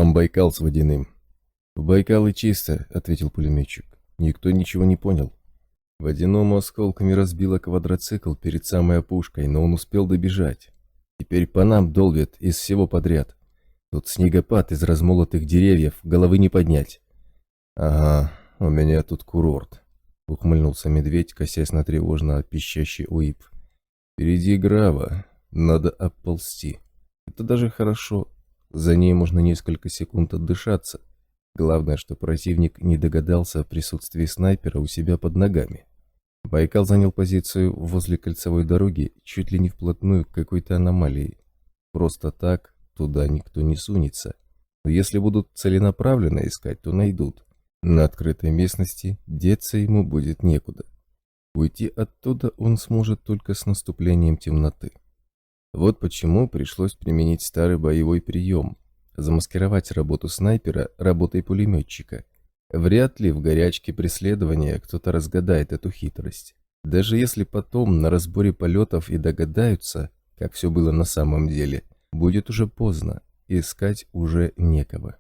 сам Байкал с водяным». «В Байкале чисто», — ответил пулеметчик. Никто ничего не понял. Водяному осколками разбило квадроцикл перед самой опушкой, но он успел добежать. Теперь по нам долбят из всего подряд. Тут снегопад из размолотых деревьев, головы не поднять. «Ага, у меня тут курорт», — ухмыльнулся медведь, косясь на тревожно пищащий УИП. «Впереди Грава, надо оползти. Это даже хорошо, за ней можно несколько секунд отдышаться. Главное, что противник не догадался о присутствии снайпера у себя под ногами». Байкал занял позицию возле кольцевой дороги, чуть ли не вплотную к какой-то аномалии. Просто так туда никто не сунется. Но если будут целенаправленно искать, то найдут. На открытой местности деться ему будет некуда. Уйти оттуда он сможет только с наступлением темноты. Вот почему пришлось применить старый боевой прием – замаскировать работу снайпера работой пулеметчика. Вряд ли в горячке преследования кто-то разгадает эту хитрость. Даже если потом на разборе полетов и догадаются, как все было на самом деле, будет уже поздно, искать уже некого.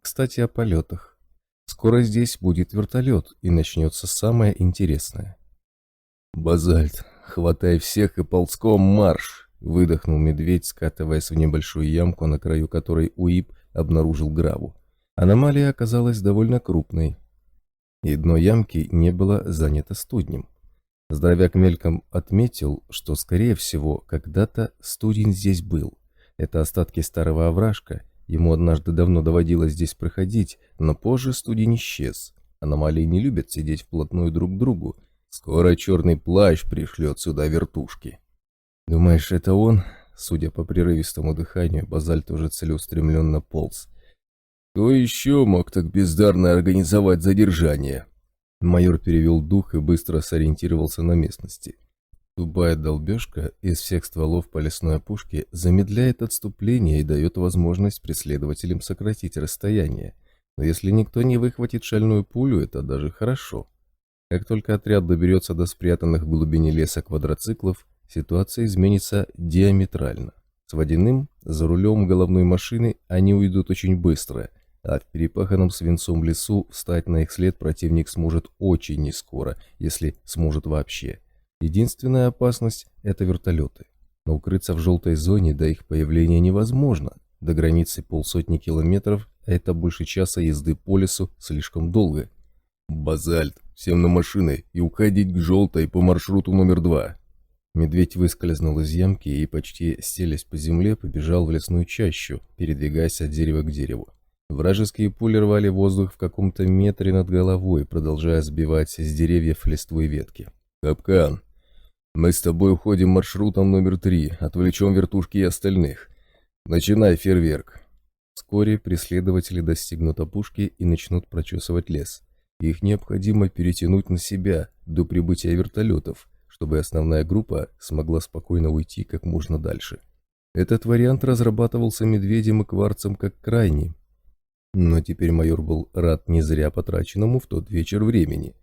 Кстати, о полетах. Скоро здесь будет вертолет, и начнется самое интересное. «Базальт, хватай всех и ползком марш!» — выдохнул медведь, скатываясь в небольшую ямку, на краю которой УИП обнаружил Граву. Аномалия оказалась довольно крупной, и дно ямки не было занято студнем. Здоровяк мельком отметил, что, скорее всего, когда-то студень здесь был. Это остатки старого овражка, ему однажды давно доводилось здесь проходить, но позже студень исчез. Аномалии не любят сидеть вплотную друг к другу. Скоро черный плащ пришлет сюда вертушки. «Думаешь, это он?» Судя по прерывистому дыханию, Базальт уже целеустремленно полз. «Кто еще мог так бездарно организовать задержание?» Майор перевел дух и быстро сориентировался на местности. Тупая долбежка из всех стволов по лесной опушке замедляет отступление и дает возможность преследователям сократить расстояние. Но если никто не выхватит шальную пулю, это даже хорошо. Как только отряд доберется до спрятанных в глубине леса квадроциклов, ситуация изменится диаметрально. С водяным за рулем головной машины они уйдут очень быстро, а в перепаханном свинцом лесу встать на их след противник сможет очень нескоро, если сможет вообще. Единственная опасность – это вертолеты. Но укрыться в желтой зоне до их появления невозможно. До границы 50 километров, а это больше часа езды по лесу, слишком долго. «Базальт, всем на машины и уходить к желтой по маршруту номер 2. Медведь выскользнул из ямки и, почти стелясь по земле, побежал в лесную чащу, передвигаясь от дерева к дереву. Вражеские пули рвали воздух в каком-то метре над головой, продолжая сбивать с деревьев листвой ветки. «Капкан, мы с тобой уходим маршрутом номер 3, отвлечем вертушки и остальных. Начинай фейерверк». Вскоре преследователи достигнут опушки и начнут прочесывать лес. Их необходимо перетянуть на себя до прибытия вертолетов, чтобы основная группа смогла спокойно уйти как можно дальше. Этот вариант разрабатывался Медведем и Кварцем как крайний. Но теперь майор был рад не зря потраченному в тот вечер времени.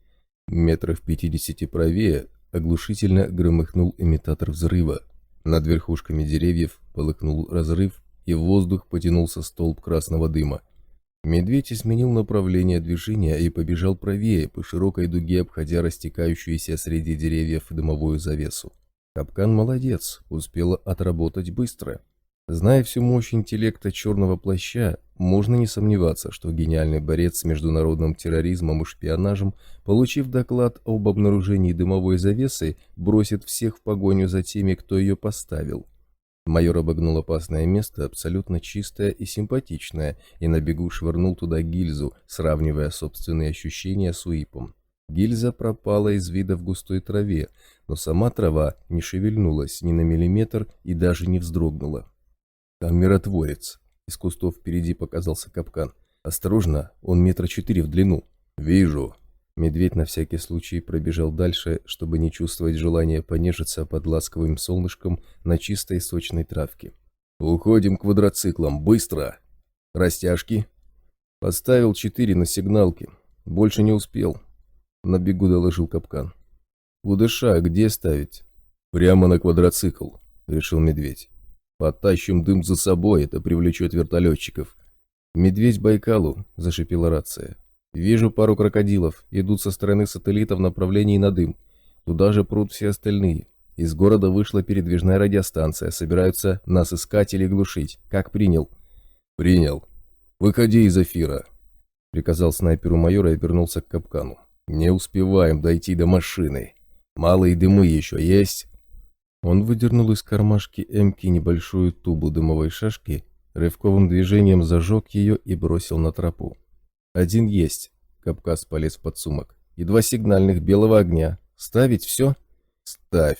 Метров 50 правее оглушительно громыхнул имитатор взрыва. Над верхушками деревьев полыхнул разрыв, и в воздух потянулся столб красного дыма. Медведь изменил направление движения и побежал правее, по широкой дуге обходя растекающуюся среди деревьев дымовую завесу. Капкан молодец, успела отработать быстро. Зная всю мощь интеллекта черного плаща, можно не сомневаться, что гениальный борец с международным терроризмом и шпионажем, получив доклад об обнаружении дымовой завесы, бросит всех в погоню за теми, кто ее поставил. Майор обогнул опасное место, абсолютно чистое и симпатичное, и на бегу швырнул туда гильзу, сравнивая собственные ощущения с УИПом. Гильза пропала из вида в густой траве, но сама трава не шевельнулась ни на миллиметр и даже не вздрогнула. «Там миротворец!» Из кустов впереди показался капкан. «Осторожно, он 4 метра в длину». «Вижу!» Медведь на всякий случай пробежал дальше, чтобы не чувствовать желания понежиться под ласковым солнышком на чистой сочной травке. «Уходим к квадроциклам, быстро!» «Растяжки?» «Поставил 4 на сигналке. Больше не успел», — на бегу доложил капкан. «УДШ где ставить?» «Прямо на квадроцикл», — решил медведь. «Потащим дым за собой, это привлечет вертолетчиков». «Медведь Байкалу», – зашипела рация. «Вижу пару крокодилов, идут со стороны сателлита в направлении на дым. Туда же прут все остальные. Из города вышла передвижная радиостанция, собираются нас искать или глушить. Как принял?» «Принял. Выходи из эфира», – приказал снайперу майора и вернулся к капкану. «Не успеваем дойти до машины. Малые дымы еще есть?» Он выдернул из кармашки эмки небольшую тубу дымовой шашки, рывковым движением зажег ее и бросил на тропу. «Один есть», — Капказ полез в подсумок. «И 2 сигнальных белого огня. Ставить все?» «Ставь».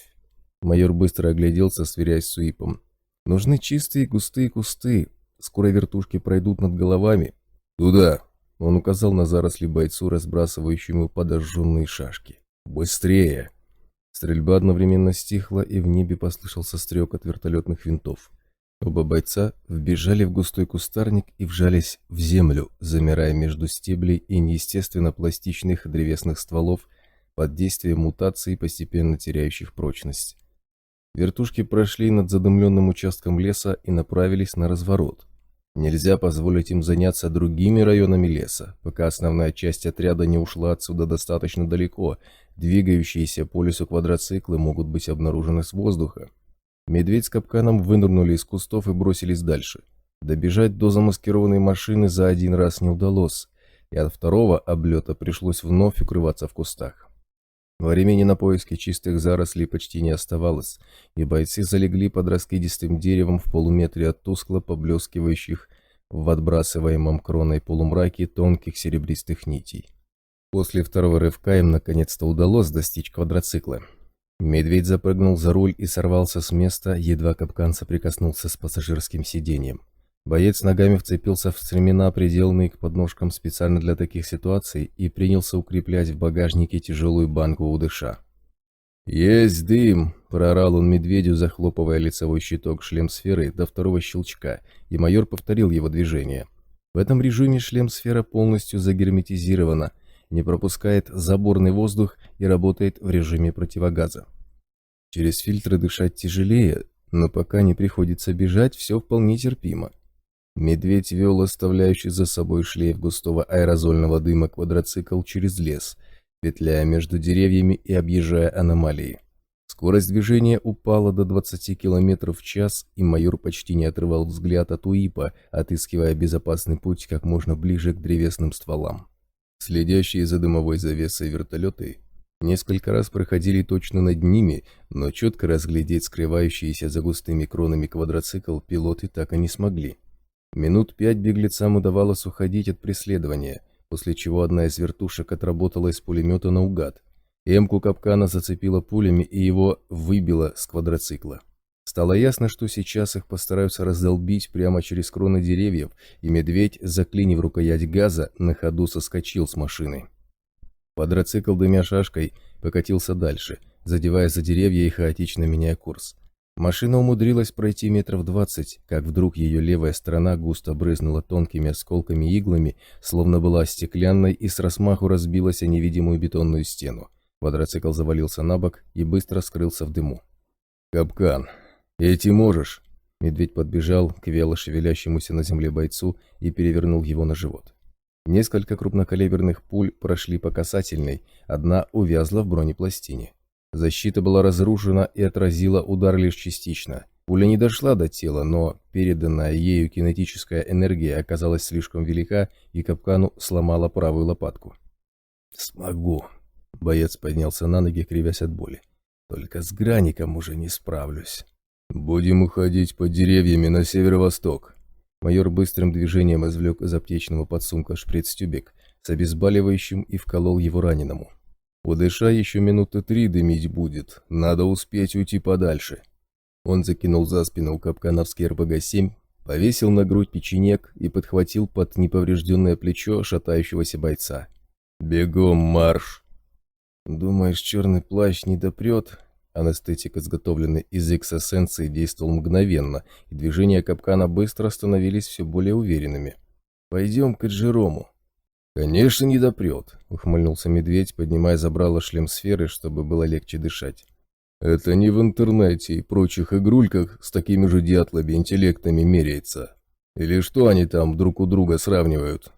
Майор быстро огляделся, сверяясь с УИПом. «Нужны чистые густые кусты. Скоро вертушки пройдут над головами». «Туда», — он указал на заросли бойцу, разбрасывающему подожженные шашки. «Быстрее!» Стрельба одновременно стихла, и в небе послышался стрек от вертолетных винтов. Оба бойца вбежали в густой кустарник и вжались в землю, замирая между стеблей и неестественно пластичных древесных стволов под действием мутаций, постепенно теряющих прочность. Вертушки прошли над задымленным участком леса и направились на разворот. Нельзя позволить им заняться другими районами леса, пока основная часть отряда не ушла отсюда достаточно далеко. Двигающиеся по лесу квадроциклы могут быть обнаружены с воздуха. Медведь с капканом вынырнули из кустов и бросились дальше. Добежать до замаскированной машины за один раз не удалось, и от второго облета пришлось вновь укрываться в кустах. Времени на поиски чистых зарослей почти не оставалось, и бойцы залегли под раскидистым деревом в полуметре от тускло поблескивающих в отбрасываемом кроной полумраке тонких серебристых нитей. После второго рывка им наконец-то удалось достичь квадроцикла. Медведь запрыгнул за руль и сорвался с места, едва капкан соприкоснулся с пассажирским сиденьем. Боец ногами вцепился в стремена, приделанные к подножкам специально для таких ситуаций, и принялся укреплять в багажнике тяжелую банку удыша. «Есть дым!» – проорал он медведю, захлопывая лицевой щиток шлем-сферы до второго щелчка, и майор повторил его движение. В этом режиме шлем-сфера полностью загерметизирована, не пропускает заборный воздух и работает в режиме противогаза. Через фильтры дышать тяжелее, но пока не приходится бежать, все вполне терпимо. Медведь вел оставляющий за собой шлейф густого аэрозольного дыма квадроцикл через лес, петляя между деревьями и объезжая аномалии. Скорость движения упала до 20 км в час, и майор почти не отрывал взгляд от УИПа, отыскивая безопасный путь как можно ближе к древесным стволам. Следящие за дымовой завесой вертолеты несколько раз проходили точно над ними, но четко разглядеть скрывающиеся за густыми кронами квадроцикл пилоты так и не смогли. Минут 5 беглецам удавалось уходить от преследования, после чего одна из вертушек отработала из пулемета наугад. Эмку капкана зацепила пулями и его выбило с квадроцикла. Стало ясно, что сейчас их постараются раздолбить прямо через кроны деревьев, и медведь, заклинив рукоять газа, на ходу соскочил с машины. Квадроцикл, дымя шашкой, покатился дальше, задевая за деревья и хаотично меняя курс. Машина умудрилась пройти метров 20, как вдруг ее левая сторона густо брызнула тонкими осколками-иглами, словно была стеклянной, и с размаху разбилась о невидимую бетонную стену. Квадроцикл завалился на бок и быстро скрылся в дыму. «Капкан, идти можешь?» Медведь подбежал к вяло шевелящемуся на земле бойцу и перевернул его на живот. Несколько крупнокалиберных пуль прошли по касательной, одна увязла в бронепластине. Защита была разрушена и отразила удар лишь частично. Пуля не дошла до тела, но переданная ею кинетическая энергия оказалась слишком велика, и капкану сломала правую лопатку. «Смогу!» — боец поднялся на ноги, кривясь от боли. «Только с граником уже не справлюсь». «Будем уходить под деревьями на северо-восток». Майор быстрым движением извлек из аптечного подсумка шприц-тюбик с обезболивающим и вколол его раненому. «Удыша еще минуты 3 дымить будет, надо успеть уйти подальше». Он закинул за спину капкановский РПГ-7, повесил на грудь печенек и подхватил под неповрежденное плечо шатающегося бойца. «Бегом марш!» «Думаешь, черный плащ не допрет?» Анестетик, изготовленный из X-эссенции, действовал мгновенно, и движения капкана быстро становились все более уверенными. «Пойдем к Эджерому». «Конечно, не допрет», — ухмыльнулся медведь, поднимая забрало шлем-сферы, чтобы было легче дышать. «Это не в интернете и прочих игрульках с такими же дятлами интеллектами меряется. Или что они там друг у друга сравнивают?»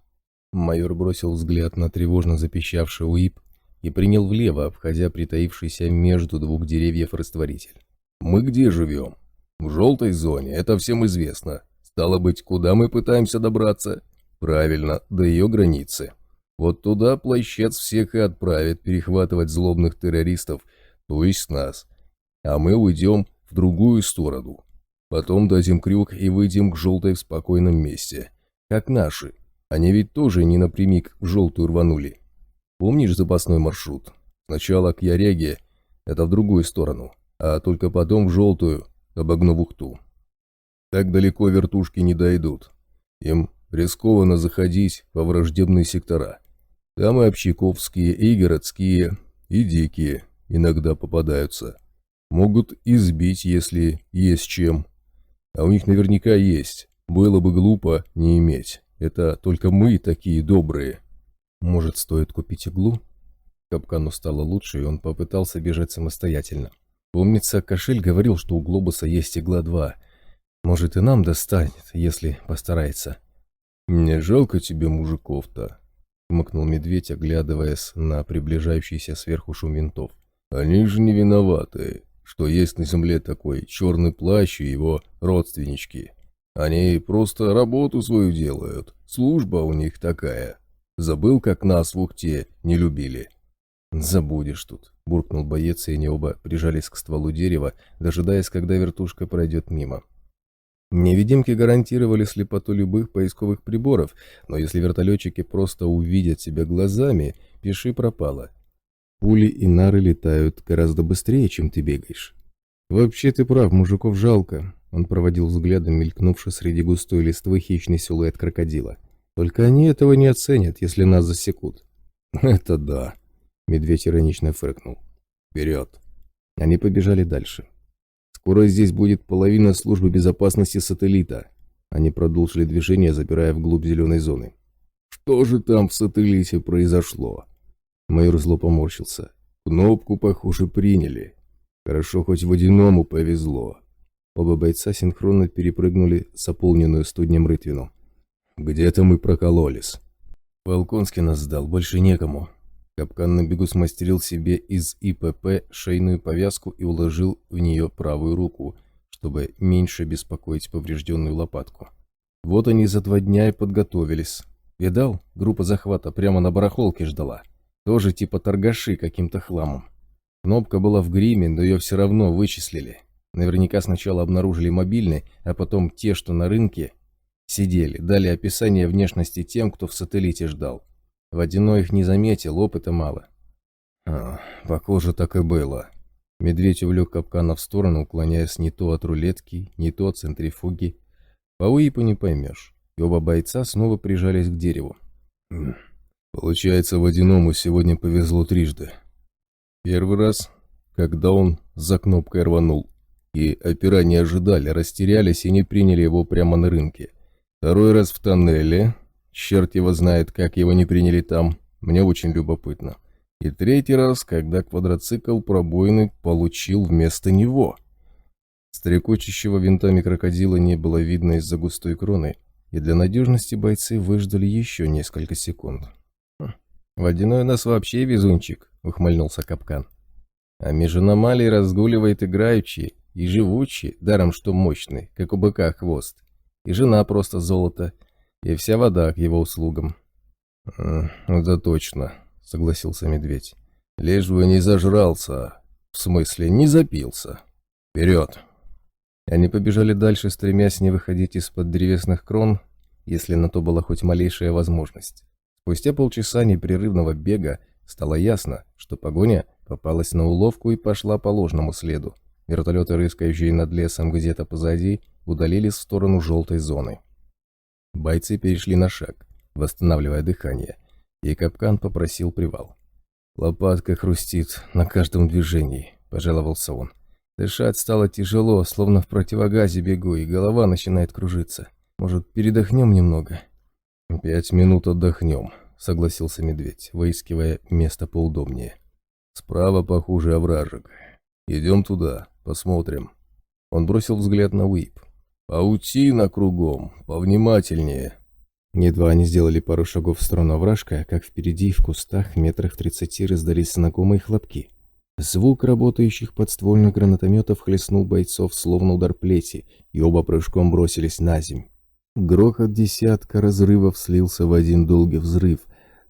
Майор бросил взгляд на тревожно запищавший УИП и принял влево, обходя притаившийся между двух деревьев растворитель. «Мы где живем? В желтой зоне, это всем известно. Стало быть, куда мы пытаемся добраться? Правильно, до ее границы. Вот туда плащец всех и отправит перехватывать злобных террористов, то есть нас. А мы уйдем в другую сторону. Потом дадим крюк и выйдем к желтой в спокойном месте. Как наши. Они ведь тоже не напрямик в желтую рванули. Помнишь запасной маршрут? Сначала к Яряге, это в другую сторону, а только потом в желтую, обогнув Ухту. Так далеко вертушки не дойдут. Им рискованно заходить во враждебные сектора. Там и общаковские, и городские, и дикие иногда попадаются. Могут избить, если есть чем. А у них наверняка есть. Было бы глупо не иметь. Это только мы такие добрые. Может, стоит купить иглу? Капкану стало лучше, и он попытался бежать самостоятельно. Помнится, Кошель говорил, что у Глобуса есть игла 2. Может, и нам достанет, если постарается. «Не жалко тебе мужиков-то?» — хмыкнул медведь, оглядываясь на приближающийся сверху шум винтов. «Они же не виноваты, что есть на земле такой черный плащ и его родственнички. Они просто работу свою делают, служба у них такая. Забыл, как нас в Ухте не любили?» «Забудешь тут», — буркнул боец, и они оба прижались к стволу дерева, дожидаясь, когда вертушка пройдет мимо. Невидимки гарантировали слепоту любых поисковых приборов, но если вертолетчики просто увидят тебя глазами, пиши пропало. Пули и нары летают гораздо быстрее, чем ты бегаешь. «Вообще ты прав, мужиков жалко», — он проводил взглядом мелькнувший среди густой листвы хищный силуэт крокодила. «Только они этого не оценят, если нас засекут». «Это да», — медведь иронично фыркнул. «Вперед!» Они побежали дальше. «Скоро здесь будет половина службы безопасности сателлита». Они продолжили движение, забирая вглубь зеленой зоны. «Что же там в сателлите произошло?» Майор зло поморщился. «Кнопку, похоже, приняли. Хорошо, хоть водяному повезло». Оба бойца синхронно перепрыгнули заполненную студнем рытвину. «Где-то мы прокололись». «Волконский нас сдал, больше некому». Капкан на бегу смастерил себе из ИПП шейную повязку и уложил в нее правую руку, чтобы меньше беспокоить поврежденную лопатку. Вот они за 2 дня и подготовились. Видал, группа захвата прямо на барахолке ждала. Тоже типа торгаши каким-то хламом. Кнопка была в гриме, но ее все равно вычислили. Наверняка сначала обнаружили мобильный, а потом те, что на рынке сидели, дали описание внешности тем, кто в сателлите ждал. Водяной их не заметил, опыта мало. Похоже, так и было. Медведь увлек Капкана в сторону, уклоняясь не то от рулетки, не то от центрифуги. По УИПу не поймешь. И оба бойца снова прижались к дереву. Получается, Водяному сегодня повезло трижды. Первый раз, когда он за кнопкой рванул, и опера не ожидали, растерялись и не приняли его прямо на рынке. Второй раз в тоннеле. Черт его знает, как его не приняли там. Мне очень любопытно. И третий раз, когда квадроцикл пробоины получил вместо него. Стрекочущего винтами крокодила не было видно из-за густой кроны, и для надежности бойцы выждали еще несколько секунд. «Водяной у нас вообще везунчик», — ухмыльнулся Капкан. «А меж аномалий разгуливает играючи и живучий, даром что мощный, как у быка хвост. И жена просто золото, и вся вода к его услугам». «Это точно», — согласился медведь. «Лишь бы не зажрался, в смысле не запился. Вперед!» Они побежали дальше, стремясь не выходить из-под древесных крон, если на то была хоть малейшая возможность. Спустя полчаса непрерывного бега стало ясно, что погоня попалась на уловку и пошла по ложному следу. Вертолеты, рыскающие над лесом где-то позади, удалились в сторону желтой зоны. Бойцы перешли на шаг, восстанавливая дыхание, и Капкан попросил привал. «Лопатка хрустит на каждом движении», — пожаловался он. «Дышать стало тяжело, словно в противогазе бегу, и голова начинает кружиться. Может, передохнем немного?» 5 минут отдохнем», — согласился медведь, выискивая место поудобнее. «Справа, похоже, овражек. Идем туда, посмотрим». Он бросил взгляд на УИП. «Паутина кругом, повнимательнее». Едва они сделали пару шагов в сторону овражка, как впереди в кустах метрах в 30 раздались знакомые хлопки. Звук работающих подствольных гранатометов хлестнул бойцов, словно удар плети, и оба прыжком бросились на земь. Грохот десятка разрывов слился в один долгий взрыв.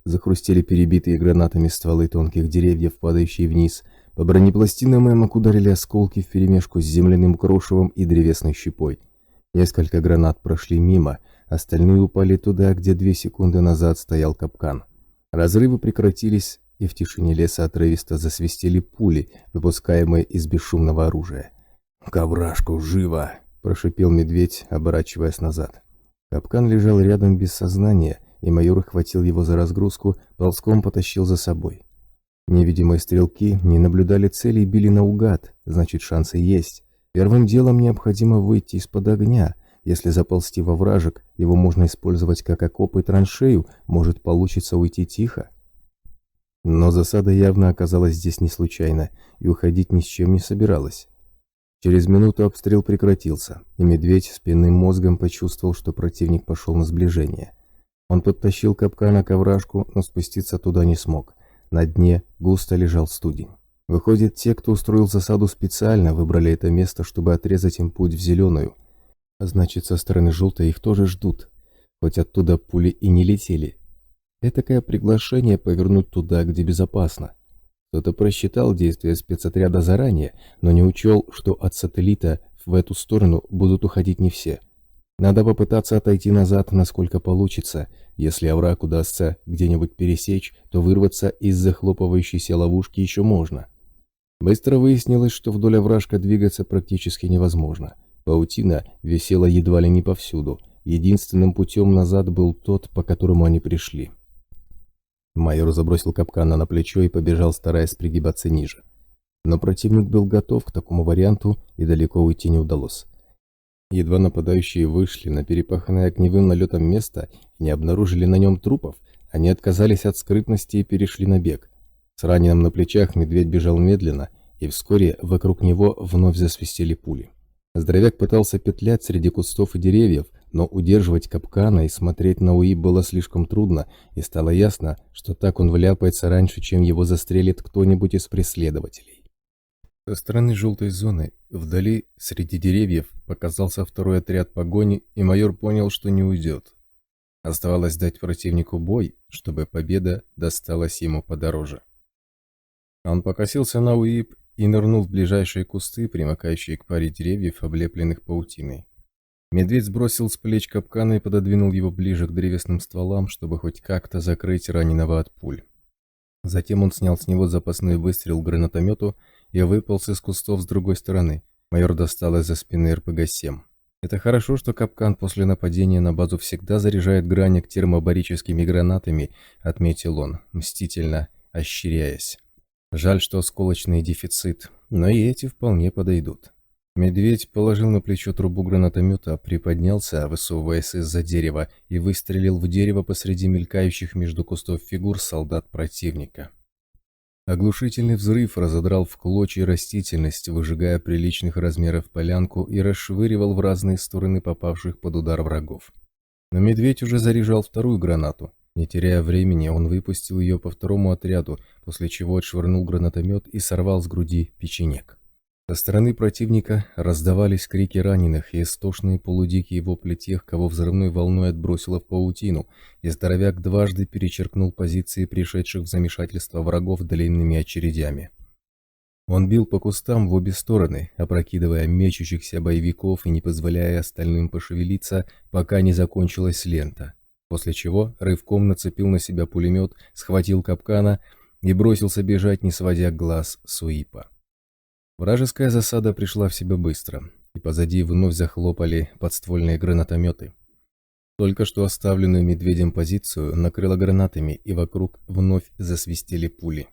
Захрустели перебитые гранатами стволы тонких деревьев, падающие вниз. По бронепластинам эмок ударили осколки вперемешку с земляным крошевом и древесной щепой. Несколько гранат прошли мимо, остальные упали туда, где 2 секунды назад стоял капкан. Разрывы прекратились, и в тишине леса отрывисто засвистели пули, выпускаемые из бесшумного оружия. «К овражку, живо!» – прошипел медведь, оборачиваясь назад. Капкан лежал рядом без сознания, и майор хватил его за разгрузку, ползком потащил за собой. Невидимые стрелки не наблюдали цели и били наугад, значит, шансы есть. Первым делом необходимо выйти из-под огня. Если заползти во вражек, его можно использовать как окоп и траншею, может получится уйти тихо. Но засада явно оказалась здесь не случайно, и уходить ни с чем не собиралась. Через минуту обстрел прекратился, и медведь спинным мозгом почувствовал, что противник пошел на сближение. Он подтащил капкана к овражку, но спуститься туда не смог. На дне густо лежал студень. Выходит, те, кто устроил засаду специально, выбрали это место, чтобы отрезать им путь в зеленую. А значит, со стороны желтой их тоже ждут, хоть оттуда пули и не летели. Этакое приглашение повернуть туда, где безопасно. Кто-то просчитал действия спецотряда заранее, но не учел, что от сателлита в эту сторону будут уходить не все. Надо попытаться отойти назад, насколько получится. Если овраг удастся где-нибудь пересечь, то вырваться из захлопывающейся ловушки еще можно. Быстро выяснилось, что вдоль овражка двигаться практически невозможно. Паутина висела едва ли не повсюду. Единственным путем назад был тот, по которому они пришли. Майор забросил капкана на плечо и побежал, стараясь пригибаться ниже. Но противник был готов к такому варианту, и далеко уйти не удалось. Едва нападающие вышли на перепаханное огневым налетом место и не обнаружили на нем трупов, они отказались от скрытности и перешли на бег. С раненым на плечах медведь бежал медленно, и вскоре вокруг него вновь засвистели пули. Здоровяк пытался петлять среди кустов и деревьев, но удерживать капкана и смотреть на УИ было слишком трудно, и стало ясно, что так он вляпается раньше, чем его застрелит кто-нибудь из преследователей. Со стороны желтой зоны, вдали, среди деревьев, показался второй отряд погони, и майор понял, что не уйдет. Оставалось дать противнику бой, чтобы победа досталась ему подороже. Он покосился на УИП и нырнул в ближайшие кусты, примыкающие к паре деревьев, облепленных паутиной. Медведь сбросил с плеч капкана и пододвинул его ближе к древесным стволам, чтобы хоть как-то закрыть раненого от пуль. Затем он снял с него запасной выстрел к гранатомету и выполз из кустов с другой стороны. Майор достал из-за спины РПГ-7. Это хорошо, что капкан после нападения на базу всегда заряжает граник термобарическими гранатами, отметил он, мстительно ощеряясь. Жаль, что осколочный дефицит, но и эти вполне подойдут. Медведь положил на плечо трубу гранатомета, приподнялся, высовываясь из-за дерева, и выстрелил в дерево посреди мелькающих между кустов фигур солдат противника. Оглушительный взрыв разодрал в клочья растительность, выжигая приличных размеров полянку и расшвыривал в разные стороны попавших под удар врагов. Но медведь уже заряжал вторую гранату. Не теряя времени, он выпустил ее по второму отряду, после чего отшвырнул гранатомет и сорвал с груди печенек. Со стороны противника раздавались крики раненых и истошные полудикие вопли тех, кого взрывной волной отбросило в паутину, и здоровяк дважды перечеркнул позиции пришедших в замешательство врагов длинными очередями. Он бил по кустам в обе стороны, опрокидывая мечущихся боевиков и не позволяя остальным пошевелиться, пока не закончилась лента, после чего рывком нацепил на себя пулемет, схватил капкана и бросился бежать, не сводя глаз с УИПа. Вражеская засада пришла в себя быстро, и позади вновь захлопали подствольные гранатометы. Только что оставленную медведем позицию накрыло гранатами, и вокруг вновь засвистели пули.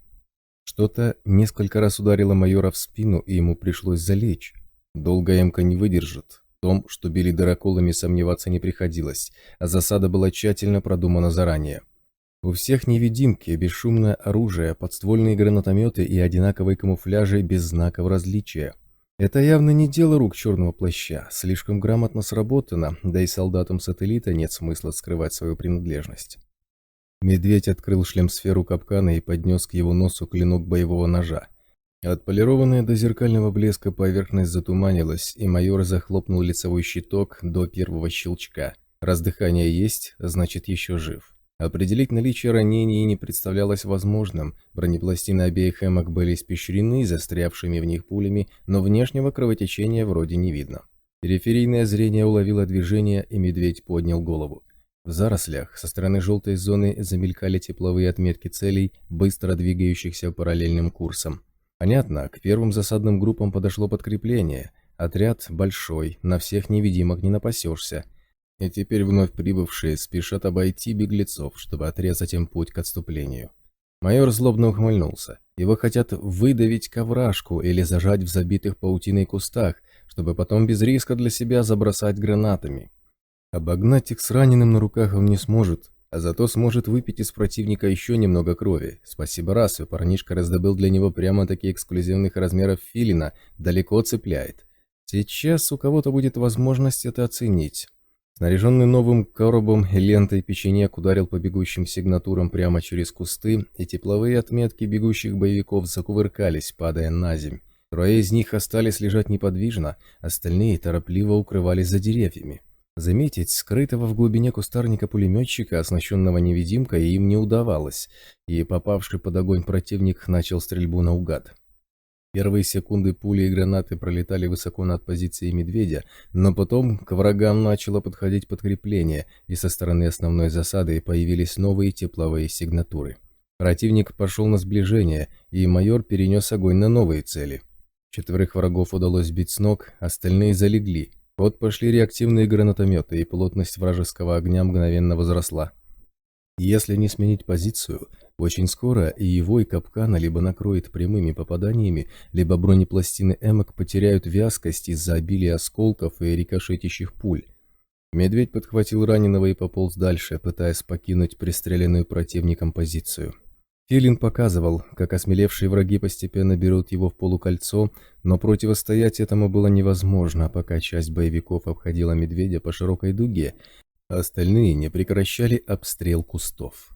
Что-то несколько раз ударило майора в спину, и ему пришлось залечь. Долго эмка не выдержит. В том, что били дыроколами, сомневаться не приходилось, а засада была тщательно продумана заранее. У всех невидимки, бесшумное оружие, подствольные гранатометы и одинаковые камуфляжи без знаков различия. Это явно не дело рук черного плаща, слишком грамотно сработано, да и солдатам сателлита нет смысла скрывать свою принадлежность. Медведь открыл шлем-сферу капкана и поднес к его носу клинок боевого ножа. Отполированная до зеркального блеска поверхность затуманилась, и майор захлопнул лицевой щиток до первого щелчка. Раз дыхание есть, значит еще жив. Определить наличие ранений не представлялось возможным. Бронепластины обеих эмок были испещрены застрявшими в них пулями, но внешнего кровотечения вроде не видно. Периферийное зрение уловило движение, и медведь поднял голову. В зарослях со стороны желтой зоны замелькали тепловые отметки целей, быстро двигающихся параллельным курсом. Понятно, к первым засадным группам подошло подкрепление. Отряд большой, на всех невидимок не напасешься. И теперь вновь прибывшие спешат обойти беглецов, чтобы отрезать им путь к отступлению. Майор злобно ухмыльнулся. Его хотят выдавить к овражку или зажать в забитых паутиной кустах, чтобы потом без риска для себя забросать гранатами. Обогнать их с раненым на руках он не сможет, а зато сможет выпить из противника еще немного крови. Спасибо расу, парнишка раздобыл для него прямо-таки эксклюзивных размеров филина, далеко цепляет. Сейчас у кого-то будет возможность это оценить. Снаряженный новым коробом и лентой печенек ударил по бегущим сигнатурам прямо через кусты, и тепловые отметки бегущих боевиков закувыркались, падая на земь. Трое из них остались лежать неподвижно, остальные торопливо укрывались за деревьями. Заметить скрытого в глубине кустарника пулеметчика, оснащенного невидимкой, им не удавалось, и попавший под огонь противник начал стрельбу наугад. Первые секунды пули и гранаты пролетали высоко над позицией медведя, но потом к врагам начало подходить подкрепление, и со стороны основной засады появились новые тепловые сигнатуры. Противник пошел на сближение, и майор перенес огонь на новые цели. 4 врагов удалось сбить с ног, остальные залегли. В ход пошли реактивные гранатометы, и плотность вражеского огня мгновенно возросла. Если не сменить позицию, очень скоро и его, и капкана либо накроет прямыми попаданиями, либо бронепластины эмок потеряют вязкость из-за обилия осколков и рикошетящих пуль. Медведь подхватил раненого и пополз дальше, пытаясь покинуть пристреленную противником позицию. Филин показывал, как осмелевшие враги постепенно берут его в полукольцо, но противостоять этому было невозможно, пока часть боевиков обходила медведя по широкой дуге, а остальные не прекращали обстрел кустов.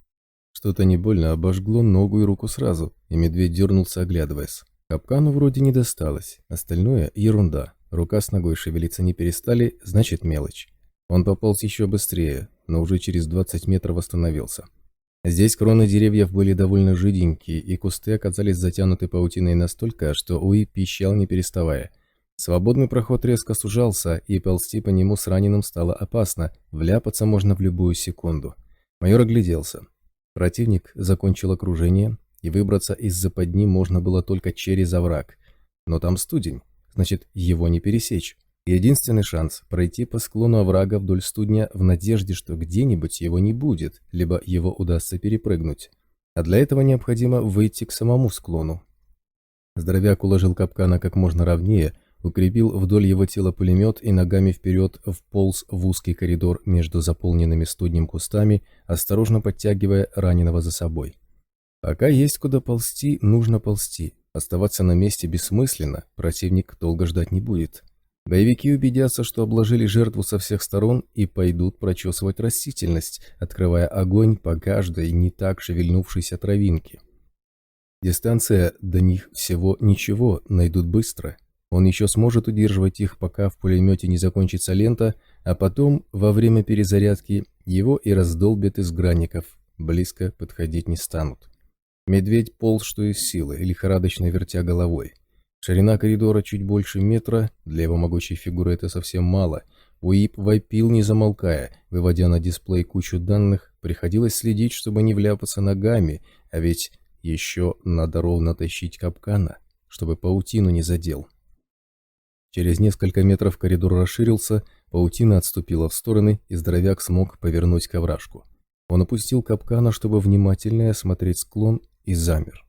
Что-то не больно обожгло ногу и руку сразу, и медведь дернулся, оглядываясь. Капкану вроде не досталось, остальное — ерунда. Рука с ногой шевелиться не перестали, значит мелочь. Он пополз еще быстрее, но уже через 20 метров остановился. Здесь кроны деревьев были довольно жиденькие, и кусты оказались затянуты паутиной настолько, что Уи пищал не переставая. Свободный проход резко сужался, и ползти по нему с раненым стало опасно, вляпаться можно в любую секунду. Майор огляделся. Противник закончил окружение, и выбраться из западни можно было только через овраг. Но там студень, значит, его не пересечь. Единственный шанс – пройти по склону оврага вдоль студня в надежде, что где-нибудь его не будет, либо его удастся перепрыгнуть. А для этого необходимо выйти к самому склону. Здоровяк уложил капкана как можно ровнее, укрепил вдоль его тела пулемет и ногами вперед вполз в узкий коридор между заполненными студнем кустами, осторожно подтягивая раненого за собой. Пока есть куда ползти, нужно ползти. Оставаться на месте бессмысленно, противник долго ждать не будет. Боевики убедятся, что обложили жертву со всех сторон, и пойдут прочесывать растительность, открывая огонь по каждой не так шевельнувшейся травинке. Дистанция до них всего ничего, найдут быстро. Он еще сможет удерживать их, пока в пулемете не закончится лента, а потом, во время перезарядки, его и раздолбят из гранников, близко подходить не станут. Медведь полз что из силы, лихорадочно вертя головой. Ширина коридора чуть больше метра, для его могучей фигуры это совсем мало. Уип вопил, не замолкая, выводя на дисплей кучу данных, приходилось следить, чтобы не вляпаться ногами, а ведь еще надо ровно тащить капкана, чтобы паутину не задел. Через несколько метров коридор расширился, паутина отступила в стороны, и здоровяк смог повернуть к овражку. Он опустил капкана, чтобы внимательнее осмотреть склон, и замер.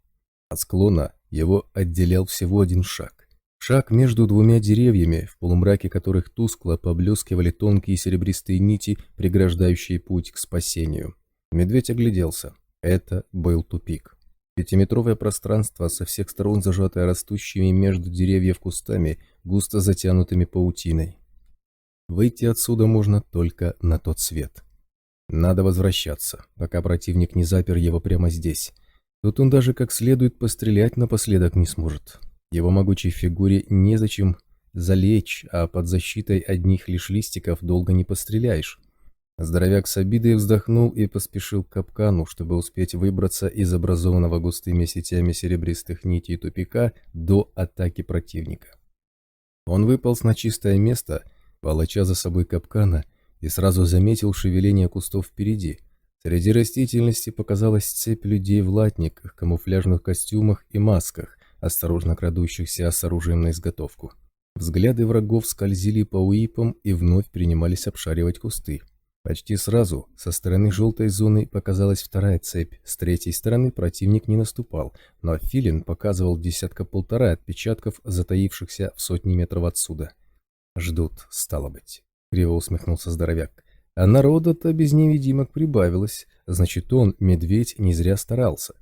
От склона его отделял всего один шаг. Шаг между двумя деревьями, в полумраке которых тускло поблескивали тонкие серебристые нити, преграждающие путь к спасению. Медведь огляделся. Это был тупик. Пятиметровое пространство, со всех сторон зажатое растущими между деревьев кустами, густо затянутыми паутиной. Выйти отсюда можно только на тот свет. Надо возвращаться, пока противник не запер его прямо здесь. Тут он даже как следует пострелять напоследок не сможет. Его могучей фигуре незачем залечь, а под защитой одних лишь листиков долго не постреляешь. Здоровяк с обидой вздохнул и поспешил к капкану, чтобы успеть выбраться из образованного густыми сетями серебристых нитей тупика до атаки противника. Он выполз на чистое место, волоча за собой капкана, и сразу заметил шевеление кустов впереди. Среди растительности показалась цепь людей в латниках, камуфляжных костюмах и масках, осторожно крадущихся с оружием на изготовку. Взгляды врагов скользили по уипам и вновь принимались обшаривать кусты. Почти сразу со стороны желтой зоны показалась вторая цепь, с третьей стороны противник не наступал, но филин показывал десятка-полтора отпечатков, затаившихся в сотни метров отсюда. «Ждут, стало быть», — криво усмехнулся здоровяк. «А народа-то без невидимок прибавилось, значит, он, медведь, не зря старался».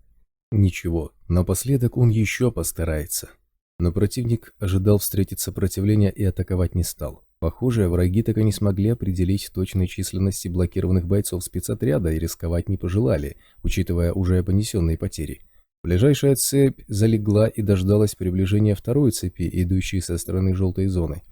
Ничего, напоследок он еще постарается. Но противник ожидал встретить сопротивление и атаковать не стал. Похоже, враги так и не смогли определить точной численности блокированных бойцов спецотряда и рисковать не пожелали, учитывая уже понесенные потери. Ближайшая цепь залегла и дождалась приближения второй цепи, идущей со стороны желтой зоны.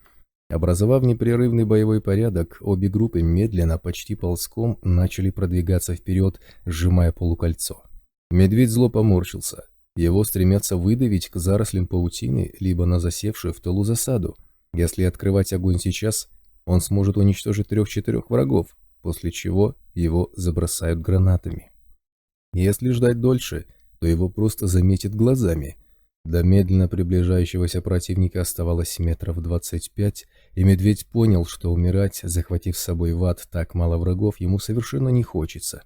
Образовав непрерывный боевой порядок, обе группы медленно, почти ползком, начали продвигаться вперед, сжимая полукольцо. Медведь зло поморщился. Его стремятся выдавить к зарослям паутины, либо на засевшую в тылу засаду. Если открывать огонь сейчас, он сможет уничтожить 3-4 врагов, после чего его забросают гранатами. Если ждать дольше, то его просто заметят глазами. До медленно приближающегося противника оставалось метров 25, и медведь понял, что умирать, захватив с собой в ад так мало врагов, ему совершенно не хочется.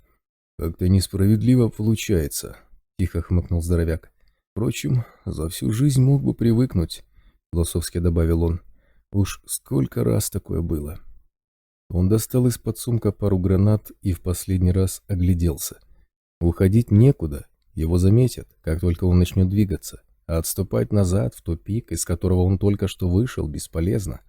«Как-то несправедливо получается», — тихо хмыкнул здоровяк. «Впрочем, за всю жизнь мог бы привыкнуть», — философски добавил он. «Уж сколько раз такое было». Он достал из-под сумка пару гранат и в последний раз огляделся. Уходить некуда, его заметят, как только он начнет двигаться, а отступать назад в тупик, из которого он только что вышел, бесполезно.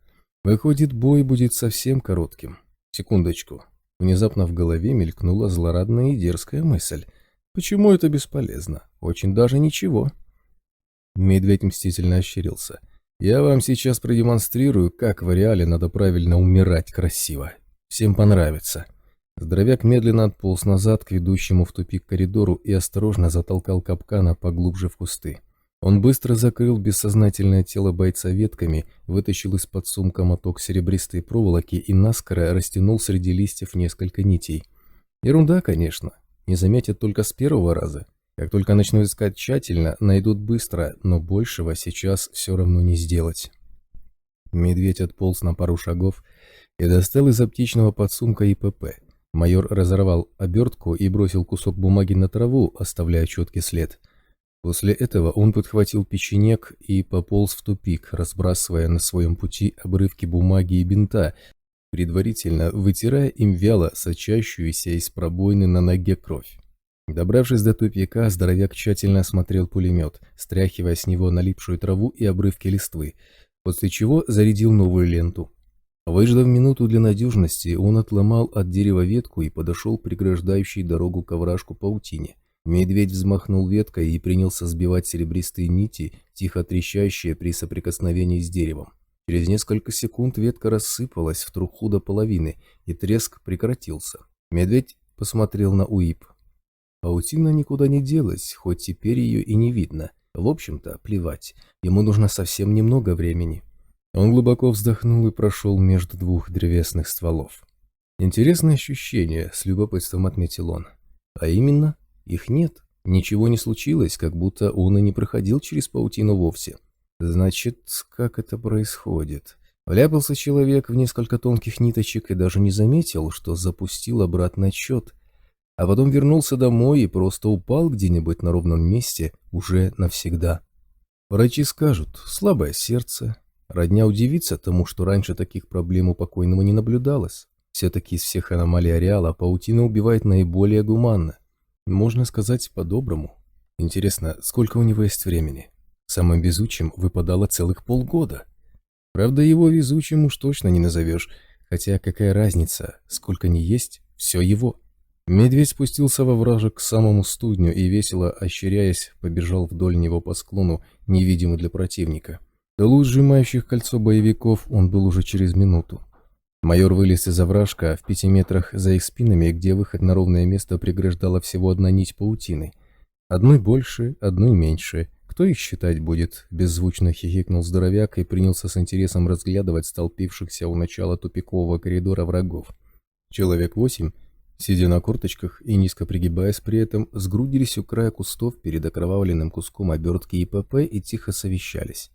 Выходит, бой будет совсем коротким. Секундочку. Внезапно в голове мелькнула злорадная и дерзкая мысль. Почему это бесполезно? Очень даже ничего. Медведь мстительно ощерился. Я вам сейчас продемонстрирую, как в реале надо правильно умирать красиво. Всем понравится. Здоровяк медленно отполз назад к ведущему в тупик коридору и осторожно затолкал капкана поглубже в кусты. Он быстро закрыл бессознательное тело бойца ветками, вытащил из-под сумка моток серебристой проволоки и наскоро растянул среди листьев несколько нитей. Ерунда, конечно. Не заметят только с первого раза. Как только начнут искать тщательно, найдут быстро, но большего сейчас все равно не сделать. Медведь отполз на пару шагов и достал из аптечного подсумка ИПП. Майор разорвал обертку и бросил кусок бумаги на траву, оставляя четкий след. После этого он подхватил печенек и пополз в тупик, разбрасывая на своем пути обрывки бумаги и бинта, предварительно вытирая им вяло сочащуюся из пробоины на ноге кровь. Добравшись до тупика, здоровяк тщательно осмотрел пулемет, стряхивая с него налипшую траву и обрывки листвы, после чего зарядил новую ленту. Выждав минуту для надежности, он отломал от дерева ветку и подошел к преграждающей дорогу к овражку паутине. Медведь взмахнул веткой и принялся сбивать серебристые нити, тихо трещащие при соприкосновении с деревом. Через несколько секунд ветка рассыпалась в труху до половины, и треск прекратился. Медведь посмотрел на УИП. Паутина никуда не делась, хоть теперь ее и не видно. В общем-то, плевать, ему нужно совсем немного времени. Он глубоко вздохнул и прошел между двух древесных стволов. Интересное ощущение, с любопытством отметил он. А именно, их нет, ничего не случилось, как будто он и не проходил через паутину вовсе. Значит, как это происходит? Вляпался человек в несколько тонких ниточек и даже не заметил, что запустил обратный отсчет, а потом вернулся домой и просто упал где-нибудь на ровном месте уже навсегда. Врачи скажут, слабое сердце. Родня удивится тому, что раньше таких проблем у покойного не наблюдалось. Все-таки из всех аномалий ареала паутина убивает наиболее гуманно. Можно сказать по-доброму. Интересно, сколько у него есть времени? Самым везучим выпадало целых полгода. Правда, его везучим уж точно не назовешь, хотя какая разница, сколько ни есть, все его. Медведь спустился во вражек к самому студню и, весело ощеряясь, побежал вдоль него по склону, невидимый для противника. До луч сжимающих кольцо боевиков он был уже через минуту. Майор вылез из овражка в 5 метрах за их спинами, где выход на ровное место преграждала всего одна нить паутины. Одной больше, одной меньше. Кто их считать будет? Беззвучно хихикнул здоровяк и принялся с интересом разглядывать столпившихся у начала тупикового коридора врагов. Человек 8, сидя на корточках и низко пригибаясь при этом, сгрудились у края кустов перед окровавленным куском обертки ИПП и тихо совещались.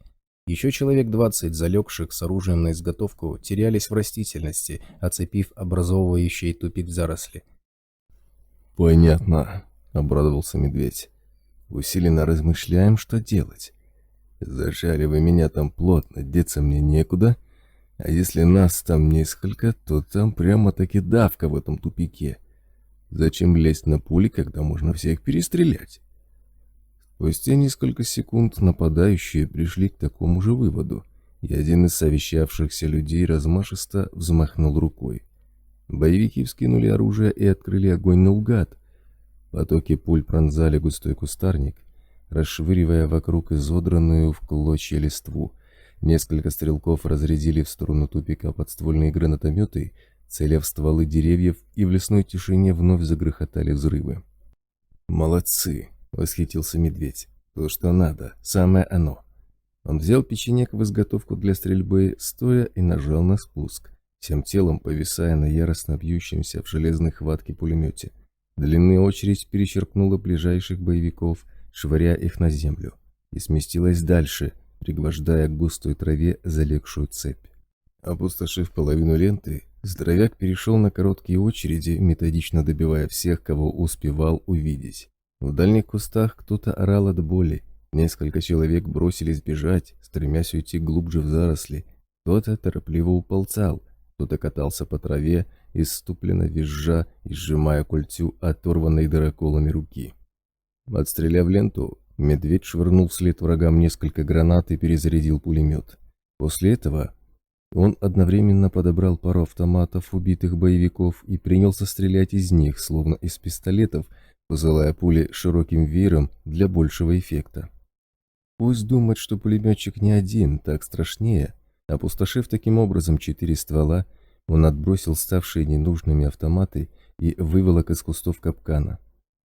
Еще человек 20, залегших с оружием на изготовку, терялись в растительности, оцепив образовывающий тупик заросли. «Понятно», — обрадовался медведь. «Усиленно размышляем, что делать. Зажали вы меня там плотно, деться мне некуда. А если нас там несколько, то там прямо-таки давка в этом тупике. Зачем лезть на пули, когда можно всех перестрелять?» Спустя несколько секунд нападающие пришли к такому же выводу, и один из совещавшихся людей размашисто взмахнул рукой. Боевики вскинули оружие и открыли огонь наугад. Потоки пуль пронзали густой кустарник, расшвыривая вокруг изодранную в клочья листву. Несколько стрелков разрядили в сторону тупика подствольные гранатометы, целя в стволы деревьев, и в лесной тишине вновь загрохотали взрывы. «Молодцы!» — восхитился медведь. «То, что надо, самое оно». Он взял печенек в изготовку для стрельбы, стоя, и нажал на спуск, всем телом повисая на яростно бьющемся в железной хватке пулемете. Длинная очередь перечеркнула ближайших боевиков, швыряя их на землю, и сместилась дальше, пригвождая к густой траве залегшую цепь. Опустошив половину ленты, здоровяк перешел на короткие очереди, методично добивая всех, кого успевал увидеть. В дальних кустах кто-то орал от боли, несколько человек бросились бежать, стремясь уйти глубже в заросли, кто-то торопливо уползал, кто-то катался по траве, исступленно визжа и сжимая культю оторванной дыроколами руки. Отстреляв ленту, медведь швырнул вслед врагам несколько гранат и перезарядил пулемет. После этого он одновременно подобрал пару автоматов убитых боевиков и принялся стрелять из них, словно из пистолетов, посылая пули широким веером для большего эффекта. Пусть думает, что пулеметчик не один, так страшнее. Опустошив таким образом 4 ствола, он отбросил ставшие ненужными автоматы и выволок из кустов капкана.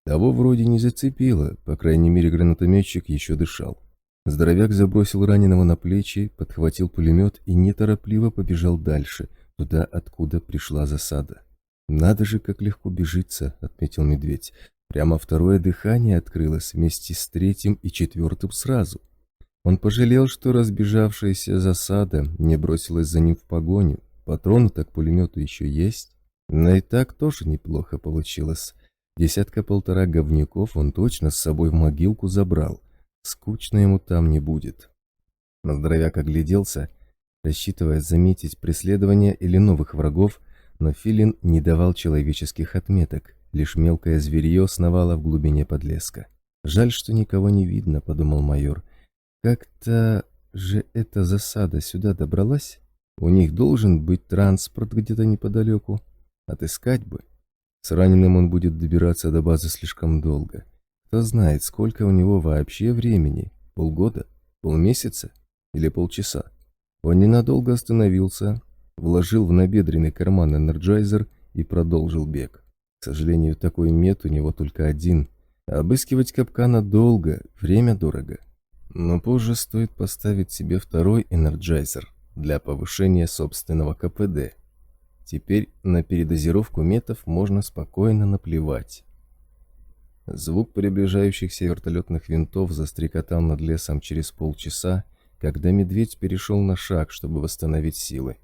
Того вроде не зацепило, по крайней мере гранатометчик еще дышал. Здоровяк забросил раненого на плечи, подхватил пулемет и неторопливо побежал дальше, туда, откуда пришла засада. «Надо же, как легко бежится», — отметил медведь. Прямо второе дыхание открылось вместе с третьим и четвертым сразу. Он пожалел, что разбежавшаяся засада не бросилась за ним в погоню. Патроны-то к пулемету еще есть. Но и так тоже неплохо получилось. 10-1.5 говнюков он точно с собой в могилку забрал. Скучно ему там не будет. Но здоровяк огляделся, рассчитывая заметить преследование или новых врагов, но филин не давал человеческих отметок. Лишь мелкое зверье сновало в глубине подлеска. «Жаль, что никого не видно», — подумал майор. «Как-то же эта засада сюда добралась? У них должен быть транспорт где-то неподалеку. Отыскать бы. С раненым он будет добираться до базы слишком долго. Кто знает, сколько у него вообще времени? Полгода? Полмесяца? Или полчаса?» Он ненадолго остановился, вложил в набедренный карман энерджайзер и продолжил бег. К сожалению, такой мет у него только один. А обыскивать капкана долго, время дорого. Но позже стоит поставить себе второй энерджайзер для повышения собственного КПД. Теперь на передозировку метов можно спокойно наплевать. Звук приближающихся вертолетных винтов застрекотал над лесом через полчаса, когда медведь перешел на шаг, чтобы восстановить силы.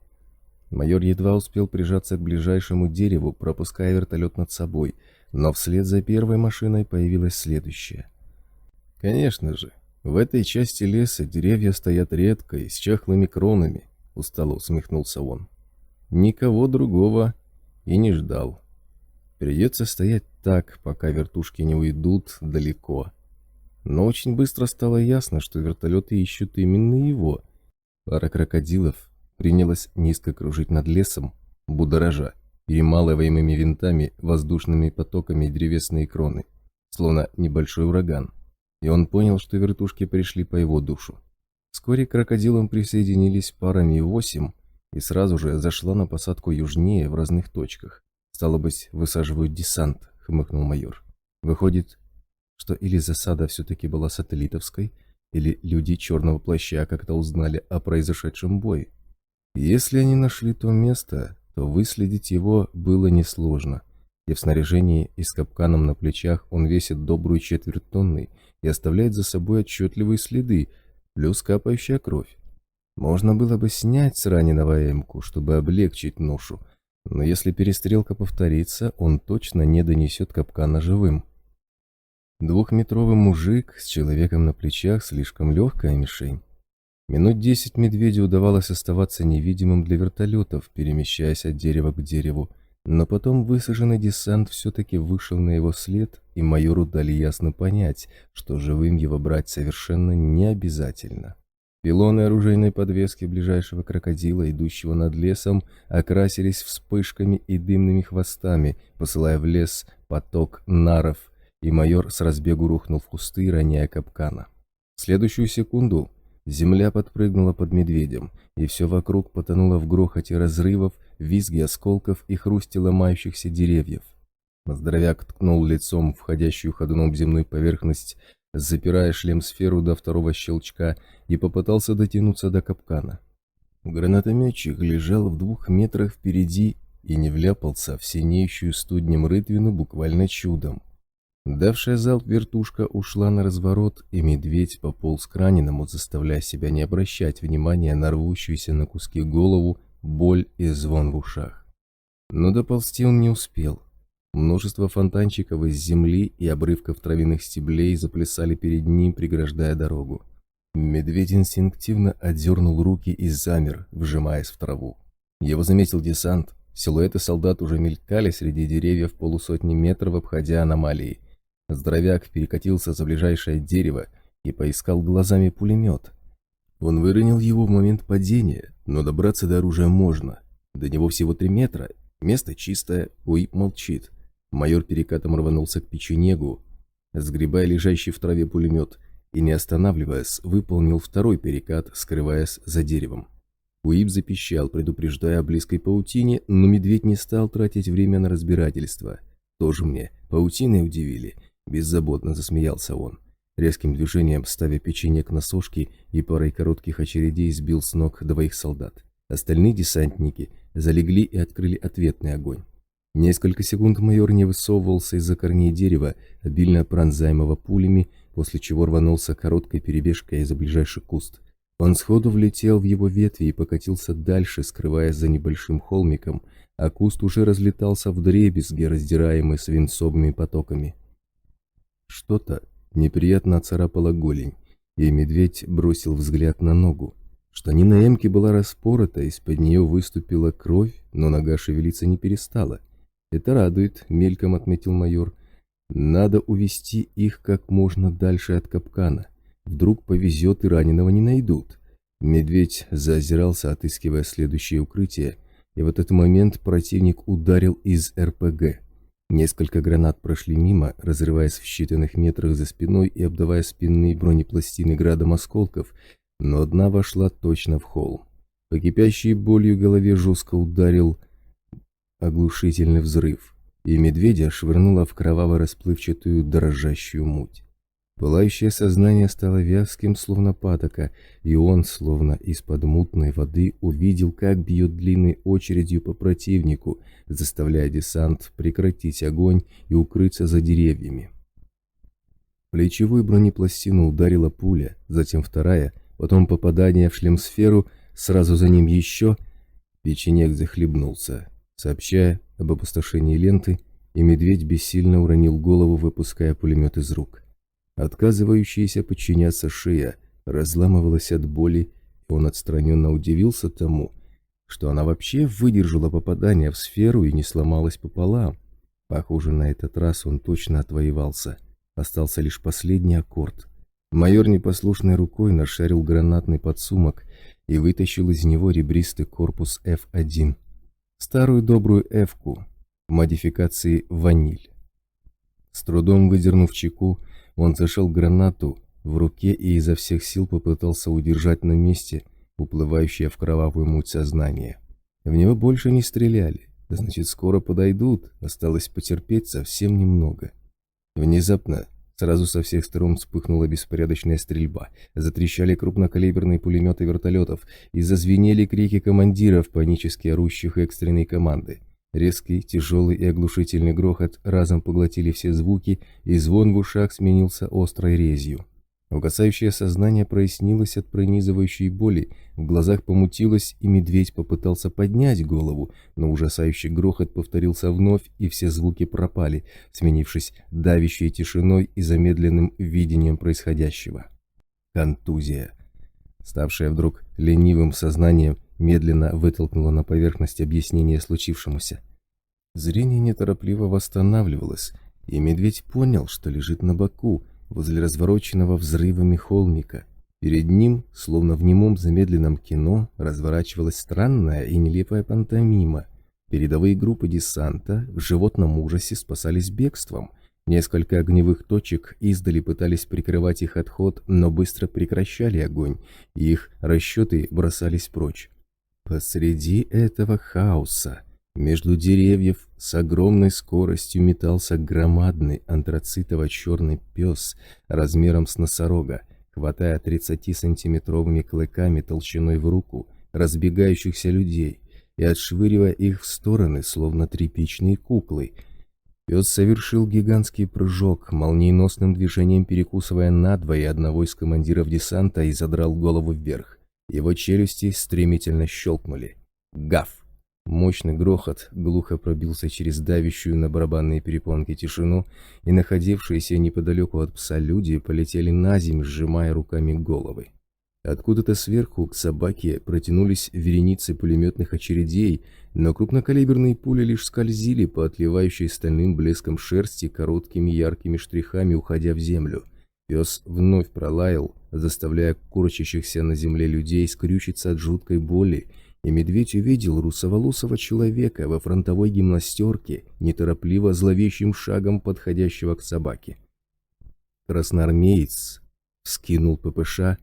Майор едва успел прижаться к ближайшему дереву, пропуская вертолет над собой, но вслед за первой машиной появилась следующая. «Конечно же, в этой части леса деревья стоят редко и с чахлыми кронами», — устало усмехнулся он. «Никого другого и не ждал. Придется стоять так, пока вертушки не уйдут далеко. Но очень быстро стало ясно, что вертолеты ищут именно его. Пара крокодилов принялась низко кружить над лесом, будоража перемалываемыми винтами, воздушными потоками древесные кроны, словно небольшой ураган. И он понял, что вертушки пришли по его душу. Вскоре к крокодилам присоединились парами 8, и сразу же зашла на посадку южнее в разных точках. «Стало быть, высаживают десант», — хмыкнул майор. «Выходит, что или засада все-таки была сателлитовской, или люди черного плаща как-то узнали о произошедшем бое. Если они нашли то место, то выследить его было несложно. И в снаряжении и с капканом на плечах он весит добрую четверть тонны и оставляет за собой отчетливые следы, плюс капающая кровь. Можно было бы снять с раненого эмку, чтобы облегчить ношу, но если перестрелка повторится, он точно не донесет капкана живым. Двухметровый мужик с человеком на плечах — слишком легкая мишень. Минут 10 медведю удавалось оставаться невидимым для вертолетов, перемещаясь от дерева к дереву, но потом высаженный десант все-таки вышел на его след, и майору дали ясно понять, что живым его брать совершенно не обязательно. Пилоны оружейной подвески ближайшего крокодила, идущего над лесом, окрасились вспышками и дымными хвостами, посылая в лес поток наров, и майор с разбегу рухнул в кусты, роняя капкана. В следующую секунду земля подпрыгнула под медведем, и все вокруг потонуло в грохоте разрывов, визге осколков и хрусте ломающихся деревьев. Здоровяк ткнул лицом в входящую ходуном земную поверхность, запирая шлем-сферу до второго щелчка, и попытался дотянуться до капкана. Гранатометчик лежал в 2 метрах впереди и не вляпался в синеющую студнем рытвину буквально чудом. Давшая залп вертушка ушла на разворот, и медведь пополз к раненому, заставляя себя не обращать внимания на рвущуюся на куски голову, боль и звон в ушах. Но доползти он не успел. Множество фонтанчиков из земли и обрывков травяных стеблей заплясали перед ним, преграждая дорогу. Медведь инстинктивно отдернул руки и замер, вжимаясь в траву. Его заметил десант. Силуэты солдат уже мелькали среди деревьев полусотни метров, обходя аномалии. Здоровяк перекатился за ближайшее дерево и поискал глазами пулемет. Он выронил его в момент падения, но добраться до оружия можно. До него всего 3 метра, место чистое, УИП молчит. Майор перекатом рванулся к печенегу, сгребая лежащий в траве пулемет, и, не останавливаясь, выполнил второй перекат, скрываясь за деревом. УИП запищал, предупреждая о близкой паутине, но медведь не стал тратить время на разбирательство. «Тоже мне паутиной удивили», — беззаботно засмеялся он. Резким движением, ставя печенек на сошки и парой коротких очередей, сбил с ног 2 солдат. Остальные десантники залегли и открыли ответный огонь. Несколько секунд майор не высовывался из-за корней дерева, обильно пронзаемого пулями, после чего рванулся короткой перебежкой за ближайший куст. Он сходу влетел в его ветви и покатился дальше, скрываясь за небольшим холмиком, а куст уже разлетался вдребезги, раздираемый свинцовыми потоками. Что-то неприятно оцарапало голень, и медведь бросил взгляд на ногу. Штанина эмки была распорота, из-под нее выступила кровь, но нога шевелиться не перестала. «Это радует», — мельком отметил майор. «Надо увести их как можно дальше от капкана. Вдруг повезет и раненого не найдут». Медведь заозирался, отыскивая следующее укрытие, и в этот момент противник ударил из РПГ. Несколько гранат прошли мимо, разрываясь в считанных метрах за спиной и обдавая спинные бронепластины градом осколков, но одна вошла точно в холм. По кипящей болью голове жестко ударил оглушительный взрыв, и медведя швырнуло в кроваво-расплывчатую дрожащую муть. Пылающее сознание стало вязким, словно патока, и он, словно из-под мутной воды, увидел, как бьет длинной очередью по противнику, заставляя десант прекратить огонь и укрыться за деревьями. В плечевую бронепластину ударила пуля, затем вторая, потом попадание в шлем-сферу, сразу за ним еще. Печенек захлебнулся, сообщая об опустошении ленты, и медведь бессильно уронил голову, выпуская пулемет из рук. Отказывающаяся подчиняться шея разламывалась от боли, и он отстраненно удивился тому, что она вообще выдержала попадание в сферу и не сломалась пополам. Похоже, на этот раз он точно отвоевался. Остался лишь последний аккорд, Майор непослушной рукой нашарил гранатный подсумок и вытащил из него ребристый корпус F1. Старую добрую F-ку в модификации «Ваниль». С трудом выдернув чеку, он зашел гранату в руке и изо всех сил попытался удержать на месте уплывающее в кровавую муть сознание. В него больше не стреляли, значит, скоро подойдут, осталось потерпеть совсем немного. Внезапно сразу со всех сторон вспыхнула беспорядочная стрельба, затрещали крупнокалиберные пулеметы вертолетов и зазвенели крики командиров, панически орущих экстренной команды. Резкий, тяжелый и оглушительный грохот разом поглотили все звуки, и звон в ушах сменился острой резью. Угасающее сознание прояснилось от пронизывающей боли, в глазах помутилось, и медведь попытался поднять голову, но ужасающий грохот повторился вновь, и все звуки пропали, сменившись давящей тишиной и замедленным видением происходящего. Контузия, ставшая вдруг ленивым сознанием, медленно вытолкнула на поверхность объяснение случившемуся. Зрение неторопливо восстанавливалось, и медведь понял, что лежит на боку, возле развороченного взрывами холмика. Перед ним, словно в немом замедленном кино, разворачивалась странная и нелепая пантомима. Передовые группы десанта в животном ужасе спасались бегством. Несколько огневых точек издали пытались прикрывать их отход, но быстро прекращали огонь, и их расчеты бросались прочь. Посреди этого хаоса, между деревьев, с огромной скоростью метался громадный антрацитово-черный пес размером с носорога, хватая 30-сантиметровыми клыками толщиной в руку разбегающихся людей и отшвыривая их в стороны, словно тряпичные куклы. Пес совершил гигантский прыжок, молниеносным движением перекусывая надвое одного из командиров десанта, и задрал голову вверх. Его челюсти стремительно щелкнули. Гав! Мощный грохот глухо пробился через давящую на барабанные перепонки тишину, и находившиеся неподалеку от пса люди полетели наземь, сжимая руками головы. Откуда-то сверху к собаке протянулись вереницы пулеметных очередей, но крупнокалиберные пули лишь скользили по отливающей стальным блеском шерсти короткими яркими штрихами, уходя в землю. Пес вновь пролаял, заставляя курчащихся на земле людей скрючиться от жуткой боли, и медведь увидел русоволосого человека во фронтовой гимнастерке, неторопливо зловещим шагом подходящего к собаке. Красноармеец вскинул ППШ,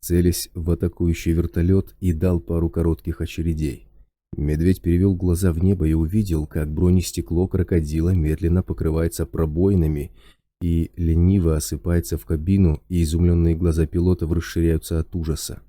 целясь в атакующий вертолет, и дал пару коротких очередей. Медведь перевел глаза в небо и увидел, как бронестекло крокодила медленно покрывается пробоинами и лениво осыпается в кабину, и изумленные глаза пилотов расширяются от ужаса.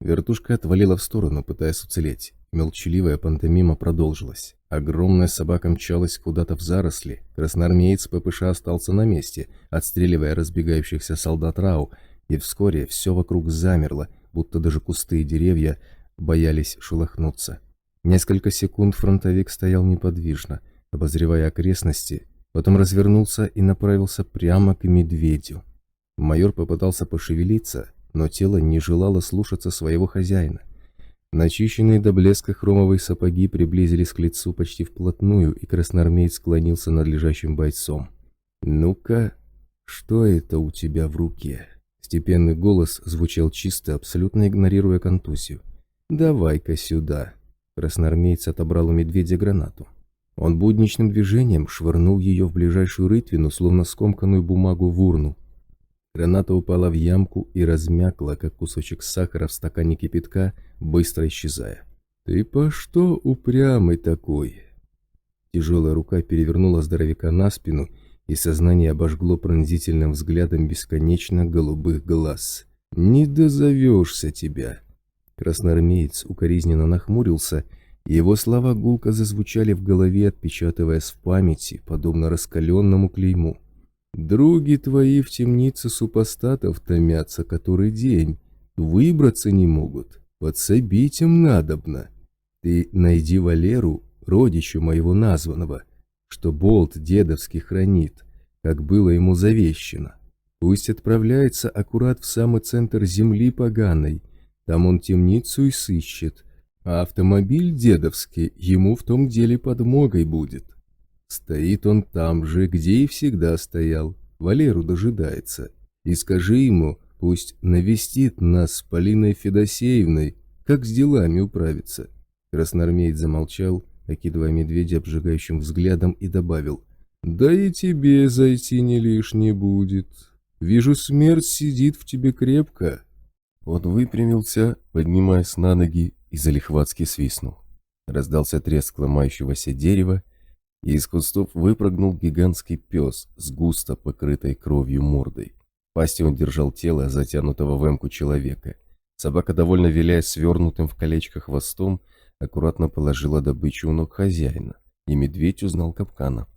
Вертушка отвалила в сторону, пытаясь уцелеть. Молчаливая пантомима продолжилась. Огромная собака мчалась куда-то в заросли. Красноармеец ППШ остался на месте, отстреливая разбегающихся солдат РАУ, и вскоре все вокруг замерло, будто даже кусты и деревья боялись шелохнуться. Несколько секунд фронтовик стоял неподвижно, обозревая окрестности, потом развернулся и направился прямо к медведю. Майор попытался пошевелиться, но тело не желало слушаться своего хозяина. Начищенные до блеска хромовые сапоги приблизились к лицу почти вплотную, и красноармеец склонился над лежащим бойцом. «Ну-ка, что это у тебя в руке?» Степенный голос звучал чисто, абсолютно игнорируя контузию. «Давай-ка сюда». Красноармеец отобрал у медведя гранату. Он будничным движением швырнул ее в ближайшую рытвину, словно скомканную бумагу в урну. Граната упала в ямку и размякла, как кусочек сахара в стакане кипятка, быстро исчезая. «Ты по что упрямый такой?» Тяжелая рука перевернула здоровяка на спину, и сознание обожгло пронзительным взглядом бесконечно голубых глаз. «Не дозовешься тебя!» Красноармеец укоризненно нахмурился, и его слова гулко зазвучали в голове, отпечатываясь в памяти, подобно раскаленному клейму. «Други твои в темнице супостатов томятся который день, выбраться не могут, подсобить им надобно. Ты найди Валеру, родича моего названного, что болт дедовский хранит, как было ему завещено. Пусть отправляется аккурат в самый центр земли поганой, там он темницу и сыщет, а автомобиль дедовский ему в том деле подмогой будет. Стоит он там же, где и всегда стоял, Валеру дожидается. И скажи ему, Пусть навестит нас с Полиной Федосеевной, как с делами управиться». Красноармеец замолчал, окидывая медведя обжигающим взглядом, и добавил: «Да и тебе зайти не лишне будет. Вижу, смерть сидит в тебе крепко». Он выпрямился, поднимаясь на ноги, и залихватски свистнул. Раздался треск ломающегося дерева, и из кустов выпрыгнул гигантский пес с густо покрытой кровью мордой. В пасти он держал тело затянутого в эмку человека. Собака, довольно виляя свернутым в колечко хвостом, аккуратно положила добычу у ног хозяина, и медведь узнал капкана.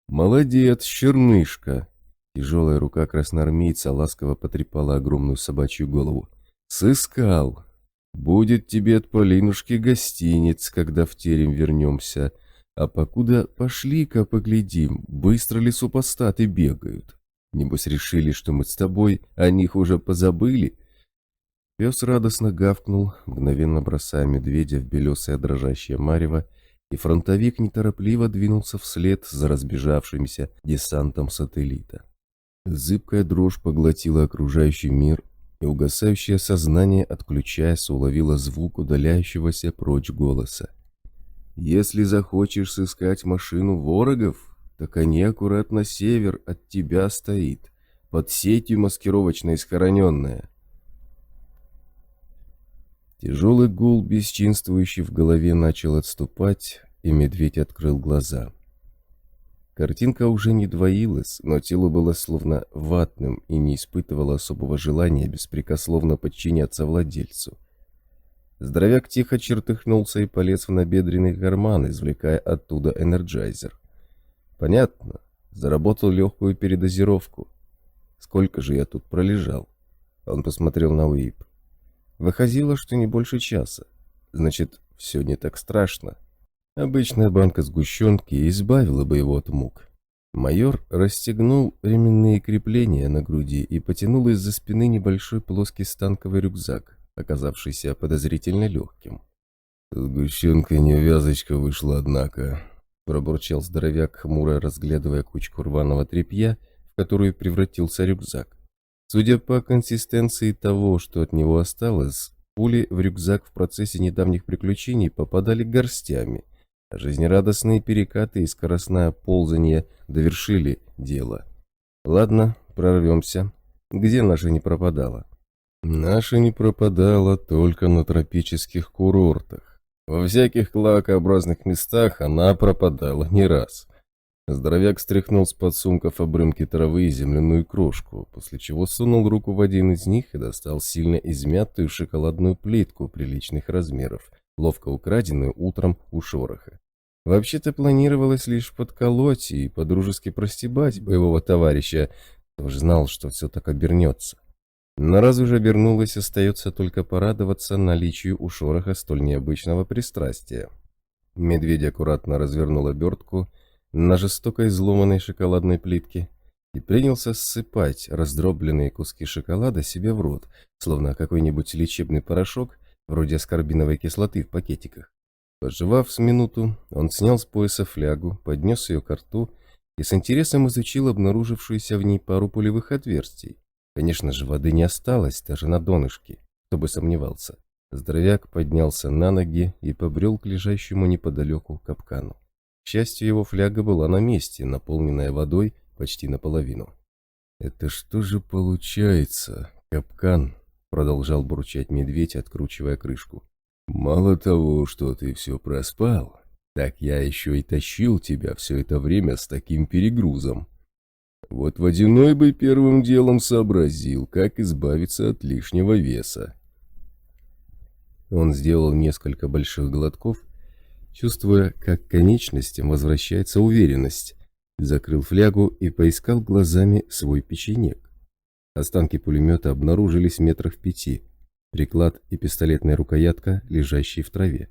«Молодец, чернышка!» Тяжелая рука красноармейца ласково потрепала огромную собачью голову. «Сыскал! Будет тебе от Полинушки гостиниц, когда в терем вернемся. А покуда пошли-ка поглядим, быстро ли супостаты бегают. Небось решили, что мы с тобой о них уже позабыли». Пес радостно гавкнул, мгновенно бросая медведя в белесое дрожащее марево, и фронтовик неторопливо двинулся вслед за разбежавшимся десантом сателлита. Зыбкая дрожь поглотила окружающий мир, и угасающее сознание, отключаясь, уловило звук удаляющегося прочь голоса. «Если захочешь сыскать машину ворогов, так они аккуратно север от тебя стоит, под сетью маскировочной схороненная». Тяжелый гул, бесчинствующий в голове, начал отступать, и медведь открыл глаза. Картинка уже не двоилась, но тело было словно ватным и не испытывало особого желания беспрекословно подчиняться владельцу. Здоровяк тихо чертыхнулся и полез в набедренный карман, извлекая оттуда энерджайзер. Понятно, заработал легкую передозировку. Сколько же я тут пролежал? Он посмотрел на Уип. Выходило, что не больше часа. Значит, все не так страшно. Обычная банка сгущенки избавила бы его от мук. Майор расстегнул ременные крепления на груди и потянул из-за спины небольшой плоский станковый рюкзак, оказавшийся подозрительно легким. «Сгущенка невязочка вышла, однако», — пробурчал здоровяк, хмуро разглядывая кучку рваного тряпья, в которую превратился рюкзак. Судя по консистенции того, что от него осталось, пули в рюкзак в процессе недавних приключений попадали горстями, а жизнерадостные перекаты и скоростное ползание довершили дело. Ладно, прорвемся. Где наша не пропадала? Наша не пропадала только на тропических курортах. Во всяких клоакообразных местах она пропадала не раз. Здоровяк стряхнул с подсумков обрымки травы и земляную крошку, после чего сунул руку в один из них и достал сильно измятую шоколадную плитку приличных размеров, ловко украденную утром у шороха. Вообще-то планировалось лишь подколоть и подружески простебать боевого товарища, кто же знал, что все так обернется. Но раз уже обернулось, остается только порадоваться наличию у шороха столь необычного пристрастия. Медведь аккуратно развернул обертку на жестоко изломанной шоколадной плитке и принялся ссыпать раздробленные куски шоколада себе в рот, словно какой-нибудь лечебный порошок, вроде аскорбиновой кислоты в пакетиках. Пожевав с минуту, он снял с пояса флягу, поднес ее к рту и с интересом изучил обнаружившуюся в ней пару пулевых отверстий. Конечно же, воды не осталось, даже на донышке, кто бы сомневался. Здоровяк поднялся на ноги и побрел к лежащему неподалеку капкану. К счастью, его фляга была на месте, наполненная водой почти наполовину. «Это что же получается, капкан?» — продолжал бурчать медведь, откручивая крышку. «Мало того, что ты все проспал, так я еще и тащил тебя все это время с таким перегрузом. Вот Водяной бы первым делом сообразил, как избавиться от лишнего веса». Он сделал несколько больших глотков, чувствуя, как к конечностям возвращается уверенность, закрыл флягу и поискал глазами свой печенек. Останки пулемета обнаружились метрах в 5, приклад и пистолетная рукоятка, лежащие в траве.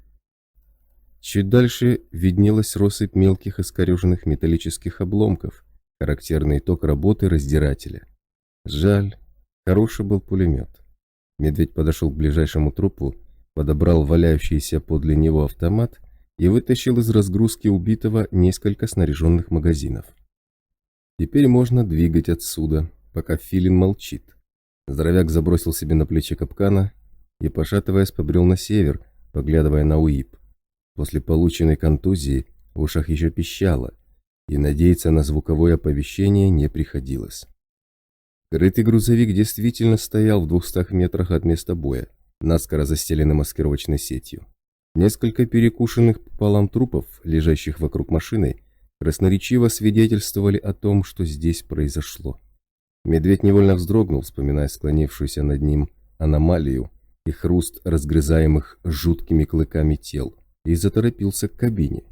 Чуть дальше виднелась россыпь мелких искореженных металлических обломков, характерный итог работы раздирателя. Жаль, хороший был пулемет. Медведь подошел к ближайшему трупу, подобрал валяющийся подле него автомат и вытащил из разгрузки убитого несколько снаряженных магазинов. Теперь можно двигать отсюда, пока Филин молчит. Здоровяк забросил себе на плечи капкана и, пошатываясь, побрел на север, поглядывая на УИП. После полученной контузии в ушах еще пищало, и надеяться на звуковое оповещение не приходилось. Крытый грузовик действительно стоял в 200 метрах от места боя, наскоро застеленный маскировочной сетью. Несколько перекушенных пополам трупов, лежащих вокруг машины, красноречиво свидетельствовали о том, что здесь произошло. Медведь невольно вздрогнул, вспоминая склонившуюся над ним аномалию и хруст разгрызаемых жуткими клыками тел, и заторопился к кабине.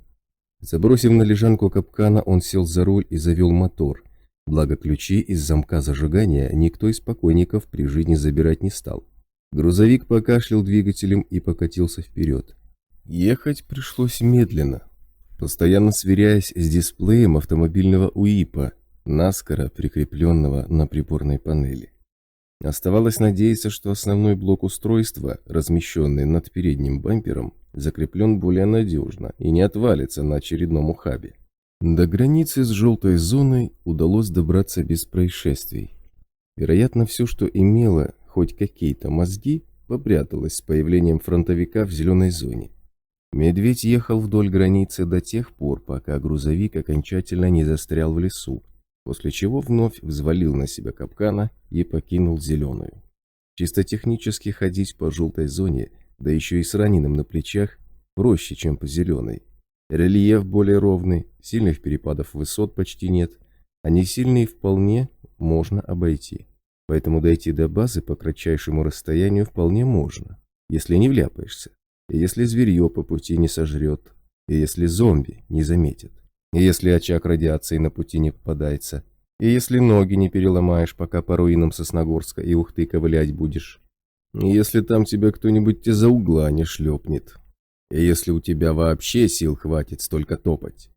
Забросив на лежанку капкана, он сел за руль и завел мотор, благо ключи из замка зажигания никто из покойников при жизни забирать не стал. Грузовик покашлял двигателем и покатился вперед. Ехать пришлось медленно, постоянно сверяясь с дисплеем автомобильного УИПа, наскоро прикрепленного на приборной панели. Оставалось надеяться, что основной блок устройства, размещенный над передним бампером, закреплен более надежно и не отвалится на очередном ухабе. До границы с желтой зоной удалось добраться без происшествий. Вероятно, все, что имело хоть какие-то мозги, попряталось с появлением фронтовика в зеленой зоне. Медведь ехал вдоль границы до тех пор, пока грузовик окончательно не застрял в лесу, после чего вновь взвалил на себя капкана и покинул зеленую. Чисто технически ходить по желтой зоне, да еще и с раненым на плечах, проще, чем по зеленой. Рельеф более ровный, сильных перепадов высот почти нет, а несильные вполне можно обойти. Поэтому дойти до базы по кратчайшему расстоянию вполне можно, если не вляпаешься, и если зверье по пути не сожрет, и если зомби не заметит, и если очаг радиации на пути не попадается, и если ноги не переломаешь, пока по руинам Сосногорска и Ухты ковылять будешь, и если там тебя кто-нибудь из-за угла не шлепнет, и если у тебя вообще сил хватит столько топать.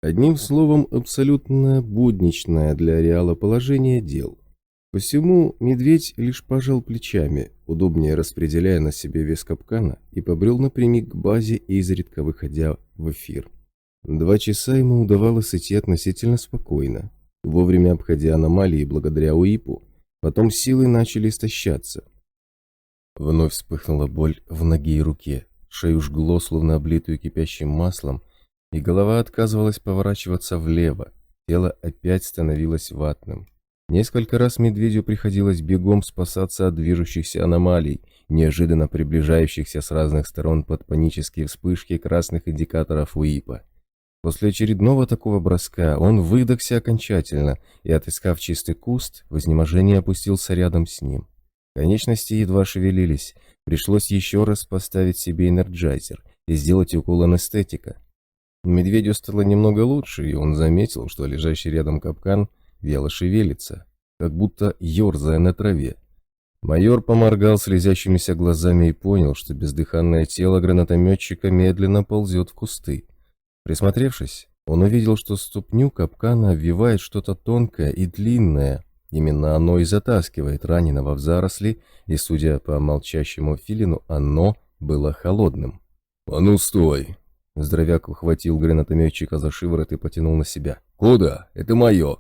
Одним словом, абсолютно будничное для ареала положение дел. Посему медведь лишь пожал плечами, удобнее распределяя на себе вес капкана, и побрел напрямик к базе, изредка выходя в эфир. 2 часа ему удавалось идти относительно спокойно, вовремя обходя аномалии благодаря УИПу, потом силы начали истощаться. Вновь вспыхнула боль в ноге и руке, шею жгло, словно облитую кипящим маслом, и голова отказывалась поворачиваться влево, тело опять становилось ватным. Несколько раз медведю приходилось бегом спасаться от движущихся аномалий, неожиданно приближающихся с разных сторон под панические вспышки красных индикаторов УИПа. После очередного такого броска он выдохся окончательно и, отыскав чистый куст, в изнеможении опустился рядом с ним. Конечности едва шевелились, пришлось еще раз поставить себе энерджайзер и сделать укол анестетика. Медведю стало немного лучше, и он заметил, что лежащий рядом капкан вяло шевелится, как будто ерзая на траве. Майор поморгал слезящимися глазами и понял, что бездыханное тело гранатометчика медленно ползет в кусты. Присмотревшись, он увидел, что ступню капкана обвивает что-то тонкое и длинное. Именно оно и затаскивает раненого в заросли, и, судя по молчащему филину, оно было холодным. «А ну стой!» Здоровяк ухватил гранатометчика за шиворот и потянул на себя. «Куда? Это мое!»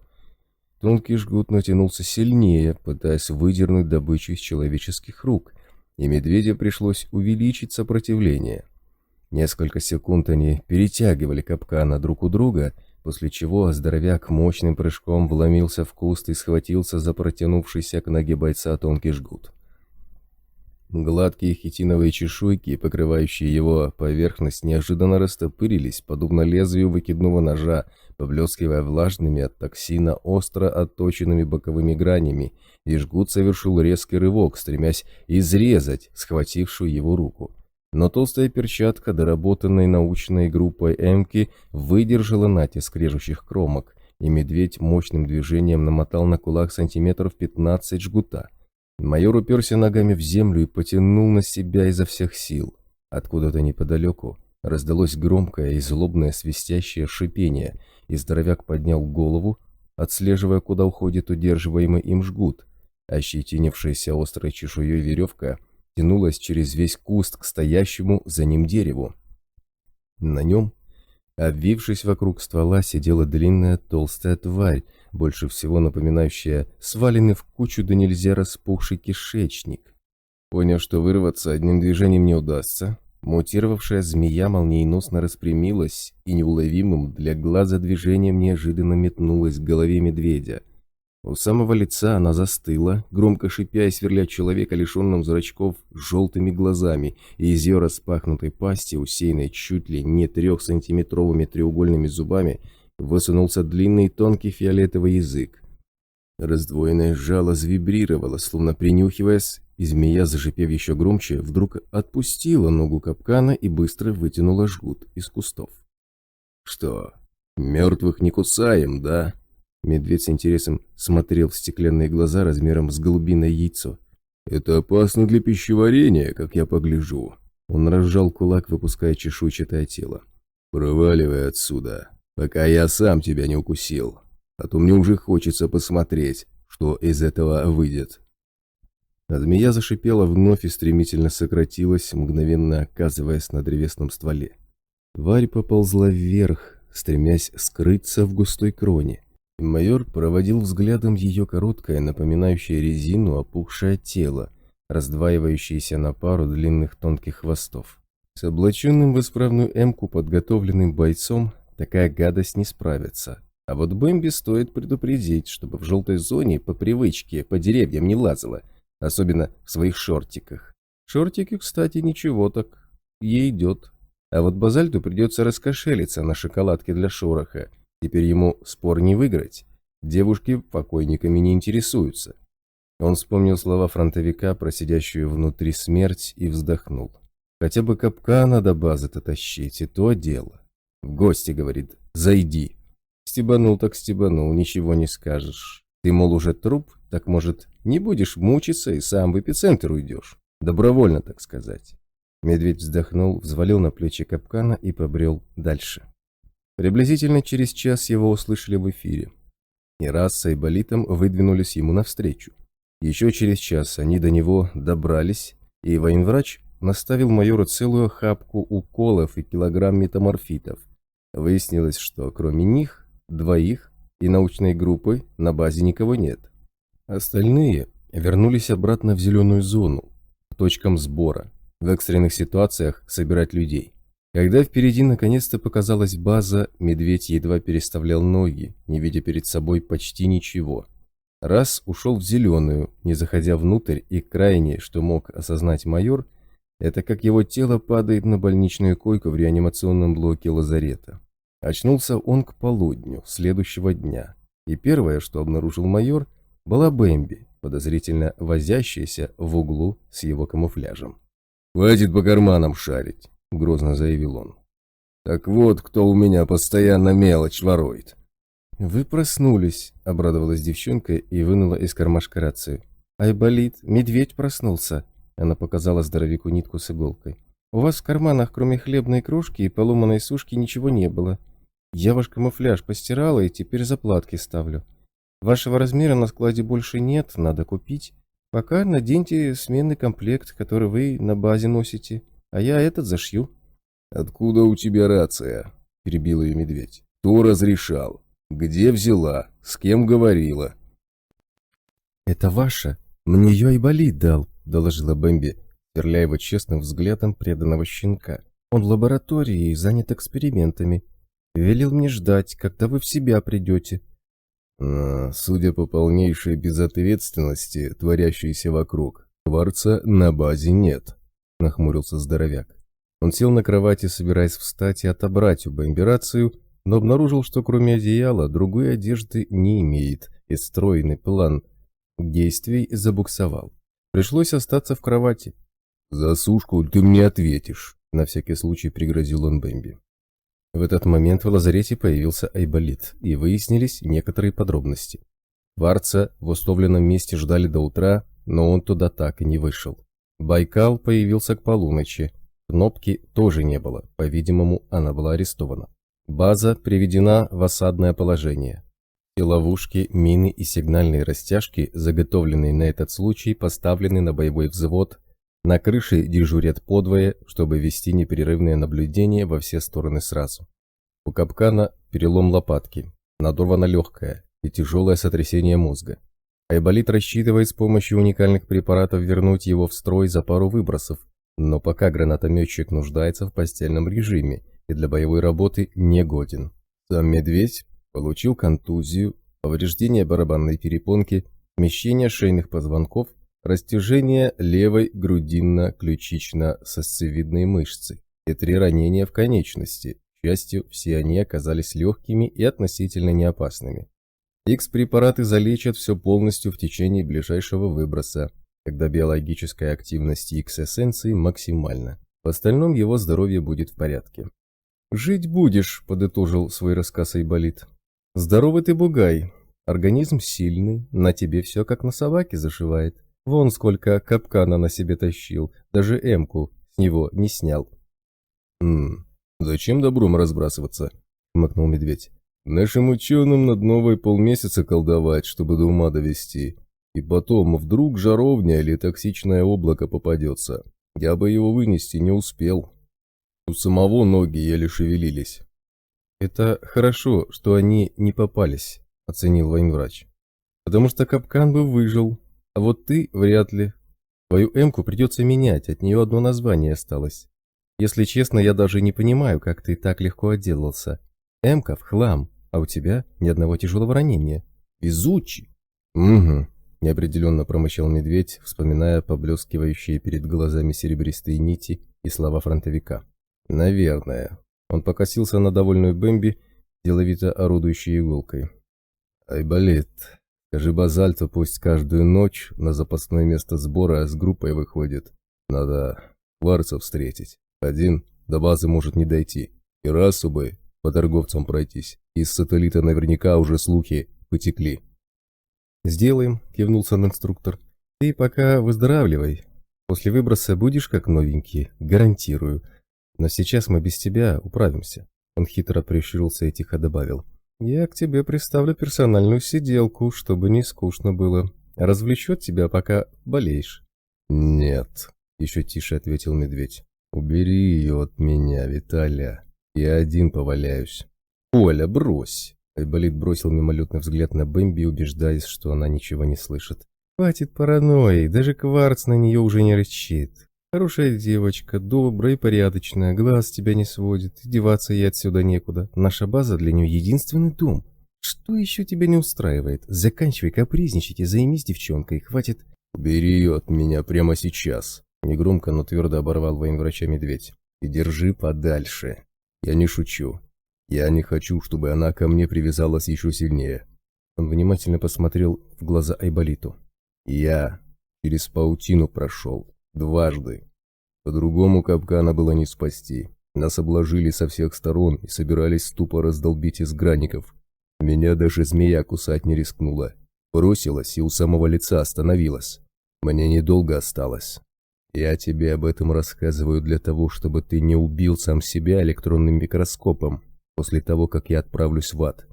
Тонкий жгут натянулся сильнее, пытаясь выдернуть добычу из человеческих рук, и медведю пришлось увеличить сопротивление. Несколько секунд они перетягивали капкана друг у друга, после чего здоровяк мощным прыжком вломился в куст и схватился за протянувшийся к ноге бойца тонкий жгут. Гладкие хитиновые чешуйки, покрывающие его поверхность, неожиданно растопырились, подобно лезвию выкидного ножа, поблескивая влажными от токсина остро отточенными боковыми гранями, и жгут совершил резкий рывок, стремясь изрезать схватившую его руку. Но толстая перчатка, доработанной научной группой Эмки, выдержала натиск режущих кромок, и медведь мощным движением намотал на кулак сантиметров 15 жгута. Майор уперся ногами в землю и потянул на себя изо всех сил. Откуда-то неподалеку раздалось громкое и злобное свистящее шипение, и здоровяк поднял голову, отслеживая, куда уходит удерживаемый им жгут. Ощетинившаяся острой чешуей веревка тянулась через весь куст к стоящему за ним дереву. На нем Обвившись вокруг ствола, сидела длинная толстая тварь, больше всего напоминающая сваленный в кучу да нельзя распухший кишечник. Поняв, что вырваться одним движением не удастся, мутировавшая змея молниеносно распрямилась и неуловимым для глаза движением неожиданно метнулась к голове медведя. У самого лица она застыла, громко шипя и сверля человека, лишенным зрачков, желтыми глазами, и из ее распахнутой пасти, усеянной чуть ли не 3-сантиметровыми треугольными зубами, высунулся длинный тонкий фиолетовый язык. Раздвоенное жало завибрировало, словно принюхиваясь, и змея, зашипев еще громче, вдруг отпустила ногу капкана и быстро вытянула жгут из кустов. «Что, мертвых не кусаем, да?» Медведь с интересом смотрел в стеклянные глаза размером с голубиное яйцо. «Это опасно для пищеварения, как я погляжу». Он разжал кулак, выпуская чешуйчатое тело. «Проваливай отсюда, пока я сам тебя не укусил. А то мне уже хочется посмотреть, что из этого выйдет». А змея зашипела вновь и стремительно сократилась, мгновенно оказываясь на древесном стволе. Тварь поползла вверх, стремясь скрыться в густой кроне. Майор проводил взглядом ее короткое, напоминающее резину, опухшее тело, раздваивающееся на пару длинных тонких хвостов. С облаченным в исправную эмку подготовленным бойцом такая гадость не справится. А вот Бэмби стоит предупредить, чтобы в желтой зоне по привычке по деревьям не лазала, особенно в своих шортиках. Шортики, кстати, ничего так, ей идет. А вот Базальту придется раскошелиться на шоколадке для шороха. Теперь ему спор не выиграть. Девушки покойниками не интересуются. Он вспомнил слова фронтовика про сидящую внутри смерть и вздохнул. Хотя бы капкана до базы-то тащить, и то дело. В гости, говорит, зайди. Стебанул так стебанул, ничего не скажешь. Ты, мол, уже труп, так, может, не будешь мучиться и сам в эпицентр уйдешь. Добровольно, так сказать. Медведь вздохнул, взвалил на плечи капкана и побрел дальше. Приблизительно через час его услышали в эфире. И раз с Айболитом выдвинулись ему навстречу. Еще через час они до него добрались, и военврач наставил майору целую охапку уколов и килограмм метаморфитов. Выяснилось, что кроме них, двоих и научной группы на базе никого нет. Остальные вернулись обратно в зеленую зону, к точкам сбора, в экстренных ситуациях собирать людей. Когда впереди наконец-то показалась база, медведь едва переставлял ноги, не видя перед собой почти ничего. Раз ушел в зеленую, не заходя внутрь, и крайнее, что мог осознать майор, это как его тело падает на больничную койку в реанимационном блоке лазарета. Очнулся он к полудню следующего дня, и первое, что обнаружил майор, была Бэмби, подозрительно возящаяся в углу с его камуфляжем. «Хватит по карманам шарить», — грозно заявил он. «Так вот, кто у меня постоянно мелочь ворует». «Вы проснулись», — обрадовалась девчонка и вынула из кармашка рацию. «Айболит, медведь проснулся», — она показала здоровяку нитку с иголкой. «У вас в карманах, кроме хлебной крошки и поломанной сушки, ничего не было. Я ваш камуфляж постирала и теперь заплатки ставлю. Вашего размера на складе больше нет, надо купить. Пока наденьте сменный комплект, который вы на базе носите, а я этот зашью». «Откуда у тебя рация?» – перебил ее медведь. «Кто разрешал? Где взяла? С кем говорила?» «Это ваша. Мне ее Айболит дал», – доложила Бэмби, сверляя его честным взглядом преданного щенка. «Он в лаборатории и занят экспериментами. Велел мне ждать, когда вы в себя придете». Судя по полнейшей безответственности, творящейся вокруг, Кварца на базе нет, нахмурился здоровяк. Он сел на кровати, собираясь встать и отобрать у Бэмби рацию, но обнаружил, что кроме одеяла другой одежды не имеет, и стройный план действий забуксовал. Пришлось остаться в кровати. «За сушку ты мне ответишь», — на всякий случай пригрозил он Бэмби. В этот момент в лазарете появился Айболит, и выяснились некоторые подробности. Варца в условленном месте ждали до утра, но он туда так и не вышел. Байкал появился к полуночи. Кнопки тоже не было, по-видимому, она была арестована. База приведена в осадное положение. Все ловушки, мины и сигнальные растяжки, заготовленные на этот случай, поставлены на боевой взвод. На крыше дежурят подвое, чтобы вести непрерывное наблюдение во все стороны сразу. У капкана перелом лопатки, надорвана легкая и тяжелое сотрясение мозга. Айболит рассчитывает с помощью уникальных препаратов вернуть его в строй за пару выбросов, но пока гранатометчик нуждается в постельном режиме и для боевой работы не годен. Сам медведь получил контузию, повреждение барабанной перепонки, смещение шейных позвонков, растяжение левой грудинно-ключично-сосцевидной мышцы и 3 ранения в конечности. К счастью, все они оказались легкими и относительно неопасными. Икс-препараты залечат все полностью в течение ближайшего выброса, когда биологическая активность Икс-эссенции максимальна. В остальном его здоровье будет в порядке. «Жить будешь», – подытожил свой рассказ Айболит. «Здоровый ты бугай. Организм сильный, на тебе все как на собаке зашивает. Вон сколько капкана на себе тащил, даже эмку с него не снял». Зачем добром разбрасываться?» – хмыкнул медведь. «Нашим ученым над новой полмесяца колдовать, чтобы до ума довести. И потом, вдруг жаровня или токсичное облако попадется. Я бы его вынести не успел. У самого ноги еле шевелились». «Это хорошо, что они не попались», – оценил военврач. «Потому что капкан бы выжил, а вот ты вряд ли. Твою эмку придется менять, от нее одно название осталось. Если честно, я даже не понимаю, как ты так легко отделался. Эмка в хлам, а у тебя ни одного тяжелого ранения. Везучий». «Угу», – неопределенно промычал медведь, вспоминая поблескивающие перед глазами серебристые нити и слова фронтовика. «Наверное». Он покосился на довольную Бэмби, деловито орудующей иголкой. «Айболит, скажи Базальту, пусть каждую ночь на запасное место сбора с группой выходит. Надо Кварца встретить. Один до базы может не дойти. И расу бы по торговцам пройтись. Из сателлита наверняка уже слухи потекли». «Сделаем», – кивнул сан-инструктор. «Ты пока выздоравливай. После выброса будешь как новенький, гарантирую. Но сейчас мы без тебя управимся». Он хитро прищурился и тихо добавил. «Я к тебе приставлю персональную сиделку, чтобы не скучно было. Развлечет тебя, пока болеешь». «Нет», – еще тише ответил медведь. «Убери ее от меня, Виталя. Я один поваляюсь». «Оля, брось!» Айболит бросил мимолетный взгляд на Бэмби, убеждаясь, что она ничего не слышит. «Хватит паранойи, даже Кварц на нее уже не рычит. Хорошая девочка, добрая и порядочная, глаз тебя не сводит, и деваться ей отсюда некуда. Наша база для нее единственный дом. Что еще тебя не устраивает? Заканчивай капризничать и займись девчонкой, хватит...» «Убери ее от меня прямо сейчас», — негромко, но твердо оборвал военврача медведь. «И держи подальше. Я не шучу. Я не хочу, чтобы она ко мне привязалась еще сильнее». Он внимательно посмотрел в глаза Айболиту. «Я через паутину прошел. 2 раза. По-другому капкана было не спасти. Нас обложили со всех сторон и собирались тупо раздолбить из граников. Меня даже змея кусать не рискнула. Бросилась и у самого лица остановилась. Мне недолго осталось. Я тебе об этом рассказываю для того, чтобы ты не убил сам себя электронным микроскопом после того, как я отправлюсь в ад.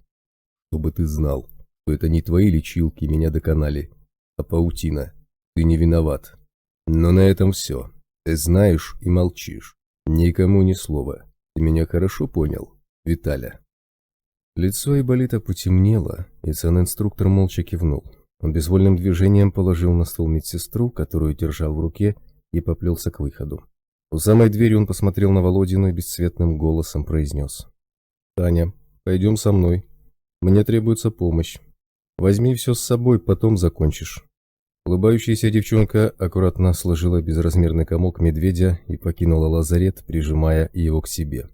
Чтобы ты знал, что это не твои лечилки меня доконали, а паутина. Ты не виноват. Но на этом все. Ты знаешь и молчишь. Никому ни слова. Ты меня хорошо понял, Виталя?» Лицо Айболита потемнело, и сан-инструктор молча кивнул. Он безвольным движением положил на стол медсестру, которую держал в руке, и поплелся к выходу. У самой двери он посмотрел на Володину и бесцветным голосом произнес. «Таня, пойдем со мной. Мне требуется помощь. Возьми все с собой, потом закончишь». Улыбающаяся девчонка аккуратно сложила безразмерный комок медведя и покинула лазарет, прижимая его к себе.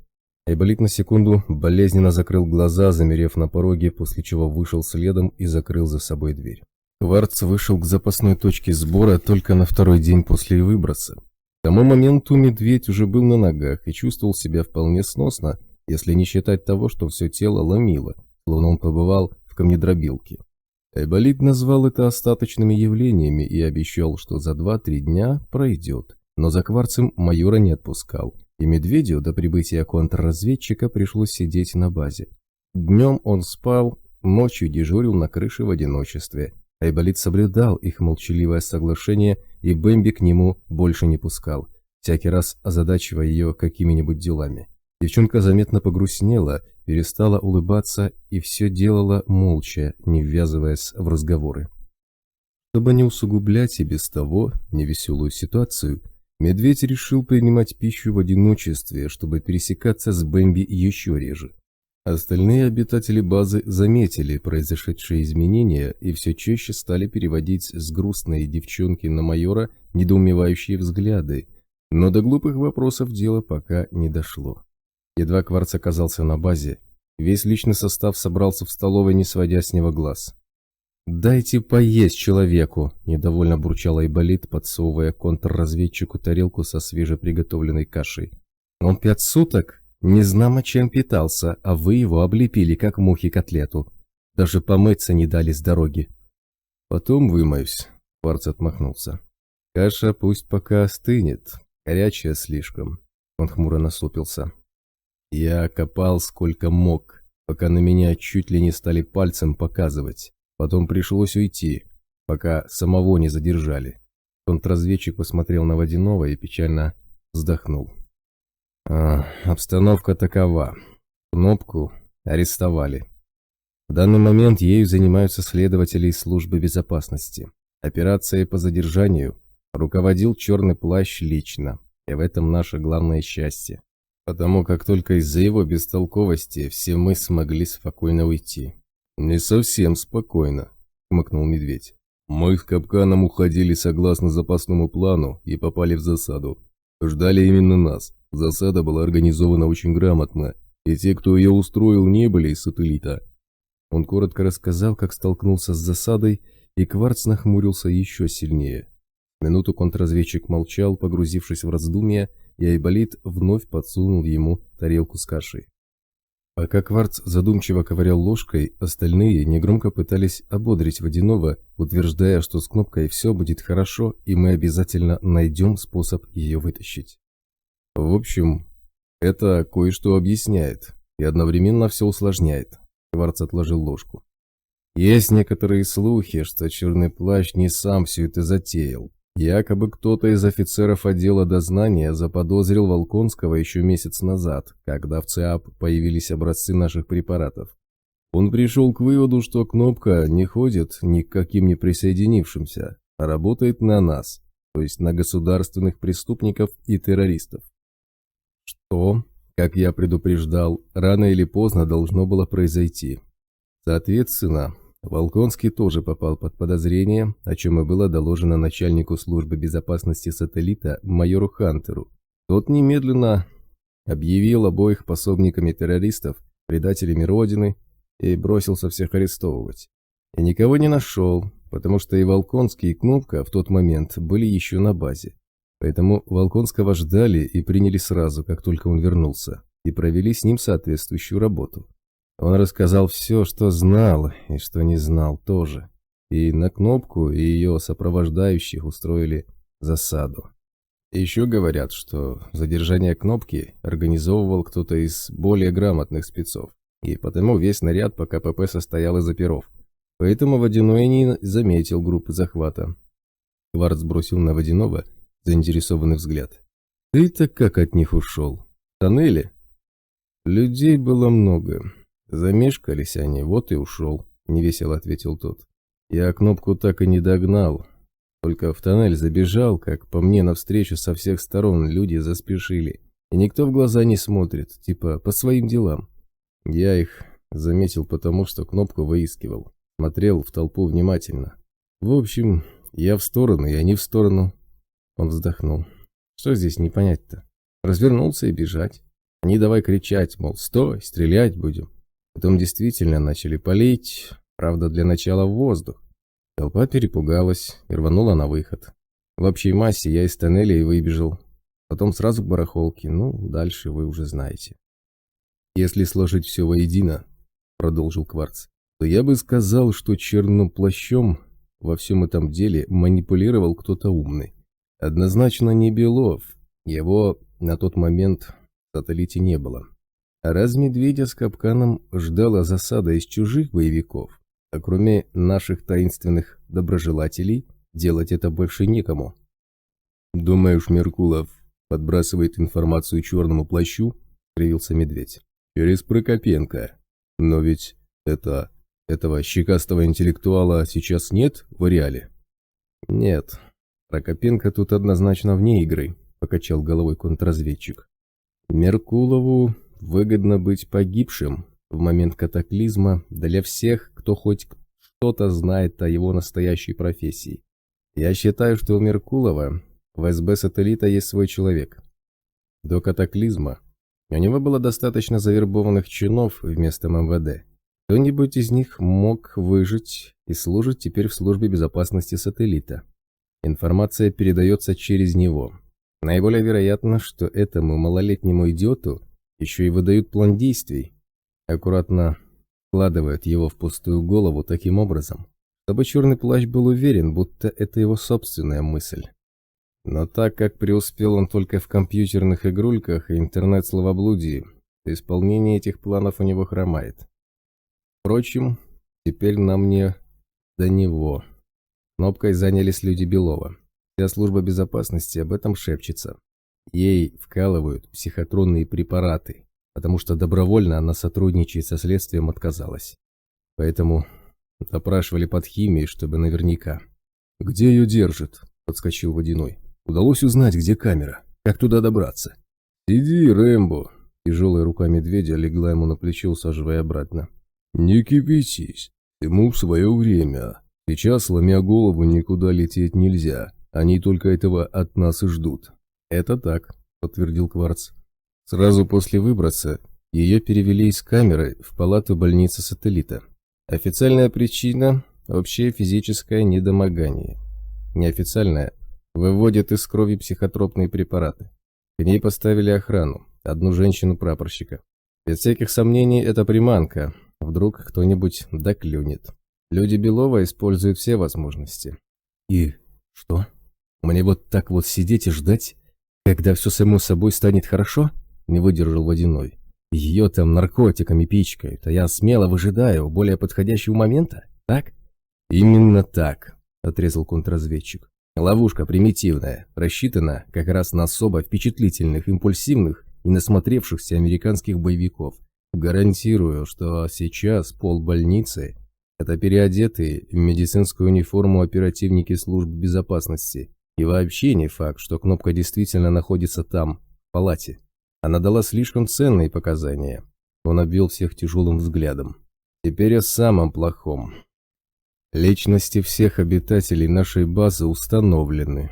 Айболит на секунду болезненно закрыл глаза, замерев на пороге, после чего вышел следом и закрыл за собой дверь. Кварц вышел к запасной точке сбора только на 2-й день после выброса. К тому моменту медведь уже был на ногах и чувствовал себя вполне сносно, если не считать того, что все тело ломило, словно он побывал в камнедробилке. Айболит назвал это остаточными явлениями и обещал, что за 2-3 дня пройдет, но за Кварцем майора не отпускал, и медведю до прибытия контрразведчика пришлось сидеть на базе. Днем он спал, ночью дежурил на крыше в одиночестве. Айболит соблюдал их молчаливое соглашение, и Бэмби к нему больше не пускал, всякий раз озадачивая ее какими-нибудь делами. Девчонка заметно погрустнела, перестала улыбаться и все делала молча, не ввязываясь в разговоры. Чтобы не усугублять и без того невеселую ситуацию, медведь решил принимать пищу в одиночестве, чтобы пересекаться с Бэмби еще реже. Остальные обитатели базы заметили произошедшие изменения и все чаще стали переводить с грустной девчонки на майора недоумевающие взгляды, но до глупых вопросов дело пока не дошло. Едва Кварц оказался на базе, весь личный состав собрался в столовой, не сводя с него глаз. «Дайте поесть человеку!» – недовольно бурчал Айболит, подсовывая контрразведчику тарелку со свежеприготовленной кашей. «Он 5 суток незнамо чем питался, а вы его облепили, как мухи котлету. Даже помыться не дали с дороги». «Потом вымоюсь», – Кварц отмахнулся. «Каша пусть пока остынет, горячая слишком». Он хмуро насупился. «Я копал сколько мог, пока на меня чуть ли не стали пальцем показывать. Потом пришлось уйти, пока самого не задержали». Контрразведчик посмотрел на Водянова и печально вздохнул. Обстановка такова. Кнопку арестовали. В данный момент ею занимаются следователи из службы безопасности. Операцией по задержанию руководил Черный Плащ лично, и в этом наше главное счастье. Потому как только из-за его бестолковости все мы смогли спокойно уйти. «Не совсем спокойно», — хмыкнул Медведь. «Мы с капканом уходили согласно запасному плану и попали в засаду. Ждали именно нас. Засада была организована очень грамотно, и те, кто ее устроил, не были из сателлита». Он коротко рассказал, как столкнулся с засадой, и Кварц нахмурился еще сильнее. Минуту контрразведчик молчал, погрузившись в раздумья, и Айболит вновь подсунул ему тарелку с кашей. Пока Кварц задумчиво ковырял ложкой, остальные негромко пытались ободрить Водянова, утверждая, что с кнопкой все будет хорошо, и мы обязательно найдем способ ее вытащить. В общем, это кое-что объясняет и одновременно все усложняет. Кварц отложил ложку. Есть некоторые слухи, что Черный Плащ не сам все это затеял. Якобы кто-то из офицеров отдела дознания заподозрил Волконского еще месяц назад, когда в ЦИАП появились образцы наших препаратов. Он пришел к выводу, что кнопка не ходит ни к каким не присоединившимся, а работает на нас, то есть на государственных преступников и террористов. Что, как я предупреждал, рано или поздно должно было произойти. Соответственно, Волконский тоже попал под подозрение, о чем и было доложено начальнику службы безопасности сателлита майору Хантеру. Тот немедленно объявил обоих пособниками террористов, предателями Родины, и бросился всех арестовывать. И никого не нашел, потому что и Волконский, и Кнопка в тот момент были еще на базе. Поэтому Волконского ждали и приняли сразу, как только он вернулся, и провели с ним соответствующую работу. Он рассказал все, что знал, и что не знал тоже. И на Кнопку и ее сопровождающих устроили засаду. Еще говорят, что задержание Кнопки организовывал кто-то из более грамотных спецов, и потому весь наряд по КПП состоял из оперов. Поэтому Водяной не заметил группы захвата. Кварц бросил на Водянова заинтересованный взгляд. «Ты-то как от них ушел? В тоннеле?» «Людей было много. Замешкались они, вот и ушел», — невесело ответил тот. «Я Кнопку так и не догнал. Только в тоннель забежал, как по мне навстречу со всех сторон люди заспешили. И никто в глаза не смотрит, типа по своим делам. Я их заметил потому, что Кнопку выискивал. Смотрел в толпу внимательно. В общем, я в сторону, и они в сторону». Он вздохнул. «Что здесь не понять-то? Развернулся и бежать. Они давай кричать, мол, стой, стрелять будем». Потом действительно начали палить, правда, для начала в воздух. Толпа перепугалась и рванула на выход. В общей массе я из тоннеля и выбежал. Потом сразу к барахолке, дальше вы уже знаете. «Если сложить все воедино, — продолжил Кварц, — то я бы сказал, что Черным Плащом во всем этом деле манипулировал кто-то умный. Однозначно не Белов, его на тот момент в сателлите не было. А раз Медведя с капканом ждала засада из чужих боевиков, а кроме наших таинственных доброжелателей, делать это больше некому». «Думаешь, Меркулов подбрасывает информацию Черному Плащу?» — кривился медведь. «Через Прокопенко. Но ведь этого щекастого интеллектуала сейчас нет в ареале?» «Нет, Прокопенко тут однозначно вне игры», — покачал головой контрразведчик. «Меркулову выгодно быть погибшим в момент катаклизма для всех, кто хоть что-то знает о его настоящей профессии. Я считаю, что у Меркулова в СБ «Сателлита» есть свой человек. До катаклизма у него было достаточно завербованных чинов вместо МВД. Кто-нибудь из них мог выжить и служит теперь в службе безопасности «Сателлита». Информация передается через него. Наиболее вероятно, что этому малолетнему идиоту еще и выдают план действий, аккуратно вкладывают его в пустую голову таким образом, чтобы черный плащ был уверен, будто это его собственная мысль. Но так как преуспел он только в компьютерных игрульках и интернет-словоблудии, то исполнение этих планов у него хромает. Впрочем, теперь нам не до него. Кнопкой занялись люди Белова. Вся служба безопасности об этом шепчется. Ей вкалывают психотронные препараты, потому что добровольно она сотрудничать со следствием отказалась. Поэтому допрашивали под химией, чтобы наверняка. «Где ее держат?» – подскочил Водяной. «Удалось узнать, где камера? Как туда добраться?» «Сиди, Рэмбо!» – тяжелая рука медведя легла ему на плечо, усаживая обратно. «Не кипятись, ему в свое время. Сейчас, сломя голову, никуда лететь нельзя. Они только этого от нас и ждут». «Это так», – подтвердил Кварц. Сразу после выброса ее перевели из камеры в палату больницы «Сателлита». Официальная причина – общее физическое недомогание. Неофициальная – выводят из крови психотропные препараты. К ней поставили охрану, одну женщину-прапорщика. Без всяких сомнений, это приманка. Вдруг кто-нибудь доклюнет. Люди Белова используют все возможности. «И что? Мне вот так вот сидеть и ждать, когда все само собой станет хорошо?» – не выдержал Водяной. «Ее там наркотиками пичкают, а я смело выжидаю более подходящего момента, так?» «Именно так», – отрезал контрразведчик. «Ловушка примитивная, рассчитана как раз на особо впечатлительных, импульсивных и насмотревшихся американских боевиков. Гарантирую, что сейчас пол больницы – это переодетые в медицинскую униформу оперативники служб безопасности. И вообще не факт, что Кнопка действительно находится там, в палате. Она дала слишком ценные показания». Он обвел всех тяжелым взглядом. «Теперь о самом плохом. Личности всех обитателей нашей базы установлены,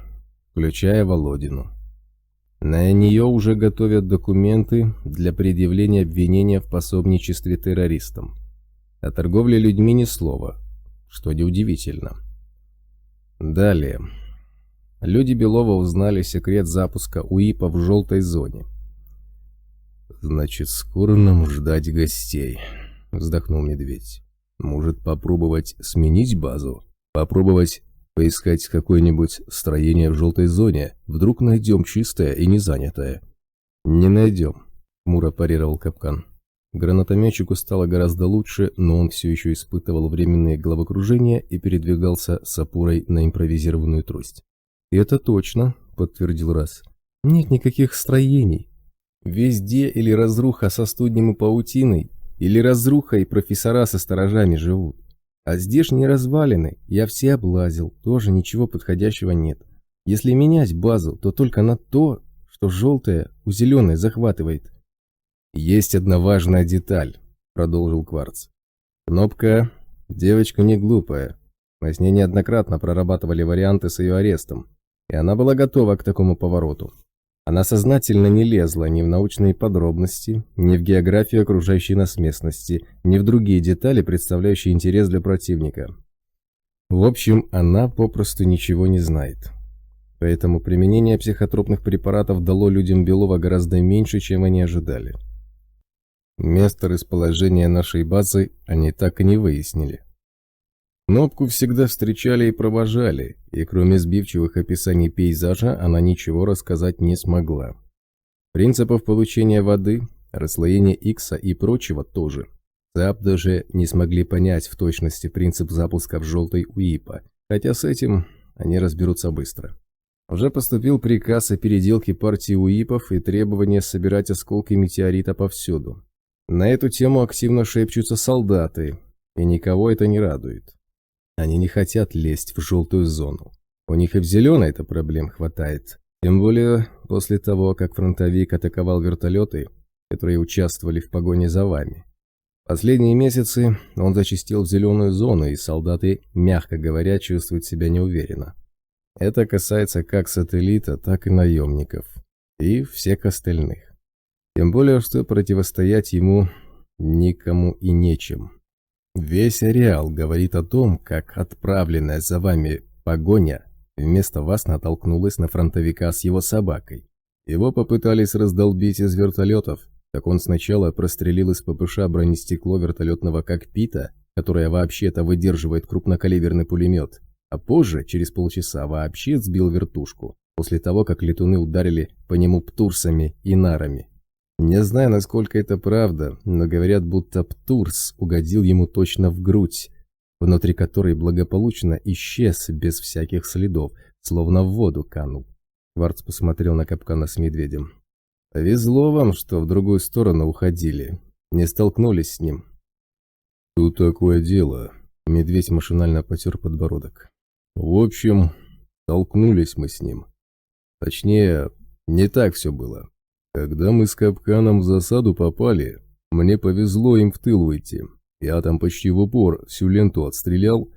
включая Володину. На нее уже готовят документы для предъявления обвинения в пособничестве террористам. О торговле людьми ни слова, что неудивительно. Далее. Люди Белова узнали секрет запуска УИПа в желтой зоне. «Значит, скоро нам ждать гостей», — вздохнул Медведь. «Может, попробовать сменить базу? Попробовать поискать какое-нибудь строение в желтой зоне? Вдруг найдем чистое и не занятое?» «Не найдем», — хмуро парировал Капкан. Гранатометчику стало гораздо лучше, но он все еще испытывал временные головокружения и передвигался с опорой на импровизированную трость. «Это точно», — подтвердил Раз. «Нет никаких строений. Везде или разруха со студнем и паутиной, или разруха и профессора со сторожами живут. А здешние развалины я все облазил, тоже ничего подходящего нет. Если менять базу, то только на то, что желтое у зеленой захватывает». «Есть одна важная деталь», — продолжил Кварц. «Кнопка — девочка не глупая. Мы с ней неоднократно прорабатывали варианты с ее арестом, и она была готова к такому повороту. Она сознательно не лезла ни в научные подробности, ни в географию окружающей нас местности, ни в другие детали, представляющие интерес для противника. В общем, она попросту ничего не знает. Поэтому применение психотропных препаратов дало людям Белова гораздо меньше, чем они ожидали. Место расположения нашей базы они так и не выяснили. Кнопку всегда встречали и провожали, и кроме сбивчивых описаний пейзажа она ничего рассказать не смогла. Принципов получения воды, расслоения Икса и прочего тоже. ЦАП даже не смогли понять в точности принцип запуска в желтой УИПа, хотя с этим они разберутся быстро. Уже поступил приказ о переделке партии УИПов и требование собирать осколки метеорита повсюду. На эту тему активно шепчутся солдаты, и никого это не радует. Они не хотят лезть в желтую зону. У них и в зеленой-то проблем хватает. Тем более после того, как фронтовик атаковал вертолеты, которые участвовали в погоне за вами. Последние месяцы он зачастил в зеленую зону, и солдаты, мягко говоря, чувствуют себя неуверенно. Это касается как сателлита, так и наемников. И всех остальных. Тем более, что противостоять ему никому и нечем. Весь ареал говорит о том, как отправленная за вами погоня вместо вас натолкнулась на фронтовика с его собакой. Его попытались раздолбить из вертолетов, так он сначала прострелил из ППШ бронестекло вертолетного кокпита, которое вообще-то выдерживает крупнокалиберный пулемет, а позже, через полчаса, вообще сбил вертушку, после того, как летуны ударили по нему птурсами и нарами. Не знаю, насколько это правда, но говорят, будто птурс угодил ему точно в грудь, внутри которой благополучно исчез без всяких следов, словно в воду канул. Кварц посмотрел на капкана с медведем. «Везло вам, что в другую сторону уходили, не столкнулись с ним». «Тут такое дело», — медведь машинально потер подбородок. «В общем, столкнулись мы с ним. Точнее, не так все было. Когда мы с капканом в засаду попали, мне повезло им в тыл выйти. Я там почти в упор всю ленту отстрелял,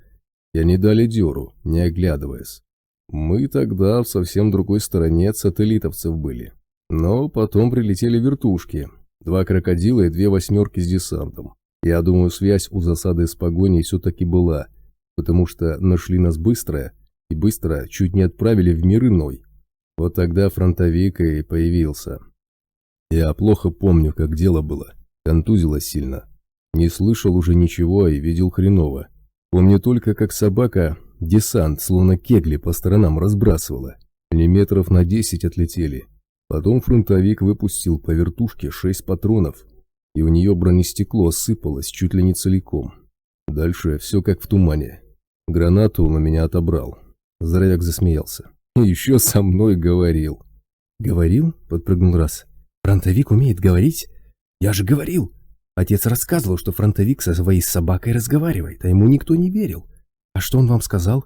и они дали дёру, не оглядываясь. Мы тогда в совсем другой стороне от сателлитовцев были. Но потом прилетели вертушки, 2 крокодила и 2 восьмерки с десантом. Я думаю, связь у засады с погоней все-таки была, потому что нашли нас быстро, и быстро чуть не отправили в мир иной. Вот тогда фронтовик и появился. Я плохо помню, как дело было, контузило сильно. Не слышал уже ничего и видел хреново. Помню только, как собака десант, словно кегли, по сторонам разбрасывала. Они метров на 10 отлетели. Потом фронтовик выпустил по вертушке 6 патронов, и у нее бронестекло осыпалось чуть ли не целиком. Дальше все как в тумане. Гранату он у меня отобрал. Здоровяк засмеялся. И еще со мной говорил. «Говорил?» — подпрыгнул раз. «Фронтовик умеет говорить? Я же говорил! Отец рассказывал, что фронтовик со своей собакой разговаривает, а ему никто не верил. А что он вам сказал?»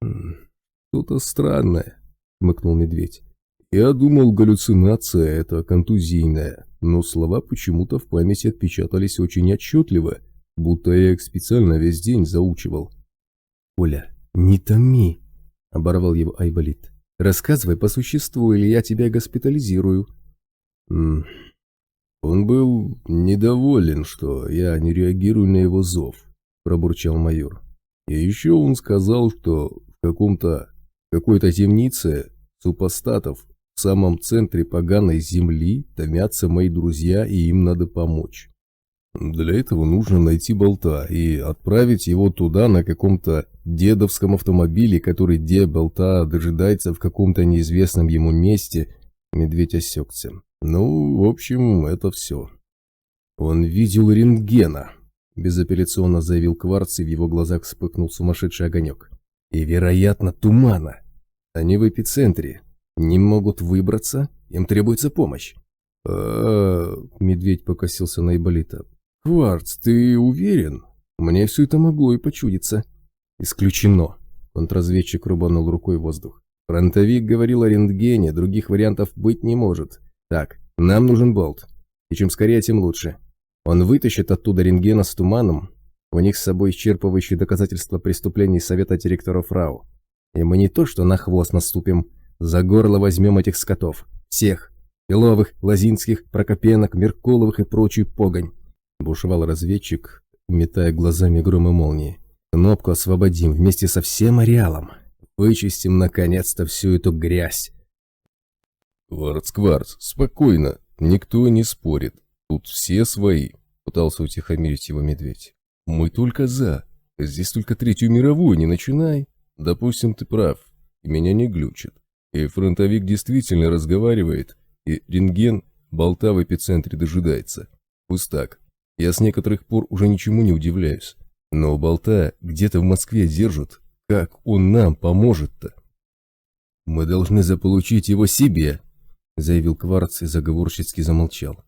«Что-то странное», — хмыкнул медведь. «Я думал, галлюцинация — это контузийная, но слова почему-то в памяти отпечатались очень отчетливо, будто я их специально весь день заучивал». «Оля, не томи!» — оборвал его Айболит. «Рассказывай по существу, или я тебя госпитализирую». «Он был недоволен, что я не реагирую на его зов», — пробурчал майор. «И еще он сказал, что в какой-то темнице супостатов в самом центре поганой земли томятся мои друзья, и им надо помочь. Для этого нужно найти болта и отправить его туда на каком-то дедовском автомобиле, который болта дожидается в каком-то неизвестном ему месте». Медведь осекся. «Ну, в общем, это все». «Он видел рентгена», — безапелляционно заявил Кварц, и в его глазах вспыхнул сумасшедший огонек. «И, вероятно, тумана. Они в эпицентре. Не могут выбраться, им требуется помощь». Медведь покосился на Айболита. «Кварц, ты уверен? Мне все это могло и почудиться». «Исключено», — контрразведчик рубанул рукой в воздух. «Фронтовик говорил о рентгене, других вариантов быть не может. Так, нам нужен болт. И чем скорее, тем лучше. Он вытащит оттуда рентгена с туманом. У них с собой исчерпывающие доказательства преступлений Совета директоров РАУ. И мы не то что на хвост наступим, за горло возьмем этих скотов. Всех. Беловых, Лозинских, Прокопенок, Меркуловых и прочую погонь», — бушевал разведчик, метая глазами гром и молнии. «Кнопку освободим вместе со всем ареалом. Вычистим, наконец-то, всю эту грязь». «Кварц, спокойно, никто не спорит. Тут все свои», — пытался утихомирить его медведь. «Мы только за. Здесь только Третью мировую не начинай. Допустим, ты прав, и меня не глючит. И фронтовик действительно разговаривает, и рентген болта в эпицентре дожидается. Пусть так. Я с некоторых пор уже ничему не удивляюсь. Но болта где-то в Москве держат. Как он нам поможет-то?» Мы должны заполучить его себе, заявил Кварц и заговорщицки замолчал.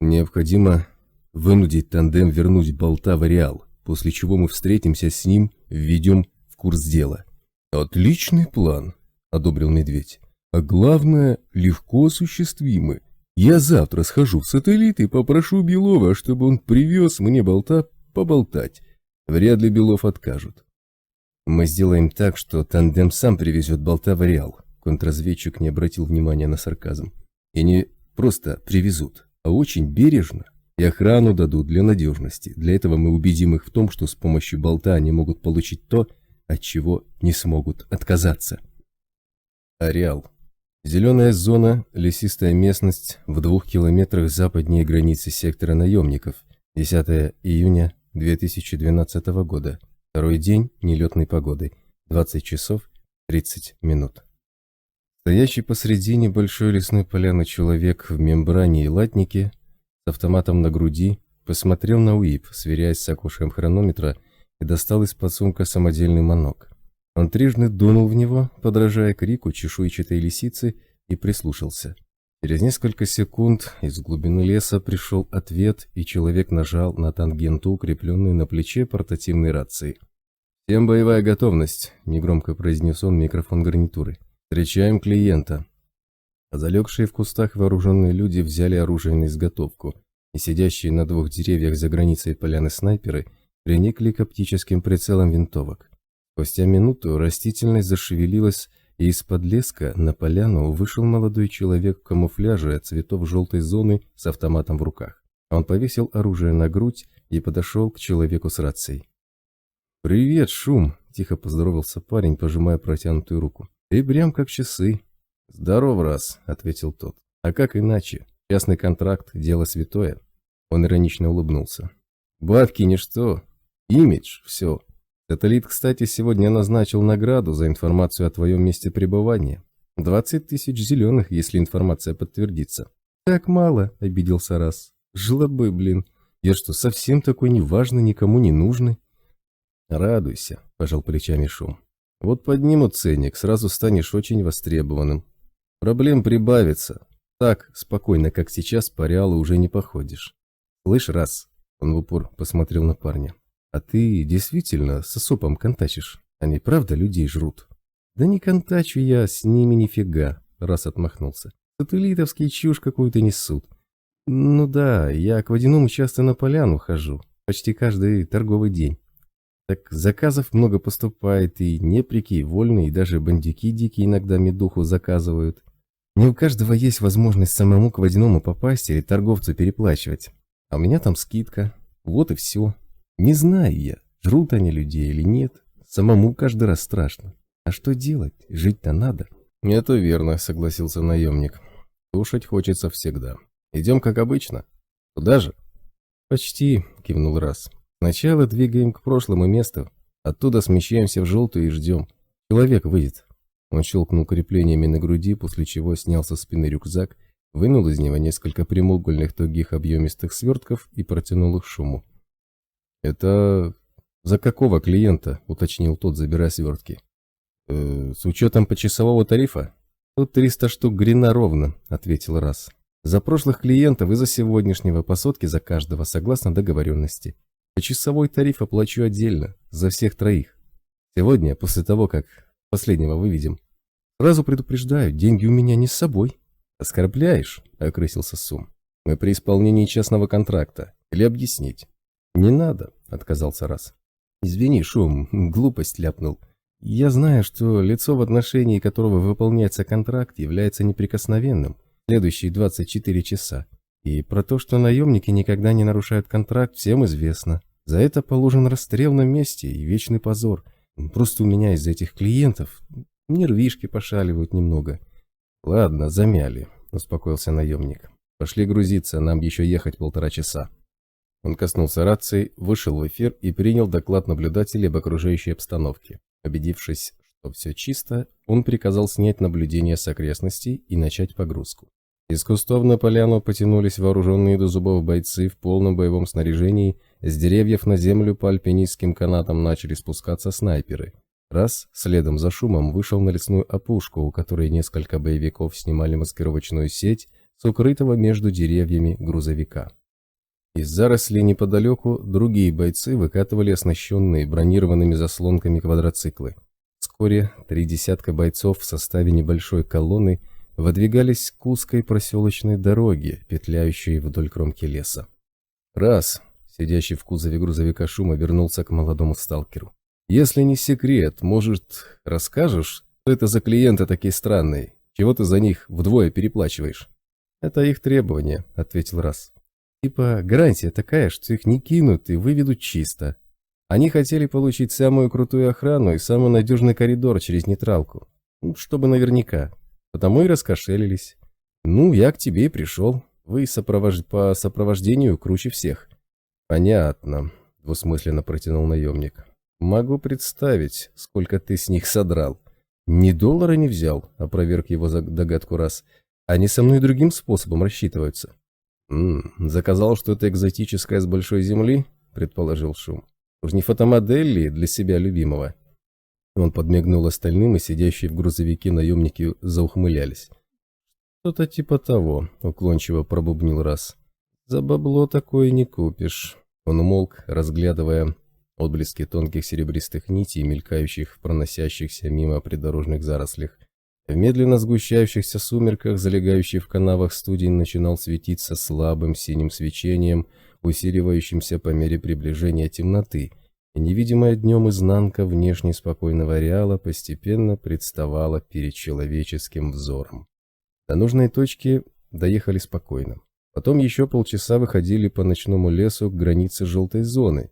Необходимо вынудить тандем вернуть болта в ареал, после чего мы встретимся с ним, введем в курс дела. Отличный план, одобрил Медведь. А главное, легко осуществимый. Я завтра схожу в сателлит и попрошу Белова, чтобы он привез мне болта поболтать. Вряд ли Белов откажут. Мы сделаем так, что тандем сам привезет болта в ареал. Контрразведчик не обратил внимания на сарказм. И не просто привезут, а очень бережно. И охрану дадут для надежности. Для этого мы убедим их в том, что с помощью болта они могут получить то, от чего не смогут отказаться. Ареал. Зеленая зона, лесистая местность в 2 километрах западнее границы сектора наемников. 10 июня 2012 года. Второй день нелетной погоды. 20 часов 30 минут. Стоящий посредине большой лесной поляны человек в мембране и латнике с автоматом на груди посмотрел на УИП, сверяясь с окошком хронометра, и достал из-под сумка самодельный манок. Он трижды дунул в него, подражая крику чешуйчатой лисицы, и прислушался. Через несколько секунд из глубины леса пришел ответ, и человек нажал на тангенту, укрепленную на плече портативной рации. «Всем боевая готовность», — негромко произнес он в микрофон гарнитуры. «Встречаем клиента». Залегшие в кустах вооруженные люди взяли оружие на изготовку, и сидящие на 2 деревьях за границей поляны снайперы приникли к оптическим прицелам винтовок. Спустя минуту растительность зашевелилась, и из-под леска на поляну вышел молодой человек в камуфляже цветов желтой зоны с автоматом в руках. Он повесил оружие на грудь и подошел к человеку с рацией. «Привет, Шум!» – тихо поздоровался парень, пожимая протянутую руку. «Ты прям как часы». «Здоров, раз», – ответил тот. «А как иначе? Частный контракт – дело святое». Он иронично улыбнулся. «Бабки ничто. Имидж – все. Сателлит, кстати, сегодня назначил награду за информацию о твоем месте пребывания. 20 тысяч зеленых, если информация подтвердится». «Так мало», – обиделся раз. «Жлобы, блин. Я что, совсем такой неважный, никому не нужный?» «Радуйся», – пожал плечами Шум. «Вот поднимут ценник, сразу станешь очень востребованным. Проблем прибавится. Так, спокойно, как сейчас, по реалу уже не походишь. Слышь, раз», – он в упор посмотрел на парня. «А ты действительно с СОПом контачишь? Они правда людей жрут?» «Да не контачу я, с ними нифига», – раз отмахнулся. «Сателлитовский чушь какую-то несут. Ну да, я к водяному часто на поляну хожу, почти каждый торговый день. Так заказов много поступает, и неприки, и вольные, и даже бандюки дикие иногда медуху заказывают. Не у каждого есть возможность самому к водяному попасть или торговцу переплачивать. А у меня там скидка. Вот и все. Не знаю я, жрут они людей или нет. Самому каждый раз страшно. А что делать? Жить-то надо». «Это верно», — согласился наемник. «Кушать хочется всегда. Идем как обычно. Туда же?» «Почти», — кивнул раз. «Сначала двигаем к прошлому месту. Оттуда смещаемся в желтую и ждем. Человек выйдет». Он щелкнул креплениями на груди, после чего снял со спины рюкзак, вынул из него несколько прямоугольных тугих объемистых свертков и протянул их Шуму. «Это за какого клиента?» — уточнил тот, забирая свертки. «С учетом почасового тарифа?» «Тут 300 штук грина ровно», — ответил раз. «За прошлых клиентов и за сегодняшнего по сотке за каждого, согласно договоренности. Почасовой тариф оплачу отдельно, за всех троих. Сегодня, после того, как последнего выведем. Сразу предупреждаю, деньги у меня не с собой». «Оскорбляешь?» — окрысился Сум. «Мы при исполнении частного контракта. Или объяснить?» «Не надо», — отказался раз. «Извини, Шум, глупость ляпнул. Я знаю, что лицо, в отношении которого выполняется контракт, является неприкосновенным следующие 24 часа. И про то, что наемники никогда не нарушают контракт, всем известно. За это положен расстрел на месте и вечный позор. Просто у меня из-за этих клиентов нервишки пошаливают немного». «Ладно, замяли», — успокоился наемник. «Пошли грузиться, нам еще ехать 1,5 часа». Он коснулся рации, вышел в эфир и принял доклад наблюдателей об окружающей обстановке. Убедившись, что все чисто, он приказал снять наблюдение с окрестностей и начать погрузку. Из кустов на поляну потянулись вооруженные до зубов бойцы в полном боевом снаряжении, с деревьев на землю по альпинистским канатам начали спускаться снайперы. Раз, следом за шумом, вышел на лесную опушку, у которой несколько боевиков снимали маскировочную сеть с укрытого между деревьями грузовика. Из зарослей неподалеку другие бойцы выкатывали оснащенные бронированными заслонками квадроциклы. Вскоре 3 десятка бойцов в составе небольшой колонны выдвигались к узкой проселочной дороге, петляющей вдоль кромки леса. Раз, сидящий в кузове грузовика Шум, вернулся к молодому сталкеру. «Если не секрет, может, расскажешь, что это за клиенты такие странные? Чего ты за них вдвое переплачиваешь?» «Это их требования», — ответил Раз. «Типа гарантия такая, что их не кинут и выведут чисто. Они хотели получить самую крутую охрану и самый надежный коридор через нейтралку. Чтобы наверняка. Потому и раскошелились. Ну, я к тебе и пришел. Вы по сопровождению круче всех». «Понятно», — двусмысленно протянул наемник. «Могу представить, сколько ты с них содрал». «Ни доллара не взял», — опроверг его догадку Раз. «Они со мной другим способом рассчитываются». «Заказал что-то экзотическое с большой земли?» — предположил Шум. «Уж не фотомодель ли для себя любимого?» Он подмигнул остальным, и сидящие в грузовике наемники заухмылялись. «Что-то типа того», — уклончиво пробубнил Раз. «За бабло такое не купишь». Он умолк, разглядывая отблески тонких серебристых нитей, мелькающих в проносящихся мимо придорожных зарослях. В медленно сгущающихся сумерках, залегающий в канавах студень, начинал светиться слабым синим свечением, усиливающимся по мере приближения темноты, и невидимая днем изнанка внешне спокойного ареала постепенно представала перед человеческим взором. До нужной точки доехали спокойно. Потом еще полчаса выходили по ночному лесу к границе желтой зоны.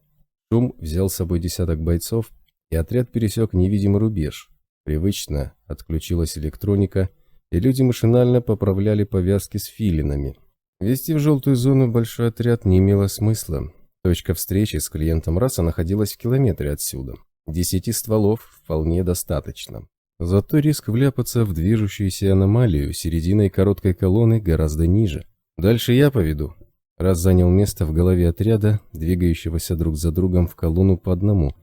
Шум взял с собой десяток бойцов, и отряд пересек невидимый рубеж. Привычно отключилась электроника, и люди машинально поправляли повязки с филинами. Вести в желтую зону большой отряд не имело смысла. Точка встречи с клиентом Раса находилась в километре отсюда. 10 стволов вполне достаточно. Зато риск вляпаться в движущуюся аномалию серединой короткой колонны гораздо ниже. «Дальше я поведу». Раз занял место в голове отряда, двигающегося друг за другом в колонну по одному,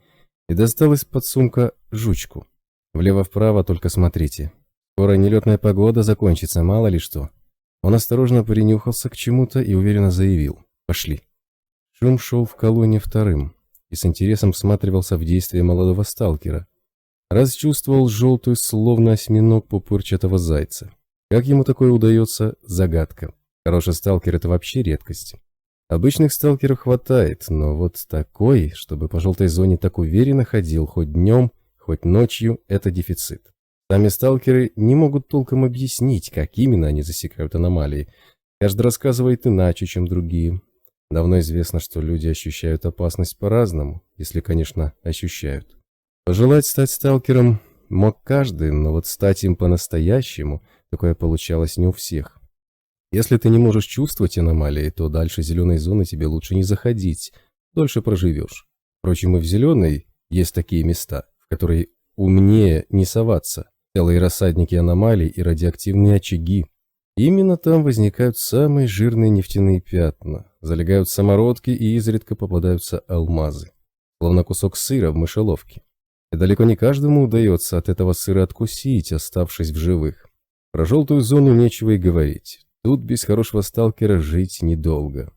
и достал из-под сумка жучку. «Влево-вправо только смотрите. Скоро нелетная погода закончится, мало ли что». Он осторожно принюхался к чему-то и уверенно заявил: «Пошли». Шум шел в колонне вторым и с интересом всматривался в действия молодого сталкера. Раз чувствовал желтую, словно осьминог пупырчатого зайца. Как ему такое удается — загадка. Хороший сталкер — это вообще редкость. Обычных сталкеров хватает, но вот такой, чтобы по желтой зоне так уверенно ходил хоть днем, хоть ночью, это дефицит. Сами сталкеры не могут толком объяснить, как именно они засекают аномалии. Каждый рассказывает иначе, чем другие. Давно известно, что люди ощущают опасность по-разному, если, конечно, ощущают. Пожелать стать сталкером мог каждый, но вот стать им по-настоящему такое получалось не у всех. Если ты не можешь чувствовать аномалии, то дальше зеленой зоны тебе лучше не заходить, дольше проживешь. Впрочем, и в зеленой есть такие места, в которые умнее не соваться. Целые рассадники аномалий и радиоактивные очаги. Именно там возникают самые жирные нефтяные пятна, залегают самородки и изредка попадаются алмазы. Словно кусок сыра в мышеловке. И далеко не каждому удается от этого сыра откусить, оставшись в живых. Про желтую зону нечего и говорить. Тут без хорошего сталкера жить недолго.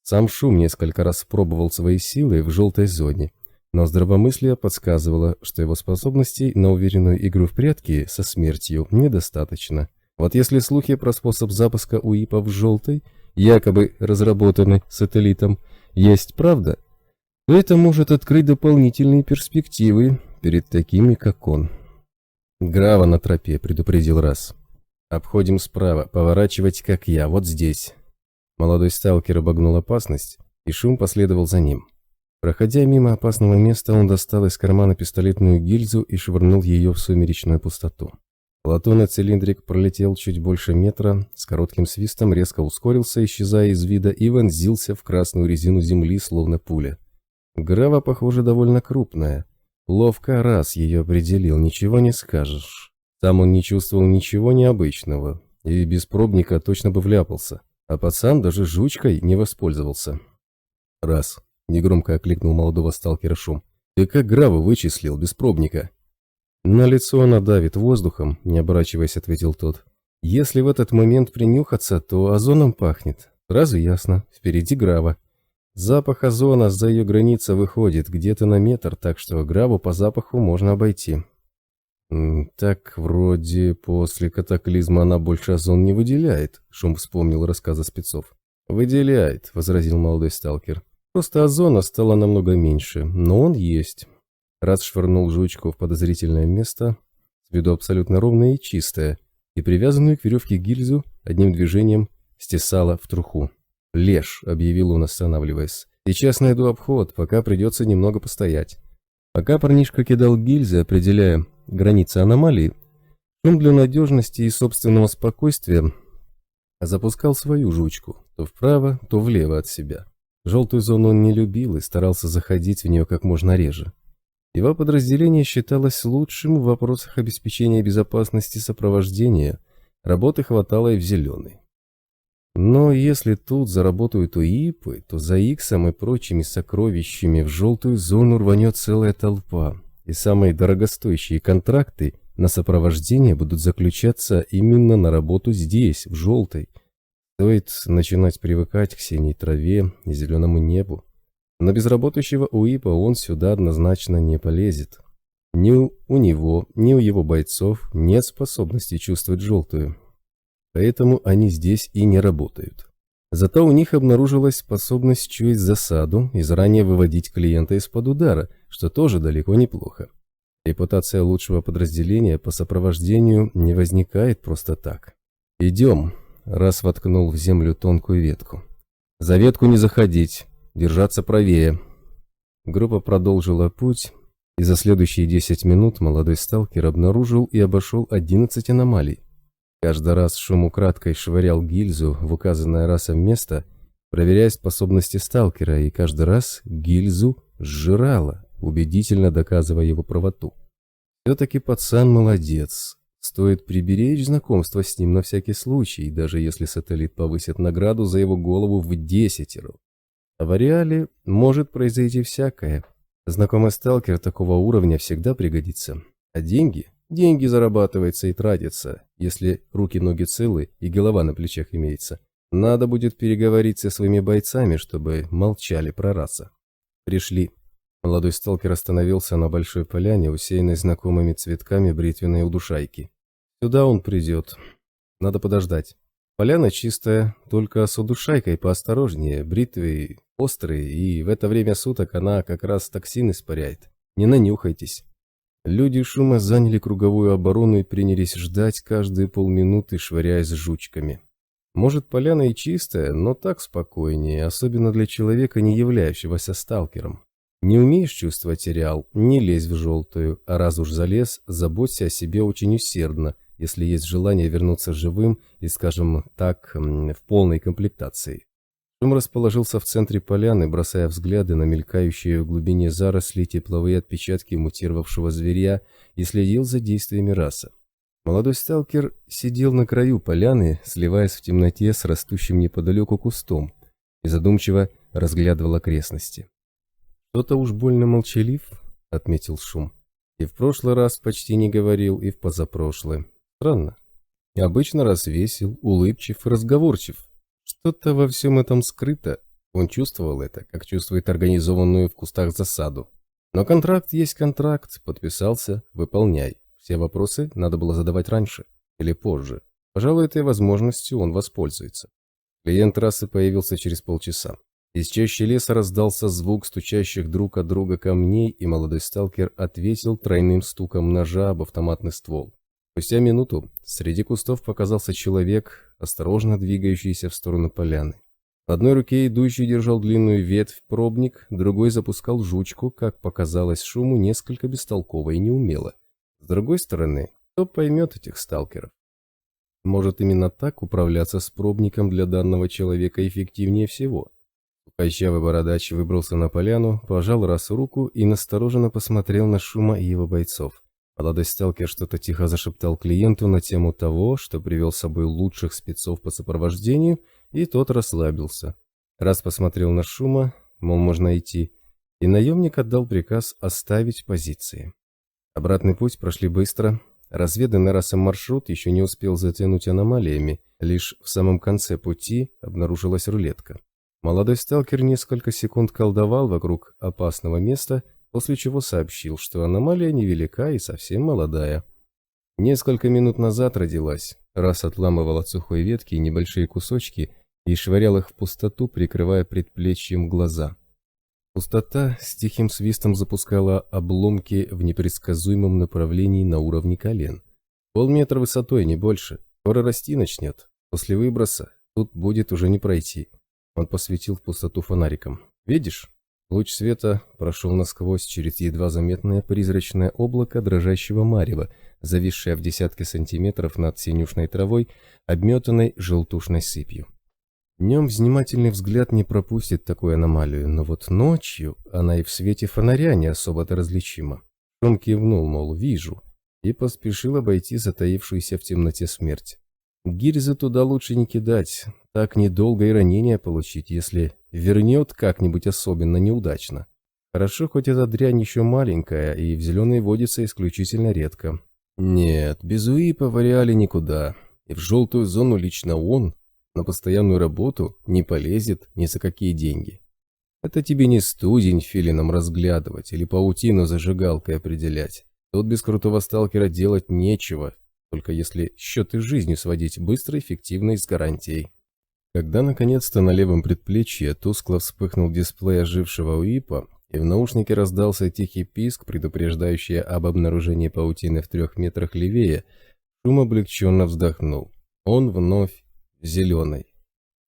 Сам Шум несколько раз пробовал свои силы в желтой зоне, но здравомыслие подсказывало, что его способностей на уверенную игру в прятки со смертью недостаточно. Вот если слухи про способ запуска УИПа в желтой, якобы разработанный сателлитом, есть правда, то это может открыть дополнительные перспективы перед такими, как он. «Грава на тропе», — предупредил Раз. «Обходим справа, поворачивать, как я, вот здесь». Молодой сталкер обогнул опасность, и Шум последовал за ним. Проходя мимо опасного места, он достал из кармана пистолетную гильзу и швырнул ее в сумеречную пустоту. Латунный цилиндрик пролетел чуть больше метра, с коротким свистом резко ускорился, исчезая из вида, и вонзился в красную резину земли, словно пуля. Грава, похоже, довольно крупная. Ловко Раз ее определил, ничего не скажешь. Сам он не чувствовал ничего необычного, и без пробника точно бы вляпался, а пацан даже жучкой не воспользовался. «Раз», — негромко окликнул молодого сталкера Шум, — «ты как Граву вычислил без пробника?» На лицо она давит воздухом, не оборачиваясь, ответил тот. Если в этот момент принюхаться, то озоном пахнет. Сразу ясно, впереди Грава. Запах озона за ее граница выходит где-то на метр, так что Граву по запаху можно обойти. Так, вроде после катаклизма она больше озон не выделяет, Шум вспомнил рассказы спецов. Выделяет, возразил молодой сталкер. Просто озона стало намного меньше, но он есть. Раз швырнул жучку в подозрительное место, с виду абсолютно ровное и чистое, и привязанную к веревке гильзу одним движением стесала в труху. «Лешь», — объявил он, останавливаясь. «Сейчас найду обход, пока придется немного постоять». Пока парнишка кидал гильзы, определяя границы аномалии, Шум для надежности и собственного спокойствия запускал свою жучку то вправо, то влево от себя. Желтую зону он не любил и старался заходить в нее как можно реже. Его подразделение считалось лучшим в вопросах обеспечения безопасности сопровождения, работы хватало и в зеленой. Но если тут заработают УИПы, то за Иксом и прочими сокровищами в желтую зону рванет целая толпа, и самые дорогостоящие контракты на сопровождение будут заключаться именно на работу здесь, в желтой. Стоит начинать привыкать к синей траве и зеленому небу. Но без работающего УИПа он сюда однозначно не полезет. Ни у него, ни у его бойцов нет способности чувствовать желтую. Поэтому они здесь и не работают. Зато у них обнаружилась способность чуять засаду и заранее выводить клиента из-под удара, что тоже далеко неплохо. Репутация лучшего подразделения по сопровождению не возникает просто так. «Идем», — раз воткнул в землю тонкую ветку. «За ветку не заходить, держаться правее». Группа продолжила путь, и за следующие 10 минут молодой сталкер обнаружил и обошел 11 аномалий. Каждый раз Шум украдкой швырял гильзу в указанное расом место, проверяя способности сталкера, и каждый раз гильзу сжирала, убедительно доказывая его правоту. Все-таки пацан молодец. Стоит приберечь знакомство с ним на всякий случай, даже если сателлит повысит награду за его голову в 10. А в реале может произойти всякое. Знакомый сталкер такого уровня всегда пригодится. А деньги? Деньги зарабатываются и тратятся, если руки-ноги целы и голова на плечах имеется. Надо будет переговорить со своими бойцами, чтобы молчали про раса. Пришли. Молодой сталкер остановился на большой поляне, усеянной знакомыми цветками бритвенной удушайки. Сюда он придет. Надо подождать. Поляна чистая, только с удушайкой поосторожнее, бритвы острые, и в это время суток она как раз токсин испаряет. Не нанюхайтесь. Люди Шума заняли круговую оборону и принялись ждать каждые полминуты, швыряясь жучками. Может, поляна и чистая, но так спокойнее, особенно для человека, не являющегося сталкером. Не умеешь чувствовать реал, не лезь в желтую, а раз уж залез, заботься о себе очень усердно, если есть желание вернуться живым и, скажем так, в полной комплектации. Шум расположился в центре поляны, бросая взгляды на мелькающие в глубине заросли тепловые отпечатки мутировавшего зверя, и следил за действиями раса. Молодой сталкер сидел на краю поляны, сливаясь в темноте с растущим неподалеку кустом, и задумчиво разглядывал окрестности. «Кто-то уж больно молчалив», — отметил Шум. «И в прошлый раз почти не говорил, и в позапрошлый. Странно. Обычно раз весел, улыбчив и разговорчив. Что-то во всем этом скрыто». Он чувствовал это, как чувствует организованную в кустах засаду. Но контракт есть контракт, подписался, выполняй. Все вопросы надо было задавать раньше или позже. Пожалуй, этой возможностью он воспользуется. Клиент расы появился через полчаса. Из чащи леса раздался звук стучащих друг от друга камней, и молодой сталкер ответил тройным стуком ножа об автоматный ствол. Спустя минуту среди кустов показался человек, осторожно двигающийся в сторону поляны. В одной руке идущий держал длинную ветвь пробник, другой запускал жучку, как показалось Шуму, несколько бестолково и неумело. С другой стороны, кто поймет этих сталкеров? Может, именно так управляться с пробником для данного человека эффективнее всего? Кощавый бородач выбрался на поляну, пожал Расу руку и настороженно посмотрел на Шума и его бойцов. Молодой сталкер что-то тихо зашептал клиенту на тему того, что привел с собой лучших спецов по сопровождению, и тот расслабился. Раз посмотрел на Шума, мол, можно идти, и наемник отдал приказ оставить позиции. Обратный путь прошли быстро. Разведанный расом маршрут еще не успел затянуть аномалиями. Лишь в самом конце пути обнаружилась рулетка. Молодой сталкер несколько секунд колдовал вокруг опасного места, после чего сообщил, что аномалия невелика и совсем молодая. Несколько минут назад родилась, раз отламывал от сухой ветки небольшие кусочки и швырял их в пустоту, прикрывая предплечьем глаза. Пустота с тихим свистом запускала обломки в непредсказуемом направлении на уровне колен. Полметра высотой, не больше. Скоро расти начнет. После выброса тут будет уже не пройти. Он посветил в пустоту фонариком. «Видишь?» Луч света прошел насквозь через едва заметное призрачное облако дрожащего марева, зависшее в десятки сантиметров над синюшной травой, обметанной желтушной сыпью. Днем внимательный взгляд не пропустит такую аномалию, но вот ночью она и в свете фонаря не особо-то различима. Шум кивнул, мол, вижу, и поспешил обойти затаившуюся в темноте смерть. Гильзы туда лучше не кидать, так недолго и ранения получить, если вернет как-нибудь особенно неудачно. Хорошо, хоть эта дрянь еще маленькая и в зеленой водится исключительно редко. Нет, без УИПа в ареале никуда, и в желтую зону лично он на постоянную работу не полезет ни за какие деньги. Это тебе не студень филином разглядывать или паутину зажигалкой определять. Тут без крутого сталкера делать нечего, только если счеты с жизнью сводить быстро, эффективно и с гарантией. Когда наконец-то на левом предплечье тускло вспыхнул дисплей ожившего УИПа, и в наушнике раздался тихий писк, предупреждающий об обнаружении паутины в 3 метрах левее, Шум облегченно вздохнул. Он вновь зеленый.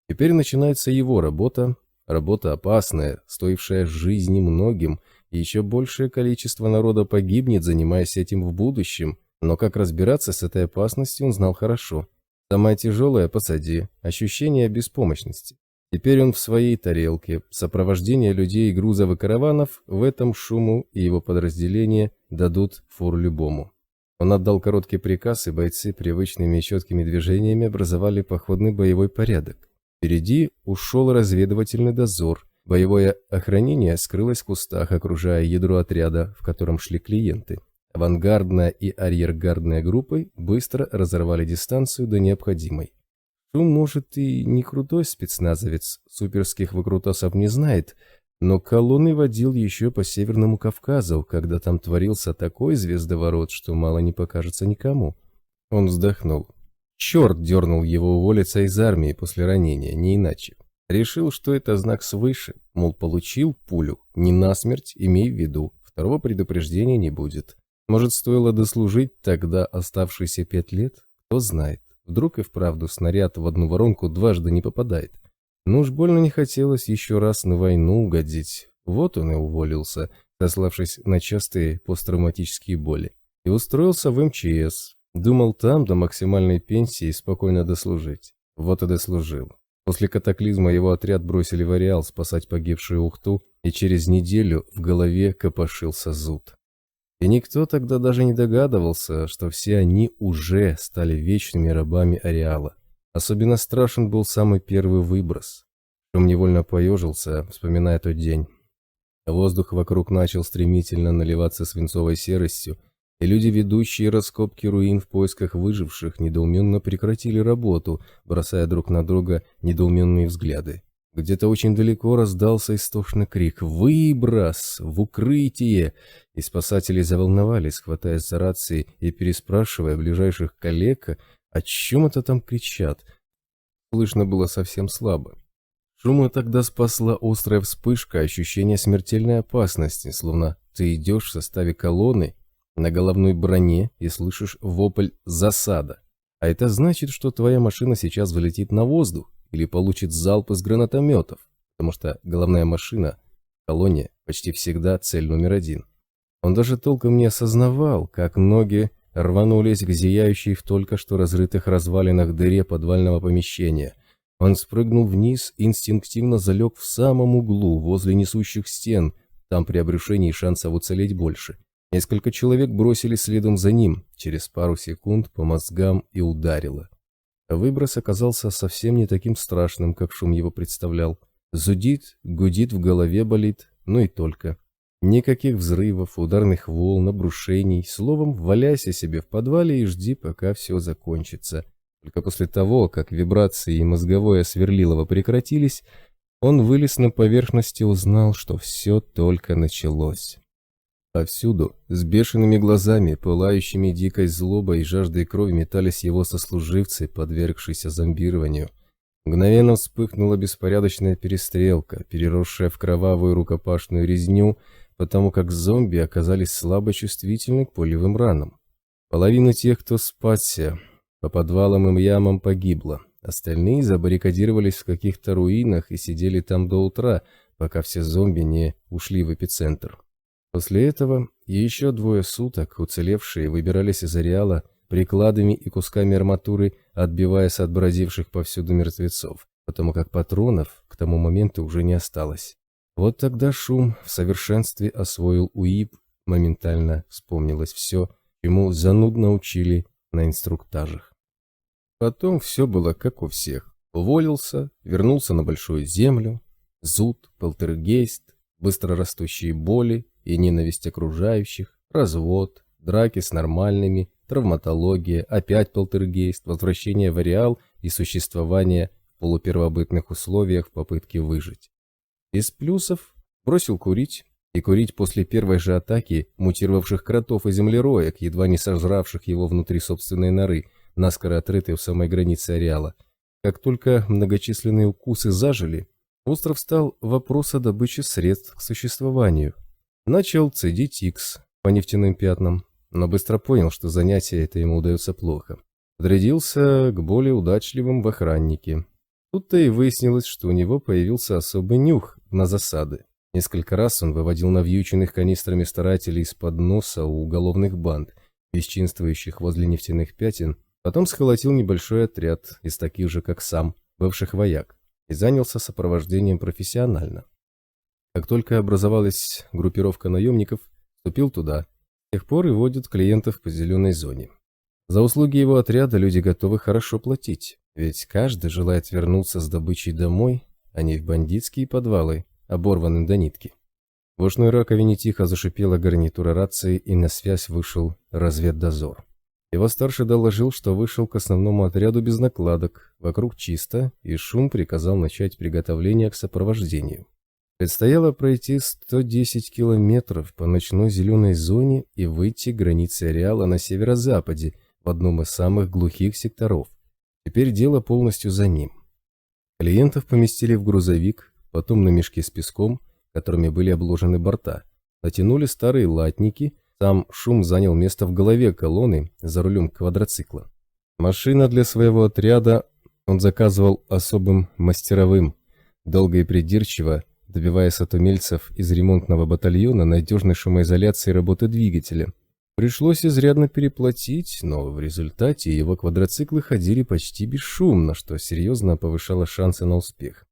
Теперь начинается его работа, работа опасная, стоившая жизни многим, и еще большее количество народа погибнет, занимаясь этим в будущем, но как разбираться с этой опасностью он знал хорошо. Самое тяжелое позади, ощущение беспомощности. Теперь он в своей тарелке, сопровождение людей, грузов и караванов, в этом Шуму и его подразделение дадут фору любому. Он отдал короткий приказ, и бойцы привычными и четкими движениями образовали походный боевой порядок. Впереди ушел разведывательный дозор. Боевое охранение скрылось в кустах, окружая ядро отряда, в котором шли клиенты. Авангардная и арьергардная группы быстро разорвали дистанцию до необходимой. Шум, может, и не крутой спецназовец, суперских выкрутасов не знает, но колонны водил еще по Северному Кавказу, когда там творился такой звездоворот, что мало не покажется никому. Он вздохнул. Черт дернул его уволиться из армии после ранения, не иначе. Решил, что это знак свыше, мол, получил пулю, не насмерть, имей в виду, второго предупреждения не будет. Может, стоило дослужить тогда оставшиеся 5 лет? Кто знает. Вдруг и вправду снаряд в одну воронку дважды не попадает. Но уж больно не хотелось еще раз на войну угодить. Вот он и уволился, сославшись на частые посттравматические боли. И устроился в МЧС. Думал там до максимальной пенсии спокойно дослужить. Вот и дослужил. После катаклизма его отряд бросили в ареал спасать погибшую Ухту, и через неделю в голове копошился зуд. И никто тогда даже не догадывался, что все они уже стали вечными рабами ареала. Особенно страшен был самый первый выброс. Шум невольно поежился, вспоминая тот день. Воздух вокруг начал стремительно наливаться свинцовой серостью, и люди, ведущие раскопки руин в поисках выживших, недоуменно прекратили работу, бросая друг на друга недоуменные взгляды. Где-то очень далеко раздался истошный крик «Выброс! В укрытие!» И спасатели заволновались, хватаясь за рации и переспрашивая ближайших коллег, о чем это там кричат. Слышно было совсем слабо. Шума тогда спасла острая вспышка, ощущение смертельной опасности, словно ты идешь в составе колонны на головной броне и слышишь вопль «Засада!». А это значит, что твоя машина сейчас взлетит на воздух или получит залп из гранатометов, потому что головная машина в колонне почти всегда цель номер 1. Он даже толком не осознавал, как ноги рванулись к зияющей в только что разрытых развалинах дыре подвального помещения. Он спрыгнул вниз, инстинктивно залег в самом углу, возле несущих стен, там при обрушении шансов уцелеть больше. Несколько человек бросились следом за ним, через пару секунд по мозгам и ударило. Выброс оказался совсем не таким страшным, как Шум его представлял. Зудит, гудит, в голове болит, ну и только. Никаких взрывов, ударных волн, обрушений. Словом, валяйся себе в подвале и жди, пока все закончится. Только после того, как вибрации и мозговое сверлилово прекратились, он вылез на поверхность и узнал, что все только началось. Повсюду, с бешеными глазами, пылающими дикой злобой и жаждой крови, метались его сослуживцы, подвергшиеся зомбированию. Мгновенно вспыхнула беспорядочная перестрелка, переросшая в кровавую рукопашную резню, потому как зомби оказались слабо чувствительны к пулевым ранам. Половина тех, кто спасся, по подвалам и ямам погибла. Остальные забаррикадировались в каких-то руинах и сидели там до утра, пока все зомби не ушли в эпицентр. После этого еще 2 суток уцелевшие выбирались из ареала прикладами и кусками арматуры, отбиваясь от бродивших повсюду мертвецов, потому как патронов к тому моменту уже не осталось. Вот тогда Шум в совершенстве освоил УИП, моментально вспомнилось все, чему занудно учили на инструктажах. Потом все было как у всех. Уволился, вернулся на Большую Землю, зуд, полтергейст, быстрорастущие боли и ненависть окружающих, развод, драки с нормальными, травматология, опять полтергейст, возвращение в ареал и существование в полупервобытных условиях в попытке выжить. Из плюсов бросил курить, и курить после первой же атаки мутировавших кротов и землероек, едва не сожравших его внутри собственной норы, наскоро отрытой в самой границе ареала. Как только многочисленные укусы зажили, остров стал вопрос о добыче средств к существованию. Начал цедить икс по нефтяным пятнам, но быстро понял, что занятие это ему удается плохо. Подрядился к более удачливым в охраннике. Тут-то и выяснилось, что у него появился особый нюх на засады. Несколько раз он выводил навьюченных канистрами старателей из-под носа у уголовных банд, бесчинствующих возле нефтяных пятен, потом схватил небольшой отряд из таких же, как сам, бывших вояк, и занялся сопровождением профессионально. Как только образовалась группировка наемников, вступил туда. С тех пор и водят клиентов по зеленой зоне. За услуги его отряда люди готовы хорошо платить, ведь каждый желает вернуться с добычей домой, а не в бандитские подвалы, оборванным до нитки. В ушной раковине тихо зашипела гарнитура рации, и на связь вышел разведдозор. Его старший доложил, что вышел к основному отряду без накладок, вокруг чисто, и Шум приказал начать приготовление к сопровождению. Предстояло пройти 110 километров по ночной зеленой зоне и выйти к границе ареала на северо-западе, в одном из самых глухих секторов. Теперь дело полностью за ним. Клиентов поместили в грузовик, потом на мешки с песком, которыми были обложены борта. Натянули старые латники, сам Шум занял место в голове колонны за рулем квадроцикла. Машина для своего отряда он заказывал особым мастеровым, долго и придирчиво, добиваясь от умельцев из ремонтного батальона надежной шумоизоляции работы двигателя. Пришлось изрядно переплатить, но в результате его квадроциклы ходили почти бесшумно, что серьезно повышало шансы на успех.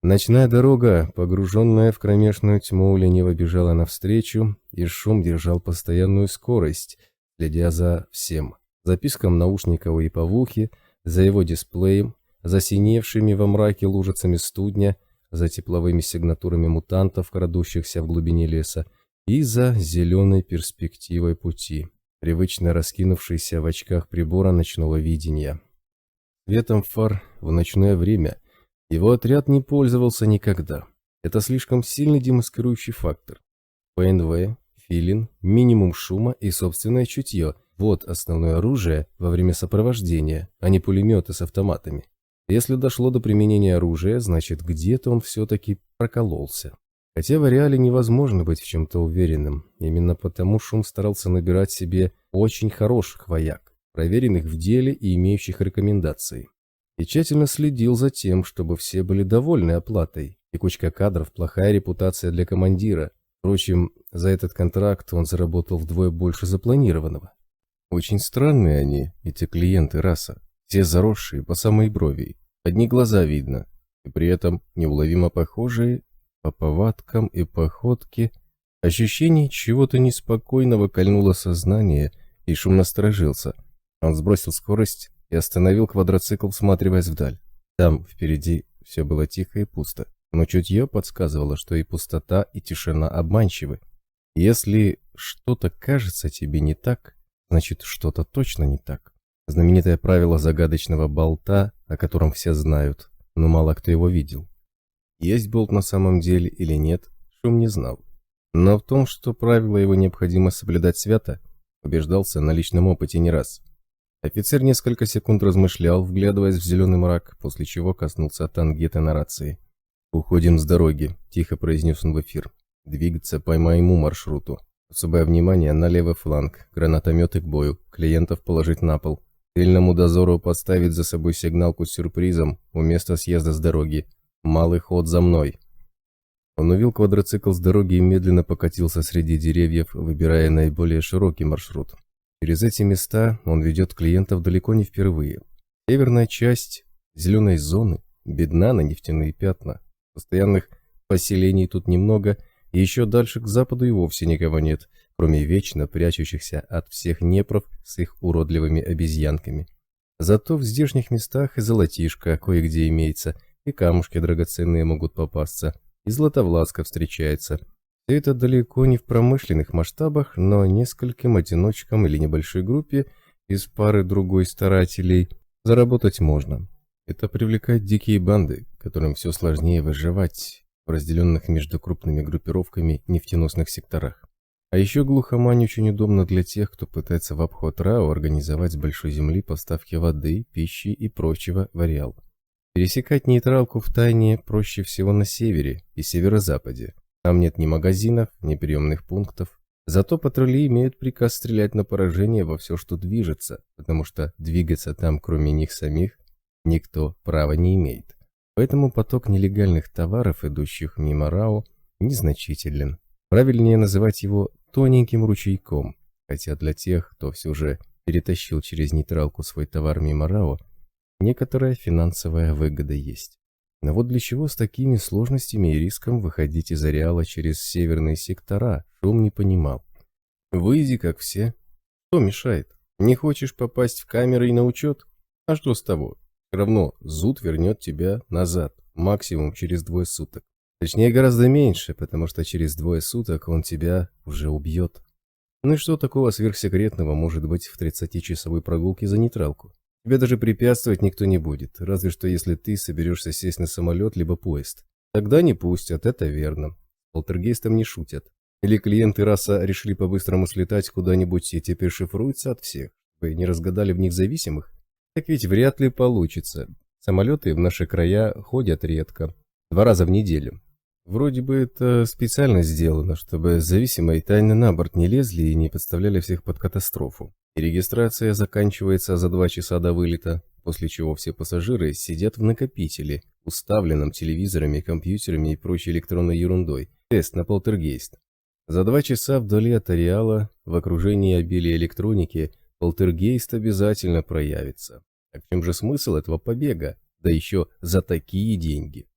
Ночная дорога, погруженная в кромешную тьму, лениво бежала навстречу, и Шум держал постоянную скорость, следя за всем. За писком наушника у яповухи, за его дисплеем, за синевшими во мраке лужицами студня, за тепловыми сигнатурами мутантов, крадущихся в глубине леса, и за зеленой перспективой пути, привычно раскинувшейся в очках прибора ночного видения. Светом фар в ночное время его отряд не пользовался никогда. Это слишком сильный демаскирующий фактор. ПНВ, филин, минимум шума и собственное чутье – вот основное оружие во время сопровождения, а не пулеметы с автоматами. Если дошло до применения оружия, значит где-то он все-таки прокололся. Хотя в ареале невозможно быть в чем-то уверенным. Именно потому Шум старался набирать себе очень хороших вояк, проверенных в деле и имеющих рекомендации. И тщательно следил за тем, чтобы все были довольны оплатой. Текучка кадров – плохая репутация для командира. Впрочем, за этот контракт он заработал вдвое больше запланированного. Очень странные они, эти клиенты раса. Все заросшие по самой брови. Одни глаза видно, и при этом неуловимо похожие по повадкам и походке. Ощущение чего-то неспокойного кольнуло сознание, и Шум насторожился. Он сбросил скорость и остановил квадроцикл, всматриваясь вдаль. Там, впереди, все было тихо и пусто. Но чутье подсказывало, что и пустота, и тишина обманчивы. Если что-то кажется тебе не так, значит, что-то точно не так. Знаменитое правило загадочного болта, о котором все знают, но мало кто его видел. Есть болт на самом деле или нет, Шум не знал. Но в том, что правило его необходимо соблюдать свято, убеждался на личном опыте не раз. Офицер несколько секунд размышлял, вглядываясь в зеленый мрак, после чего коснулся тангета на рации. «Уходим с дороги», – тихо произнес он в эфир. «Двигаться по моему маршруту. Особое внимание на левый фланг, гранатометы к бою, клиентов положить на пол. Тыльному дозору поставить за собой сигналку с сюрпризом у места съезда с дороги. Малый ход за мной». Он увел квадроцикл с дороги и медленно покатился среди деревьев, выбирая наиболее широкий маршрут. Через эти места он ведет клиентов далеко не впервые. Северная часть зеленой зоны бедна на нефтяные пятна. Постоянных поселений тут немного, и еще дальше к западу и вовсе никого нет, кроме вечно прячущихся от всех непров с их уродливыми обезьянками. Зато в здешних местах и золотишко кое-где имеется, и камушки драгоценные могут попасться, и златовласка встречается. Все это далеко не в промышленных масштабах, но нескольким одиночкам или небольшой группе из пары-другой старателей заработать можно. Это привлекает дикие банды, которым все сложнее выживать в разделенных между крупными группировками нефтеносных секторах. А еще глухомань очень удобно для тех, кто пытается в обход РАО организовать с большой земли поставки воды, пищи и прочего в ареал. Пересекать нейтралку в тайне проще всего на севере и северо-западе. Там нет ни магазинов, ни приемных пунктов. Зато патрули имеют приказ стрелять на поражение во все, что движется, потому что двигаться там, кроме них самих, никто права не имеет. Поэтому поток нелегальных товаров, идущих мимо РАО, незначителен. Правильнее называть его тоненьким ручейком, хотя для тех, кто все же перетащил через нейтралку свой товар мимо РАО, некоторая финансовая выгода есть. Но вот для чего с такими сложностями и риском выходить из ареала через северные сектора, Шум не понимал. Выйди как все. Что мешает? Не хочешь попасть в камеры и на учет? А что с того? Все равно зуд вернет тебя назад, максимум через 2 суток. Точнее, гораздо меньше, потому что через 2 суток он тебя уже убьет. Ну и что такого сверхсекретного может быть в 30-часовой прогулке за нейтралку? Тебе даже препятствовать никто не будет, разве что если ты соберешься сесть на самолет либо поезд. Тогда не пустят, это верно. С полтергейстом не шутят. Или клиенты раса решили по-быстрому слетать куда-нибудь и теперь шифруются от всех, вы не разгадали в них зависимых? Так ведь вряд ли получится. Самолеты в наши края ходят редко, 2 раза в неделю. Вроде бы это специально сделано, чтобы зависимые тайно на борт не лезли и не подставляли всех под катастрофу. И регистрация заканчивается за 2 часа до вылета, после чего все пассажиры сидят в накопителе, уставленном телевизорами, компьютерами и прочей электронной ерундой. Тест на полтергейст. За 2 часа вдали от ареала, в окружении обилия электроники, полтергейст обязательно проявится. А в чем же смысл этого побега? Да еще за такие деньги.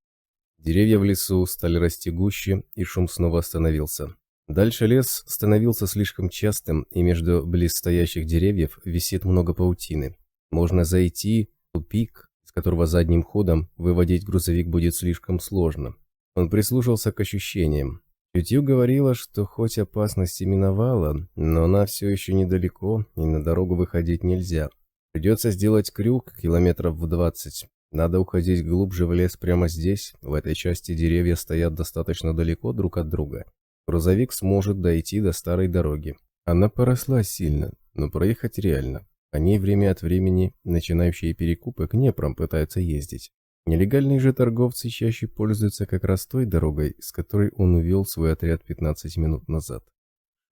Деревья в лесу стали расти гуще, и Шум снова остановился. Дальше лес становился слишком частым, и между близстоящих деревьев висит много паутины. Можно зайти в тупик, из которого задним ходом выводить грузовик будет слишком сложно. Он прислушался к ощущениям. Чутье говорило, что хоть опасность и миновала, но она все еще недалеко, и на дорогу выходить нельзя. Придется сделать крюк километров в 20. Надо уходить глубже в лес прямо здесь. В этой части деревья стоят достаточно далеко друг от друга. Грузовик сможет дойти до старой дороги. Она поросла сильно, но проехать реально. По ней время от времени начинающие перекупы к Днепром пытаются ездить. Нелегальные же торговцы чаще пользуются как раз той дорогой, с которой он увел свой отряд 15 минут назад.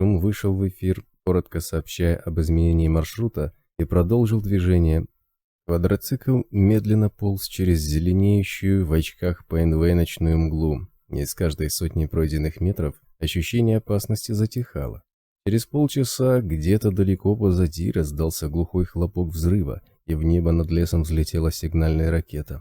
Шум вышел в эфир, коротко сообщая об изменении маршрута, и продолжил движение. Квадроцикл медленно полз через зеленеющую в очках ПНВ ночную мглу, и с каждой сотни пройденных метров ощущение опасности затихало. Через полчаса где-то далеко позади раздался глухой хлопок взрыва, и в небо над лесом взлетела сигнальная ракета.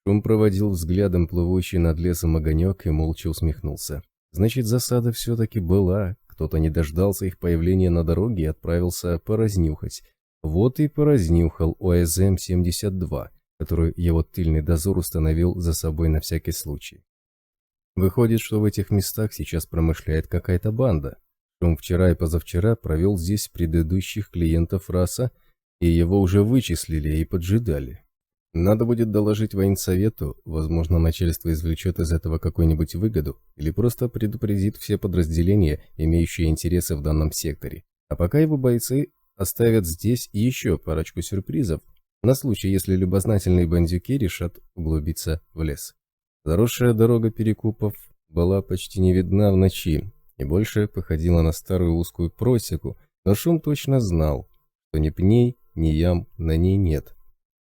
Шум проводил взглядом плывущий над лесом огонек и молча усмехнулся. Значит, засада все-таки была, кто-то не дождался их появления на дороге и отправился поразнюхать. Вот и поразнюхал ОСМ-72, которую его тыльный дозор установил за собой на всякий случай. Выходит, что в этих местах сейчас промышляет какая-то банда. Шум вчера и позавчера провел здесь предыдущих клиентов Раса, и его уже вычислили и поджидали. Надо будет доложить военсовету, возможно, начальство извлечет из этого какую-нибудь выгоду или просто предупредит все подразделения, имеющие интересы в данном секторе. А пока его бойцы оставят здесь еще парочку сюрпризов, на случай, если любознательные бандюки решат углубиться в лес. Заросшая дорога Перекупов была почти не видна в ночи и больше походила на старую узкую просеку, но Шум точно знал, что ни пней, ни ям на ней нет.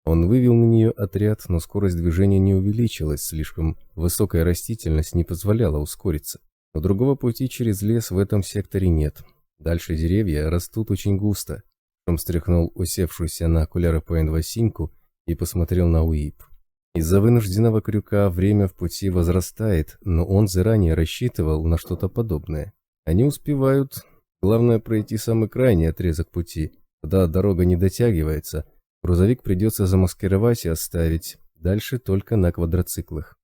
Он вывел на нее отряд, но скорость движения не увеличилась, слишком высокая растительность не позволяла ускориться. Но другого пути через лес в этом секторе нет. Дальше деревья растут очень густо. Шум стряхнул усевшуюся на окуляры ПН-2 синьку и посмотрел на УИП. Из-за вынужденного крюка время в пути возрастает, но он заранее рассчитывал на что-то подобное. Они успевают, главное пройти самый крайний отрезок пути, когда дорога не дотягивается. Грузовик придется замаскировать и оставить, дальше только на квадроциклах.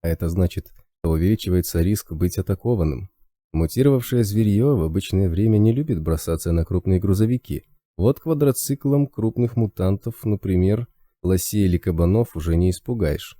А это значит, что увеличивается риск быть атакованным. Мутировавшее зверье в обычное время не любит бросаться на крупные грузовики. Вот квадроциклом крупных мутантов, например, лосей или кабанов, уже не испугаешь.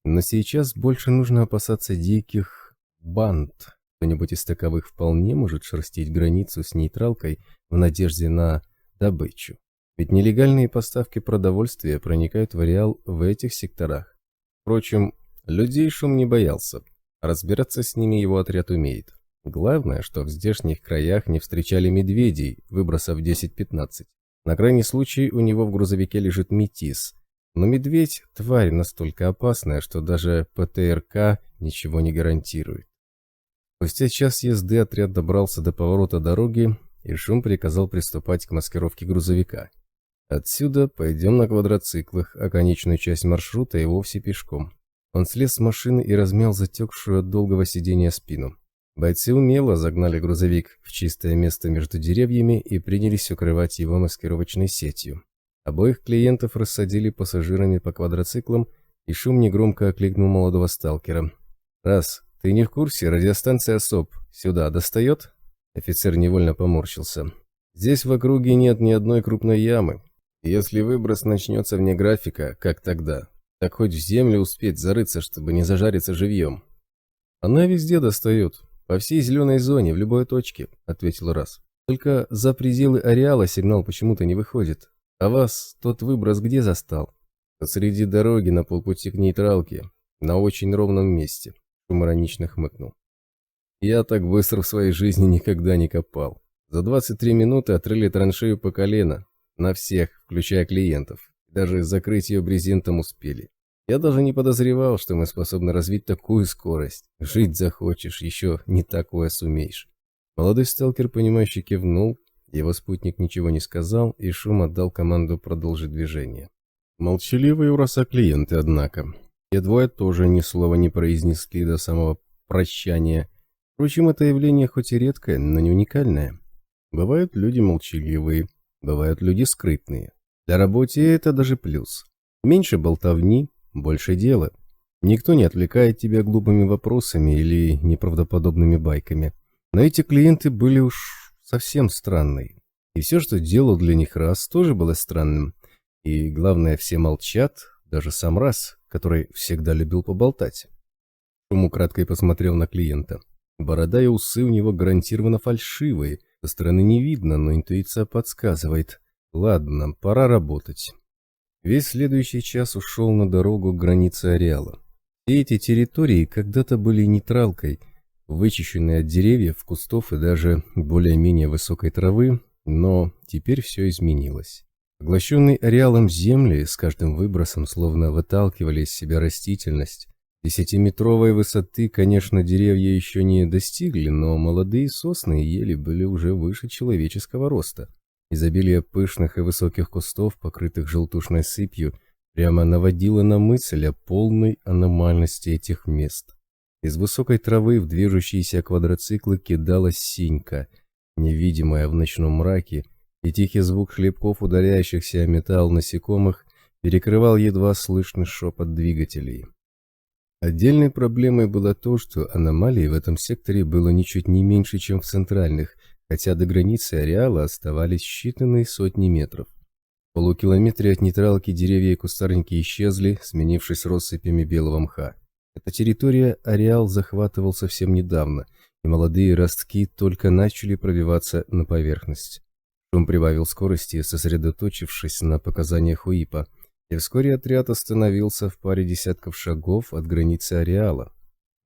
Но сейчас больше нужно опасаться диких банд. Кто-нибудь из таковых вполне может шерстить границу с нейтралкой в надежде на добычу. Ведь нелегальные поставки продовольствия проникают в ареал в этих секторах. Впрочем, людей Шум не боялся. Разбираться с ними его отряд умеет. Главное, что в здешних краях не встречали медведей, выбросов 10-15. На крайний случай у него в грузовике лежит метис. Но медведь – тварь настолько опасная, что даже ПТРК ничего не гарантирует. Спустя час езды отряд добрался до поворота дороги, и Шум приказал приступать к маскировке грузовика. Отсюда пойдем на квадроциклах, а конечную часть маршрута и вовсе пешком. Он слез с машины и размял затекшую от долгого сидения спину. Бойцы умело загнали грузовик в чистое место между деревьями и принялись укрывать его маскировочной сетью. Обоих клиентов рассадили пассажирами по квадроциклам, и Шум негромко окликнул молодого сталкера. «Раз, ты не в курсе, радиостанция СОП сюда достает?» Офицер невольно поморщился. «Здесь в округе нет ни одной крупной ямы. Если выброс начнется вне графика, как тогда, так хоть в землю успеть зарыться, чтобы не зажариться живьем». «Она везде достает, по всей зеленой зоне, в любой точке», — ответил Раз. «Только за пределы ареала сигнал почему-то не выходит. А вас тот выброс где застал?» «Посреди дороги на полпути к нейтралке, на очень ровном месте», — Шум иронично хмыкнул. «Я так быстро в своей жизни никогда не копал. За 23 минуты отрыли траншею по колено. На всех, включая клиентов. Даже закрыть ее брезентом успели. Я даже не подозревал, что мы способны развить такую скорость. Жить захочешь, еще не такое сумеешь». Молодой сталкер, понимающе кивнул. Его спутник ничего не сказал, и Шум отдал команду продолжить движение. Молчаливые у Роса клиенты, однако. Те двое тоже ни слова не произнесли до самого прощания. Впрочем, это явление хоть и редкое, но не уникальное. Бывают люди молчаливые, бывают люди скрытные. Для работы это даже плюс. Меньше болтовни, больше дела. Никто не отвлекает тебя глупыми вопросами или неправдоподобными байками. Но эти клиенты были уж совсем странные. И все, что делал для них Раз, тоже было странным. И главное, все молчат, даже сам Раз, который всегда любил поболтать. Шум украдкой посмотрел на клиента. Борода и усы у него гарантированно фальшивые. Со стороны не видно, но интуиция подсказывает. Ладно, пора работать. Весь следующий час ушел на дорогу к границе ареала. Все эти территории когда-то были нейтралкой, вычищенные от деревьев, кустов и даже более-менее высокой травы, но теперь все изменилось. Поглощенные ареалом земли с каждым выбросом словно выталкивали из себя растительность. 10-метровой высоты, конечно, деревья еще не достигли, но молодые сосны и ели были уже выше человеческого роста. Изобилие пышных и высоких кустов, покрытых желтушной сыпью, прямо наводило на мысль о полной аномальности этих мест. Из высокой травы в движущиеся квадроциклы кидалась синька, невидимая в ночном мраке, и тихий звук шлепков ударяющихся о металл насекомых перекрывал едва слышный шепот двигателей. Отдельной проблемой было то, что аномалий в этом секторе было ничуть не меньше, чем в центральных, хотя до границы ареала оставались считанные сотни метров. В полукилометре от нейтралки деревья и кустарники исчезли, сменившись россыпями белого мха. Эта территория ареал захватывал совсем недавно, и молодые ростки только начали пробиваться на поверхность. Шум прибавил скорости, сосредоточившись на показаниях УИПа, и вскоре отряд остановился в паре десятков шагов от границы ареала.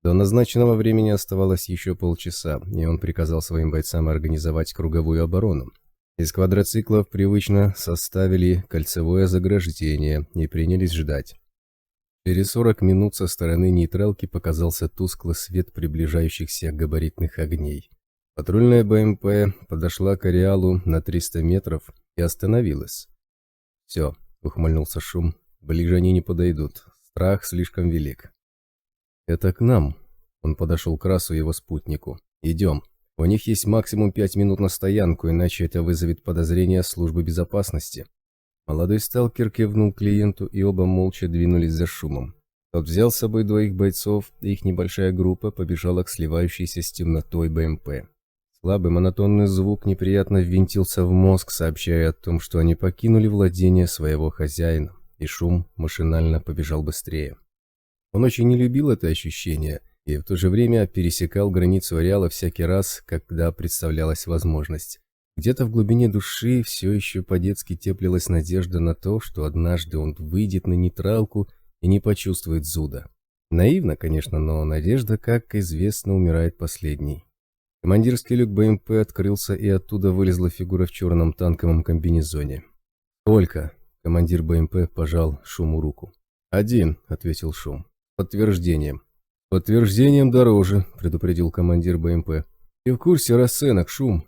До назначенного времени оставалось еще полчаса, и он приказал своим бойцам организовать круговую оборону. Из квадроциклов привычно составили кольцевое заграждение и принялись ждать. Через 40 минут со стороны нейтралки показался тусклый свет приближающихся габаритных огней. Патрульная БМП подошла к ареалу на 300 метров и остановилась. «Все», — ухмыльнулся Шум, — «ближе они не подойдут. Страх слишком велик». «Это к нам», — он подошел к Расу и его спутнику. «Идем. У них есть максимум 5 минут на стоянку, иначе это вызовет подозрения службы безопасности». Молодой сталкер кивнул клиенту, и оба молча двинулись за Шумом. Тот взял с собой 2 бойцов, и их небольшая группа побежала к сливающейся с темнотой БМП. Слабый монотонный звук неприятно ввинтился в мозг, сообщая о том, что они покинули владение своего хозяина, и Шум машинально побежал быстрее. Он очень не любил это ощущение, и в то же время пересекал границу ареала всякий раз, когда представлялась возможность. Где-то в глубине души все еще по-детски теплилась надежда на то, что однажды он выйдет на нейтралку и не почувствует зуда. Наивно, конечно, но надежда, как известно, умирает последней. Командирский люк БМП открылся, и оттуда вылезла фигура в черном танковом комбинезоне. «Сколько?» — командир БМП пожал Шуму руку. «1», — ответил Шум. «Подтверждением». «Подтверждением дороже», — предупредил командир БМП. «Ты в курсе расценок, Шум?»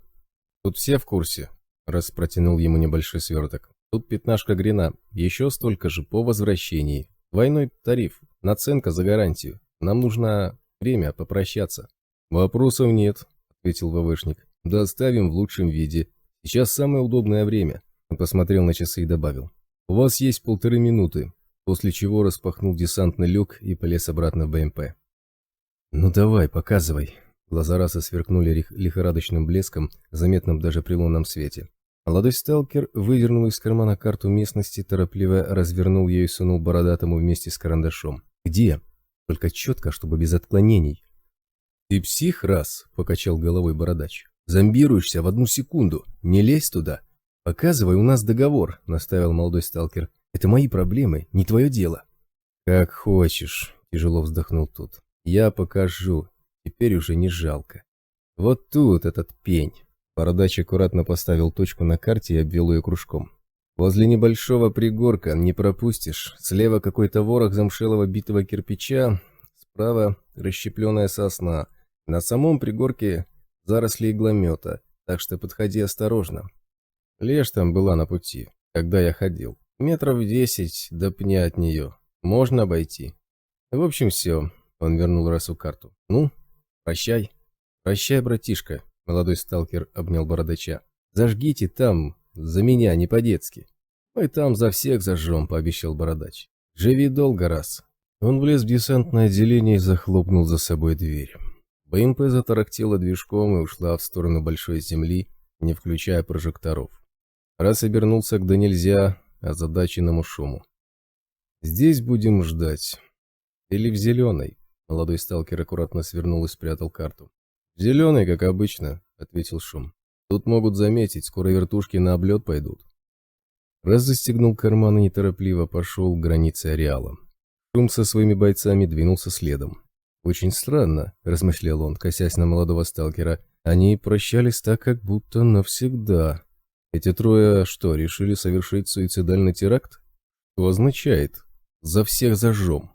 «Тут все в курсе», — раз протянул ему небольшой сверток. «Тут 15 грина, еще столько же по возвращении. Двойной тариф, наценка за гарантию. Нам нужно время попрощаться». «Вопросов нет», — ответил ВВшник. «Доставим в лучшем виде. Сейчас самое удобное время». Он посмотрел на часы и добавил. «У вас есть 1,5 минуты», после чего распахнул десантный люк и полез обратно в БМП. «Ну давай, показывай». Глаза Раса сверкнули лихорадочным блеском, заметным даже при лунном свете. Молодой сталкер выдернул из кармана карту местности, торопливо развернул ее и сунул бородатому вместе с карандашом. «Где? Только четко, чтобы без отклонений». «Ты псих, Рас?» — покачал головой бородач. «Зомбируешься в 1 секунду. Не лезь туда». «Показывай, у нас договор», — наставил молодой сталкер. «Это мои проблемы, не твое дело». «Как хочешь», — тяжело вздохнул тот. «Я покажу. Теперь уже не жалко. Вот тут этот пень». Бородач аккуратно поставил точку на карте и обвел ее кружком. «Возле небольшого пригорка, не пропустишь. Слева какой-то ворох замшелого битого кирпича, справа расщепленная сосна. На самом пригорке заросли игломета, так что подходи осторожно. Лежь там была на пути, когда я ходил. Метров 10 до пня от нее. Можно обойти. В общем, все». Он вернул Расу карту. «Ну, прощай». «Прощай, братишка», — молодой сталкер обнял бородача. «Зажгите там, за меня, не по-детски». «Мы там за всех зажжем», — пообещал бородач. «Живи долго, Рас». Он влез в десантное отделение и захлопнул за собой дверь. БМП затарахтела движком и ушла в сторону большой земли, не включая прожекторов. Рас обернулся к да нельзя озадаченному Шуму. «Здесь будем ждать. Или в зеленой?» Молодой сталкер аккуратно свернул и спрятал карту. «В зеленой, как обычно», — ответил Шум. «Тут могут заметить, скоро вертушки на облет пойдут». Раз застегнул карман и неторопливо пошел к границе ареала. Шум со своими бойцами двинулся следом. «Очень странно», — размышлял он, косясь на молодого сталкера. «Они прощались так, как будто навсегда. Эти трое что, решили совершить суицидальный теракт? Что означает «за всех зажжем»?»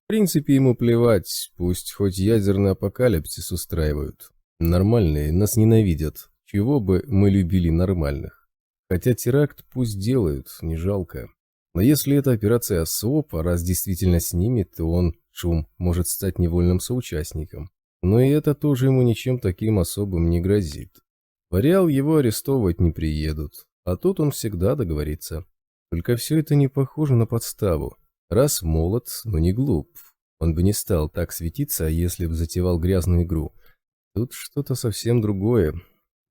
В принципе, ему плевать, пусть хоть ядерный апокалипсис устраивают. Нормальные нас ненавидят, чего бы мы любили нормальных. Хотя теракт пусть делают, не жалко. Но если это операция СОП, а раз действительно с ними, то он, Шум, может стать невольным соучастником. Но и это тоже ему ничем таким особым не грозит. В ареал его арестовывать не приедут, а тут он всегда договорится. Только все это не похоже на подставу. Раз молод, но не глуп. Он бы не стал так светиться, если бы затевал грязную игру. Тут что-то совсем другое.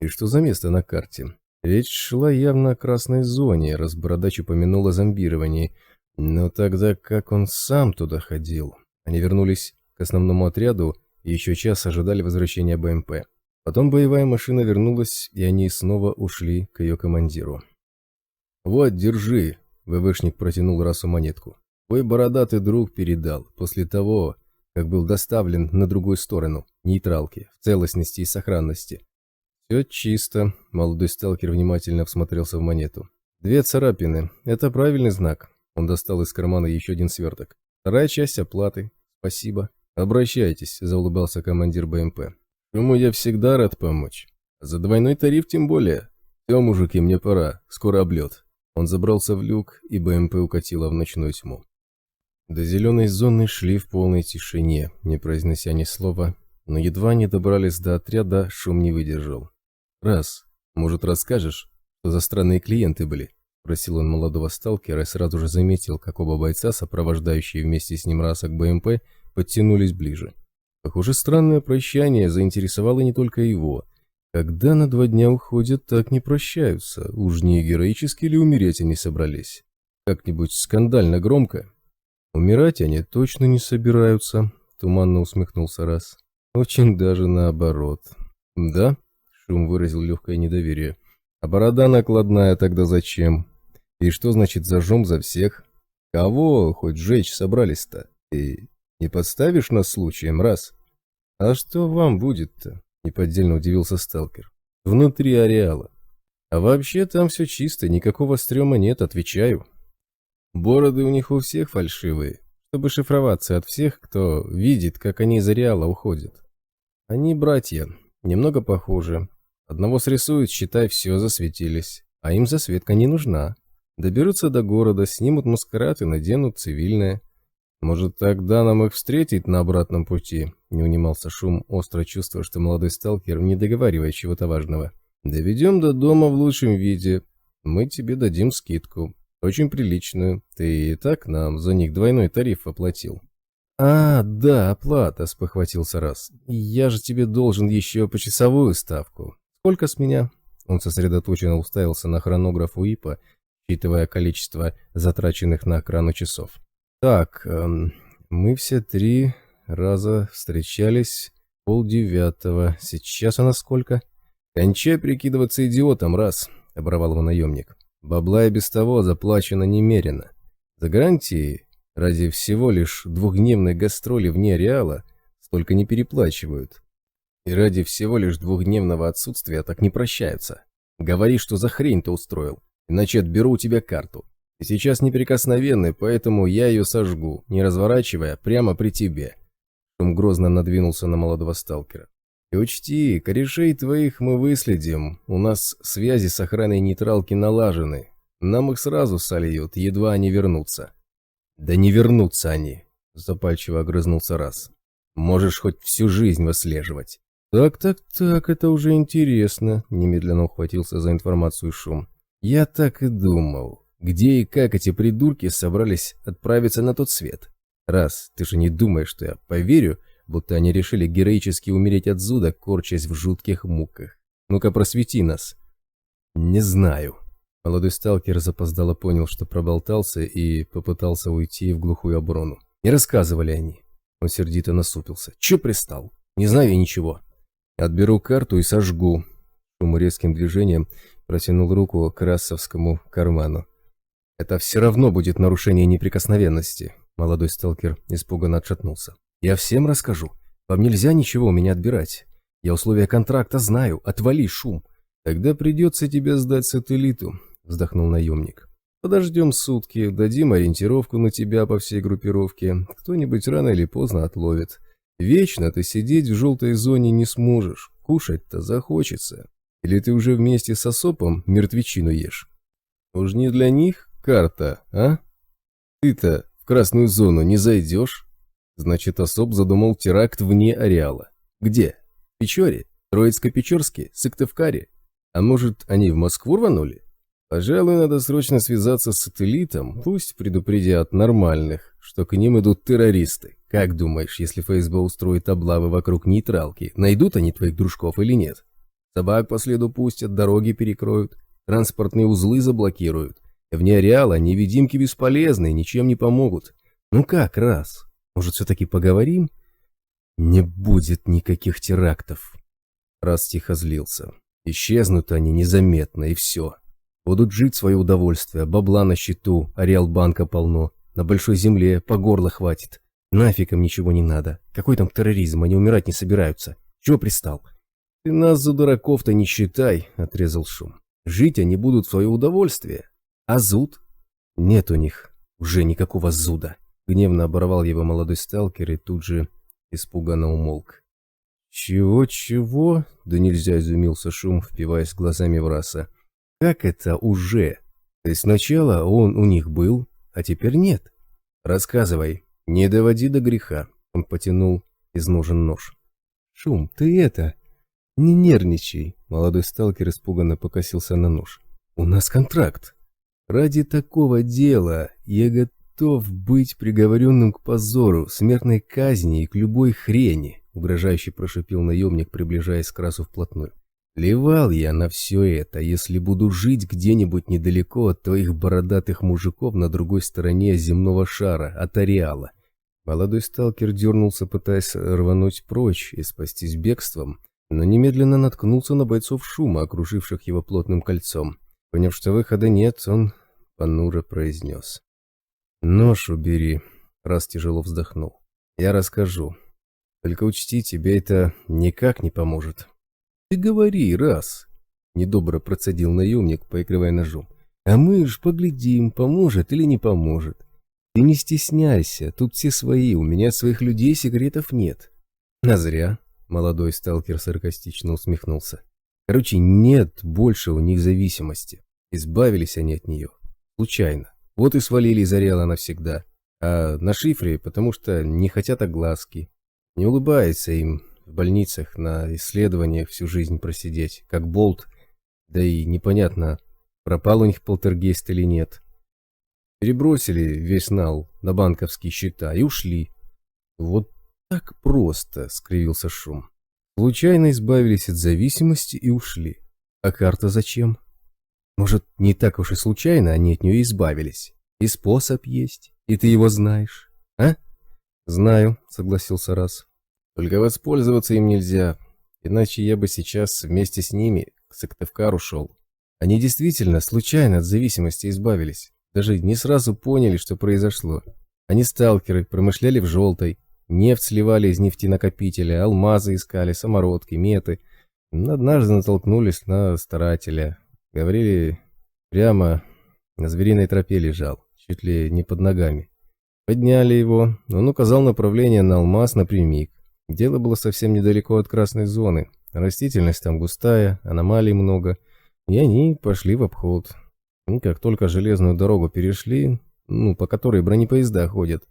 И что за место на карте? Речь шла явно о красной зоне, раз бородач упомянул о зомбировании. Но тогда как он сам туда ходил? Они вернулись к основному отряду и еще час ожидали возвращения БМП. Потом боевая машина вернулась, и они снова ушли к ее командиру. «Вот, держи», — ВВшник протянул Расу монетку. «Твой бородатый друг передал, после того, как был доставлен на другую сторону, нейтралки, в целостности и сохранности». «Все чисто», — молодой сталкер внимательно всмотрелся в монету. «2 царапины. Это правильный знак». Он достал из кармана еще один сверток. «Вторая часть оплаты. Спасибо». «Обращайтесь», — заулыбался командир БМП. «Ему я всегда рад помочь. За двойной тариф тем более. Все, мужики, мне пора. Скоро облет». Он забрался в люк, и БМП укатила в ночную тьму. До зеленой зоны шли в полной тишине, не произнося ни слова, но едва не добрались до отряда, шум не выдержал. «Раз, может, расскажешь, что за странные клиенты были?» — просил он молодого сталкера и сразу же заметил, как оба бойца, сопровождающие вместе с ним Раса к БМП, подтянулись ближе. Похоже, странное прощание заинтересовало не только его. Когда на 2 дня уходят, так не прощаются. Уж не героически ли умереть они собрались? Как-нибудь скандально громко? Умирать они точно не собираются, туманно усмехнулся Рас. Очень даже наоборот. Да? Шум выразил легкое недоверие. А борода накладная тогда зачем? И что значит зажжем за всех? Кого хоть сжечь собрались-то? И не подставишь нас случаем, Раз? А что вам будет-то? Неподдельно удивился сталкер. Внутри ареала. А вообще там все чисто, никакого стрёма нет, отвечаю. Бороды у них у всех фальшивые, чтобы шифроваться от всех, кто видит, как они из ареала уходят. Они братья, немного похожи. Одного срисуют, считай, все, засветились. А им засветка не нужна. Доберутся до города, снимут маскарад и наденут цивильное. Может, тогда нам их встретить на обратном пути? Не унимался Шум, остро чувствуя, что молодой сталкер не договаривает чего-то важного. Доведем до дома в лучшем виде. Мы тебе дадим скидку. Очень приличную. Ты и так нам за них двойной тариф оплатил. А, да, оплата, спохватился Раз. Я же тебе должен еще почасовую ставку. Сколько с меня? Он сосредоточенно уставился на хронограф УИПа, считывая количество затраченных на охрану часов. Так, мы все 3 раза встречались 8:30. Сейчас она сколько? Кончай прикидываться идиотом, Раз, оборвал его наемник. Бабла и без того заплачено немерено. За гарантии ради всего лишь 2-дневной гастроли вне ареала столько не переплачивают. И ради всего лишь 2-дневного отсутствия так не прощаются. Говори, что за хрень ты устроил, иначе отберу у тебя карту. Ты сейчас неприкосновенный, поэтому я ее сожгу, не разворачивая, прямо при тебе. Шум грозно надвинулся на молодого сталкера. И учти, корешей твоих мы выследим. У нас связи с охраной нейтралки налажены. Нам их сразу сольют, едва они вернутся. Да не вернутся они, запальчиво огрызнулся Раз. Можешь хоть всю жизнь выслеживать. Так, это уже интересно, немедленно ухватился за информацию Шум. Я так и думал. Где и как эти придурки собрались отправиться на тот свет? Раз, ты же не думаешь, что я поверю, будто они решили героически умереть от зуда, корчась в жутких муках. Ну-ка, просвети нас. Не знаю. Молодой сталкер запоздало понял, что проболтался, и попытался уйти в глухую оборону. Не рассказывали они. Он сердито насупился. Че пристал? Не знаю я ничего. Отберу карту и сожгу. Шум резким движением протянул руку к рассовскому карману. Это все равно будет нарушение неприкосновенности. Молодой сталкер испуганно отшатнулся. Я всем расскажу. Вам нельзя ничего у меня отбирать. Я условия контракта знаю. Отвали, Шум. Тогда придется тебя сдать сателлиту, вздохнул наемник. Подождем сутки, дадим ориентировку на тебя по всей группировке. Кто-нибудь рано или поздно отловит. Вечно ты сидеть в желтой зоне не сможешь. Кушать-то захочется. Или ты уже вместе с Осопом мертвечину ешь? Уж не для них карта, а? Ты-то в красную зону не зайдешь? Значит, Осоп задумал теракт вне ареала. Где? В Печоре? Троицко-Печорске? Сыктывкаре? А может, они в Москву рванули? Пожалуй, надо срочно связаться с сателлитом, пусть предупредят нормальных, что к ним идут террористы. Как думаешь, если ФСБ устроит облавы вокруг нейтралки, найдут они твоих дружков или нет? Собак по следу пустят, дороги перекроют, транспортные узлы заблокируют. Вне ареала невидимки бесполезны, ничем не помогут. Ну как, раз? Может, все-таки поговорим? Не будет никаких терактов. Раз тихо злился. Исчезнут они незаметно, и все. Будут жить в свое удовольствие, бабла на счету, ареал банка полно. На большой земле по горло хватит. Нафиг им ничего не надо. Какой там терроризм, они умирать не собираются. Чего пристал? Ты нас за дураков-то не считай, отрезал Шум. Жить они будут в свое удовольствие. А зуд? Нет у них уже никакого зуда. Гневно оборвал его молодой сталкер и тут же испуганно умолк. «Чего-чего?» — да нельзя изумился Шум, впиваясь глазами в Раса. «Как это уже? То есть сначала он у них был, а теперь нет? Рассказывай, не доводи до греха». Он потянул из ножен нож. «Шум, ты это... не нервничай!» Молодой сталкер испуганно покосился на нож. «У нас контракт. Ради такого дела я готов быть приговоренным к позору, смертной казни и к любой хрени», — угрожающе прошипел наемник, приближаясь к Расу вплотную. «Плевал я на все это, если буду жить где-нибудь недалеко от твоих бородатых мужиков на другой стороне земного шара, от ареала». Молодой сталкер дернулся, пытаясь рвануть прочь и спастись бегством, но немедленно наткнулся на бойцов Шума, окруживших его плотным кольцом. Поняв, что выхода нет, он понуро произнес: «Нож убери», — Раз тяжело вздохнул. «Я расскажу. Только учти, тебе это никак не поможет». «Ты говори, Раз», — недобро процедил наемник, поигрывая ножом. «А мы ж поглядим, поможет или не поможет. Ты не стесняйся, тут все свои, у меня своих людей секретов нет». «А зря», — молодой сталкер саркастично усмехнулся. «Короче, нет больше у них зависимости. Избавились они от нее. Случайно. Вот и свалили из ареала навсегда. А на шифре, потому что не хотят огласки. Не улыбается им в больницах на исследованиях всю жизнь просидеть, как болт. Да и непонятно, пропал у них полтергейст или нет. Перебросили весь нал на банковские счета и ушли. Вот так просто», — скривился Шум. «Случайно избавились от зависимости и ушли. А карта зачем? Может, не так уж и случайно они от нее избавились? И способ есть, и ты его знаешь, а?» «Знаю», — согласился Раз. «Только воспользоваться им нельзя, иначе я бы сейчас вместе с ними к Сыктывкару шел. Они действительно случайно от зависимости избавились, даже не сразу поняли, что произошло. Они сталкеры, промышляли в желтой, нефть сливали из нефтенакопителя, алмазы искали, самородки, меты. Однажды натолкнулись на старателя. Говорили, прямо на звериной тропе лежал, чуть ли не под ногами. Подняли его, он указал направление на алмаз напрямик. Дело было совсем недалеко от красной зоны. Растительность там густая, аномалий много. И они пошли в обход. И как только железную дорогу перешли, по которой бронепоезда ходят,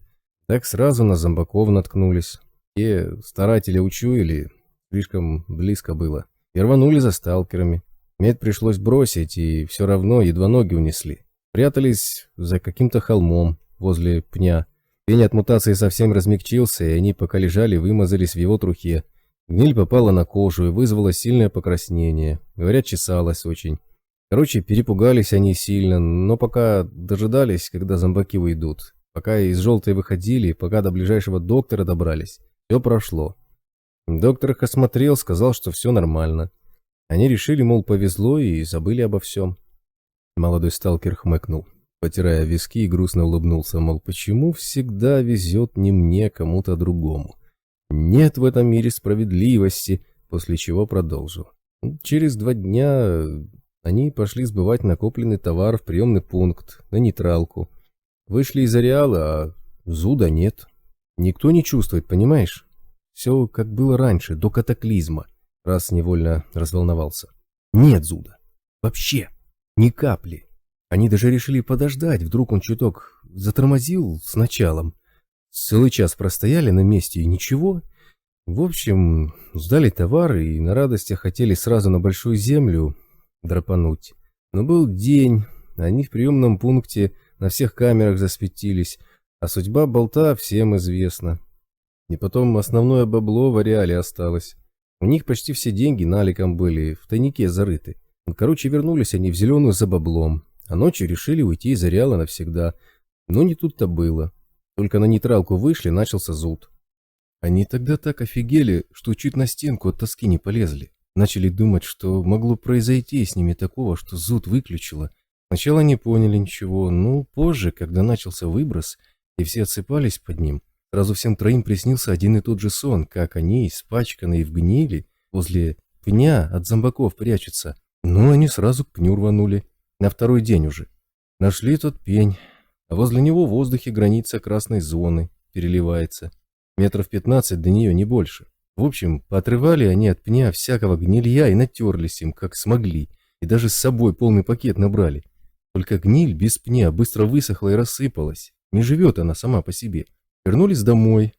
так сразу на зомбаков наткнулись. Те старатели учуяли, слишком близко было, и рванули за сталкерами. Мед пришлось бросить, и все равно едва ноги унесли. Прятались за каким-то холмом возле пня. Пень от мутации совсем размягчился, и они, пока лежали, вымазались в его трухе. Гниль попала на кожу и вызвала сильное покраснение. Говорят, чесалось очень. Короче, перепугались они сильно, но пока дожидались, когда зомбаки уйдут, пока из желтой выходили, пока до ближайшего доктора добрались, все прошло. Доктор их осмотрел, сказал, что все нормально. Они решили, мол, повезло, и забыли обо всем. Молодой сталкер хмыкнул, потирая виски, и грустно улыбнулся, мол, почему всегда везет не мне, кому-то другому. Нет в этом мире справедливости, после чего продолжил. Через 2 дня они пошли сбывать накопленный товар в приемный пункт, на нейтралку. Вышли из ареала, а зуда нет. Никто не чувствует, понимаешь? Все как было раньше, до катаклизма. Раз невольно разволновался. Нет зуда. Вообще. Ни капли. Они даже решили подождать, вдруг он чуток затормозил с началом. Целый час простояли на месте и ничего. В общем, сдали товар и на радостях хотели сразу на большую землю драпануть. Но был день, они в приемном пункте на всех камерах засветились, а судьба болта всем известна. И потом основное бабло в ареале осталось. У них почти все деньги наликом были, в тайнике зарыты. Короче, вернулись они в зеленую за баблом, а ночью решили уйти из ареала навсегда. Но не тут-то было. Только на нейтралку вышли, начался зуд. Они тогда так офигели, что чуть на стенку от тоски не полезли. Начали думать, что могло произойти с ними такого, что зуд выключило. Сначала не поняли ничего, но позже, когда начался выброс, и все отсыпались под ним, сразу всем троим приснился один и тот же сон, как они, испачканные в гнили, возле пня от зомбаков прячутся. Ну, они сразу к пню рванули. На второй день уже. Нашли тот пень, а возле него в воздухе граница красной зоны переливается. Метров 15 до нее, не больше. В общем, поотрывали они от пня всякого гнилья и натерлись им, как смогли, и даже с собой полный пакет набрали. Только гниль без пня быстро высохла и рассыпалась. Не живет она сама по себе. Вернулись домой,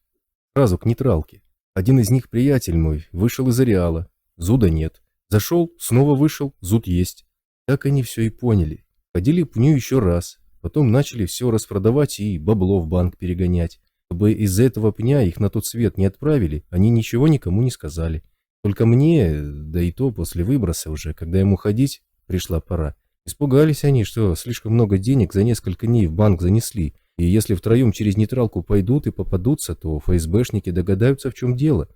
сразу к нейтралке. Один из них, приятель мой, вышел из ареала. Зуда нет. Зашел, снова вышел, зуд есть. Так они все и поняли. Ходили к пню еще раз. Потом начали все распродавать и бабло в банк перегонять. Чтобы из-за этого пня их на тот свет не отправили, они ничего никому не сказали. Только мне, да и то после выброса уже, когда ему ходить пришла пора. Испугались они, что слишком много денег за несколько дней в банк занесли, и если втроем через нейтралку пойдут и попадутся, то ФСБшники догадаются, в чем дело.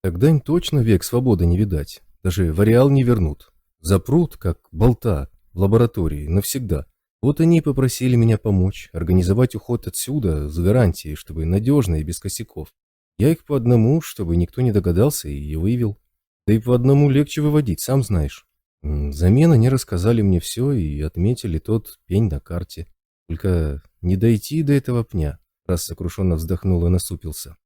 Тогда им точно век свободы не видать, даже в ареал не вернут. Запрут, как болта, в лаборатории, навсегда. Вот они и попросили меня помочь, организовать уход отсюда с гарантией, чтобы надежно и без косяков. Я их по одному, чтобы никто не догадался, и вывел. Да и по одному легче выводить, сам знаешь. Взамен они рассказали мне все и отметили тот пень на карте. Только не дойти до этого пня, раз сокрушенно вздохнул и насупился.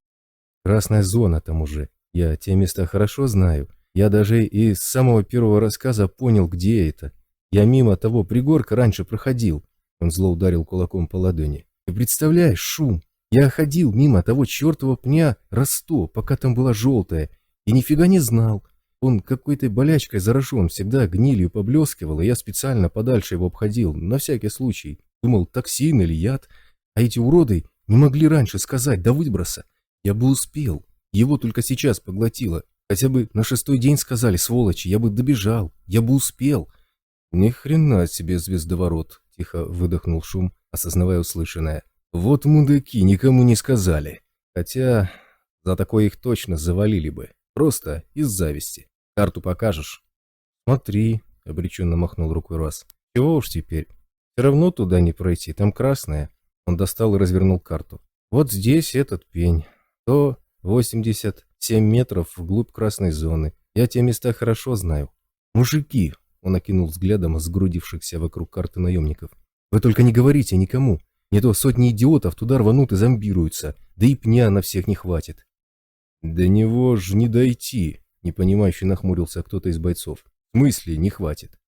Красная зона там уже. Я те места хорошо знаю. Я даже из самого первого рассказа понял, где это. Я мимо того пригорка раньше проходил. Он зло ударил кулаком по ладони. Ты представляешь, шум. Я ходил мимо того чертова пня раз 100, пока там была желтая, и нифига не знал. Он какой-то болячкой заражен, всегда гнилью поблескивал, и я специально подальше его обходил, на всякий случай. Думал, токсин или яд. А эти уроды не могли раньше сказать до выброса. Я бы успел. Его только сейчас поглотило. Хотя бы на 6-й день сказали, сволочи, я бы добежал. Я бы успел. Ни хрена себе звездоворот, тихо выдохнул Шум, осознавая услышанное. Вот мудаки, никому не сказали. Хотя за такое их точно завалили бы. Просто из зависти. Карту покажешь? Смотри, обреченно махнул рукой Раз. Чего уж теперь? Все равно туда не пройти, там красная. Он достал и развернул карту. Вот здесь этот пень. 187 метров вглубь красной зоны. Я те места хорошо знаю. Мужики, он окинул взглядом сгрудившихся вокруг карты наемников. Вы только не говорите никому. Не то сотни идиотов туда рванут и зомбируются. Да и пня на всех не хватит. До него ж не дойти, непонимающе нахмурился кто-то из бойцов. В смысле не хватит?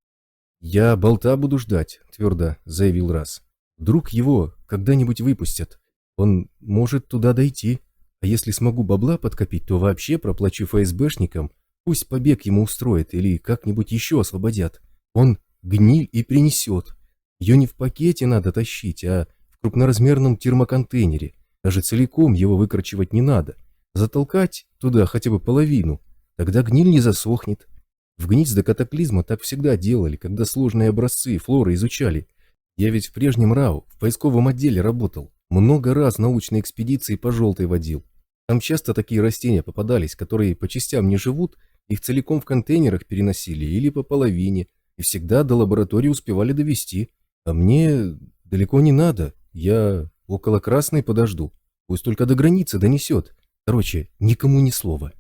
Я болта буду ждать, твердо заявил Раз. Вдруг его когда-нибудь выпустят. Он может туда дойти. А если смогу бабла подкопить, то вообще проплачу ФСБшникам. Пусть побег ему устроит или как-нибудь еще освободят. Он гниль и принесет. Ее не в пакете надо тащить, а в крупноразмерном термоконтейнере. Даже целиком его выкорчевать не надо. Затолкать туда хотя бы половину. Тогда гниль не засохнет. В ГНИЦ до катаклизма так всегда делали, когда сложные образцы флоры изучали. Я ведь в прежнем РАУ, в поисковом отделе работал. Много раз научные экспедиции по желтой водил. Там часто такие растения попадались, которые по частям не живут, их целиком в контейнерах переносили или по половине, и всегда до лаборатории успевали довести. А мне далеко не надо, я около красной подожду. Пусть только до границы донесет. Короче, никому ни слова.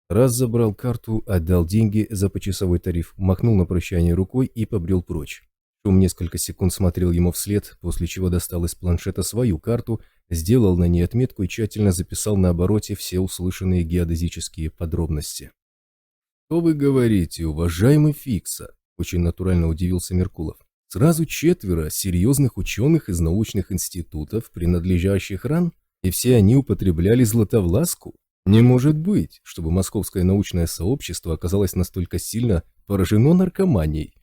Раз забрал карту, отдал деньги за почасовой тариф, махнул на прощание рукой и побрел прочь. Шум несколько секунд смотрел ему вслед, после чего достал из планшета свою карту, сделал на ней отметку и тщательно записал на обороте все услышанные геодезические подробности. «Что вы говорите, уважаемый Фикса?» – очень натурально удивился Меркулов. «Сразу 4 серьезных ученых из научных институтов, принадлежащих РАН, и все они употребляли златовласку? Не может быть, чтобы московское научное сообщество оказалось настолько сильно поражено наркоманией».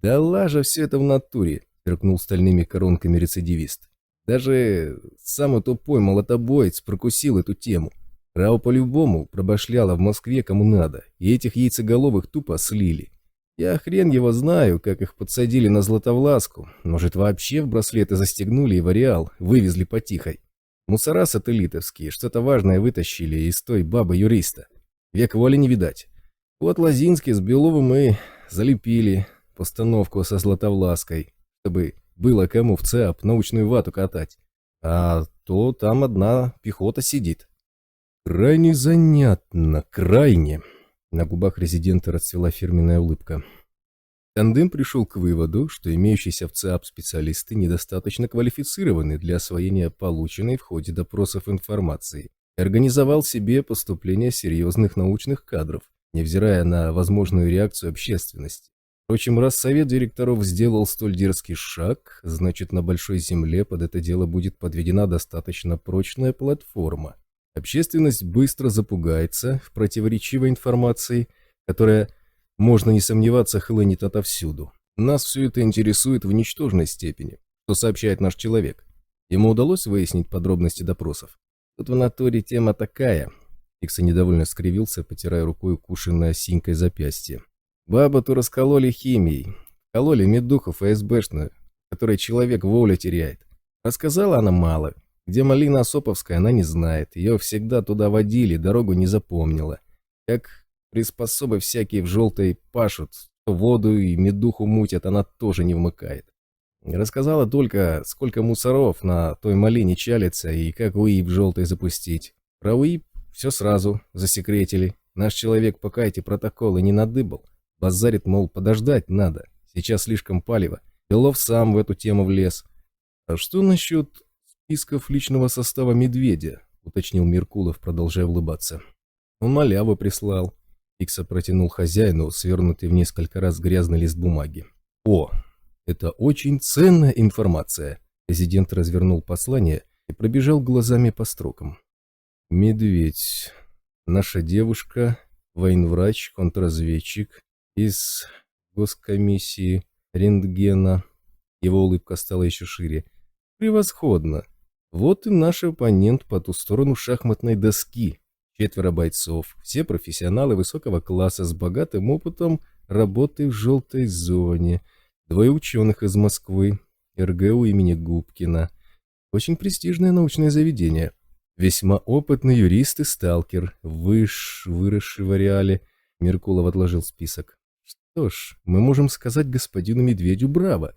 «Да лажа все это в натуре», – сверкнул стальными коронками рецидивист. Даже самый тупой молотобоец прокусил эту тему. Рау по-любому пробашляла в Москве кому надо, и этих яйцеголовых тупо слили. Я хрен его знаю, как их подсадили на Златовласку. Может, вообще в браслеты застегнули и в ареал вывезли потихой. Мусора сателлитовские что-то важное вытащили из той бабы-юриста. Век воли не видать. Вот Лозинский с Беловым и залепили постановку со Златовлаской, чтобы было кому в ЦАП научную вату катать. А то там одна пехота сидит. Крайне занятно, крайне. На губах резидента расцвела фирменная улыбка. Тандем пришел к выводу, что имеющиеся в ЦАП специалисты недостаточно квалифицированы для освоения полученной в ходе допросов информации и организовал себе поступление серьезных научных кадров, невзирая на возможную реакцию общественности. Впрочем, раз совет директоров сделал столь дерзкий шаг, значит, на Большой Земле под это дело будет подведена достаточно прочная платформа. Общественность быстро запугается в противоречивой информации, которая, можно не сомневаться, хлынет отовсюду. Нас все это интересует в ничтожной степени, что сообщает наш человек. Ему удалось выяснить подробности допросов. Тут в натуре тема такая. Икса недовольно скривился, потирая рукой укушенное синькой запястье. Бабу-то раскололи химией. Кололи медуху ФСБшную, которой человек волю теряет. Рассказала она мало. Где Малина Осоповская, она не знает. Ее всегда туда водили, дорогу не запомнила. Как приспособы всякие в желтой пашут, то воду и медуху мутят, она тоже не вмыкает. Рассказала только, сколько мусоров на той малине чалится и как УИП в желтой запустить. Про УИП все сразу засекретили. Наш человек пока эти протоколы не надыбал. Базарит, мол, подождать надо. Сейчас слишком палево. Белов сам в эту тему влез. А что насчет списков личного состава «Медведя», уточнил Меркулов, продолжая улыбаться. Он маляву прислал. Икса протянул хозяину свернутый в несколько раз грязный лист бумаги. О, это очень ценная информация. Президент развернул послание и пробежал глазами по строкам. Медведь. Наша девушка, военврач, контрразведчик из госкомиссии рентгена. Его улыбка стала еще шире. Превосходно. Вот и наш оппонент по ту сторону шахматной доски. 4 бойцов, все профессионалы высокого класса с богатым опытом работы в желтой зоне. 2 ученых из Москвы, РГУ имени Губкина. Очень престижное научное заведение. Весьма опытный юрист и сталкер, выросший в ареале. Меркулов отложил список. Что ж, мы можем сказать господину Медведю браво.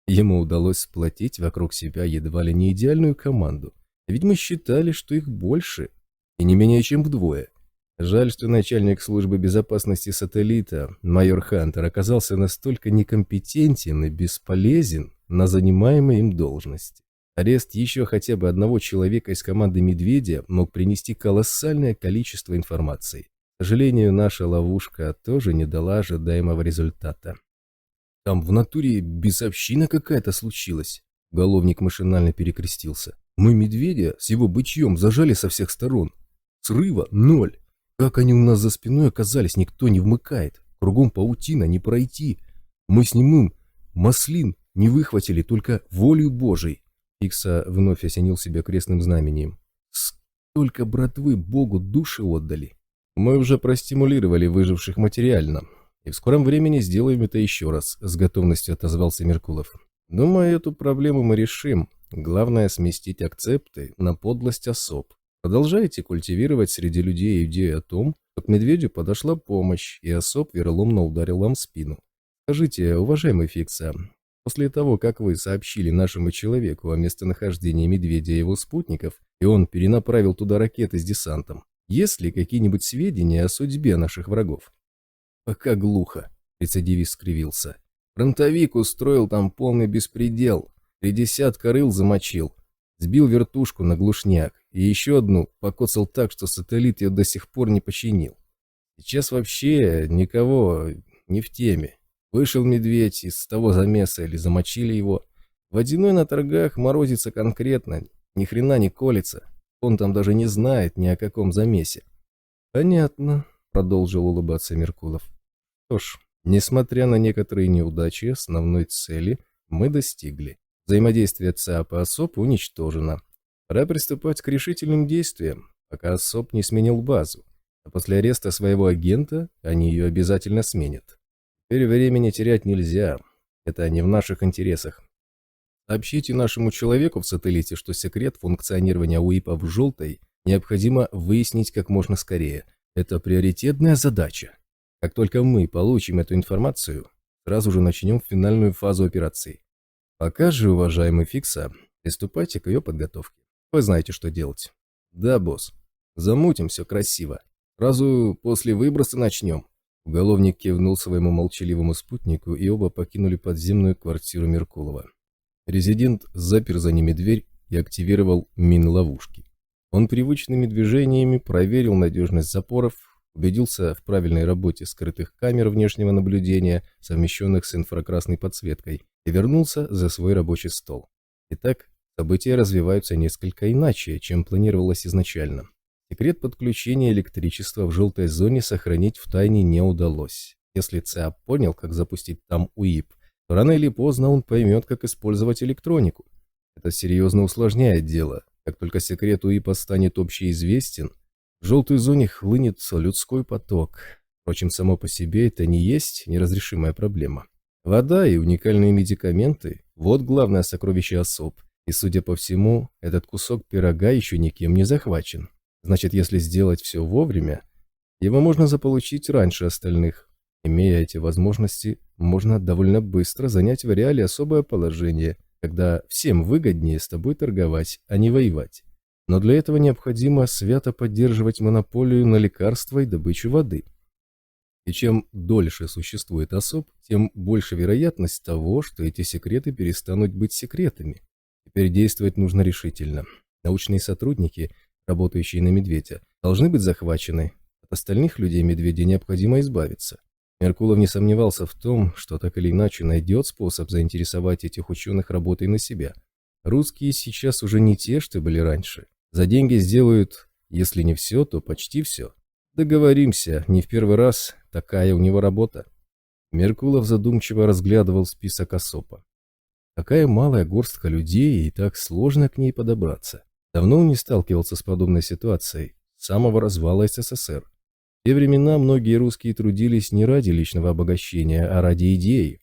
Ему удалось сплотить вокруг себя едва ли не идеальную команду. Ведь мы считали, что их больше, и не менее чем вдвое. Жаль, что начальник службы безопасности сателлита, майор Хантер, оказался настолько некомпетентен и бесполезен на занимаемой им должности. Арест еще хотя бы одного человека из команды «Медведя» мог принести колоссальное количество информации. К сожалению, наша ловушка тоже не дала ожидаемого результата. Там в натуре бесовщина какая-то случилась. Уголовник машинально перекрестился. Мы «Медведя» с его бычьем зажали со всех сторон. Срыва 0. Как они у нас за спиной оказались, никто не вмыкает. Кругом паутина, не пройти. Мы с ним маслин не выхватили, только волею Божией. Икса вновь осенил себя крестным знамением. Столько братвы Богу души отдали. Мы уже простимулировали выживших материально. И в скором времени сделаем это еще раз, с готовностью отозвался Меркулов. Думаю, эту проблему мы решим. Главное сместить акцепты на подлость особ. Продолжайте культивировать среди людей идею о том, что к Медведю подошла помощь, и особ вероломно ударил вам в спину. Скажите, уважаемый Фикса, после того, как вы сообщили нашему человеку о местонахождении Медведя и его спутников, и он перенаправил туда ракеты с десантом, есть ли какие-нибудь сведения о судьбе наших врагов? Пока глухо, рецидивист скривился. Фронтовик устроил там полный беспредел, 30 рыл замочил, сбил вертушку на глушняк и еще одну покоцал так, что сателлит ее до сих пор не починил. Сейчас вообще никого не в теме. Вышел медведь из того замеса или замочили его. Водяной на торгах морозится конкретно, ни хрена не колется. Он там даже не знает ни о каком замесе. Понятно, продолжил улыбаться Меркулов. Что ж, несмотря на некоторые неудачи, основной цели мы достигли. Взаимодействие ЦАП и ОСОП уничтожено. Пора приступать к решительным действиям, пока ОСОП не сменил базу. А после ареста своего агента они ее обязательно сменят. Теперь времени терять нельзя. Это не в наших интересах. Сообщите нашему человеку в сателлите, что секрет функционирования УИПа в желтой необходимо выяснить как можно скорее. Это приоритетная задача. Как только мы получим эту информацию, сразу же начнем финальную фазу операции. Пока же, уважаемый Фикса, приступайте к ее подготовке. Вы знаете, что делать. Да, босс. Замутим все красиво. Сразу после выброса начнем. Уголовник кивнул своему молчаливому спутнику, и оба покинули подземную квартиру Меркулова. Резидент запер за ними дверь и активировал мин-ловушки. Он привычными движениями проверил надежность запоров, убедился в правильной работе скрытых камер внешнего наблюдения, совмещенных с инфракрасной подсветкой, и вернулся за свой рабочий стол. Итак, события развиваются несколько иначе, чем планировалось изначально. Секрет подключения электричества в желтой зоне сохранить в тайне не удалось. Если ЦАП понял, как запустить там УИП, то рано или поздно он поймет, как использовать электронику. Это серьезно усложняет дело. Как только секрет УИПа станет общеизвестен, в желтой зоне хлынет людской поток. Впрочем, само по себе это не есть неразрешимая проблема. Вода и уникальные медикаменты – вот главное сокровище ОСОП. И, судя по всему, этот кусок пирога еще никем не захвачен. Значит, если сделать все вовремя, его можно заполучить раньше остальных. Имея эти возможности, можно довольно быстро занять в реале особое положение, когда всем выгоднее с тобой торговать, а не воевать. Но для этого необходимо свято поддерживать монополию на лекарства и добычу воды. И чем дольше существует ОСОП, тем больше вероятность того, что эти секреты перестанут быть секретами. Теперь действовать нужно решительно. Научные сотрудники, работающие на Медведя, должны быть захвачены. От остальных людей Медведя необходимо избавиться. Меркулов не сомневался в том, что так или иначе найдет способ заинтересовать этих ученых работой на себя. Русские сейчас уже не те, что были раньше. За деньги сделают, если не все, то почти все. Договоримся, не в первый раз такая у него работа. Меркулов задумчиво разглядывал список ОСОПа. Какая малая горстка людей, и так сложно к ней подобраться. Давно он не сталкивался с подобной ситуацией, с самого развала СССР. В те времена многие русские трудились не ради личного обогащения, а ради идеи.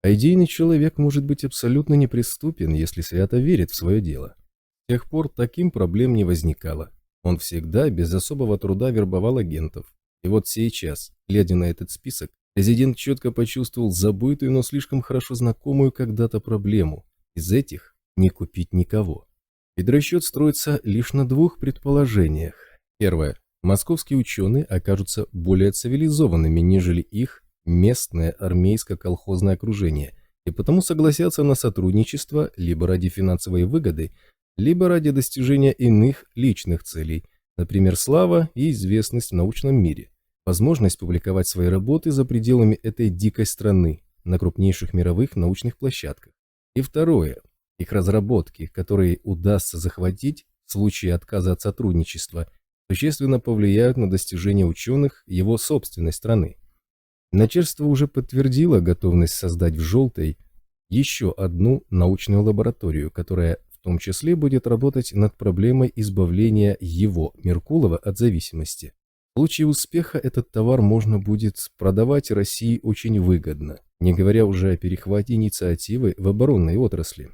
А идейный человек может быть абсолютно неприступен, если свято верит в свое дело. С тех пор таким проблем не возникало. Он всегда без особого труда вербовал агентов. И вот сейчас, глядя на этот список, президент четко почувствовал забытую, но слишком хорошо знакомую когда-то проблему. Из этих не купить никого. Педросчет строится лишь на двух предположениях. Первое. Московские ученые окажутся более цивилизованными, нежели их местное армейско-колхозное окружение, и потому согласятся на сотрудничество либо ради финансовой выгоды, либо ради достижения иных личных целей, например, слава и известность в научном мире, возможность публиковать свои работы за пределами этой дикой страны на крупнейших мировых научных площадках. И второе. Их разработки, которые удастся захватить в случае отказа от сотрудничества, существенно повлияют на достижения ученых его собственной страны. Начальство уже подтвердило готовность создать в «Желтой» еще одну научную лабораторию, которая в том числе будет работать над проблемой избавления его, Меркулова, от зависимости. В случае успеха этот товар можно будет продавать России очень выгодно, не говоря уже о перехвате инициативы в оборонной отрасли.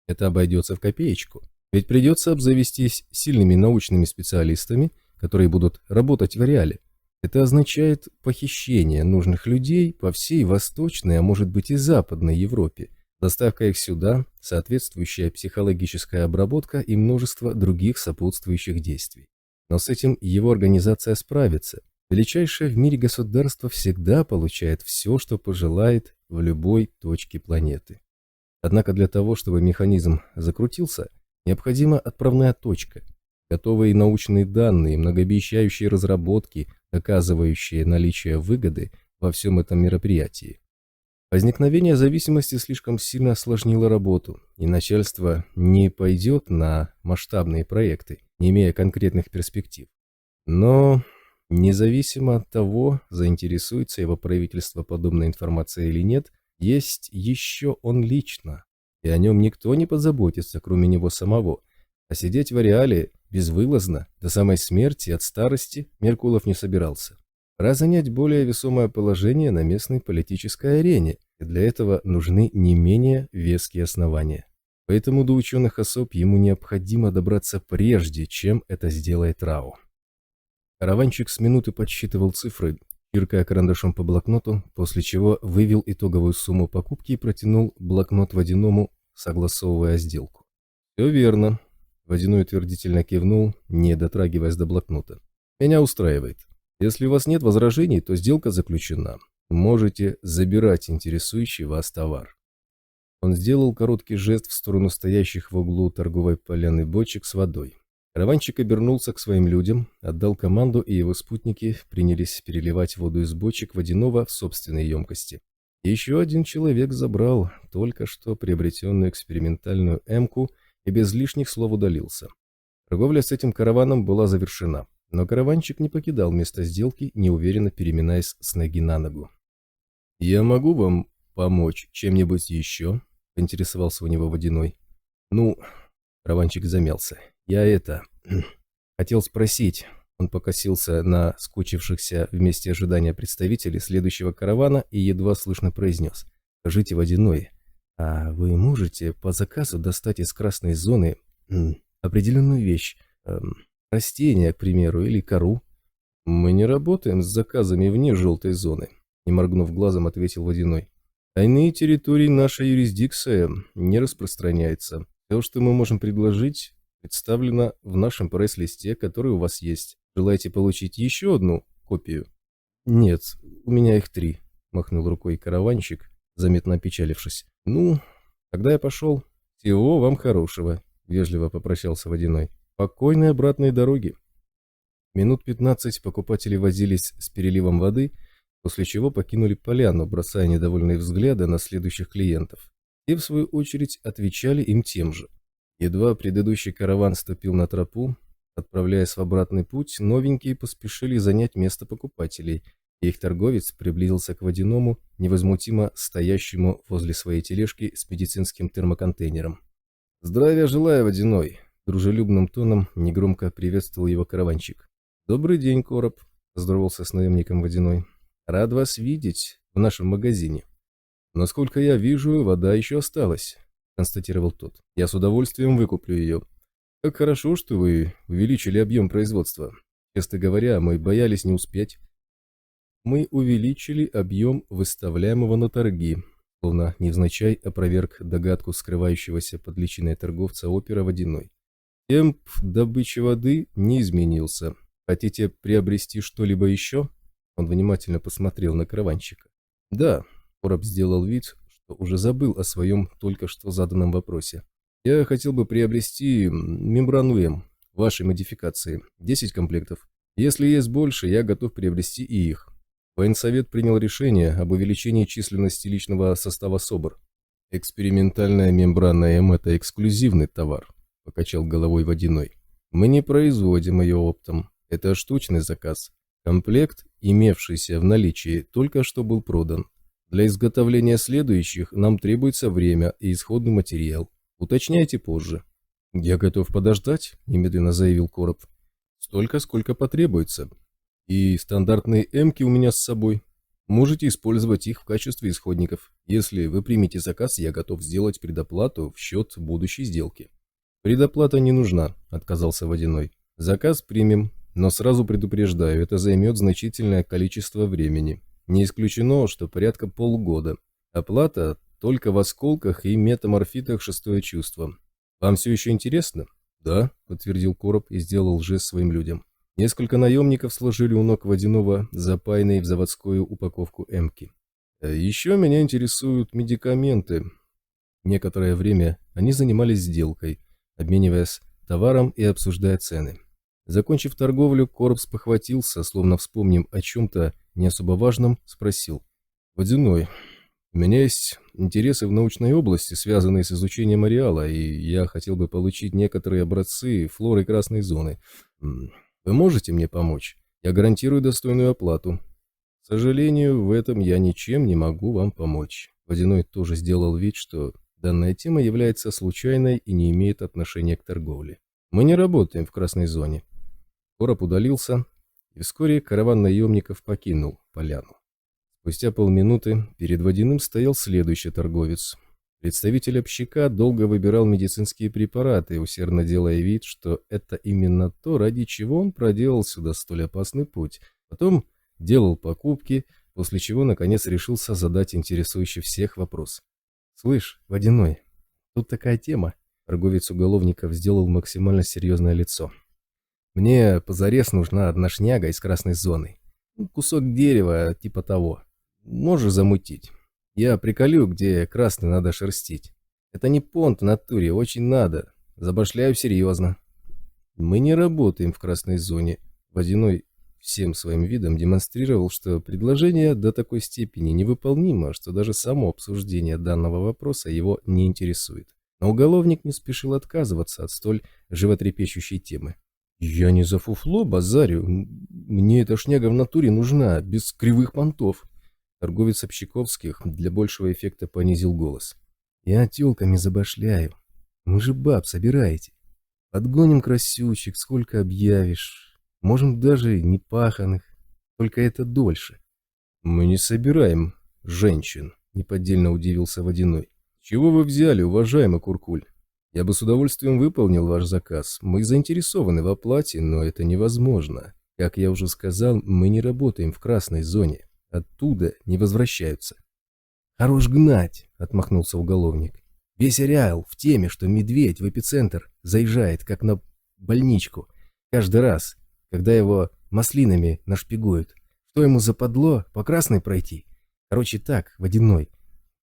Это обойдется в копеечку, ведь придется обзавестись сильными научными специалистами, которые будут работать в реале. Это означает похищение нужных людей по всей Восточной, а может быть и Западной Европе, доставка их сюда, соответствующая психологическая обработка и множество других сопутствующих действий. Но с этим его организация справится. Величайшее в мире государство всегда получает все, что пожелает в любой точке планеты. Однако для того, чтобы механизм закрутился, необходима отправная точка, готовые научные данные, многообещающие разработки, доказывающие наличие выгоды во всем этом мероприятии. Возникновение зависимости слишком сильно осложнило работу, и начальство не пойдет на масштабные проекты, не имея конкретных перспектив. Но независимо от того, заинтересуется его правительство подобной информацией или нет, есть еще он лично. и о нем никто не позаботится, кроме него самого. А сидеть в ареале безвылазно, до самой смерти от старости, Меркулов не собирался. Пора занять более весомое положение на местной политической арене, и для этого нужны не менее веские основания. Поэтому до ученых особ ему необходимо добраться прежде, чем это сделает Рау. Караванчик с минуты подсчитывал цифры, чиркая карандашом по блокноту, после чего вывел итоговую сумму покупки и протянул блокнот Водяному, согласовывая сделку. «Все верно», — Водяной утвердительно кивнул, не дотрагиваясь до блокнота. «Меня устраивает. Если у вас нет возражений, то сделка заключена. Можете забирать интересующий вас товар». Он сделал короткий жест в сторону стоящих в углу торговой поляны бочек с водой. Караванчик обернулся к своим людям, отдал команду, и его спутники принялись переливать воду из бочек Водяного в собственные емкости. Еще один человек забрал только что приобретенную экспериментальную эмку и без лишних слов удалился. Торговля с этим караваном была завершена, но караванчик не покидал место сделки, неуверенно переминаясь с ноги на ногу. «Я могу вам помочь чем-нибудь еще?» — поинтересовался у него Водяной. «Ну...» — караванчик замялся. «Я хотел спросить». Он покосился на скучившихся в месте ожидания представителей следующего каравана и едва слышно произнес. «Скажите, Водяной, а вы можете по заказу достать из красной зоны определенную вещь, растение, к примеру, или кору?» «Мы не работаем с заказами вне желтой зоны», — не моргнув глазом, ответил Водяной. «А иные территории наша юрисдикция не распространяется. Все, что мы можем предложить, представлено в нашем пресс-листе, который у вас есть. Желаете получить еще одну копию?» «Нет, у меня их 3», — махнул рукой караванщик, заметно опечалившись. «Ну, тогда я пошел. Всего вам хорошего», — вежливо попрощался Водяной. «Покойной обратной дороги». Минут 15 покупатели возились с переливом воды, после чего покинули поляну, бросая недовольные взгляды на следующих клиентов. Те, в свою очередь, отвечали им тем же. Едва предыдущий караван ступил на тропу, отправляясь в обратный путь, новенькие поспешили занять место покупателей, и их торговец приблизился к Водяному, невозмутимо стоящему возле своей тележки с медицинским термоконтейнером. «Здравия желаю, Водяной!» — дружелюбным тоном негромко приветствовал его караванчик. «Добрый день, Короб!» — поздоровался с наемником Водяной. «Рад вас видеть в нашем магазине. Насколько я вижу, вода еще осталась», — констатировал тот. «Я с удовольствием выкуплю ее. Как хорошо, что вы увеличили объем производства. Честно говоря, мы боялись не успеть». «Мы увеличили объем выставляемого на торги», — словно невзначай опроверг догадку скрывающегося под личиной торговца опера Водяной. «Темп добычи воды не изменился. Хотите приобрести что-либо еще?» Он внимательно посмотрел на караванщика. «Да», — Короб сделал вид, что уже забыл о своем только что заданном вопросе. «Я хотел бы приобрести мембрану М, вашей модификации, 10 комплектов. Если есть больше, я готов приобрести и их». Военсовет принял решение об увеличении численности личного состава СОБР. «Экспериментальная мембрана М – это эксклюзивный товар», – покачал головой Водяной. «Мы не производим ее оптом. Это штучный заказ. Комплект, имевшийся в наличии, только что был продан. Для изготовления следующих нам требуется время и исходный материал. Уточняйте позже». «Я готов подождать», – немедленно заявил Короб. «Столько, сколько потребуется. И стандартные эмки у меня с собой. Можете использовать их в качестве исходников. Если вы примете заказ, я готов сделать предоплату в счет будущей сделки». «Предоплата не нужна», – отказался Водяной. «Заказ примем, но сразу предупреждаю, это займет значительное количество времени. Не исключено, что порядка полгода. Оплата только в осколках и метаморфитах шестое чувство. Вам все еще интересно?» «Да», – подтвердил Короб и сделал жест своим людям. Несколько наемников сложили у ног Водяного запаянные в заводскую упаковку эмки. «Еще меня интересуют медикаменты». Некоторое время они занимались сделкой, обмениваясь товаром и обсуждая цены. Закончив торговлю, Короб спохватился, словно вспомнив о чем-то не особо важном, спросил. «Водяной, у меня есть интересы в научной области, связанные с изучением ареала, и я хотел бы получить некоторые образцы флоры красной зоны. Вы можете мне помочь? Я гарантирую достойную оплату». «К сожалению, в этом я ничем не могу вам помочь». Водяной тоже сделал вид, что Данная тема является случайной и не имеет отношения к торговле. Мы не работаем в красной зоне. Короб удалился, и вскоре караван наемников покинул поляну. Спустя полминуты перед Водяным стоял следующий торговец. Представитель общака долго выбирал медицинские препараты, усердно делая вид, что это именно то, ради чего он проделал сюда столь опасный путь. Потом делал покупки, после чего наконец решился задать интересующий всех вопрос. «Слышь, Водяной, тут такая тема». Торговец уголовников сделал максимально серьезное лицо. «Мне позарез нужна одна шняга из красной зоны. Кусок дерева, типа того. Можешь замутить? Я приколю, где красный надо шерстить. Это не понт в натуре, очень надо. Забашляю серьезно». «Мы не работаем в красной зоне». Водяной всем своим видом демонстрировал, что предложение до такой степени невыполнимо, что даже само обсуждение данного вопроса его не интересует. Но уголовник не спешил отказываться от столь животрепещущей темы. «Я не за фуфло базарю. Мне эта шняга в натуре нужна, без кривых понтов». Торговец Общаковских для большего эффекта понизил голос. «Я тёлками забашляю. Вы же баб собираете. Подгоним красючек, сколько объявишь. Можем даже не паханых, только это дольше». «Мы не собираем женщин», — неподдельно удивился Водяной. «Чего вы взяли, уважаемый Куркуль? Я бы с удовольствием выполнил ваш заказ. Мы заинтересованы в оплате, но это невозможно. Как я уже сказал, мы не работаем в красной зоне. Оттуда не возвращаются». «Хорош гнать», — отмахнулся уголовник. «Весь ареал в теме, что медведь в эпицентр заезжает, как на больничку, каждый раз, когда его маслинами нашпигуют. Что ему западло, по красной пройти? Короче так, Водяной,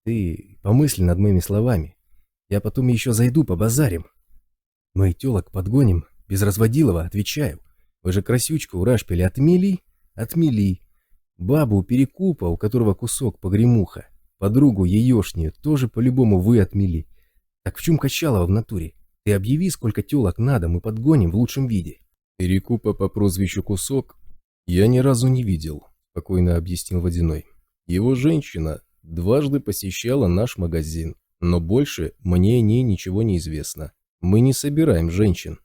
ты помысли над моими словами. Я потом еще зайду по базарим. Мы тёлок подгоним, без разводилова, отвечаю. Вы же красючку у Рашпиля отмели? Отмели. Бабу у Перекупа, у которого кусок погремуха, подругу еёшнюю, тоже по-любому вы отмели. Так в чем качалово в натуре? Ты объяви, сколько тёлок надо, мы подгоним в лучшем виде». Перекупа по прозвищу Кусок я ни разу не видел, спокойно объяснил Водяной. Его женщина дважды посещала наш магазин, но больше мне о ней ничего не известно. Мы не собираем женщин.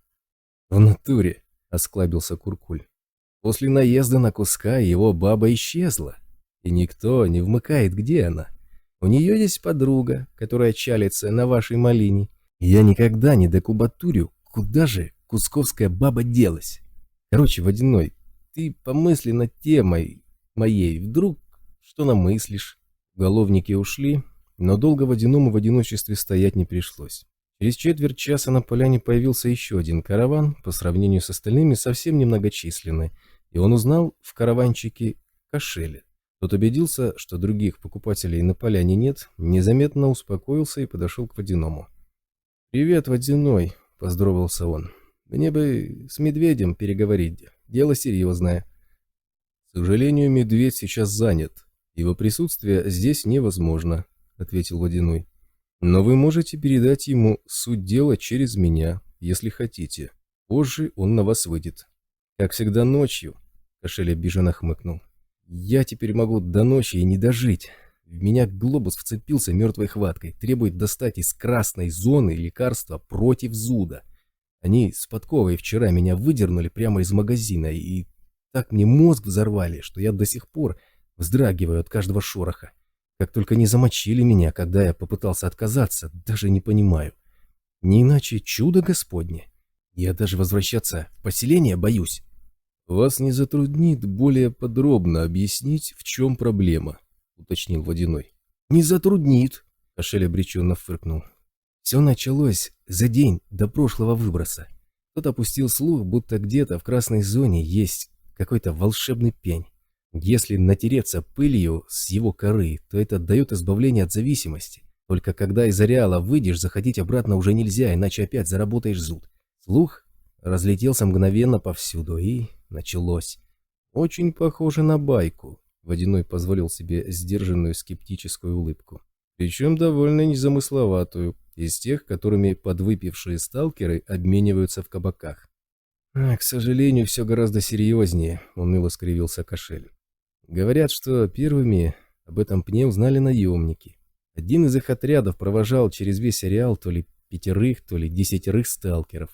«В натуре», — осклабился Куркуль. «После наезда на Куска его баба исчезла, и никто не вмыкает, где она. У нее есть подруга, которая чалится на вашей малине. И я никогда не докубатурю, куда же кусковская баба делась. Короче, Водяной, ты помысли над темой моей, вдруг что намыслишь». Уголовники ушли, но долго Водяному в одиночестве стоять не пришлось. Через четверть часа на поляне появился еще один караван, по сравнению с остальными совсем немногочисленный, и он узнал в караванчике Кошеля. Тот убедился, что других покупателей на поляне нет, незаметно успокоился и подошел к Водяному. «Привет, Водяной», — поздоровался он. «Мне бы с медведем переговорить, дело серьезное». «К сожалению, медведь сейчас занят. Его присутствие здесь невозможно», — ответил Водяной. «Но вы можете передать ему суть дела через меня, если хотите. Позже он на вас выйдет». «Как всегда ночью», — Кошель обиженно хмыкнул. «Я теперь могу до ночи и не дожить. В меня глобус вцепился мертвой хваткой, требует достать из красной зоны лекарства против зуда. Они с подковой вчера меня выдернули прямо из магазина и так мне мозг взорвали, что я до сих пор вздрагиваю от каждого шороха. Как только не замочили меня, когда я попытался отказаться, даже не понимаю. Не иначе чудо Господне. Я даже возвращаться в поселение боюсь». «Вас не затруднит более подробно объяснить, в чем проблема?» — уточнил Водяной. «Не затруднит», — Кошель обреченно фыркнул. «Все началось за день до прошлого выброса. Кто-то опустил слух, будто где-то в красной зоне есть какой-то волшебный пень. Если натереться пылью с его коры, то это дает избавление от зависимости. Только когда из ареала выйдешь, заходить обратно уже нельзя, иначе опять заработаешь зуд. Слух разлетелся мгновенно повсюду, и началось. Очень похоже на байку». Водяной позволил себе сдержанную скептическую улыбку. Причем довольно незамысловатую, из тех, которыми подвыпившие сталкеры обмениваются в кабаках. «К сожалению, все гораздо серьезнее», — уныло скривился Кошель. «Говорят, что первыми об этом пне узнали наемники. Один из их отрядов провожал через весь ареал то ли 5, то ли 10 сталкеров.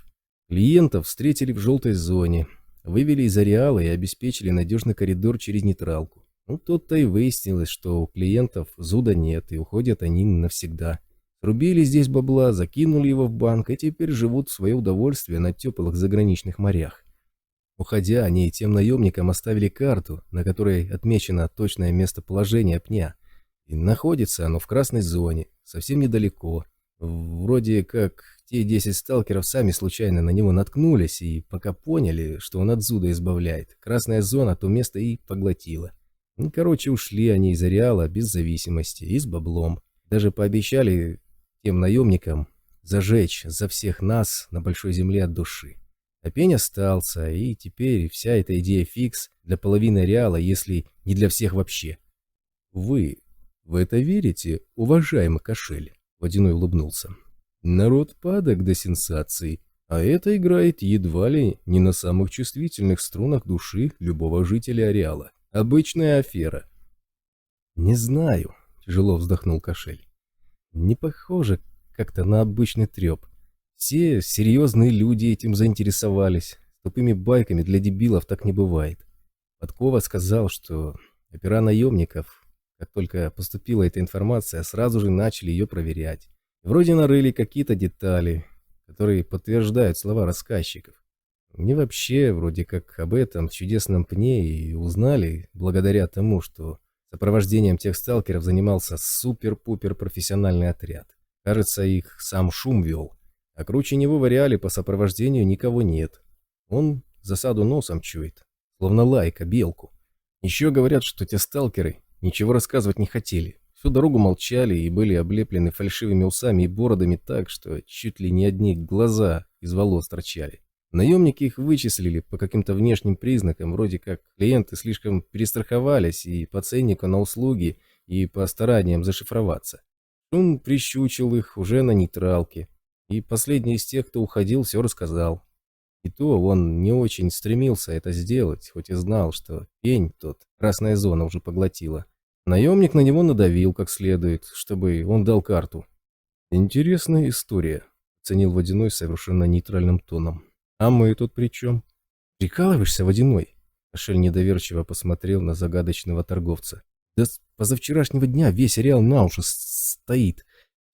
Клиентов встретили в желтой зоне, вывели из ареала и обеспечили надежный коридор через нейтралку. Ну, тут-то и выяснилось, что у клиентов зуда нет, и уходят они навсегда. Рубили здесь бабла, закинули его в банк, и теперь живут в свое удовольствие на теплых заграничных морях. Уходя, они тем наемникам оставили карту, на которой отмечено точное местоположение пня. И находится оно в красной зоне, совсем недалеко. Вроде как те 10 сталкеров сами случайно на него наткнулись, и пока поняли, что он от зуда избавляет, красная зона то место и поглотила. Ну, короче, ушли они из ареала без зависимости и с баблом. Даже пообещали тем наемникам зажечь за всех нас на большой земле от души. А пень остался, и теперь вся эта идея фикс для половины ареала, если не для всех вообще. Вы в это верите, уважаемый кошель? Водяной улыбнулся. Народ падок до сенсаций, а это играет едва ли не на самых чувствительных струнах души любого жителя ареала. Обычная афера. Не знаю, тяжело вздохнул кошель. Не похоже как-то на обычный треп. Все серьезные люди этим заинтересовались. Тупыми байками для дебилов так не бывает. Подкова сказал, что опера наемников, как только поступила эта информация, сразу же начали ее проверять. Вроде нарыли какие-то детали, которые подтверждают слова рассказчиков. Мне вообще вроде как об этом чудесном пне и узнали благодаря тому, что сопровождением тех сталкеров занимался супер-пупер профессиональный отряд. Кажется, их сам Шум вел. А круче него в ареале по сопровождению никого нет. Он засаду носом чует, словно лайка белку. Еще говорят, что те сталкеры ничего рассказывать не хотели. Всю дорогу молчали и были облеплены фальшивыми усами и бородами так, что чуть ли не одни глаза из волос торчали. Наемники их вычислили по каким-то внешним признакам, вроде как клиенты слишком перестраховались и по ценнику на услуги, и по стараниям зашифроваться. Шум прищучил их уже на нейтралке, и последний из тех, кто уходил, все рассказал. И то он не очень стремился это сделать, хоть и знал, что пень тот красная зона уже поглотила. Наемник на него надавил как следует, чтобы он дал карту. «Интересная история», — оценил Водяной совершенно нейтральным тоном. «А мы тут при чем?» «Прикалываешься, Водяной?» Кошель недоверчиво посмотрел на загадочного торговца. «Да с позавчерашнего дня весь ареал на уши стоит.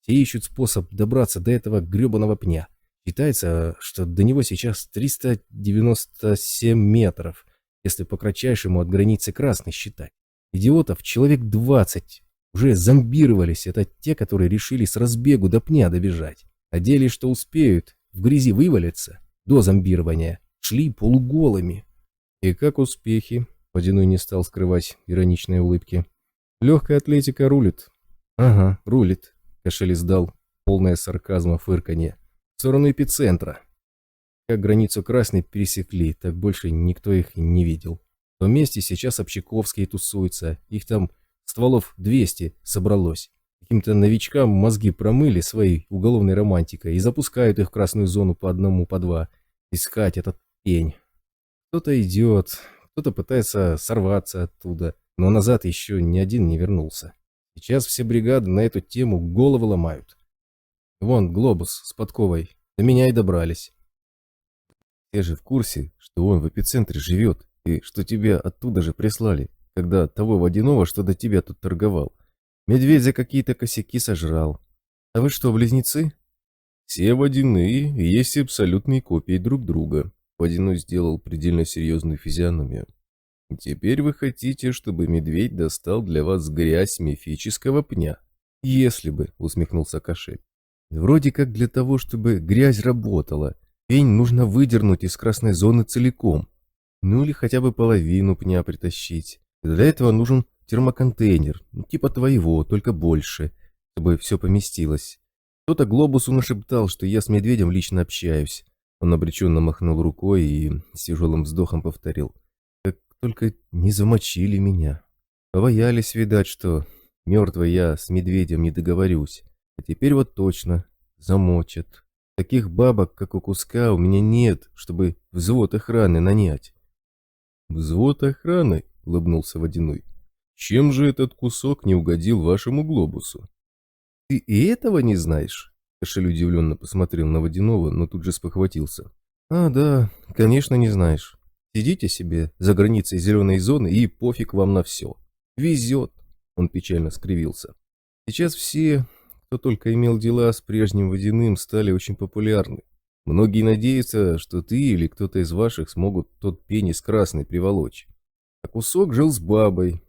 Все ищут способ добраться до этого гребаного пня. Считается, что до него сейчас 397 метров, если по кратчайшему от границы красной считать. Идиотов человек 20 уже зомбировались. Это те, которые решили с разбегу до пня добежать. Надеялись, что успеют в грязи вывалиться до зомбирования. Шли полуголыми. И как успехи? Водяной не стал скрывать ироничные улыбки. Легкая атлетика рулит. Ага, рулит. Кошель издал полное сарказма фырканье. В сторону эпицентра. Как границу красной пересекли, так больше никто их не видел. В том месте сейчас общаковские тусуются. Их там стволов 200 собралось. Каким-то новичкам мозги промыли своей уголовной романтикой и запускают их в красную зону по одному, по два. Искать этот пень. Кто-то идет, кто-то пытается сорваться оттуда, но назад еще ни один не вернулся. Сейчас все бригады на эту тему головы ломают. Вон глобус с подковой. До меня и добрались. Ты же в курсе, что он в эпицентре живет, и что тебя оттуда же прислали, когда того Водяного, что до тебя тут торговал. Медведь за какие-то косяки сожрал. А вы что, близнецы? Все водяные есть абсолютные копии друг друга. Водяной сделал предельно серьезную физиономию. Теперь вы хотите, чтобы медведь достал для вас грязь мифического пня? Если бы, усмехнулся Кошель. Вроде как для того, чтобы грязь работала, пень нужно выдернуть из красной зоны целиком. Ну или хотя бы половину пня притащить. Для этого нужен термоконтейнер, типа твоего, только больше, чтобы все поместилось. Кто-то глобусу нашептал, что я с медведем лично общаюсь. Он обреченно махнул рукой и с тяжелым вздохом повторил. Как только не замочили меня. Побоялись, видать, что мертвый я с медведем не договорюсь. А теперь вот точно замочат. Таких бабок, как у Куска, у меня нет, чтобы взвод охраны нанять. «Взвод охраны?» — улыбнулся Водяной. «Чем же этот кусок не угодил вашему глобусу?» Ты и этого не знаешь? Кошель удивленно посмотрел на Водяного, но тут же спохватился. А, да, конечно, не знаешь. Сидите себе за границей зеленой зоны и пофиг вам на все. Везет. Он печально скривился. Сейчас все, кто только имел дела с прежним Водяным, стали очень популярны. Многие надеются, что ты или кто-то из ваших смогут тот пенис красный приволочь. А Кусок жил с бабой,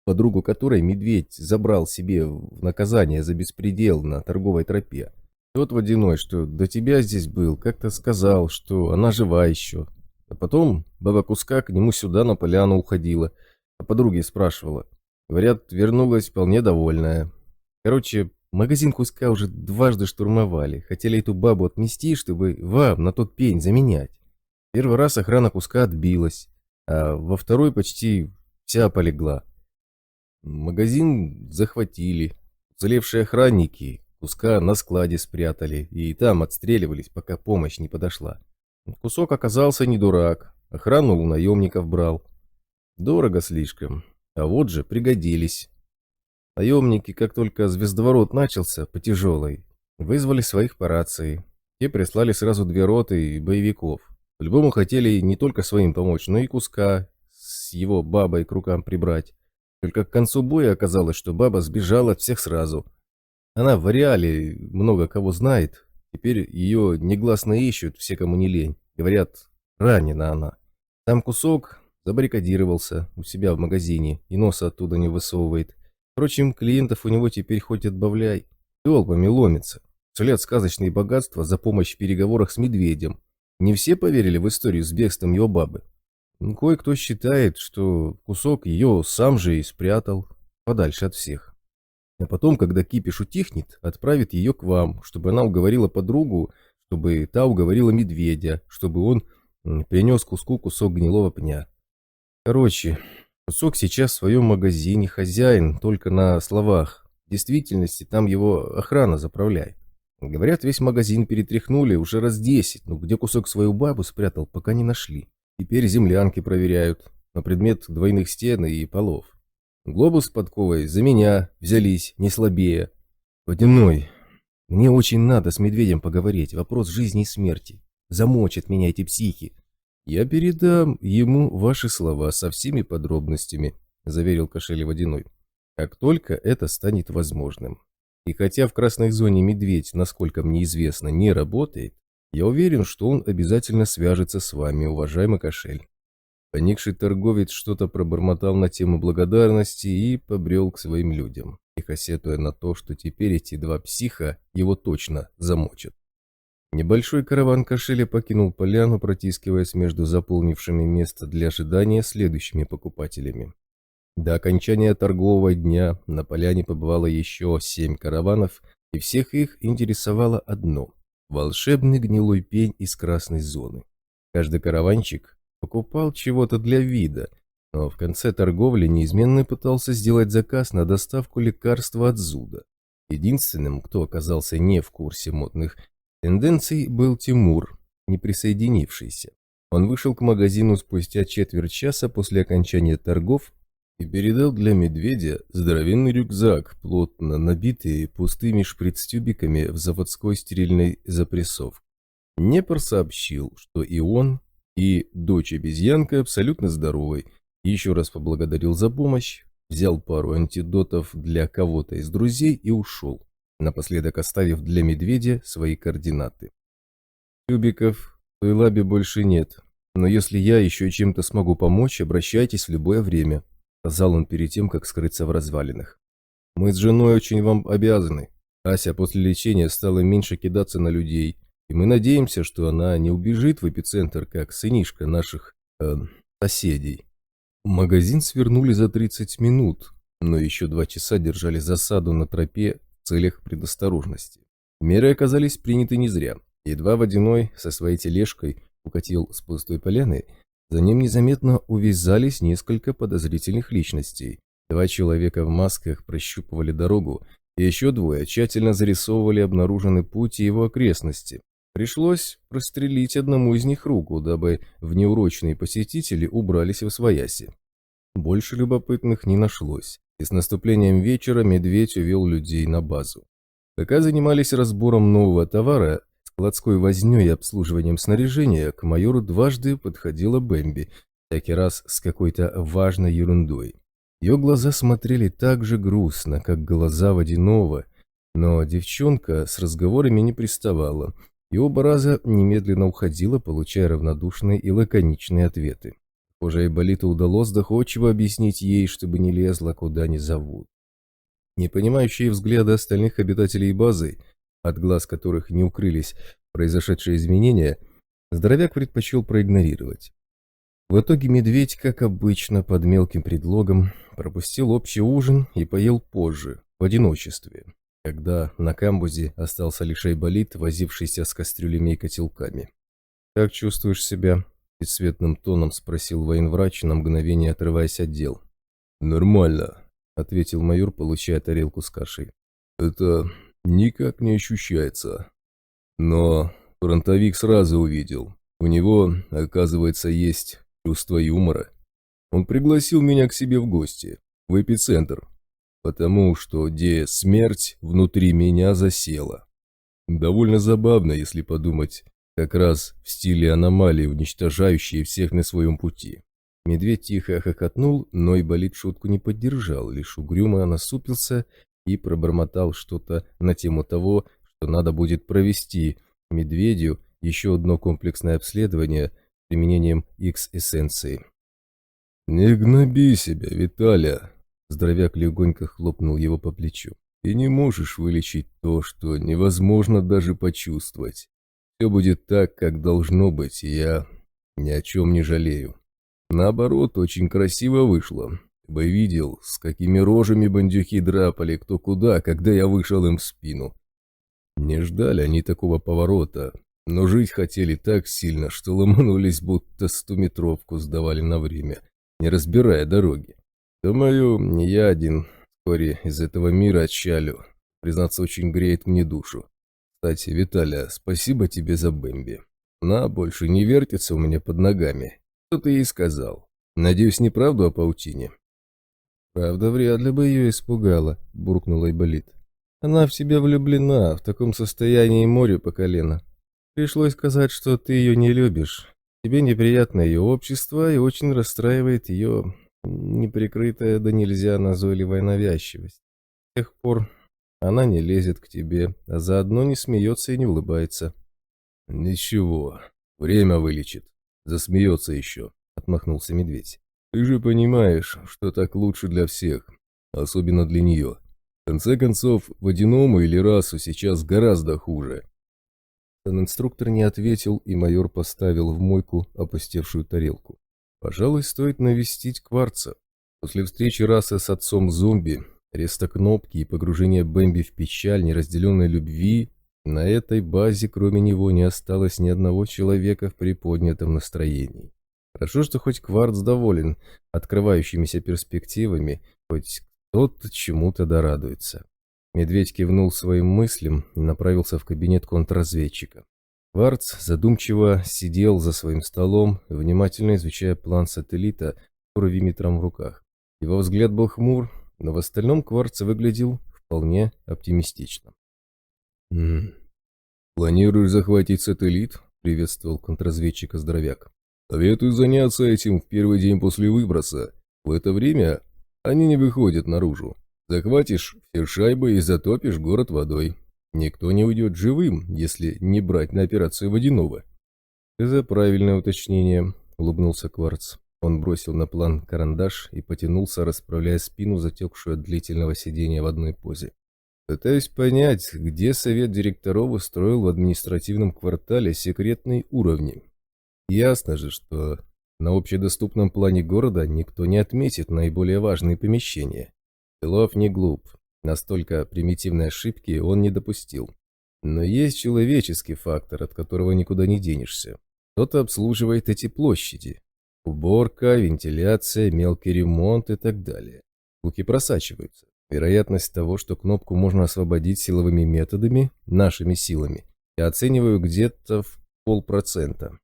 подругу которой медведь забрал себе в наказание за беспредел на торговой тропе. Тот Водяной, что до тебя здесь был, как-то сказал, что она жива еще. А потом баба Куска к нему сюда на поляну уходила, а подруги спрашивала. Говорят, вернулась вполне довольная. Короче, магазин Куска уже дважды штурмовали. Хотели эту бабу отмести, чтобы вам на тот пень заменять. Первый раз охрана Куска отбилась, а во второй почти вся полегла. Магазин захватили. Уцелевшие охранники Куска на складе спрятали и там отстреливались, пока помощь не подошла. Кусок оказался не дурак, охрану у наемников брал. Дорого слишком, а вот же пригодились. Наемники, как только звездоворот начался по тяжелой, вызвали своих по рации. Те прислали сразу 2 роты боевиков. По-любому хотели не только своим помочь, но и Куска с его бабой к рукам прибрать. Только к концу боя оказалось, что баба сбежала от всех сразу. Она в ареале много кого знает. Теперь ее негласно ищут все, кому не лень. Говорят, ранена она. Там Кусок забаррикадировался у себя в магазине и носа оттуда не высовывает. Впрочем, клиентов у него теперь хоть отбавляй. Толпами ломится. Сулят сказочные богатства за помощь в переговорах с медведем. Не все поверили в историю с бегством его бабы. Кое-кто считает, что Кусок ее сам же и спрятал подальше от всех. А потом, когда кипиш утихнет, отправит ее к вам, чтобы она уговорила подругу, чтобы та уговорила медведя, чтобы он принес Куску кусок гнилого пня. Короче, Кусок сейчас в своем магазине хозяин только на словах. В действительности там его охрана заправляет. Говорят, весь магазин перетряхнули уже раз 10, но где Кусок свою бабу спрятал, пока не нашли. Теперь землянки проверяют на предмет двойных стен и полов. Глобус с подковой за меня взялись, не слабее. Водяной, мне очень надо с медведем поговорить, вопрос жизни и смерти. Замочат меня эти психи. Я передам ему ваши слова со всеми подробностями, заверил Кошель Водяной. Как только это станет возможным. И хотя в красной зоне медведь, насколько мне известно, не работает, я уверен, что он обязательно свяжется с вами, уважаемый Кошель. Поникший торговец что-то пробормотал на тему благодарности и побрел к своим людям, тихо сетуя на то, что теперь эти 2 психа его точно замочат. Небольшой караван Кошеля покинул поляну, протискиваясь между заполнившими место для ожидания следующими покупателями. До окончания торгового дня на поляне побывало еще 7 караванов, и всех их интересовало одно – волшебный гнилой пень из красной зоны. Каждый караванчик покупал чего-то для вида, но в конце торговли неизменно пытался сделать заказ на доставку лекарства от зуда. Единственным, кто оказался не в курсе модных тенденций, был Тимур, не присоединившийся. Он вышел к магазину спустя четверть часа после окончания торгов и передал для медведя здоровенный рюкзак, плотно набитый пустыми шприц-тюбиками в заводской стерильной запрессовке. Непор сообщил, что и он, и дочь-обезьянка абсолютно здоровы, и еще раз поблагодарил за помощь, взял пару антидотов для кого-то из друзей и ушел, напоследок оставив для медведя свои координаты. Тюбиков в той лабе больше нет, но если я еще чем-то смогу помочь, обращайтесь в любое время, сказал он перед тем, как скрыться в развалинах. Мы с женой очень вам обязаны. Ася после лечения стала меньше кидаться на людей, и мы надеемся, что она не убежит в эпицентр, как сынишка наших соседей. Магазин свернули за 30 минут, но еще 2 часа держали засаду на тропе в целях предосторожности. Меры оказались приняты не зря. Едва Водяной со своей тележкой укатил с пустой поляны, за ним незаметно увязались несколько подозрительных личностей. 2 человека в масках прощупывали дорогу, и еще 2 тщательно зарисовывали обнаруженный путь и его окрестности. Пришлось прострелить одному из них руку, дабы внеурочные посетители убрались восвояси. Больше любопытных не нашлось, и с наступлением вечера медведь увел людей на базу. Пока занимались разбором нового товара, складской вознёй и обслуживанием снаряжения, к майору дважды подходила Бэмби, всякий раз с какой-то важной ерундой. Ее глаза смотрели так же грустно, как глаза Водяного, но девчонка с разговорами не приставала, и оба раза немедленно уходила, получая равнодушные и лаконичные ответы. Похоже, Айболиту удалось доходчиво объяснить ей, чтобы не лезла, куда не зовут. Непонимающие взгляды остальных обитателей базы, от глаз которых не укрылись произошедшие изменения, здоровяк предпочел проигнорировать. В итоге медведь, как обычно, под мелким предлогом, пропустил общий ужин и поел позже, в одиночестве, когда на камбузе остался лишь Айболит, возившийся с кастрюлями и котелками. «Как чувствуешь себя?» — бесцветным тоном спросил военврач, на мгновение отрываясь от дел. «Нормально», — ответил майор, получая тарелку с кашей. «Это никак не ощущается. Но фронтовик сразу увидел. У него, оказывается, есть чувство юмора. Он пригласил меня к себе в гости, в эпицентр, потому что где смерть внутри меня засела. Довольно забавно, если подумать, как раз в стиле аномалии, уничтожающей всех на своем пути». Медведь тихо хохотнул, но Айболит шутку не поддержал, лишь угрюмо насупился и пробормотал что-то на тему того, что надо будет провести медведю еще одно комплексное обследование с применением X-эссенции. «Не гноби себя, Виталя!» Здоровяк легонько хлопнул его по плечу. «Ты не можешь вылечить то, что невозможно даже почувствовать. Все будет так, как должно быть, и я ни о чем не жалею. Наоборот, очень красиво вышло. Ты бы видел, с какими рожами бандюки драпали кто куда, когда я вышел им в спину. Не ждали они такого поворота, но жить хотели так сильно, что ломанулись, будто 100-метровку сдавали на время, не разбирая дороги. Думаю, не я один вскоре из этого мира отчалю. Признаться, очень греет мне душу. Кстати, Виталя, спасибо тебе за Бэмби. Она больше не вертится у меня под ногами. Что ты ей сказал? Надеюсь, не правду о паутине?» «Правда, вряд ли бы ее испугала», — буркнул Айболит. «Она в себя влюблена, в таком состоянии море по колено. Пришлось сказать, что ты ее не любишь. Тебе неприятно ее общество и очень расстраивает ее неприкрытая да нельзя назойливая навязчивость. С тех пор она не лезет к тебе, а заодно не смеется и не улыбается». «Ничего, время вылечит. Засмеется еще», — отмахнулся медведь. «Ты же понимаешь, что так лучше для всех, особенно для нее. В конце концов, Водяному или расу сейчас гораздо хуже». Инструктор не ответил, и майор поставил в мойку опустевшую тарелку. «Пожалуй, стоит навестить Кварца. После встречи расы с отцом зомби, ареста Кнопки и погружения Бэмби в печаль неразделенной любви, на этой базе кроме него не осталось ни одного человека в приподнятом настроении. Хорошо, что хоть Кварц доволен открывающимися перспективами, хоть кто-то чему-то дорадуется». Медведь кивнул своим мыслям и направился в кабинет контрразведчика. Кварц задумчиво сидел за своим столом, внимательно изучая план сателлита с уровиметром в руках. Его взгляд был хмур, но в остальном Кварц выглядел вполне оптимистично. «Планируешь захватить сателлит?» — приветствовал контрразведчика здоровяк. «Советую заняться этим в первый день после выброса. В это время они не выходят наружу. Захватишь все шайбы и затопишь город водой. Никто не уйдет живым, если не брать на операцию Водяного». «Это правильное уточнение», — улыбнулся Кварц. Он бросил на план карандаш и потянулся, расправляя спину, затекшую от длительного сидения в одной позе. «Пытаюсь понять, где совет директоров устроил в административном квартале секретные уровни. Ясно же, что на общедоступном плане города никто не отметит наиболее важные помещения. Белов не глуп, настолько примитивной ошибки он не допустил. Но есть человеческий фактор, от которого никуда не денешься. Кто-то обслуживает эти площади. Уборка, вентиляция, мелкий ремонт и так далее. Слухи просачиваются. Вероятность того, что Кнопку можно освободить силовыми методами, нашими силами, я оцениваю где-то в 0,5%.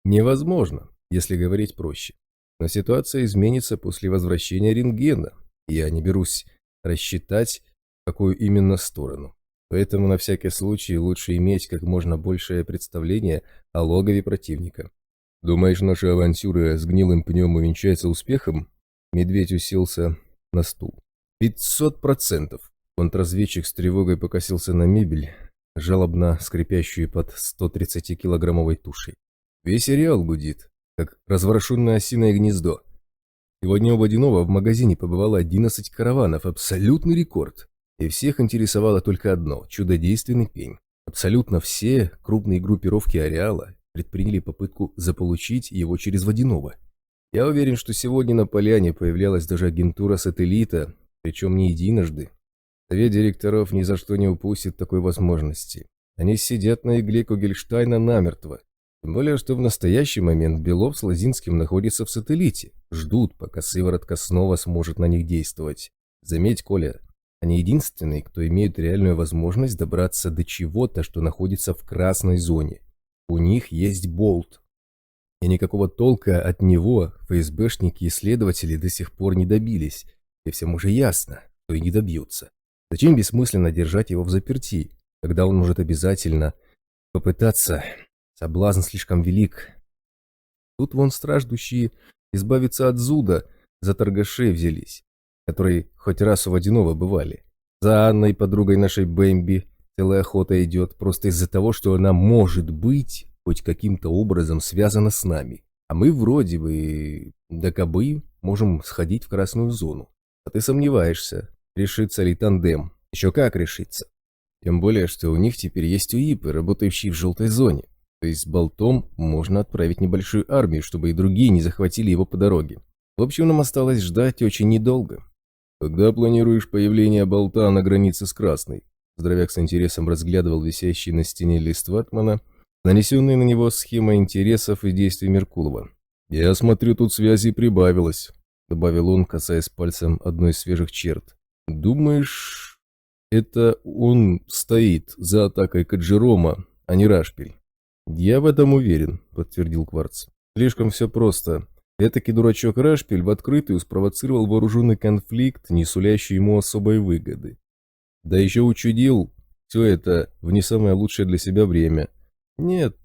Невозможно, если говорить проще. Но ситуация изменится после возвращения рентгена. Я не берусь рассчитать, в какую именно сторону. Поэтому на всякий случай лучше иметь как можно большее представление о логове противника. Думаешь, наша авантюра с гнилым пнем увенчается успехом? Медведь уселся на стул. 500%. Контрразведчик с тревогой покосился на мебель, жалобно скрипящую под 130-килограммовой тушей. Весь ареал гудит, как разворошенное осиное гнездо. Сегодня у Водянова в магазине побывало 11 караванов, абсолютный рекорд. И всех интересовало только одно – чудодейственный пень. Абсолютно все крупные группировки ареала предприняли попытку заполучить его через Водянова. Я уверен, что сегодня на поляне появлялась даже агентура сателлита, причем не единожды. Совет директоров ни за что не упустит такой возможности. Они сидят на игле Кугельштайна намертво. Тем более, что в настоящий момент Белов с Лозинским находятся в сателлите. Ждут, пока сыворотка снова сможет на них действовать. Заметь, Коля, они единственные, кто имеют реальную возможность добраться до чего-то, что находится в красной зоне. У них есть болт. И никакого толка от него ФСБшники и следователи до сих пор не добились. И всем уже ясно, что и не добьются. Зачем бессмысленно держать его взаперти, когда он может обязательно попытаться? Соблазн слишком велик. Тут вон страждущие избавиться от зуда за торгашей взялись, которые хоть раз у Водянова бывали. За Анной, подругой нашей Бэмби, целая охота идет просто из-за того, что она может быть хоть каким-то образом связана с нами. А мы вроде бы, да кабы, можем сходить в красную зону. А ты сомневаешься, решится ли тандем. Еще как решится. Тем более, что у них теперь есть УИПы, работающие в желтой зоне. То есть с болтом можно отправить небольшую армию, чтобы и другие не захватили его по дороге. В общем, нам осталось ждать очень недолго. Когда планируешь появление болта на границе с красной? Здоровяк с интересом разглядывал висящий на стене лист ватмана, нанесенный на него схема интересов и действий Меркулова. «Я смотрю, тут связи прибавилось», — добавил он, касаясь пальцем одной из свежих черт. «Думаешь, это он стоит за атакой Каджерома, а не Рашпиль?» «Я в этом уверен», — подтвердил Кварц. «Слишком все просто. Этакий дурачок Рашпиль в открытую спровоцировал вооруженный конфликт, не сулящий ему особой выгоды. Да еще учудил все это в не самое лучшее для себя время. Нет,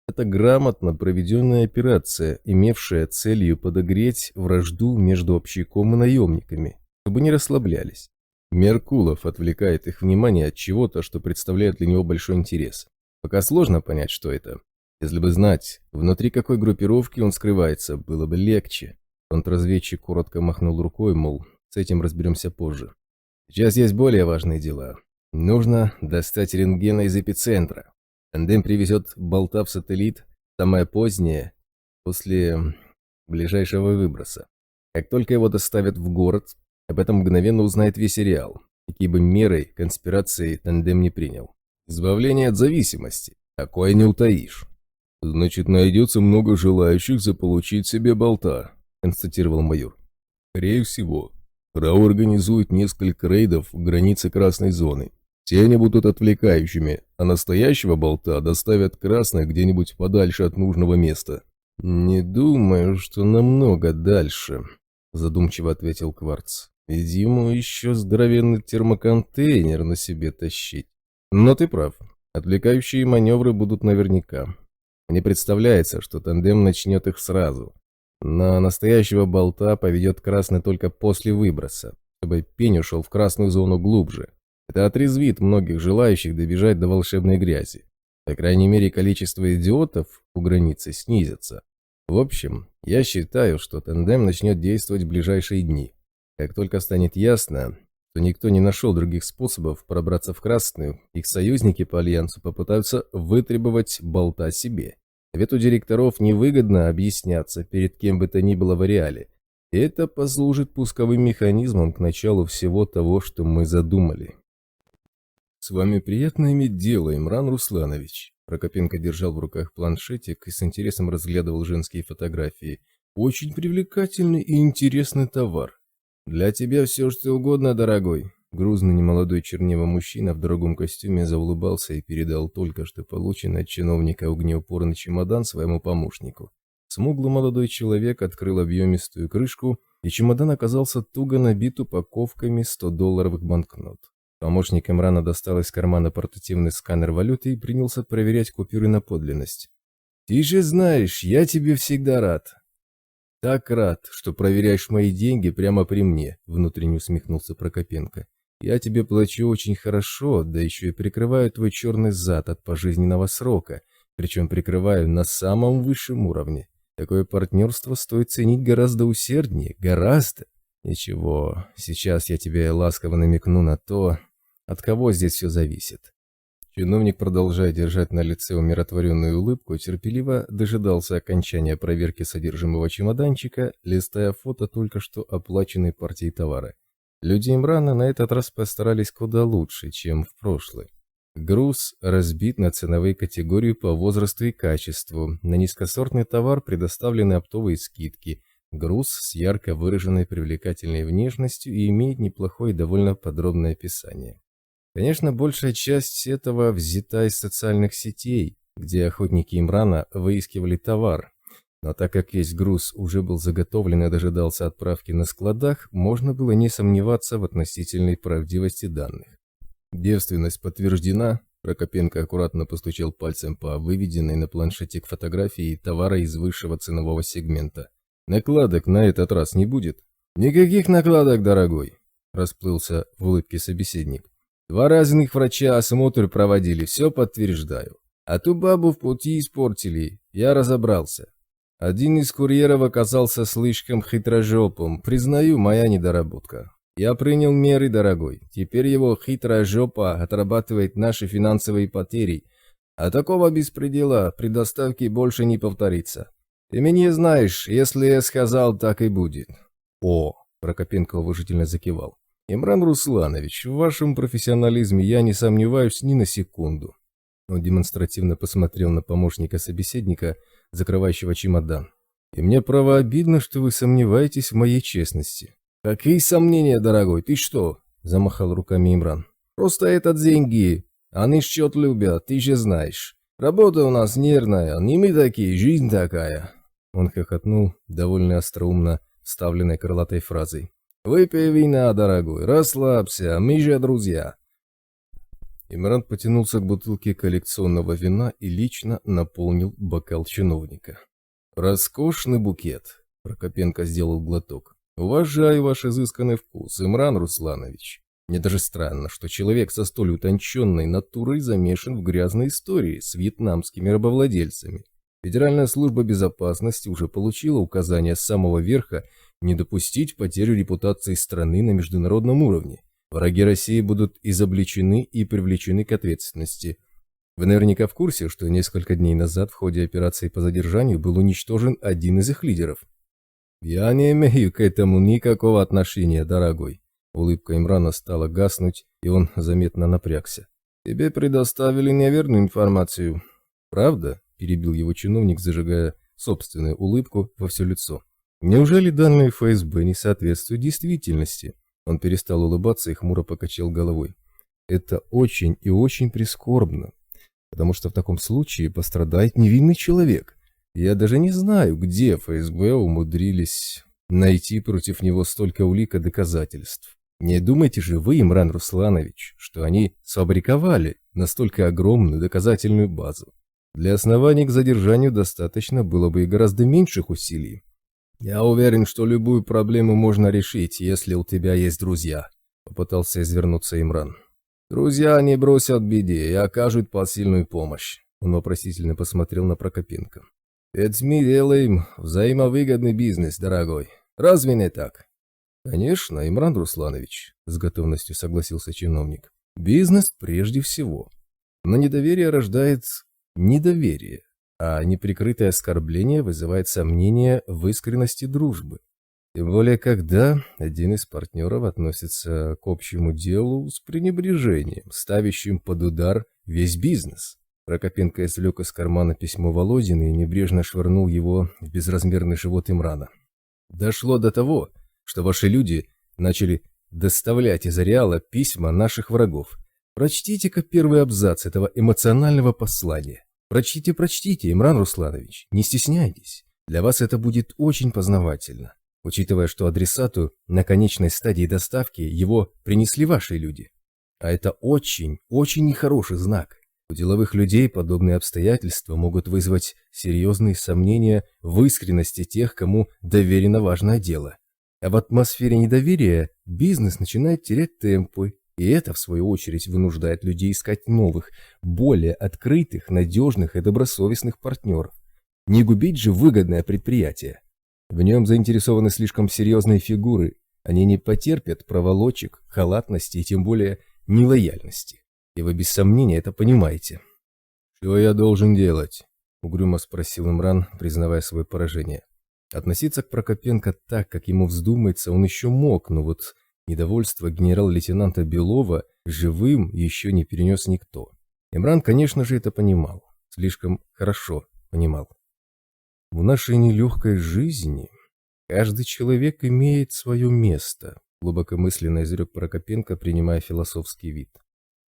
это грамотно проведенная операция, имевшая целью подогреть вражду между общаком и наемниками, чтобы не расслаблялись. Меркулов отвлекает их внимание от чего-то, что представляет для него большой интерес. Пока сложно понять, что это. Если бы знать, внутри какой группировки он скрывается, было бы легче. Контрразведчик коротко махнул рукой, мол, с этим разберемся позже. Сейчас есть более важные дела. Нужно достать рентгена из эпицентра. Тандем привезет болта в сателлит, самое позднее, после ближайшего выброса. Как только его доставят в город, об этом мгновенно узнает весь ареал. Какие бы меры конспирации тандем не принял. Избавление от зависимости. Такое не утаишь. «Значит, найдется много желающих заполучить себе болта», — констатировал майор. «Скорее всего, Рау организует несколько рейдов в границе красной зоны. Все они будут отвлекающими, а настоящего болта доставят красной где-нибудь подальше от нужного места». «Не думаю, что намного дальше», — задумчиво ответил Кварц. «Ведь ему еще здоровенный термоконтейнер на себе тащить. Но ты прав. Отвлекающие маневры будут наверняка. Мне представляется, что тандем начнет их сразу. Но настоящего болта поведет красный только после выброса, чтобы пень ушел в красную зону глубже. Это отрезвит многих желающих добежать до волшебной грязи. По крайней мере, количество идиотов у границы снизится. В общем, я считаю, что тандем начнет действовать в ближайшие дни. Как только станет ясно, что никто не нашел других способов пробраться в красную, их союзники по альянсу попытаются вытребовать болта себе. Совету директоров невыгодно объясняться перед кем бы то ни было в ареале. И это послужит пусковым механизмом к началу всего того, что мы задумали. «С вами приятно иметь дело, Имран Русланович». Прокопенко держал в руках планшетик и с интересом разглядывал женские фотографии. «Очень привлекательный и интересный товар». «Для тебя все что угодно, дорогой». Грузный немолодой чернево мужчина в дорогом костюме заулыбался и передал только что полученный от чиновника огнеупорный чемодан своему помощнику. Смуглый молодой человек открыл объемистую крышку, и чемодан оказался туго набит упаковками 100-долларовых банкнот. Помощник Имрана достал из кармана портативный сканер валюты и принялся проверять купюры на подлинность. «Ты же знаешь, я тебе всегда рад». «Так рад, что проверяешь мои деньги прямо при мне», — внутренне усмехнулся Прокопенко. «Я тебе плачу очень хорошо, да еще и прикрываю твой черный зад от пожизненного срока, причем прикрываю на самом высшем уровне. Такое партнерство стоит ценить гораздо усерднее, гораздо. Ничего, сейчас я тебе ласково намекну на то, от кого здесь все зависит». Чиновник, продолжая держать на лице умиротворенную улыбку, терпеливо дожидался окончания проверки содержимого чемоданчика, листая фото только что оплаченной партии товара. Люди Имрана на этот раз постарались куда лучше, чем в прошлый. Груз разбит на ценовые категории по возрасту и качеству. На низкосортный товар предоставлены оптовые скидки. Груз с ярко выраженной привлекательной внешностью и имеет неплохое и довольно подробное описание. Конечно, большая часть этого взята из социальных сетей, где охотники Имрана выискивали товар. Но так как весь груз уже был заготовлен и дожидался отправки на складах, можно было не сомневаться в относительной правдивости данных. Девственность подтверждена. Прокопенко аккуратно постучал пальцем по выведенной на планшете фотографии товара из высшего ценового сегмента. «Накладок на этот раз не будет?» «Никаких накладок, дорогой», – расплылся в улыбке собеседник. «2 разных врача осмотр проводили, все подтверждаю. А ту бабу в пути испортили, я разобрался. Один из курьеров оказался слишком хитрожопым, признаю, моя недоработка. Я принял меры, дорогой, теперь его хитрая жопа отрабатывает наши финансовые потери, а такого беспредела при доставке больше не повторится. Ты меня знаешь, если я сказал, так и будет». «О», – Прокопенко уважительно закивал. «Имран Русланович, в вашем профессионализме я не сомневаюсь ни на секунду». Он демонстративно посмотрел на помощника собеседника, закрывающего чемодан. «И мне право обидно, что вы сомневаетесь в моей честности». «Какие сомнения, дорогой, ты что?» – замахал руками Имран. «Просто это деньги, они счет любят, ты же знаешь. Работа у нас нервная, не мы такие, жизнь такая». Он хохотнул, довольно остроумно вставленной крылатой фразой. «Выпей вина, дорогой, расслабься, мы же друзья». Имран потянулся к бутылке коллекционного вина и лично наполнил бокал чиновника. «Роскошный букет», – Прокопенко сделал глоток. «Уважаю ваш изысканный вкус, Имран Русланович. Мне даже странно, что человек со столь утонченной натурой замешан в грязной истории с вьетнамскими рабовладельцами. Федеральная служба безопасности уже получила указание с самого верха не допустить потерю репутации страны на международном уровне. Враги России будут изобличены и привлечены к ответственности. Вы наверняка в курсе, что несколько дней назад в ходе операции по задержанию был уничтожен один из их лидеров». «Я не имею к этому никакого отношения, дорогой». Улыбка Имрана стала гаснуть, и он заметно напрягся. «Тебе предоставили неверную информацию». «Правда?» – перебил его чиновник, зажигая собственную улыбку во все лицо. «Неужели данные ФСБ не соответствуют действительности?» Он перестал улыбаться и хмуро покачал головой. «Это очень и очень прискорбно, потому что в таком случае пострадает невинный человек. Я даже не знаю, где ФСБ умудрились найти против него столько улик и доказательств. Не думайте же вы, Имран Русланович, что они сфабриковали настолько огромную доказательную базу. Для оснований к задержанию достаточно было бы и гораздо меньших усилий. Я уверен, что любую проблему можно решить, если у тебя есть друзья», — попытался извернуться Имран. «Друзья не бросят в беде и окажут посильную помощь», — он вопросительно посмотрел на Прокопенко. «Ведь мы делаем взаимовыгодный бизнес, дорогой. Разве не так?» «Конечно, Имран Русланович», — с готовностью согласился чиновник. «Бизнес прежде всего. Но недоверие рождает недоверие, а неприкрытое оскорбление вызывает сомнения в искренности дружбы. Тем более, когда один из партнеров относится к общему делу с пренебрежением, ставящим под удар весь бизнес». Прокопенко извлек из кармана письмо Володина и небрежно швырнул его в безразмерный живот Имрана. «Дошло до того, что ваши люди начали доставлять из ареала письма наших врагов. Прочтите-ка первый абзац этого эмоционального послания. Прочтите, Имран Русланович, не стесняйтесь. Для вас это будет очень познавательно, учитывая, что адресату на конечной стадии доставки его принесли ваши люди». А это очень, очень нехороший знак. У деловых людей подобные обстоятельства могут вызвать серьезные сомнения в искренности тех, кому доверено важное дело. А в атмосфере недоверия бизнес начинает терять темпы, и это, в свою очередь, вынуждает людей искать новых, более открытых, надежных и добросовестных партнеров. Не губить же выгодное предприятие. В нем заинтересованы слишком серьезные фигуры. Они не потерпят проволочек, халатности и тем более нелояльности. И вы без сомнения это понимаете. «Что я должен делать?» — угрюмо спросил Имран, признавая свое поражение. Относиться к Прокопенко так, как ему вздумается, он еще мог, но вот недовольство генерал-лейтенанта Белова живым еще не перенес никто. Имран, конечно же, это понимал. Слишком хорошо понимал. В нашей нелегкой жизни каждый человек имеет свое место, глубокомысленно изрек Прокопенко, принимая философский вид.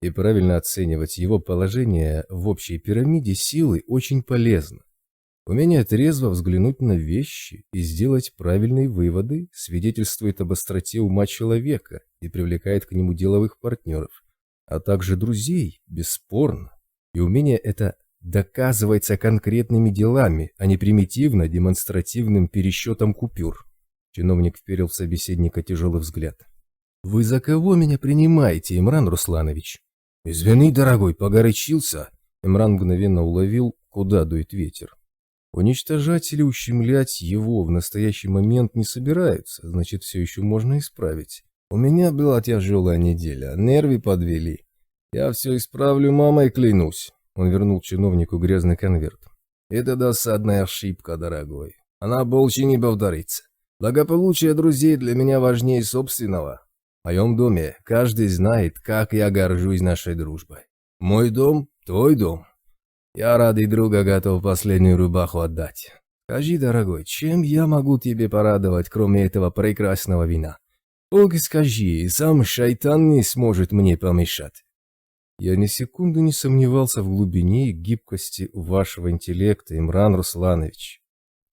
И правильно оценивать его положение в общей пирамиде силы очень полезно. Умение трезво взглянуть на вещи и сделать правильные выводы свидетельствует об остроте ума человека и привлекает к нему деловых партнеров, а также друзей, бесспорно. И умение это доказывается конкретными делами, а не примитивно-демонстративным пересчетом купюр. Чиновник вперил в собеседника тяжелый взгляд. «Вы за кого меня принимаете, Имран Русланович?» «Извини, дорогой, погорячился». Имран мгновенно уловил, куда дует ветер. Уничтожать или ущемлять его в настоящий момент не собираются, значит, все еще можно исправить. У меня была тяжелая неделя, нервы подвели. Я все исправлю, мамой клянусь. Он вернул чиновнику грязный конверт. Это досадная ошибка, дорогой. Она больше не повторится. Благополучие друзей для меня важнее собственного. В моем доме каждый знает, как я горжусь нашей дружбой. Мой дом – твой дом. Я ради друга готов последнюю рубаху отдать. Скажи, дорогой, чем я могу тебе порадовать, кроме этого прекрасного вина? Только скажи, и сам шайтан не сможет мне помешать. Я ни секунды не сомневался в глубине и гибкости вашего интеллекта, Имран Русланович.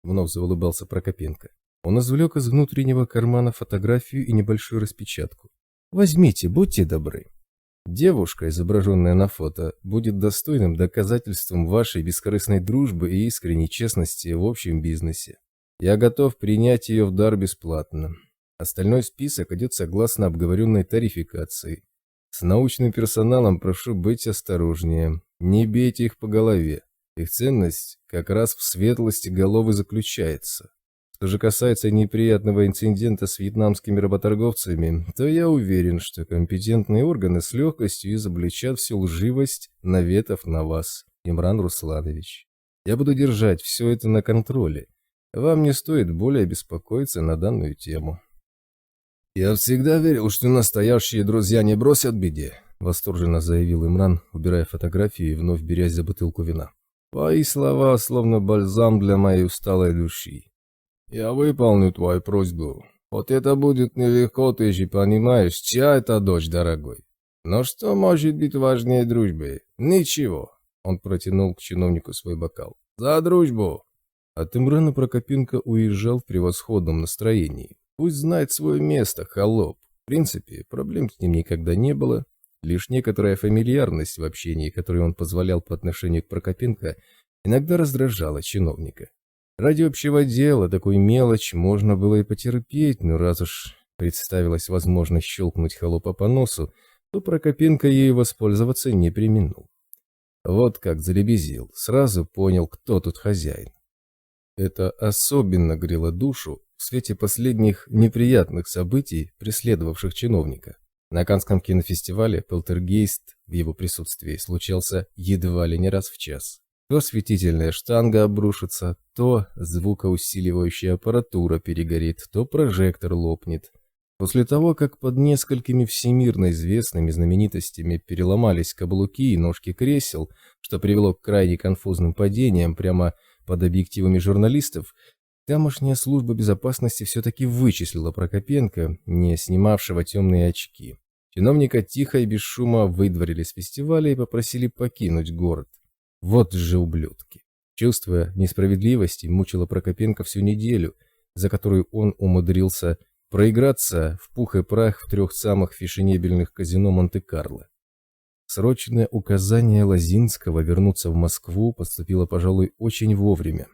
Вновь заулыбался Прокопенко. Он извлек из внутреннего кармана фотографию и небольшую распечатку. Возьмите, будьте добры. Девушка, изображенная на фото, будет достойным доказательством вашей бескорыстной дружбы и искренней честности в общем бизнесе. Я готов принять ее в дар бесплатно. Остальной список идет согласно обговоренной тарификации. С научным персоналом прошу быть осторожнее. Не бейте их по голове. Их ценность как раз в светлости головы заключается. Что же касается неприятного инцидента с вьетнамскими работорговцами, то я уверен, что компетентные органы с легкостью изобличат всю лживость наветов на вас, Имран Русланович. Я буду держать все это на контроле. Вам не стоит более беспокоиться на данную тему. «Я всегда верил, что настоящие друзья не бросят в беде», — восторженно заявил Имран, убирая фотографию и вновь берясь за бутылку вина. «Твои слова словно бальзам для моей усталой души. Я выполню твою просьбу. Вот это будет нелегко, ты же понимаешь, чья это дочь, дорогой. Но что может быть важнее дружбы? Ничего». Он протянул к чиновнику свой бокал. «За дружбу!» От Имрана Прокопенко уезжал в превосходном настроении. Пусть знает свое место, холоп. В принципе, проблем с ним никогда не было. Лишь некоторая фамильярность в общении, которую он позволял по отношению к Прокопенко, иногда раздражала чиновника. Ради общего дела такую мелочь можно было и потерпеть, но раз уж представилась возможность щелкнуть холопа по носу, то Прокопенко ею воспользоваться не преминул. Вот как залебезил, сразу понял, кто тут хозяин. Это особенно грело душу в свете последних неприятных событий, преследовавших чиновника. На Каннском кинофестивале полтергейст в его присутствии случался едва ли не раз в час. То осветительная штанга обрушится, то звукоусиливающая аппаратура перегорит, то прожектор лопнет. После того, как под несколькими всемирно известными знаменитостями переломались каблуки и ножки кресел, что привело к крайне конфузным падениям прямо под объективами журналистов, тамошняя служба безопасности все-таки вычислила Прокопенко, не снимавшего темные очки. Чиновника тихо и без шума выдворили с фестиваля и попросили покинуть город. Вот же ублюдки. Чувство несправедливости мучило Прокопенко всю неделю, за которую он умудрился проиграться в пух и прах в 3 самых фешенебельных казино Монте-Карло. Срочное указание Лозинского вернуться в Москву поступило, пожалуй, очень вовремя.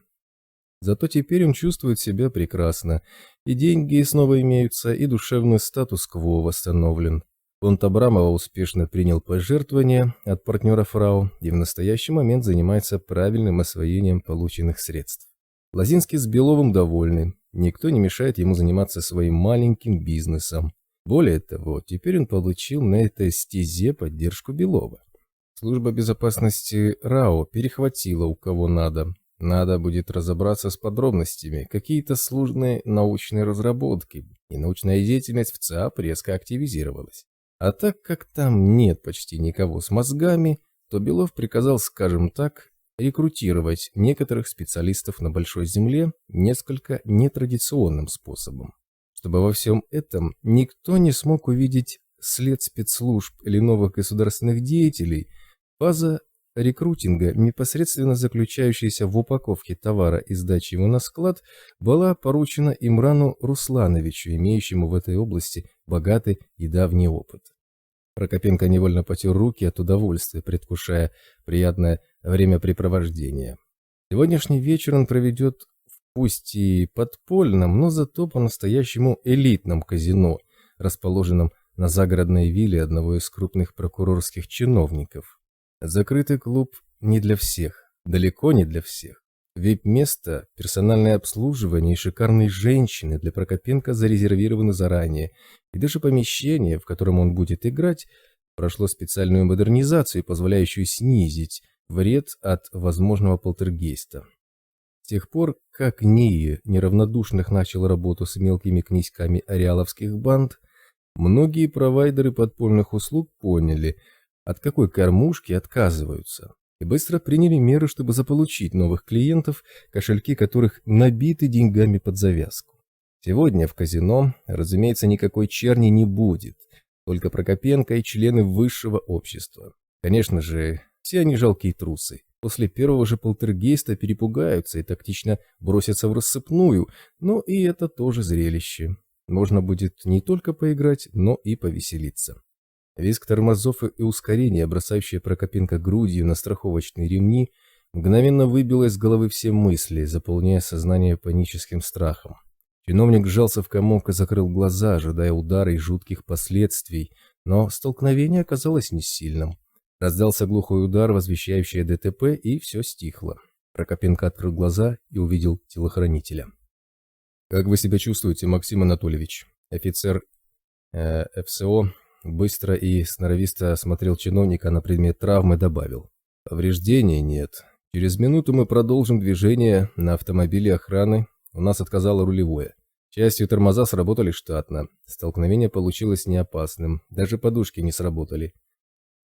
Зато теперь он чувствует себя прекрасно, и деньги снова имеются, и душевный статус-кво восстановлен. Фонд Абрамова успешно принял пожертвования от партнера фрау и в настоящий момент занимается правильным освоением полученных средств. Лозинский с Беловым довольны, никто не мешает ему заниматься своим маленьким бизнесом. Более того, теперь он получил на этой стезе поддержку Белова. Служба безопасности РАО перехватила у кого надо. Надо будет разобраться с подробностями, какие-то сложные научные разработки, и научная деятельность в ЦАП резко активизировалась. А так как там нет почти никого с мозгами, то Белов приказал, скажем так, рекрутировать некоторых специалистов на Большой Земле несколько нетрадиционным способом. Чтобы во всем этом никто не смог увидеть след спецслужб или новых государственных деятелей, фаза рекрутинга, непосредственно заключающаяся в упаковке товара и сдаче его на склад, была поручена Имрану Руслановичу, имеющему в этой области богатый и давний опыт. Прокопенко невольно потер руки от удовольствия, предвкушая приятное времяпрепровождение. Сегодняшний вечер он проведет пусть и подпольном, но зато по-настоящему элитном казино, расположенном на загородной вилле одного из крупных прокурорских чиновников. Закрытый клуб не для всех, далеко не для всех. Вип-место, персональное обслуживание и шикарные женщины для Прокопенко зарезервированы заранее, и даже помещение, в котором он будет играть, прошло специальную модернизацию, позволяющую снизить вред от возможного полтергейста. С тех пор, как НИИ неравнодушных начал работу с мелкими князьками ареаловских банд, многие провайдеры подпольных услуг поняли, от какой кормушки отказываются, и быстро приняли меры, чтобы заполучить новых клиентов, кошельки которых набиты деньгами под завязку. Сегодня в казино, разумеется, никакой черни не будет, только Прокопенко и члены высшего общества. Конечно же, все они жалкие трусы. После первого же полтергейста перепугаются и тактично бросятся в рассыпную, но и это тоже зрелище. Можно будет не только поиграть, но и повеселиться. Визг тормозов и ускорение, бросающее Прокопенко грудью на страховочные ремни, мгновенно выбило из головы все мысли, заполняя сознание паническим страхом. Чиновник сжался в комок и закрыл глаза, ожидая удара и жутких последствий, но столкновение оказалось не сильным. Раздался глухой удар, возвещающий о ДТП, и все стихло. Прокопенко открыл глаза и увидел телохранителя. «Как вы себя чувствуете, Максим Анатольевич?» Офицер ФСО быстро и сноровисто осмотрел чиновника на предмет травмы, добавил. «Повреждений нет. Через минуту мы продолжим движение на автомобиле охраны. У нас отказало рулевое. К счастью, тормоза сработали штатно. Столкновение получилось неопасным. Даже подушки не сработали».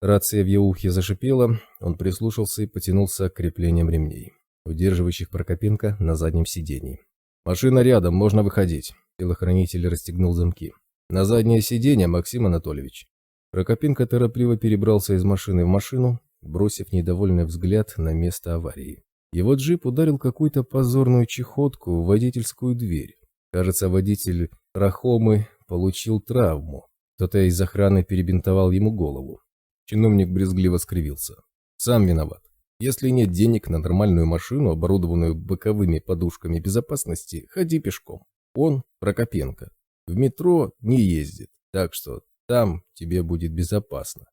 Рация в его ухе зашипела, он прислушался и потянулся к креплениям ремней, удерживающих Прокопенко на заднем сидении. «Машина рядом, можно выходить». Телохранитель расстегнул замки. «На заднее сиденье, Максим Анатольевич». Прокопенко торопливо перебрался из машины в машину, бросив недовольный взгляд на место аварии. Его джип ударил какую-то позорную чехотку в водительскую дверь. Кажется, водитель Рахомы получил травму. Кто-то из охраны перебинтовал ему голову. Чиновник брезгливо скривился. «Сам виноват. Если нет денег на нормальную машину, оборудованную боковыми подушками безопасности, ходи пешком. Он, Прокопенко, в метро не ездит, так что там тебе будет безопасно».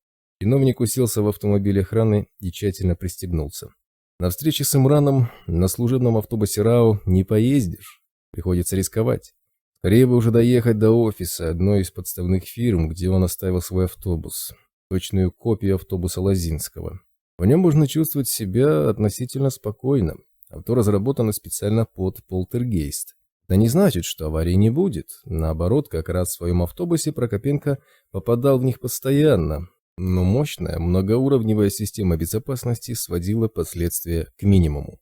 Чиновник уселся в автомобиль охраны и тщательно пристегнулся. На встрече с Имраном на служебном автобусе РАО не поездишь. Приходится рисковать. Скорее бы уже доехать до офиса одной из подставных фирм, где он оставил свой автобус. Точную копию автобуса Лозинского. В нем можно чувствовать себя относительно спокойно. Авто разработано специально под полтергейст. Это не значит, что аварии не будет. Наоборот, как раз в своем автобусе Прокопенко попадал в них постоянно. Но мощная, многоуровневая система безопасности сводила последствия к минимуму.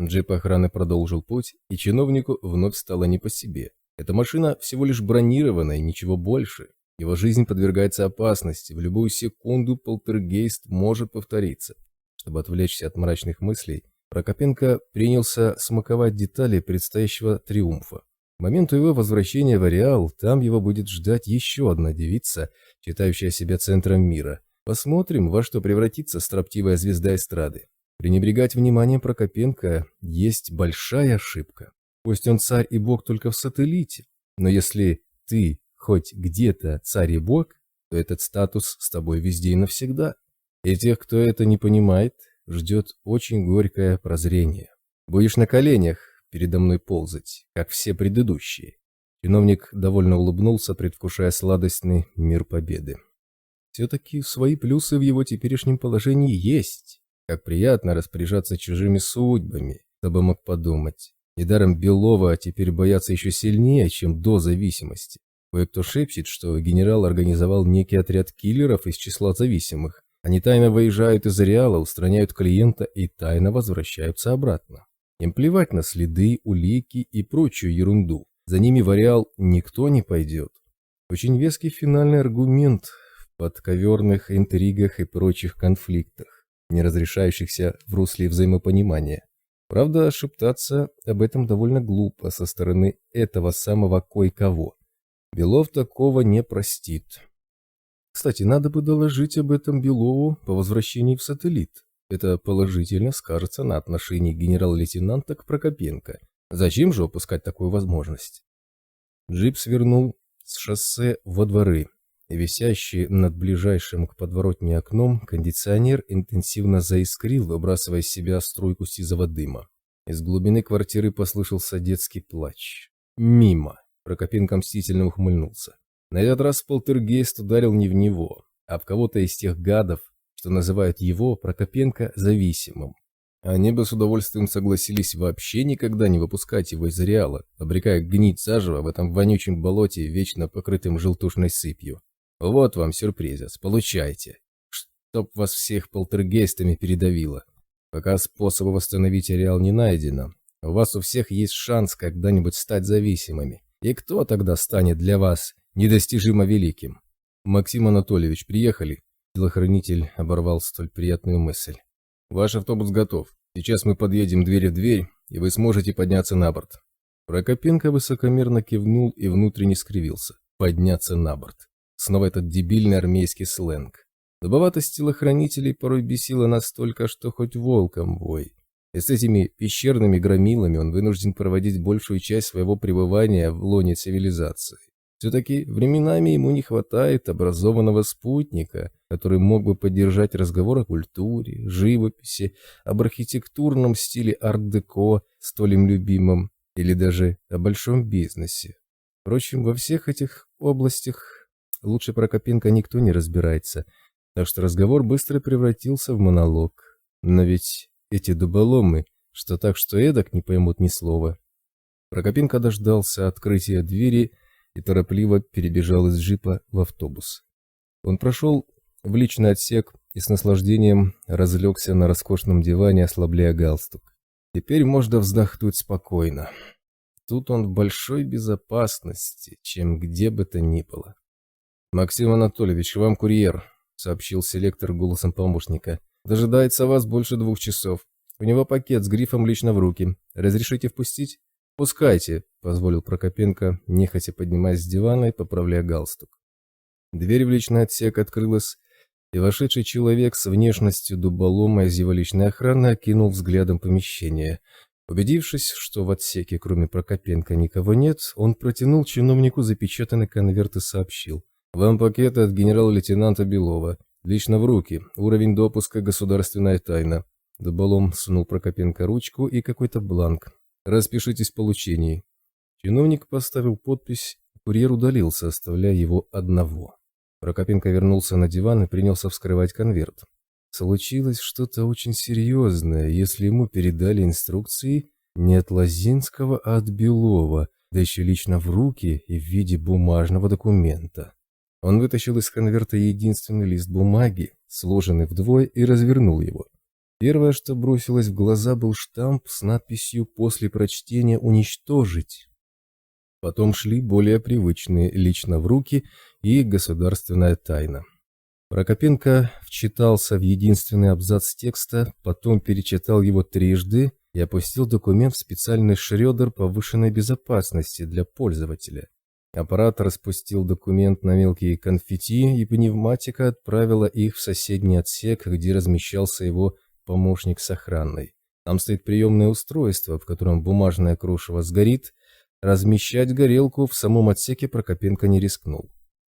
Джип охраны продолжил путь, и чиновнику вновь стало не по себе. Эта машина всего лишь бронированная и ничего больше. Его жизнь подвергается опасности, в любую секунду полтергейст может повториться. Чтобы отвлечься от мрачных мыслей, Прокопенко принялся смаковать детали предстоящего триумфа. К моменту его возвращения в Ареал, там его будет ждать еще одна девица, считающая себя центром мира. Посмотрим, во что превратится строптивая звезда эстрады. Пренебрегать вниманием Прокопенко есть большая ошибка. Пусть он царь и бог только в сателлите, но если ты хоть где-то царь и бог, то этот статус с тобой везде и навсегда. И тех, кто это не понимает, ждет очень горькое прозрение. Будешь на коленях передо мной ползать, как все предыдущие. Чиновник довольно улыбнулся, предвкушая сладостный мир победы. Все-таки свои плюсы в его теперешнем положении есть. Как приятно распоряжаться чужими судьбами, кто бы мог подумать. Недаром Белова теперь боятся еще сильнее, чем до зависимости. Кое-кто шепчет, что генерал организовал некий отряд киллеров из числа зависимых. Они тайно выезжают из Ареала, устраняют клиента и тайно возвращаются обратно. Им плевать на следы, улики и прочую ерунду. За ними в Ареал никто не пойдет. Очень веский финальный аргумент в подковерных интригах и прочих конфликтах, не разрешающихся в русле взаимопонимания. Правда, шептаться об этом довольно глупо со стороны этого самого кое-кого. Белов такого не простит. Кстати, надо бы доложить об этом Белову по возвращении в сателлит. Это положительно скажется на отношении генерал-лейтенанта к Прокопенко. Зачем же упускать такую возможность? Джип свернул с шоссе во дворы. Висящий над ближайшим к подворотне окном кондиционер интенсивно заискрил, выбрасывая из себя струйку сизого дыма. Из глубины квартиры послышался детский плач. Мимо. Прокопенко мстительно ухмыльнулся. На этот раз полтергейст ударил не в него, а в кого-то из тех гадов, что называют его, Прокопенко, зависимым. Они бы с удовольствием согласились вообще никогда не выпускать его из Ареала, обрекая гнить заживо в этом вонючем болоте, вечно покрытым желтушной сыпью. Вот вам сюрпризец, получайте. Чтоб вас всех полтергейстами передавило. Пока способа восстановить Ареал не найдено, у вас у всех есть шанс когда-нибудь стать зависимыми. И кто тогда станет для вас недостижимо великим? Максим Анатольевич, приехали? Телохранитель оборвал столь приятную мысль. Ваш автобус готов. Сейчас мы подъедем дверь в дверь, и вы сможете подняться на борт. Прокопенко высокомерно кивнул и внутренне скривился. Подняться на борт. Снова этот дебильный армейский сленг. Дубоватость телохранителей порой бесила настолько, что хоть волком вой. И с этими пещерными громилами он вынужден проводить большую часть своего пребывания в лоне цивилизации. Все-таки временами ему не хватает образованного спутника, который мог бы поддержать разговор о культуре, живописи, об архитектурном стиле арт-деко, столь им любимом, или даже о большом бизнесе. Впрочем, во всех этих областях лучше Прокопенко никто не разбирается, так что разговор быстро превратился в монолог. Но ведь эти дуболомы, что так, что эдак, не поймут ни слова. Прокопенко дождался открытия двери и торопливо перебежал из джипа в автобус. Он прошел в личный отсек и с наслаждением разлегся на роскошном диване, ослабляя галстук. Теперь можно вздохнуть спокойно. Тут он в большой безопасности, чем где бы то ни было. «Максим Анатольевич, вам курьер», — сообщил селектор голосом помощника. «Дожидается вас больше 2 часов. У него пакет с грифом «Лично в руки». Разрешите впустить?» «Пускайте», — позволил Прокопенко, нехотя поднимаясь с дивана и поправляя галстук. Дверь в личный отсек открылась, и вошедший человек с внешностью дуболома из его личной охраны окинул взглядом помещение. Убедившись, что в отсеке кроме Прокопенко никого нет, он протянул чиновнику запечатанный конверт и сообщил. «Вам пакет от генерал-лейтенанта Белова. Лично в руки. Уровень допуска государственная тайна». Дуболом сунул Прокопенко ручку и какой-то бланк. «Распишитесь в получении». Чиновник поставил подпись, курьер удалился, оставляя его одного. Прокопенко вернулся на диван и принялся вскрывать конверт. Случилось что-то очень серьезное, если ему передали инструкции не от Лозинского, а от Белова, да еще лично в руки и в виде бумажного документа. Он вытащил из конверта единственный лист бумаги, сложенный вдвое, и развернул его. Первое, что бросилось в глаза, был штамп с надписью «После прочтения уничтожить». Потом шли более привычные «Лично в руки» и «Государственная тайна». Прокопенко вчитался в единственный абзац текста, потом перечитал его трижды, и опустил документ в специальный шредер повышенной безопасности для пользователя. Оператор распустил документ на мелкие конфетти, и пневматика отправила их в соседний отсек, где размещался его помощник с охраной. Там стоит приемное устройство, в котором бумажное крошево сгорит. Размещать горелку в самом отсеке Прокопенко не рискнул.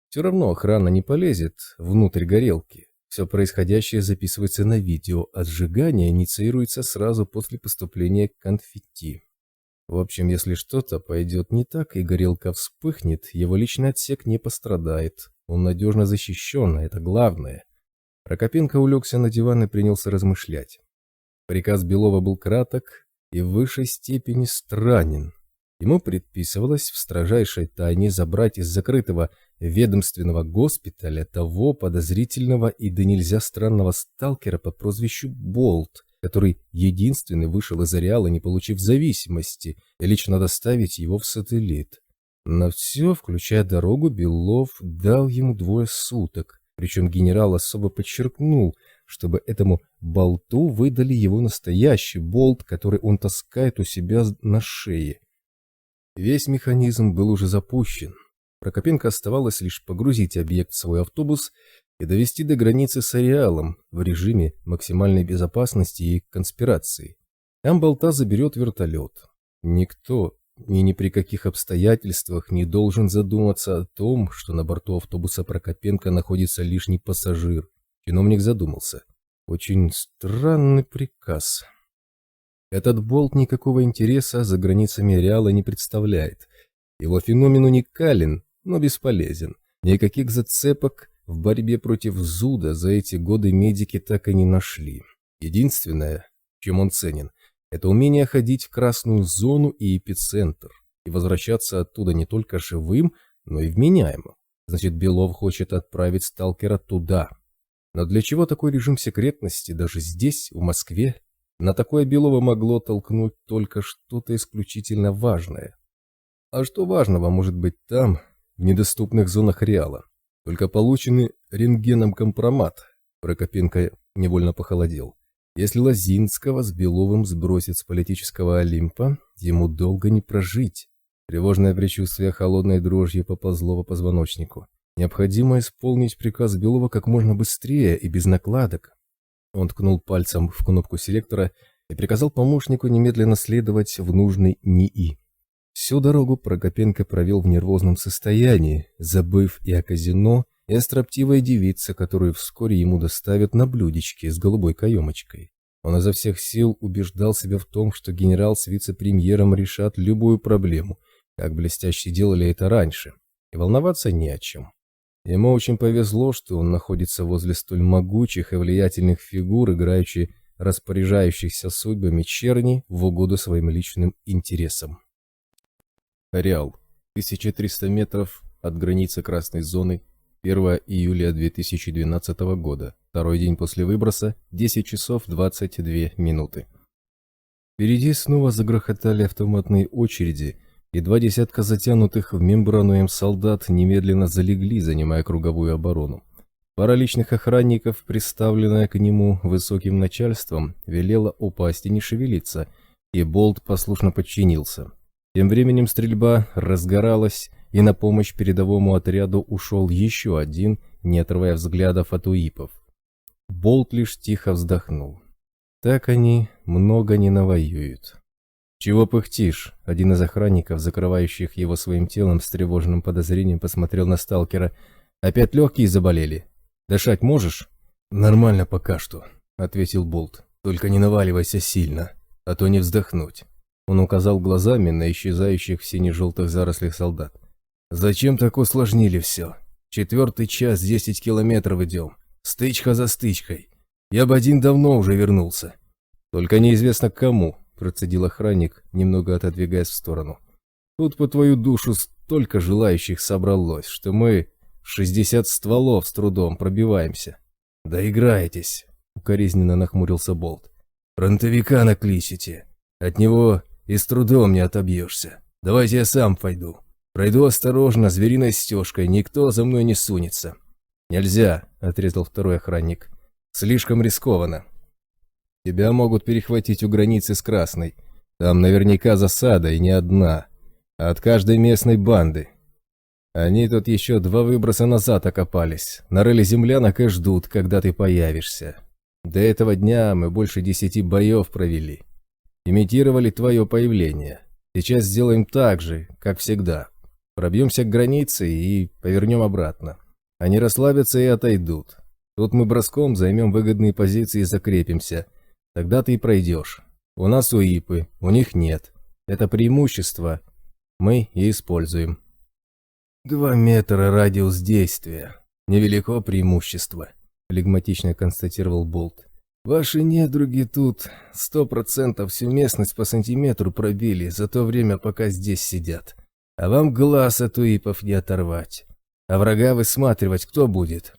Все равно охрана не полезет внутрь горелки. Все происходящее записывается на видео, а сжигание инициируется сразу после поступления конфетти. В общем, если что-то пойдет не так и горелка вспыхнет, его личный отсек не пострадает. Он надежно защищен, это главное. Прокопенко улегся на диван и принялся размышлять. Приказ Белова был краток и в высшей степени странен. Ему предписывалось в строжайшей тайне забрать из закрытого ведомственного госпиталя того подозрительного и до нельзя странного сталкера по прозвищу Болт, который единственный вышел из ареала, не получив зависимости, и лично доставить его в сателлит. На все, включая дорогу, Белов дал ему 2 суток, причем генерал особо подчеркнул, чтобы этому болту выдали его настоящий болт, который он таскает у себя на шее. Весь механизм был уже запущен. Прокопенко оставалось лишь погрузить объект в свой автобус и довести до границы с ареалом в режиме максимальной безопасности и конспирации. Там болта заберет вертолет. Никто и ни при каких обстоятельствах не должен задуматься о том, что на борту автобуса Прокопенко находится лишний пассажир. Чиновник задумался. Очень странный приказ. Этот болт никакого интереса за границами ареала не представляет. Его феномен уникален, но бесполезен. Никаких зацепок в борьбе против зуда за эти годы медики так и не нашли. Единственное, чем он ценен, это умение ходить в красную зону и эпицентр, и возвращаться оттуда не только живым, но и вменяемым. Значит, Белов хочет отправить сталкера туда. Но для чего такой режим секретности даже здесь, в Москве? На такое Белова могло толкнуть только что-то исключительно важное. А что важного может быть там, в недоступных зонах ареала? Только полученный рентгеном компромат. Прокопенко невольно похолодел. Если Лозинского с Беловым сбросить с политического Олимпа, ему долго не прожить. Тревожное предчувствие холодной дрожью поползло по позвоночнику. Необходимо исполнить приказ Белова как можно быстрее и без накладок. Он ткнул пальцем в кнопку селектора и приказал помощнику немедленно следовать в нужный НИИ. Всю дорогу Прокопенко провел в нервозном состоянии, забыв и о казино, и о строптивой девице, которую вскоре ему доставят на блюдечке с голубой каемочкой. Он изо всех сил убеждал себя в том, что генерал с вице-премьером решат любую проблему, как блестяще делали это раньше, и волноваться не о чем. Ему очень повезло, что он находится возле столь могучих и влиятельных фигур, играющих распоряжающихся судьбами черни в угоду своим личным интересам. Ареал. 1300 метров от границы красной зоны. 1 июля 2012 года. Второй день после выброса. 10 часов 22 минуты. Впереди снова загрохотали автоматные очереди, и 2 десятка затянутых в мембрану солдат немедленно залегли, занимая круговую оборону. Пара личных охранников, приставленная к нему высоким начальством, велела упасть и не шевелиться, и Болт послушно подчинился. Тем временем стрельба разгоралась, и на помощь передовому отряду ушел еще один, не отрывая взглядов от УИПов. Болт лишь тихо вздохнул. Так они много не навоюют. «Чего пыхтишь?» Один из охранников, закрывающих его своим телом, с тревожным подозрением посмотрел на сталкера. «Опять легкие заболели? Дышать можешь?» «Нормально пока что», — ответил Болт. «Только не наваливайся сильно, а то не вздохнуть». Он указал глазами на исчезающих в сине-желтых зарослях солдат. «Зачем так усложнили все? 4-й час, 10 километров идем. Стычка за стычкой. Я бы один давно уже вернулся». «Только неизвестно к кому», — процедил охранник, немного отодвигаясь в сторону. «Тут по твою душу столько желающих собралось, что мы 60 стволов с трудом пробиваемся». «Доиграетесь», — укоризненно нахмурился Болт. «Фронтовика накличите. От него и с трудом не отобьешься. Давайте я сам пойду. Пройду осторожно, звериной стежкой, никто за мной не сунется». «Нельзя», — отрезал второй охранник. «Слишком рискованно». Тебя могут перехватить у границы с Красной. Там наверняка засада, и не одна. А от каждой местной банды. Они тут еще 2 выброса назад окопались. Нарыли землянок и ждут, когда ты появишься. До этого дня мы больше 10 боев провели. Имитировали твое появление. Сейчас сделаем так же, как всегда. Пробьемся к границе и повернем обратно. Они расслабятся и отойдут. Тут мы броском займем выгодные позиции и закрепимся. Тогда ты и пройдешь. У нас УИПы, у них нет. Это преимущество. Мы и используем. 2 метра радиус действия. Невелико преимущество, флегматично констатировал Болт. Ваши недруги тут 100% всю местность по сантиметру пробили за то время, пока здесь сидят. А вам глаз от УИПов не оторвать. А врага высматривать кто будет?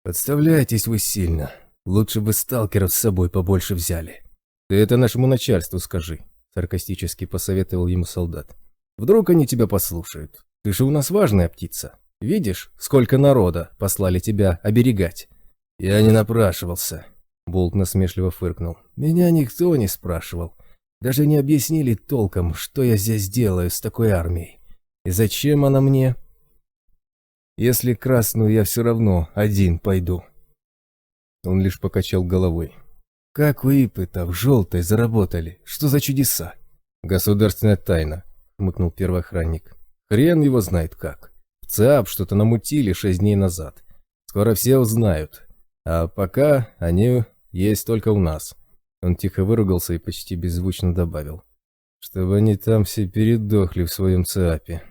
Подставляйтесь вы сильно. Лучше бы сталкеров с собой побольше взяли. Ты это нашему начальству скажи, саркастически посоветовал ему солдат. Вдруг они тебя послушают. Ты же у нас важная птица. Видишь, сколько народа послали тебя оберегать? Я не напрашивался. Болт насмешливо фыркнул. Меня никто не спрашивал. Даже не объяснили толком, что я здесь делаю с такой армией. И зачем она мне? Если Красную я все равно один пойду. Он лишь покачал головой. Как УИПы-то в желтой заработали? Что за чудеса? Государственная тайна, хмыкнул первый охранник. Хрен его знает как. В ЦАП что-то намутили 6 дней назад. Скоро все узнают. А пока они есть только у нас. Он тихо выругался и почти беззвучно добавил. Чтобы они там все передохли в своем ЦАПе.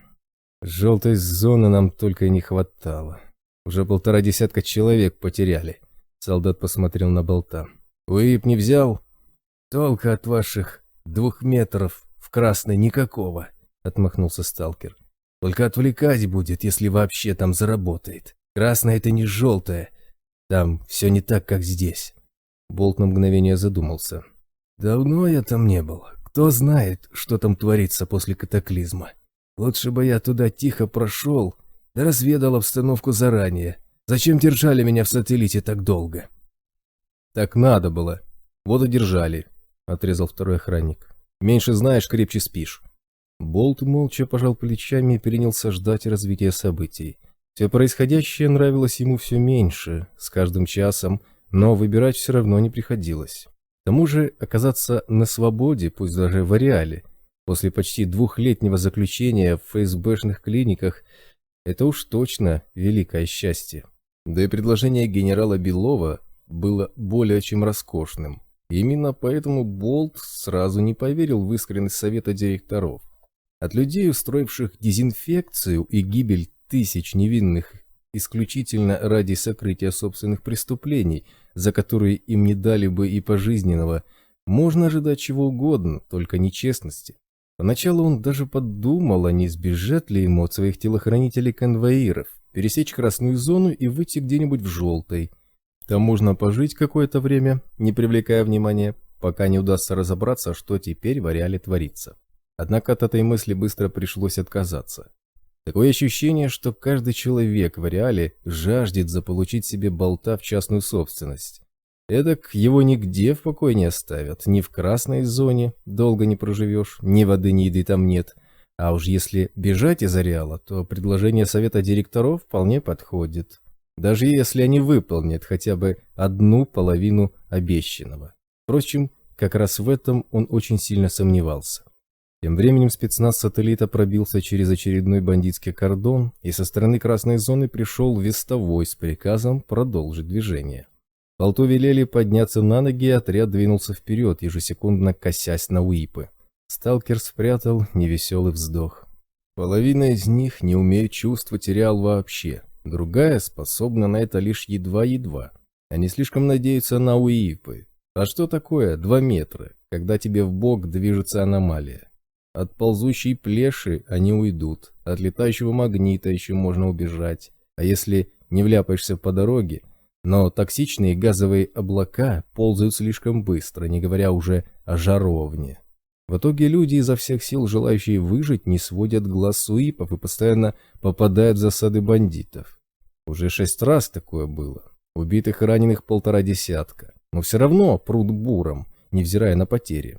Желтой зоны нам только и не хватало. Уже 1,5 десятка человек потеряли. Солдат посмотрел на Болта. УИП не взял? Толка от ваших 2 метров в Красной никакого, отмахнулся сталкер. Только отвлекать будет, если вообще там заработает. Красная это не желтая. Там все не так, как здесь. Болт на мгновение задумался. Давно я там не был. Кто знает, что там творится после катаклизма. Лучше бы я туда тихо прошел, да разведал обстановку заранее. Зачем держали меня в сателлите так долго? Так надо было. Вот и держали, отрезал второй охранник. Меньше знаешь, крепче спишь. Болт молча пожал плечами и принялся ждать развития событий. Все происходящее нравилось ему все меньше, с каждым часом, но выбирать все равно не приходилось. К тому же оказаться на свободе, пусть даже в ареале, после почти 2-летнего заключения в ФСБшных клиниках, это уж точно великое счастье. Да и предложение генерала Белова было более чем роскошным. Именно поэтому Болт сразу не поверил в искренность совета директоров. От людей, устроивших дезинфекцию и гибель тысяч невинных исключительно ради сокрытия собственных преступлений, за которые им не дали бы и пожизненного, можно ожидать чего угодно, только нечестности. Поначалу он даже подумал, а не сбежать ли ему от своих телохранителей-конвоиров, пересечь красную зону и выйти где-нибудь в желтой. Там можно пожить какое-то время, не привлекая внимания, пока не удастся разобраться, что теперь в ареале творится. Однако от этой мысли быстро пришлось отказаться. Такое ощущение, что каждый человек в ареале жаждет заполучить себе Болта в частную собственность. Эдак его нигде в покое не оставят, ни в красной зоне долго не проживешь, ни воды, ни еды там нет. А уж если бежать из ареала, то предложение совета директоров вполне подходит. Даже если они выполнят хотя бы 1/2 обещанного. Впрочем, как раз в этом он очень сильно сомневался. Тем временем спецназ сателлита пробился через очередной бандитский кордон, и со стороны красной зоны пришел вестовой с приказом продолжить движение. Болту велели подняться на ноги, и отряд двинулся вперед, ежесекундно косясь на УИПы. Сталкер спрятал невеселый вздох. Половина из них не умеет чувствовать реал вообще, другая способна на это лишь едва-едва. Они слишком надеются на УИПы. А что такое 2 метра, когда тебе в бок движется аномалия? От ползущей плеши они уйдут, от летающего магнита еще можно убежать, а если не вляпаешься по дороге, но токсичные газовые облака ползают слишком быстро, не говоря уже о жаровне. В итоге люди изо всех сил, желающие выжить, не сводят глаз с УИПов и постоянно попадают в засады бандитов. Уже 6 раз такое было, убитых и раненых 1,5 десятка. но все равно прут буром, невзирая на потери.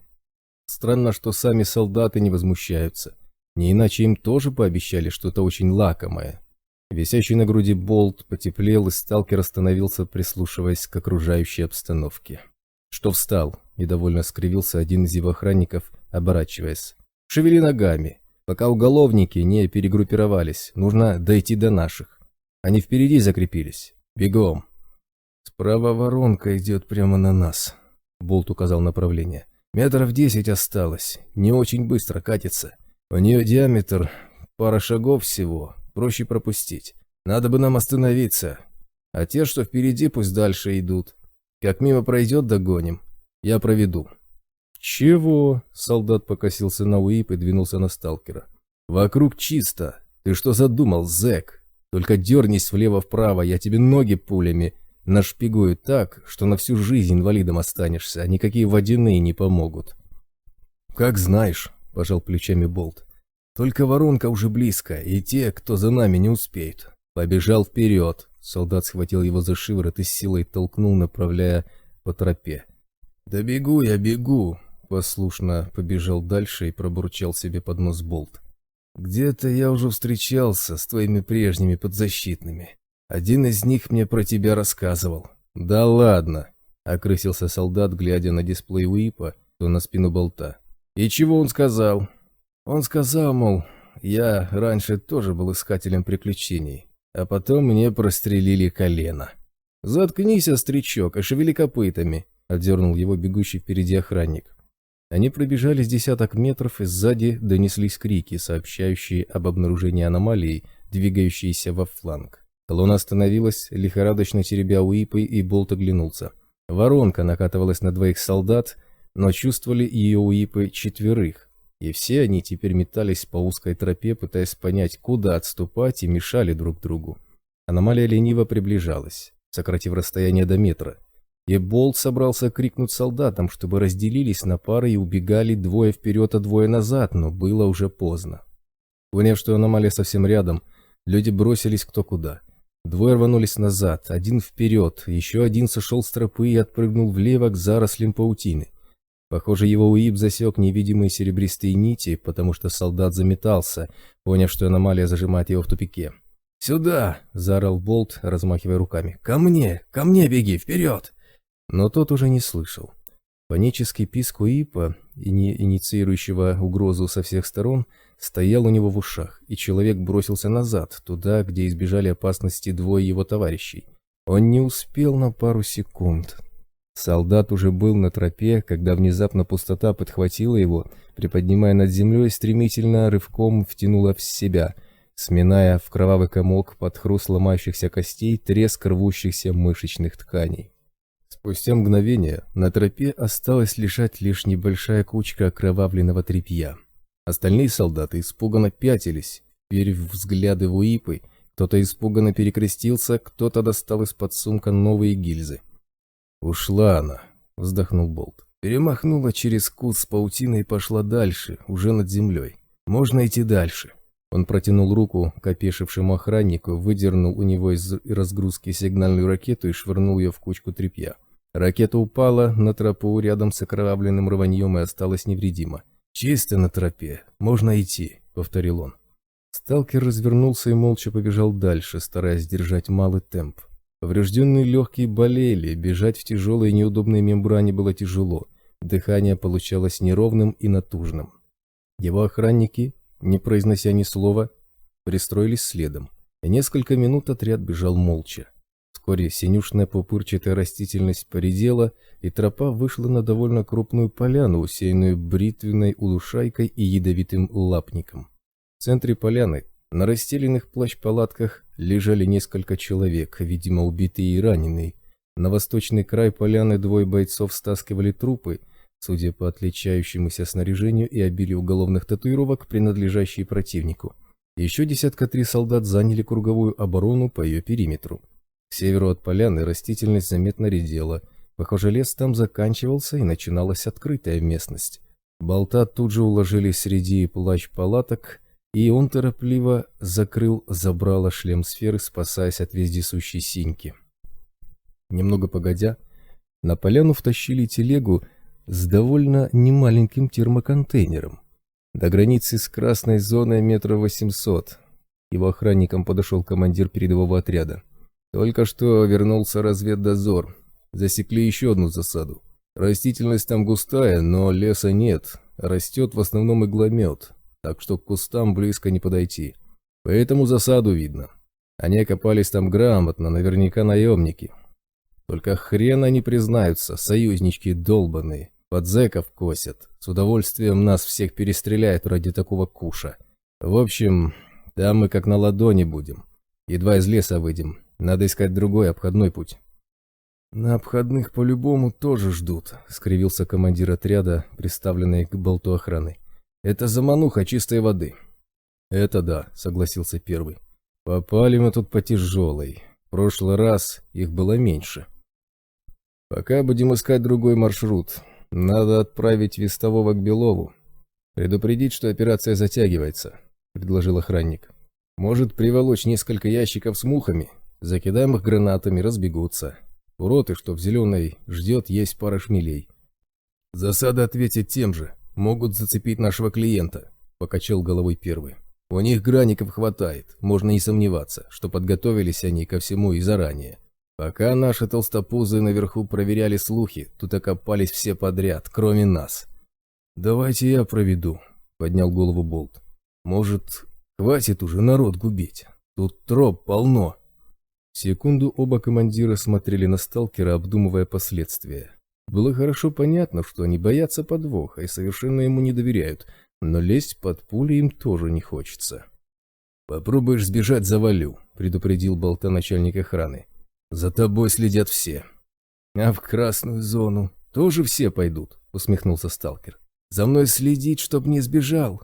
Странно, что сами солдаты не возмущаются. Не иначе им тоже пообещали что-то очень лакомое. Висящий на груди болт потеплел, и сталкер остановился, прислушиваясь к окружающей обстановке. «Что встал?» – недовольно скривился один из его охранников, оборачиваясь. «Шевели ногами, пока уголовники не перегруппировались. Нужно дойти до наших. Они впереди закрепились. Бегом!» «Справа воронка идет прямо на нас», — Болт указал направление. «Метров 10 осталось. Не очень быстро катится. У нее диаметр пара шагов всего. Проще пропустить. Надо бы нам остановиться. А те, что впереди, пусть дальше идут. Как мимо пройдет, догоним. Я проведу». «Чего?» — солдат покосился на УИП и двинулся на сталкера. «Вокруг чисто. Ты что задумал, зэк? Только дернись влево-вправо, я тебе ноги пулями нашпигую так, что на всю жизнь инвалидом останешься, а никакие водяные не помогут». «Как знаешь», — пожал плечами Болт. «Только воронка уже близко, и те, кто за нами, не успеют». Побежал вперед. Солдат схватил его за шиворот и с силой толкнул, направляя по тропе. «Да бегу я, бегу», — послушно побежал дальше и пробурчал себе под нос Болт. «Где-то я уже встречался с твоими прежними подзащитными. Один из них мне про тебя рассказывал». «Да ладно», — окрысился солдат, глядя на дисплей УИПа, то на спину Болта. «И чего он сказал?» «Он сказал, мол, я раньше тоже был искателем приключений, а потом мне прострелили колено». «Заткнись, острячок, и шевели копытами», — отдернул его бегущий впереди охранник. Они пробежали с десяток метров, и сзади донеслись крики, сообщающие об обнаружении аномалии, двигающейся во фланг. Колонна остановилась, лихорадочно теребя УИПы, и Болт оглянулся. Воронка накатывалась на двоих солдат, но чувствовали ее УИПы четверых, и все они теперь метались по узкой тропе, пытаясь понять, куда отступать, и мешали друг другу. Аномалия лениво приближалась, сократив расстояние до метра. И Болт собрался крикнуть солдатам, чтобы разделились на пары и убегали двое вперед, а двое назад, но было уже поздно. Поняв, что аномалия совсем рядом, люди бросились кто куда. Двое рванулись назад, один вперед, еще один сошел с тропы и отпрыгнул влево к зарослям паутины. Похоже, его УИП засек невидимые серебристые нити, потому что солдат заметался, поняв, что аномалия зажимает его в тупике. «Сюда!» – заорал Болт, размахивая руками. Ко мне беги, вперед!» Но тот уже не слышал. Панический писк УИПа, инициирующего угрозу со всех сторон, стоял у него в ушах, и человек бросился назад, туда, где избежали опасности двое его товарищей. Он не успел на пару секунд. Солдат уже был на тропе, когда внезапно пустота подхватила его, приподнимая над землей, стремительно рывком втянула в себя, сминая в кровавый комок под хруст ломающихся костей треск рвущихся мышечных тканей. Спустя мгновение на тропе осталась лежать лишь небольшая кучка окровавленного тряпья. Остальные солдаты испуганно пятились, вперев взгляды в УИПы, кто-то испуганно перекрестился, кто-то достал из-под сумка новые гильзы. «Ушла она», — вздохнул Болт. «Перемахнула через куст с паутиной и пошла дальше, уже над землей. Можно идти дальше». Он протянул руку к опешившему охраннику, выдернул у него из разгрузки сигнальную ракету и швырнул ее в кучку тряпья. Ракета упала на тропу рядом с окровавленным рваньем и осталась невредима. «Чисто на тропе, можно идти», — повторил он. Сталкер развернулся и молча побежал дальше, стараясь держать малый темп. Поврежденные легкие болели, бежать в тяжелой и неудобной мембране было тяжело, дыхание получалось неровным и натужным. Его охранники, не произнося ни слова, пристроились следом, и несколько минут отряд бежал молча. Вскоре синюшная пупырчатая растительность поредела, и тропа вышла на довольно крупную поляну, усеянную бритвенной улушайкой и ядовитым лапником. В центре поляны, на расстеленных плащ-палатках, лежали несколько человек, видимо, убитые и раненые. На восточный край поляны двое бойцов стаскивали трупы, судя по отличающемуся снаряжению и обилию уголовных татуировок, принадлежащие противнику. Еще десятка три солдат заняли круговую оборону по ее периметру. К северу от поляны растительность заметно редела. Похоже, лес там заканчивался, и начиналась открытая местность. Болта тут же уложили среди плащ-палаток, и он торопливо закрыл забрало шлем сферы, спасаясь от вездесущей синьки. Немного погодя, На поляну втащили телегу с довольно немаленьким термоконтейнером. До границы с красной зоной 800 метров. Его охранникам подошел командир передового отряда. Только что вернулся разведдозор. Засекли еще одну засаду. Растительность там густая, но леса нет. Растет в основном игломет, так что к кустам близко не подойти. Поэтому засаду видно. Они окопались там грамотно, наверняка наемники. Только хрен они признаются, союзнички долбаные. Под зэков косят. С удовольствием нас всех перестреляют ради такого куша. В общем, там мы как на ладони будем. Едва из леса выйдем. Надо искать другой обходной путь. «На обходных по-любому тоже ждут», — скривился командир отряда, приставленный к болту охраны. «Это замануха чистой воды». «Это да», — согласился первый. «Попали мы тут по тяжелой. В прошлый раз их было меньше. Пока будем искать другой маршрут. Надо отправить вестового к Белову. Предупредить, что операция затягивается», — предложил охранник. «Может, приволочь несколько ящиков с мухами? Закидаем их гранатами, разбегутся. У роты, что в зеленой ждет, есть пара шмелей. Засада ответит тем же. Могут зацепить нашего клиента», — покачал головой первый. «У них граников хватает, можно не сомневаться, что подготовились они ко всему и заранее. Пока наши толстопузы наверху проверяли слухи, тут окопались все подряд, кроме нас». «Давайте я проведу», — поднял голову Болт. «Может, хватит уже народ губить? Тут троп полно». Секунду оба командира смотрели на сталкера, обдумывая последствия. Было хорошо понятно, что они боятся подвоха и совершенно ему не доверяют, но лезть под пули им тоже не хочется. «Попробуешь сбежать, завалю», — предупредил Болта начальник охраны. «За тобой следят все». «А в красную зону тоже все пойдут», — усмехнулся сталкер. «За мной следить, чтоб не сбежал».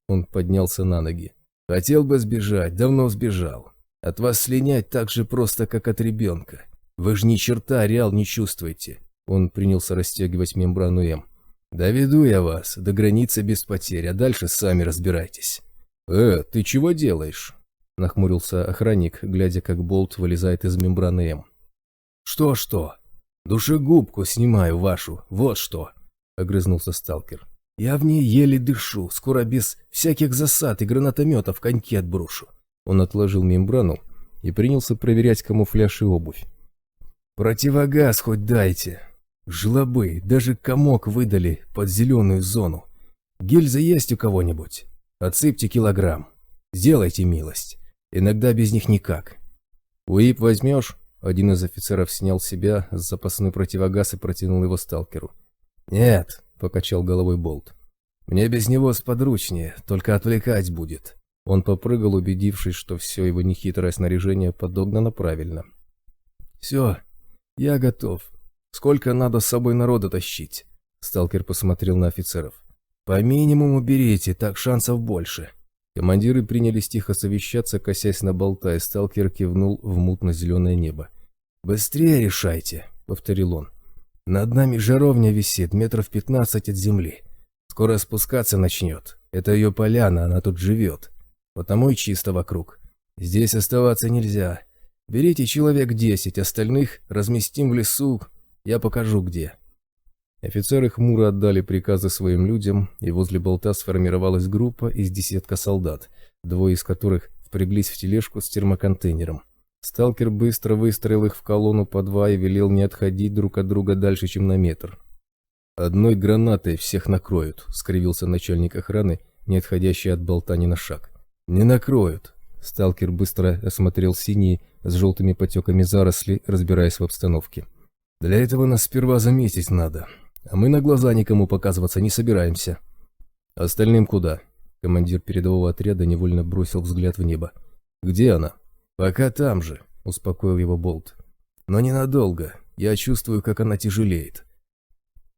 Он поднялся на ноги. «Хотел бы сбежать, давно сбежал. От вас слинять так же просто, как от ребенка. Вы же ни черта реал не чувствуете». Он принялся расстегивать мембрану М. «Доведу я вас до границы без потерь, а дальше сами разбирайтесь». Ты чего делаешь?» — нахмурился охранник, глядя, как болт вылезает из мембраны М. «Что-что? Душегубку снимаю вашу, вот что!» — огрызнулся сталкер. «Я в ней еле дышу, скоро без всяких засад и гранатометов коньки отброшу». Он отложил мембрану и принялся проверять камуфляж и обувь. «Противогаз хоть дайте. Жлобы, даже комок выдали под зеленую зону. Гильзы есть у кого-нибудь? Отсыпьте килограмм. Сделайте милость. Иногда без них никак». «УИП возьмешь?» Один из офицеров снял с себя запасной противогаз и протянул его сталкеру. «Нет», — покачал головой Болт. «Мне без него сподручнее, только отвлекать будет». Он попрыгал, убедившись, что все его нехитрое снаряжение подогнано правильно. «Все, я готов. Сколько надо с собой народа тащить?» Сталкер посмотрел на офицеров. «По минимуму берите, так шансов больше». Командиры принялись тихо совещаться, косясь на Болта, и сталкер кивнул в мутно-зеленое небо. «Быстрее решайте», — повторил он. «Над нами жаровня висит 15 метров от земли. Скоро спускаться начнет. Это ее поляна, она тут живет. Потому и чисто вокруг. Здесь оставаться нельзя. Берите человек 10, остальных разместим в лесу, я покажу где». Офицеры хмуро отдали приказы своим людям, и возле болта сформировалась группа из 10 солдат, двое из которых впряглись в тележку с термоконтейнером. Сталкер быстро выстроил их в колонну по два и велел не отходить друг от друга дальше, чем на метр. «Одной гранатой всех накроют», — скривился начальник охраны, не отходящий от болта ни на шаг. «Не накроют». Сталкер быстро осмотрел синие с желтыми потеками заросли, разбираясь в обстановке. «Для этого нас сперва заметить надо, а мы на глаза никому показываться не собираемся». «Остальным куда?» Командир передового отряда невольно бросил взгляд в небо. «Где она?» «Пока там же», — успокоил его Болт. «Но ненадолго. Я чувствую, как она тяжелеет».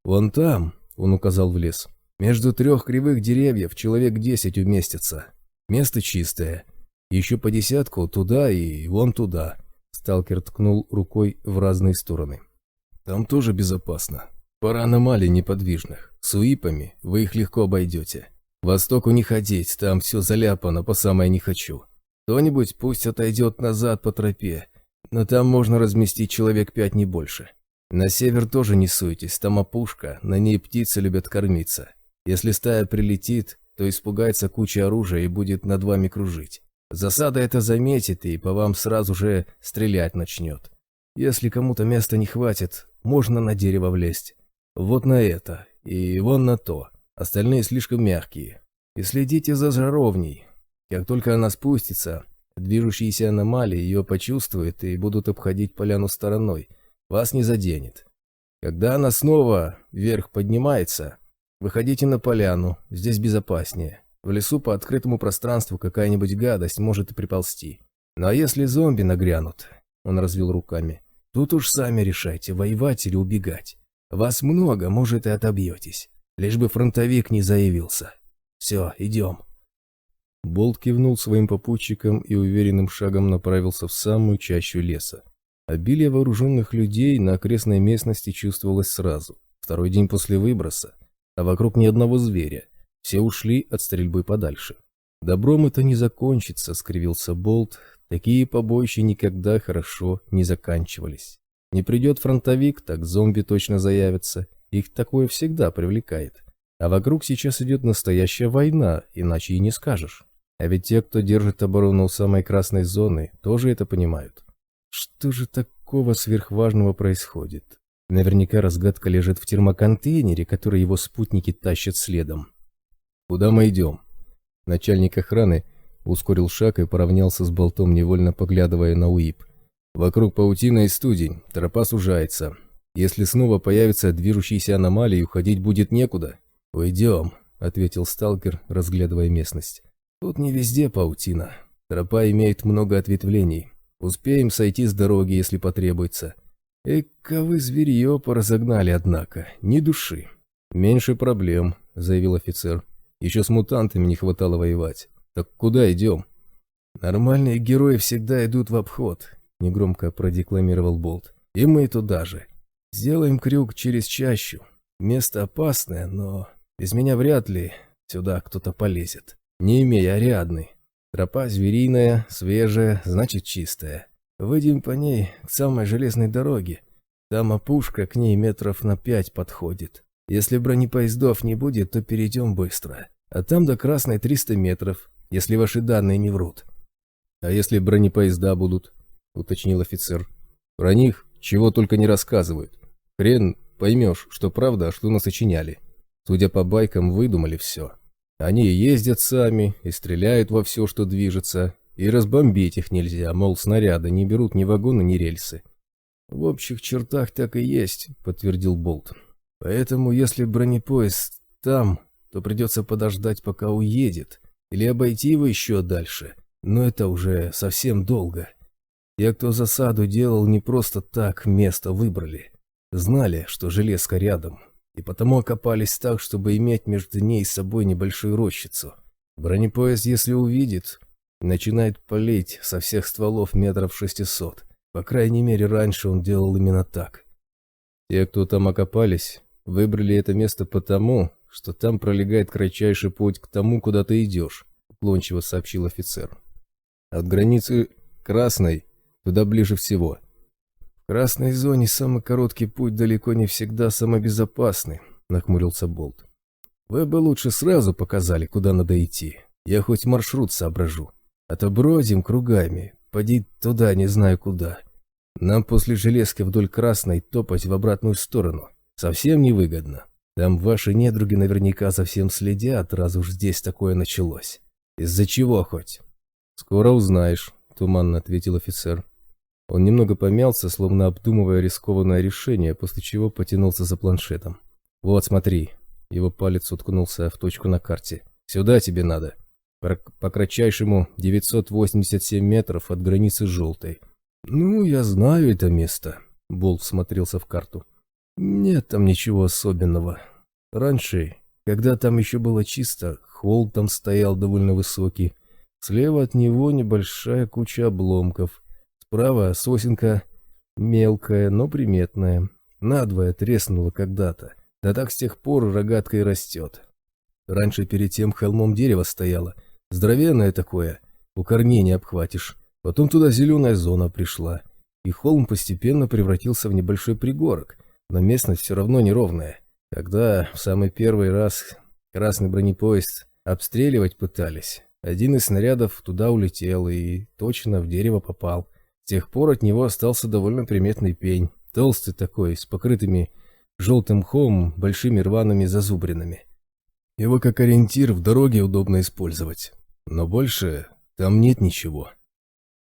«Вон там», — он указал в лес, — «между 3 кривых деревьев человек 10 уместится. Место чистое. Еще по 10 туда и вон туда». Сталкер ткнул рукой в разные стороны. «Там тоже безопасно. Пара аномалий неподвижных. С УИПами вы их легко обойдете. К востоку не ходить, там все заляпано по самое не хочу. Кто-нибудь пусть отойдет назад по тропе, но там можно разместить человек 5, не больше. На север тоже не суйтесь, там опушка, на ней птицы любят кормиться. Если стая прилетит, то испугается куча оружия и будет над вами кружить. Засада это заметит и по вам сразу же стрелять начнет. Если кому-то места не хватит, можно на дерево влезть. Вот на это и вон на то. Остальные слишком мягкие. И следите за жаровней. Как только она спустится, движущиеся аномалии ее почувствуют и будут обходить поляну стороной. Вас не заденет. Когда она снова вверх поднимается, выходите на поляну, здесь безопаснее. В лесу по открытому пространству какая-нибудь гадость может и приползти. Ну а если зомби нагрянут, он развел руками, тут уж сами решайте, воевать или убегать. Вас много, может, и отобьетесь. Лишь бы фронтовик не заявился. Все, идем. Болт кивнул своим попутчикам и уверенным шагом направился в самую чащу леса. Обилие вооруженных людей на окрестной местности чувствовалось сразу. Второй день после выброса, а вокруг ни одного зверя. Все ушли от стрельбы подальше. «Добром это не закончится», — скривился Болт. «Такие побоища никогда хорошо не заканчивались. Не придет фронтовик, так зомби точно заявятся. Их такое всегда привлекает. А вокруг сейчас идет настоящая война, иначе и не скажешь. А ведь те, кто держит оборону у самой красной зоны, тоже это понимают. Что же такого сверхважного происходит? Наверняка разгадка лежит в термоконтейнере, который его спутники тащат следом. Куда мы идем?» Начальник охраны ускорил шаг и поравнялся с Болтом, невольно поглядывая на УИП. «Вокруг паутина и студень, тропа сужается. Если снова появятся движущиеся аномалии, уходить будет некуда». «Уйдем», — ответил сталкер, разглядывая местность. «Тут не везде паутина. Тропа имеет много ответвлений. Успеем сойти с дороги, если потребуется. Эка вы зверье поразогнали, однако. Ни души». «Меньше проблем», — заявил офицер. «Еще с мутантами не хватало воевать. Так куда идем?» «Нормальные герои всегда идут в обход», — негромко продекламировал Болт. «И мы туда же. Сделаем крюк через чащу. Место опасное, но без меня вряд ли сюда кто-то полезет. Не имея Ариадны. Тропа звериная, свежая, значит чистая. Выйдем по ней к самой железной дороге. Там опушка к ней метров на 5 подходит. Если бронепоездов не будет, то перейдем быстро. А там до Красной 300 метров, если ваши данные не врут». «А если бронепоезда будут?» — уточнил офицер. «Про них чего только не рассказывают. Хрен поймешь, что правда, а что насочиняли. Судя по байкам, выдумали все. Они ездят сами и стреляют во все, что движется, и разбомбить их нельзя, мол, снаряды не берут ни вагоны, ни рельсы». «В общих чертах так и есть», — подтвердил Болт. «Поэтому, если бронепоезд там, то придется подождать, пока уедет, или обойти его еще дальше, но это уже совсем долго. Те, кто засаду делал, не просто так место выбрали. Знали, что железка рядом, и потому окопались так, чтобы иметь между ней и собой небольшую рощицу. Бронепоезд, если увидит, начинает палить со всех стволов метров 600. По крайней мере, раньше он делал именно так. Те, кто там окопались, выбрали это место потому, что там пролегает кратчайший путь к тому, куда ты идешь», — уклончиво сообщил офицер. «От границы Красной туда ближе всего. В красной зоне самый короткий путь далеко не всегда самый безопасный», — нахмурился Болт. «Вы бы лучше сразу показали, куда надо идти. Я хоть маршрут соображу. А то бродим кругами, поди туда не знаю куда. Нам после железки вдоль Красной топать в обратную сторону совсем невыгодно. Там ваши недруги наверняка за всем следят, раз уж здесь такое началось. Из-за чего хоть?» «Скоро узнаешь», — туманно ответил офицер. Он немного помялся, словно обдумывая рискованное решение, после чего потянулся за планшетом. «Вот, смотри». Его палец уткнулся в точку на карте. «Сюда тебе надо. По кратчайшему 987 метров от границы желтой». «Ну, я знаю это место», — Болт всмотрелся в карту. «Нет там ничего особенного. Раньше, когда там еще было чисто, холм там стоял довольно высокий. Слева от него небольшая куча обломков. Справа сосенка мелкая, но приметная. Надвое треснула когда-то. Да так с тех пор рогатка и растет. Раньше перед тем холмом дерево стояло. Здоровенное такое. У корней не обхватишь. Потом туда зеленая зона пришла. И холм постепенно превратился в небольшой пригорок. но местность все равно неровная. Когда в самый первый раз красный бронепоезд обстреливать пытались, один из снарядов туда улетел и точно в дерево попал. С тех пор от него остался довольно приметный пень, толстый такой, с покрытыми желтым мхом, большими рваными зазубринами. Его как ориентир в дороге удобно использовать, но больше там нет ничего.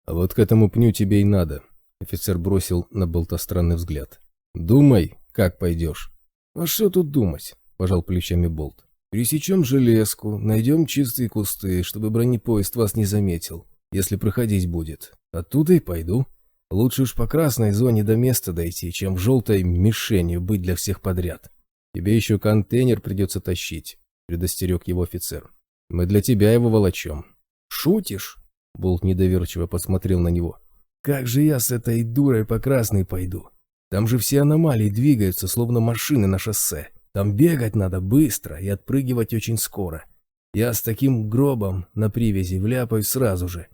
А вот к этому пню тебе и надо. Офицер бросил на Болта странный взгляд. Думай, как пойдешь. А что тут думать? Пожал плечами Болт. Пересечем железку, найдем чистые кусты, чтобы бронепоезд вас не заметил, если проходить будет. Оттуда и пойду. Лучше уж по красной зоне до места дойти, чем в желтой мишенью быть для всех подряд. Тебе еще контейнер придется тащить, предостерег его офицер. Мы для тебя его волочем. Шутишь? Болт недоверчиво посмотрел на него. «Как же я с этой дурой по красной пойду? Там же все аномалии двигаются, словно машины на шоссе. Там бегать надо быстро и отпрыгивать очень скоро. Я с таким гробом на привязи вляпаюсь сразу же».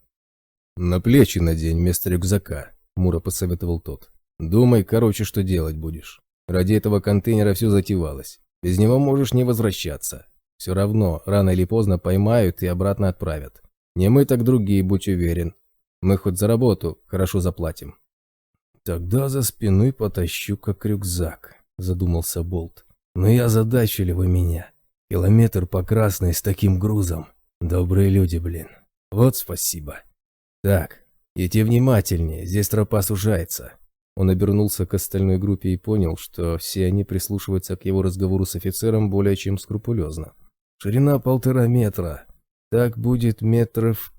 «На плечи надень вместо рюкзака», — хмуро посоветовал тот. «Думай, короче, что делать будешь. Ради этого контейнера все затевалось. Без него можешь не возвращаться. Все равно, рано или поздно поймают и обратно отправят. Не мы, так другие, будь уверен. Мы хоть за работу хорошо заплатим». «Тогда за спиной потащу, как рюкзак», — задумался Болт. «Но я задачили вы меня. Километр по красной с таким грузом. Добрые люди, блин. Вот спасибо. Так, идите внимательнее, здесь тропа сужается». Он обернулся к остальной группе и понял, что все они прислушиваются к его разговору с офицером более чем скрупулезно. «Ширина 1,5 метра. Так будет 30 метров.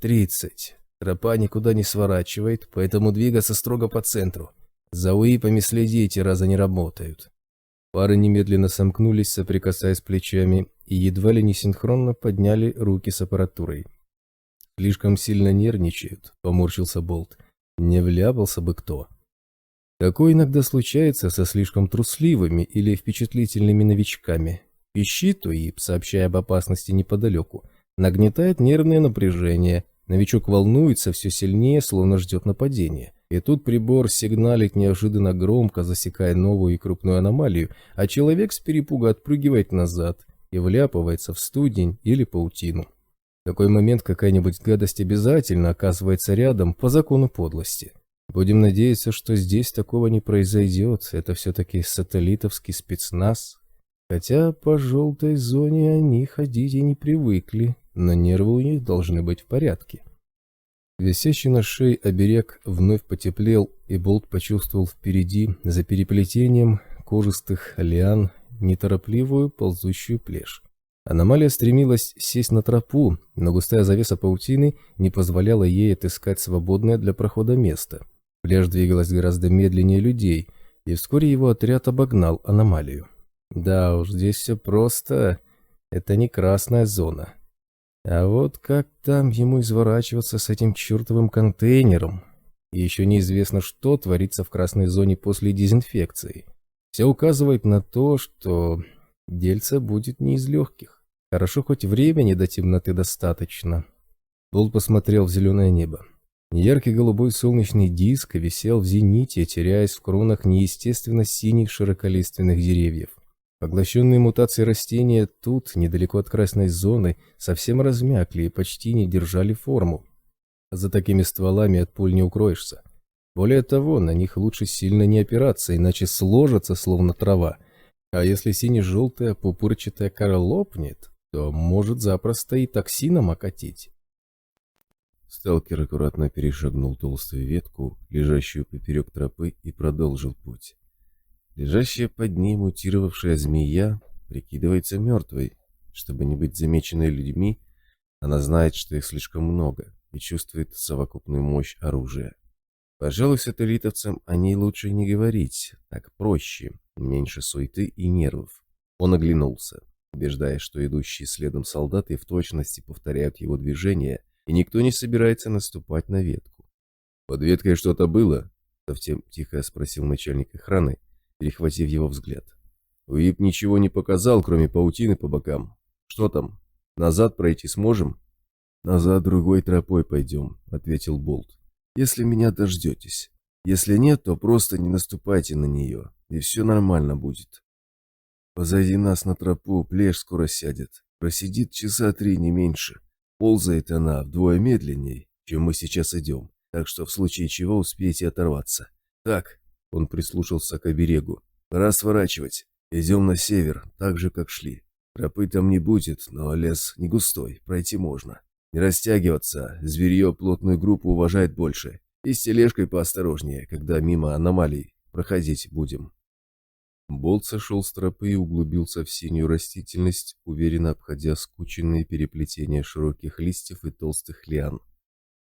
Тропа никуда не сворачивает, поэтому двигаться строго по центру. За УИПами следите, раз они работают». Пары немедленно сомкнулись, соприкасаясь плечами, и едва ли не синхронно подняли руки с аппаратурой. «Слишком сильно нервничают», — поморщился Болт. «Не вляпался бы кто». Такое иногда случается со слишком трусливыми или впечатлительными новичками. Пищит УИП, сообщая об опасности неподалеку. Нагнетает нервное напряжение. Новичок волнуется все сильнее, словно ждет нападения. И тут прибор сигналит неожиданно громко, засекая новую и крупную аномалию, а человек с перепуга отпрыгивает назад и вляпывается в студень или паутину. В такой момент какая-нибудь гадость обязательно оказывается рядом по закону подлости. Будем надеяться, что здесь такого не произойдет. Это все-таки сателлитовский спецназ. Хотя по желтой зоне они ходить и не привыкли, но нервы у них должны быть в порядке. Висящий на шее оберег вновь потеплел, и Болт почувствовал впереди, за переплетением кожистых лиан, неторопливую ползущую плешь. Аномалия стремилась сесть на тропу, но густая завеса паутины не позволяла ей отыскать свободное для прохода место. Плешь двигалась гораздо медленнее людей, и вскоре его отряд обогнал аномалию. Да уж, здесь все просто. Это не красная зона. А вот как там ему изворачиваться с этим чертовым контейнером? И еще неизвестно, что творится в красной зоне после дезинфекции. Все указывает на то, что дельце будет не из легких. Хорошо, хоть времени до темноты достаточно. Болт посмотрел в зеленое небо. Яркий голубой солнечный диск висел в зените, теряясь в кронах неестественно синих широколиственных деревьев. Поглощенные мутацией растения тут, недалеко от красной зоны, совсем размякли и почти не держали форму. За такими стволами от пуль не укроешься. Более того, на них лучше сильно не опираться, иначе сложатся, словно трава. А если сине-желтая пупырчатая кора лопнет, то может запросто и токсином окатить. Сталкер аккуратно перешагнул толстую ветку, лежащую поперек тропы, и продолжил путь. Лежащая под ней мутировавшая змея прикидывается мертвой. Чтобы не быть замеченной людьми, она знает, что их слишком много, и чувствует совокупную мощь оружия. Пожалуй, сателлитовцам о ней лучше не говорить, так проще, меньше суеты и нервов. Он оглянулся, убеждаясь, что идущие следом солдаты в точности повторяют его движения, и никто не собирается наступать на ветку. «Под веткой что-то было?» — совсем тихо спросил начальник охраны, перехватив его взгляд. «УИП ничего не показал, кроме паутины по бокам. Что там? Назад пройти сможем?» «Назад другой тропой пойдем», — ответил Болт. «Если меня дождетесь. Если нет, то просто не наступайте на нее. и все нормально будет. Позади нас на тропу плешь скоро сядет. Просидит часа 3, не меньше. Ползает она вдвое медленней, чем мы сейчас идем, так что в случае чего успеете оторваться. Так, он прислушался к оберегу. Пора сворачивать. Идем на север, так же, как шли. Тропы там не будет, но лес не густой, пройти можно. Не растягиваться, зверье плотную группу уважает больше. И с тележкой поосторожнее, когда мимо аномалий проходить будем. Болт сошел с тропы и углубился в синюю растительность, уверенно обходя скученные переплетения широких листьев и толстых лиан.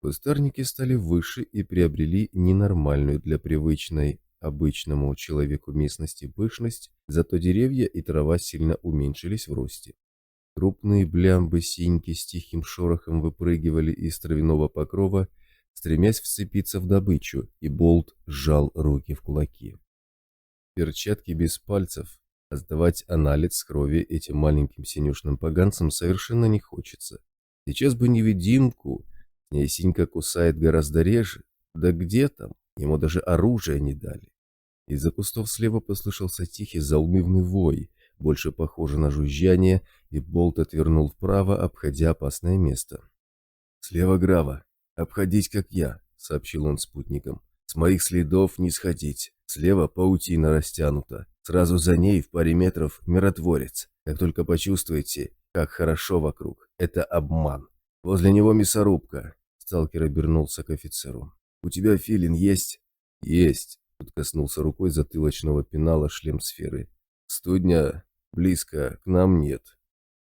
Кустарники стали выше и приобрели ненормальную для привычной обычному человеку местности пышность, зато деревья и трава сильно уменьшились в росте. Крупные блямбы синьки с тихим шорохом выпрыгивали из травяного покрова, стремясь вцепиться в добычу, и Болт сжал руки в кулаки. Перчатки без пальцев, а сдавать анализ крови этим маленьким синюшным поганцам совершенно не хочется. Сейчас бы невидимку, с ней синька кусает гораздо реже, да где там, ему даже оружие не дали. Из-за кустов слева послышался тихий заунывный вой, больше похоже на жужжание, и Болт отвернул вправо, обходя опасное место. «Слева Грава. Обходить, как я», — сообщил он спутникам. «С моих следов не сходить. Слева паутина растянута. Сразу за ней в паре метров миротворец. Как только почувствуете, как хорошо вокруг, это обман. Возле него мясорубка». Сталкер обернулся к офицеру. «У тебя филин есть?» «Есть». Тут коснулся рукой затылочного пенала шлем сферы. «Студня близко, к нам нет».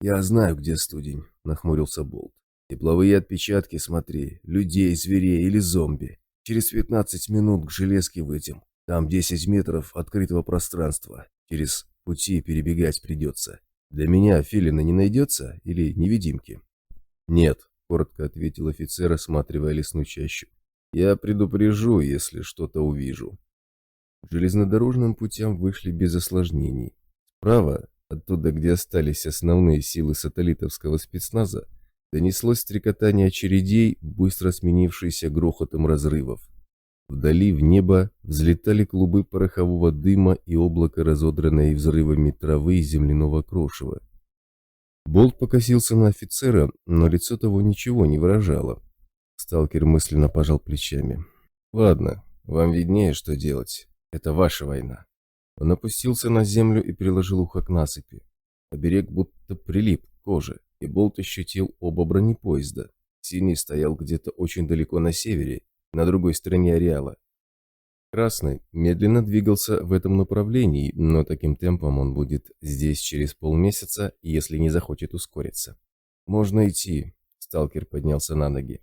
«Я знаю, где студень», — нахмурился Болт. «Тепловые отпечатки, смотри, людей, зверей или зомби. Через 15 минут к железке выйдем. Там 10 метров открытого пространства. Через пути перебегать придется. Для меня филина не найдется или невидимки?» «Нет», — коротко ответил офицер, осматривая лесную чащу. «Я предупрежу, если что-то увижу». К железнодорожным путям вышли без осложнений. Справа, оттуда, где остались основные силы сателлитовского спецназа, донеслось стрекотание очередей, быстро сменившееся грохотом разрывов. Вдали в небо взлетали клубы порохового дыма и облако разодранной взрывами травы и земляного крошева. Болт покосился на офицера, но лицо того ничего не выражало. Сталкер мысленно пожал плечами. «Ладно, вам виднее, что делать. Это ваша война». Он опустился на землю и приложил ухо к насыпи. Оберег будто прилип к коже, и Болт ощутил оба бронепоезда. Синий стоял где-то очень далеко на севере, на другой стороне ареала. Красный медленно двигался в этом направлении, но таким темпом он будет здесь через полмесяца, если не захочет ускориться. «Можно идти», — сталкер поднялся на ноги.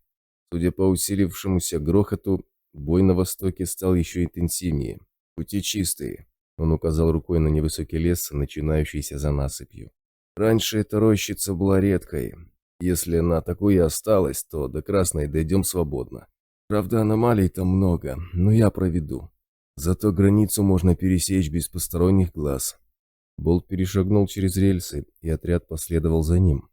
Судя по усилившемуся грохоту, бой на востоке стал еще интенсивнее. «Пути чистые», — он указал рукой на невысокий лес, начинающийся за насыпью. «Раньше эта рощица была редкой. Если она такой и осталась, то до Красной дойдем свободно. Правда, аномалий там много, но я проведу. Зато границу можно пересечь без посторонних глаз». Болт перешагнул через рельсы, и отряд последовал за ним.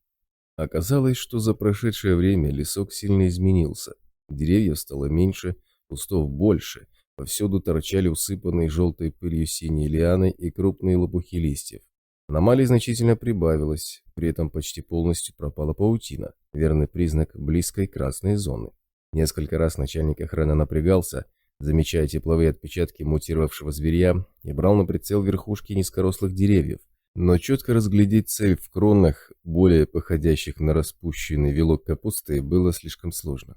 Оказалось, что за прошедшее время лесок сильно изменился. Деревьев стало меньше, кустов больше, повсюду торчали усыпанные желтой пылью синие лианы и крупные лопухи листьев. Аномалий значительно прибавилось, при этом почти полностью пропала паутина, верный признак близкой красной зоны. Несколько раз начальник охраны напрягался, замечая тепловые отпечатки мутировавшего зверя, и брал на прицел верхушки низкорослых деревьев, но четко разглядеть цель в кронах, более походящих на распущенный вилок капусты, было слишком сложно.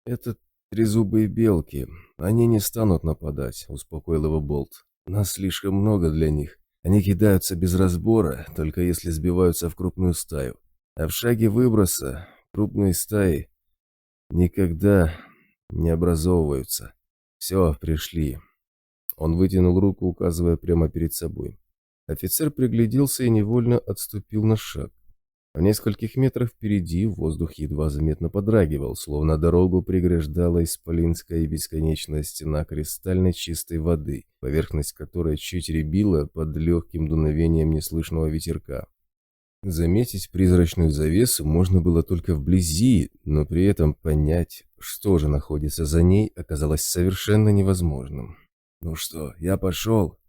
«Это трезубые белки, они не станут нападать», — успокоил его Болт. «Нас слишком много для них. Они кидаются без разбора, только если сбиваются в крупную стаю. А в шаге выброса крупные стаи никогда не образовываются. Все, пришли». Он вытянул руку, указывая прямо перед собой. Офицер пригляделся и невольно отступил на шаг. В нескольких метрах впереди воздух едва заметно подрагивал, словно дорогу преграждала исполинская и бесконечная стена кристально чистой воды, поверхность которой чуть рябила под легким дуновением неслышного ветерка. Заметить призрачную завесу можно было только вблизи, но при этом понять, что же находится за ней, оказалось совершенно невозможным. «Ну что, я пошел?»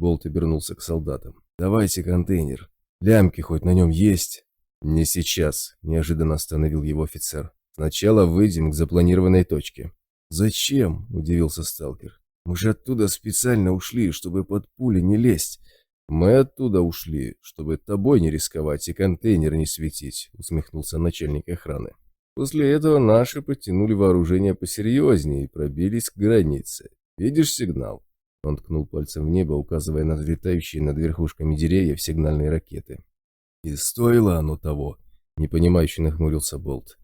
Болт обернулся к солдатам. «Давайте контейнер. Лямки хоть на нем есть?» «Не сейчас», — неожиданно остановил его офицер. «Сначала выйдем к запланированной точке». «Зачем?» — удивился сталкер. «Мы же оттуда специально ушли, чтобы под пули не лезть». «Мы оттуда ушли, чтобы тобой не рисковать и контейнер не светить», — усмехнулся начальник охраны. «После этого наши подтянули вооружение посерьезнее и пробились к границе. Видишь сигнал?» Он ткнул пальцем в небо, указывая на взлетающие над верхушками деревьев сигнальные ракеты. «И стоило оно того», — непонимающе нахмурился Болт.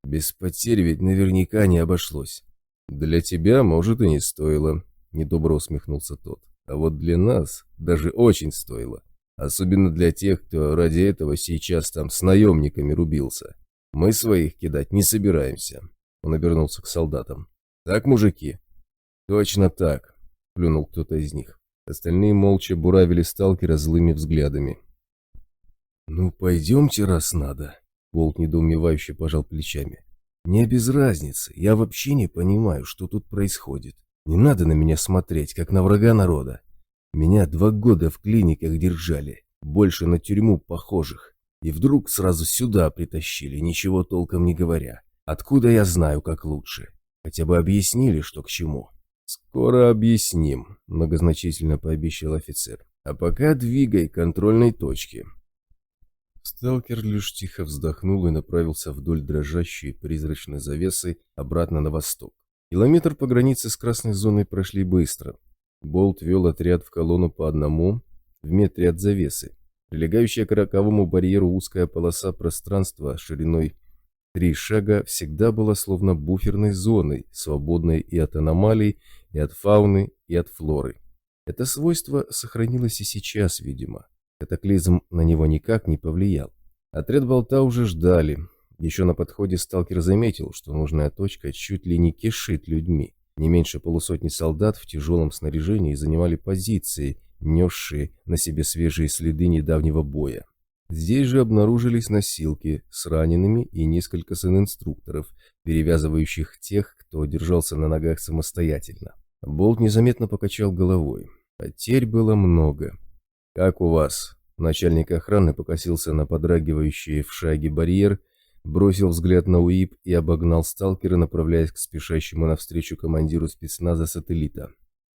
«Без потерь ведь наверняка не обошлось». «Для тебя, может, и не стоило», — недобро усмехнулся тот. «А вот для нас даже очень стоило. Особенно для тех, кто ради этого сейчас там с наемниками рубился. Мы своих кидать не собираемся». Он обернулся к солдатам. «Так, мужики?» «Точно так», — плюнул кто-то из них. Остальные молча буравили сталкера злыми взглядами. «Ну, пойдемте, раз надо», — Болт недоумевающе пожал плечами. «Мне без разницы, я вообще не понимаю, что тут происходит. Не надо на меня смотреть, как на врага народа. Меня 2 года в клиниках держали, больше на тюрьму похожих. И вдруг сразу сюда притащили, ничего толком не говоря. Откуда я знаю, как лучше? Хотя бы объяснили, что к чему». «Скоро объясним», — многозначительно пообещал офицер. «А пока двигай к контрольной точке». Сталкер лишь тихо вздохнул и направился вдоль дрожащей призрачной завесы обратно на восток. Километр по границе с красной зоной прошли быстро. Болт вел отряд в колонну по одному, в метре от завесы. Прилегающая к роковому барьеру узкая полоса пространства шириной 3 шага всегда была словно буферной зоной, свободной и от аномалий, и от фауны, и от флоры. Это свойство сохранилось и сейчас, видимо. Катаклизм на него никак не повлиял. Отряд Болта уже ждали. Еще на подходе сталкер заметил, что нужная точка чуть ли не кишит людьми. Не меньше полусотни солдат в тяжелом снаряжении занимали позиции, несшие на себе свежие следы недавнего боя. Здесь же обнаружились носилки с ранеными и несколько санинструкторов, перевязывающих тех, кто держался на ногах самостоятельно. Болт незаметно покачал головой. Потерь было много. «Как у вас?» Начальник охраны покосился на подрагивающий в шаге барьер, бросил взгляд на УИП и обогнал сталкера, направляясь к спешащему навстречу командиру спецназа сателлита.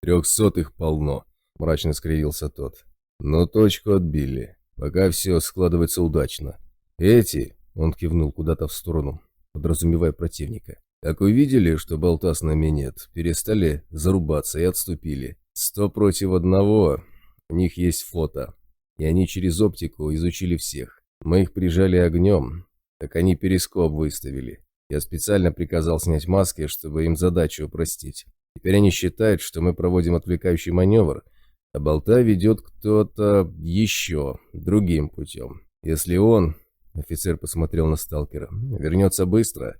«300-х полно», — мрачно скривился тот. «Но точку отбили. Пока все складывается удачно. Эти...» — он кивнул куда-то в сторону, подразумевая противника. «Как увидели, что болта с нами нет, перестали зарубаться и отступили. 100 против 1. У них есть фото, и они через оптику изучили всех. Мы их прижали огнем, так они перископ выставили. Я специально приказал снять маски, чтобы им задачу упростить. Теперь они считают, что мы проводим отвлекающий маневр, а болта ведет кто-то еще, другим путем. Если он, офицер посмотрел на сталкера, вернется быстро,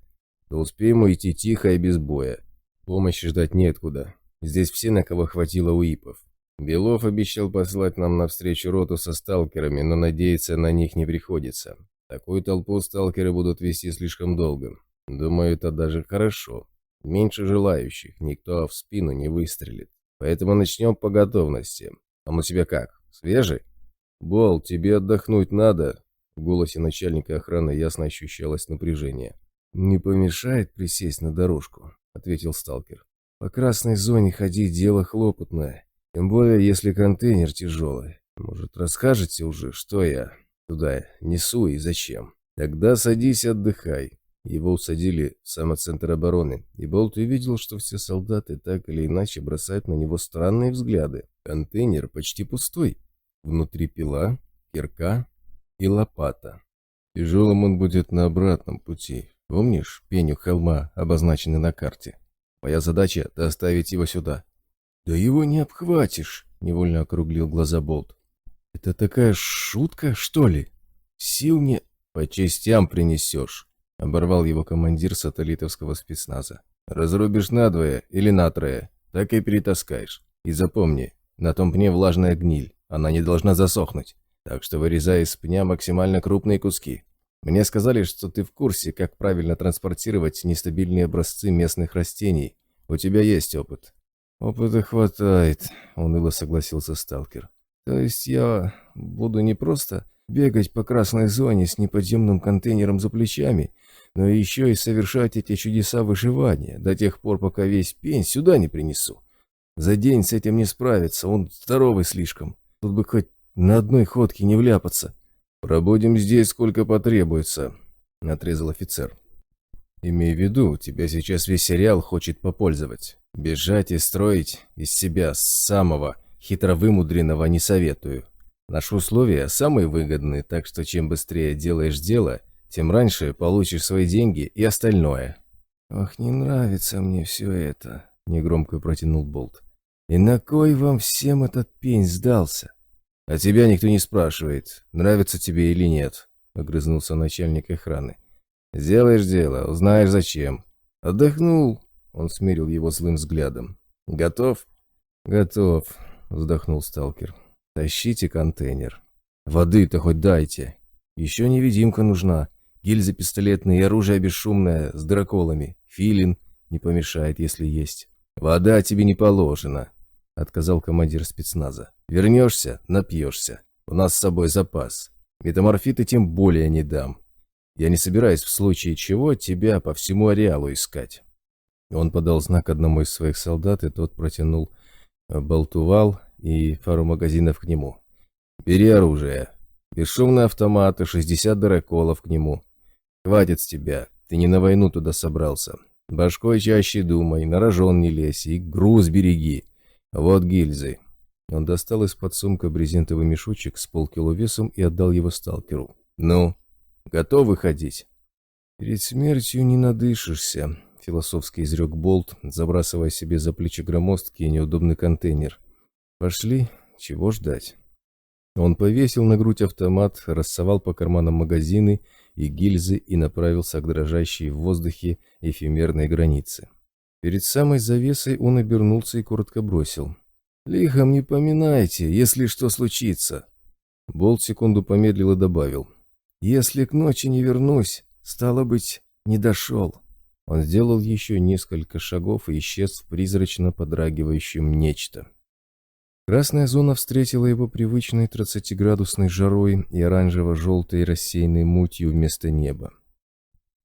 то успеем уйти тихо и без боя. Помощи ждать неоткуда. Здесь все, на кого хватило УИПов. Белов обещал послать нам навстречу роту со сталкерами, но надеяться на них не приходится. Такую толпу сталкеры будут вести слишком долго. Думаю, это даже хорошо. Меньше желающих, никто в спину не выстрелит. Поэтому начнем по готовности. Там у тебя как? Свежий? Бол, тебе отдохнуть надо? В голосе начальника охраны ясно ощущалось напряжение. «Не помешает присесть на дорожку», — ответил сталкер. «По красной зоне ходить дело хлопотное. Тем более, если контейнер тяжелый. Может, расскажете уже, что я туда несу и зачем? Тогда садись и отдыхай». Его усадили в самый центр обороны, и Болт увидел, что все солдаты так или иначе бросают на него странные взгляды. Контейнер почти пустой. Внутри пила, кирка и лопата. Тяжелым он будет на обратном пути. Помнишь пеню холма, обозначенный на карте? Моя задача — доставить его сюда. «Да его не обхватишь», — невольно округлил глаза Болт. «Это такая шутка, что ли? Сил не...» «По частям принесешь», — оборвал его командир сателлитовского спецназа. «Разрубишь надвое или натрое, так и перетаскаешь. И запомни, на том пне влажная гниль, она не должна засохнуть. Так что вырезай из пня максимально крупные куски. Мне сказали, что ты в курсе, как правильно транспортировать нестабильные образцы местных растений. У тебя есть опыт. «Опыта хватает», — уныло согласился сталкер. «То есть я буду не просто бегать по красной зоне с неподъемным контейнером за плечами, но еще и совершать эти чудеса выживания до тех пор, пока весь пень сюда не принесу. За день с этим не справиться, он здоровый слишком. Тут бы хоть на одной ходке не вляпаться». «Пробудем здесь сколько потребуется», — отрезал офицер. «Имей в виду, тебя сейчас весь сериал хочет попользовать. Бежать и строить из себя самого хитровымудренного не советую. Наши условия самые выгодные, так что чем быстрее делаешь дело, тем раньше получишь свои деньги и остальное». «Ох, не нравится мне все это», — негромко протянул Болт. «И на кой вам всем этот пень сдался?» «А тебя никто не спрашивает, нравится тебе или нет», — огрызнулся начальник охраны. «Сделаешь дело, узнаешь зачем». «Отдохнул», — он смерил его злым взглядом. «Готов?» «Готов», — вздохнул сталкер. «Тащите контейнер. Воды-то хоть дайте. Еще невидимка нужна. Гильзы пистолетные и оружие бесшумное с драколами. Филин не помешает, если есть». «Вода тебе не положена», — отказал командир спецназа. «Вернешься — напьешься. У нас с собой запас. Метаморфиты тем более не дам. Я не собираюсь в случае чего тебя по всему ареалу искать». Он подал знак одному из своих солдат, и тот протянул болтувал и пару магазинов к нему. «Бери оружие. Бесшумные автоматы, 60 драколов к нему. Хватит с тебя, ты не на войну туда собрался. Башкой чаще думай, на рожон не лезь и груз береги. Вот гильзы». Он достал из-под сумка брезентовый мешочек с полкило весом и отдал его сталкеру. «Ну, готов выходить?» «Перед смертью не надышишься», — философски изрек Болт, забрасывая себе за плечи громоздкий и неудобный контейнер. «Пошли, чего ждать?» Он повесил на грудь автомат, рассовал по карманам магазины и гильзы и направился к дрожащей в воздухе эфемерной границе. Перед самой завесой он обернулся и коротко бросил: «Лихом не поминайте, если что случится». Болт секунду помедлил и добавил: «Если к ночи не вернусь, стало быть, не дошел». Он сделал еще несколько шагов и исчез в призрачно подрагивающем нечто. Красная зона встретила его привычной 30-градусной жарой и оранжево-желтой рассеянной мутью вместо неба.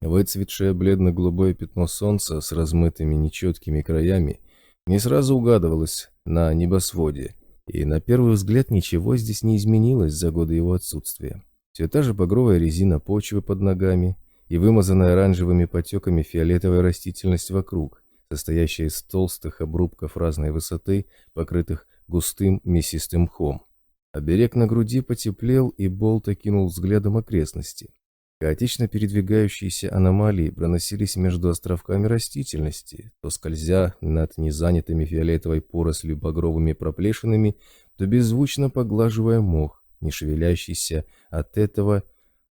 Выцветшее бледно-голубое пятно солнца с размытыми нечеткими краями не сразу угадывалось на небосводе, и на первый взгляд ничего здесь не изменилось за годы его отсутствия. Все та же багровая резина почвы под ногами и вымазанная оранжевыми потеками фиолетовая растительность вокруг, состоящая из толстых обрубков разной высоты, покрытых густым мясистым мхом. Оберег на груди потеплел, и Болт окинул взглядом окрестности. Хаотично передвигающиеся аномалии проносились между островками растительности, то скользя над незанятыми фиолетовой порослью багровыми проплешинами, то беззвучно поглаживая мох, не шевелящийся от этого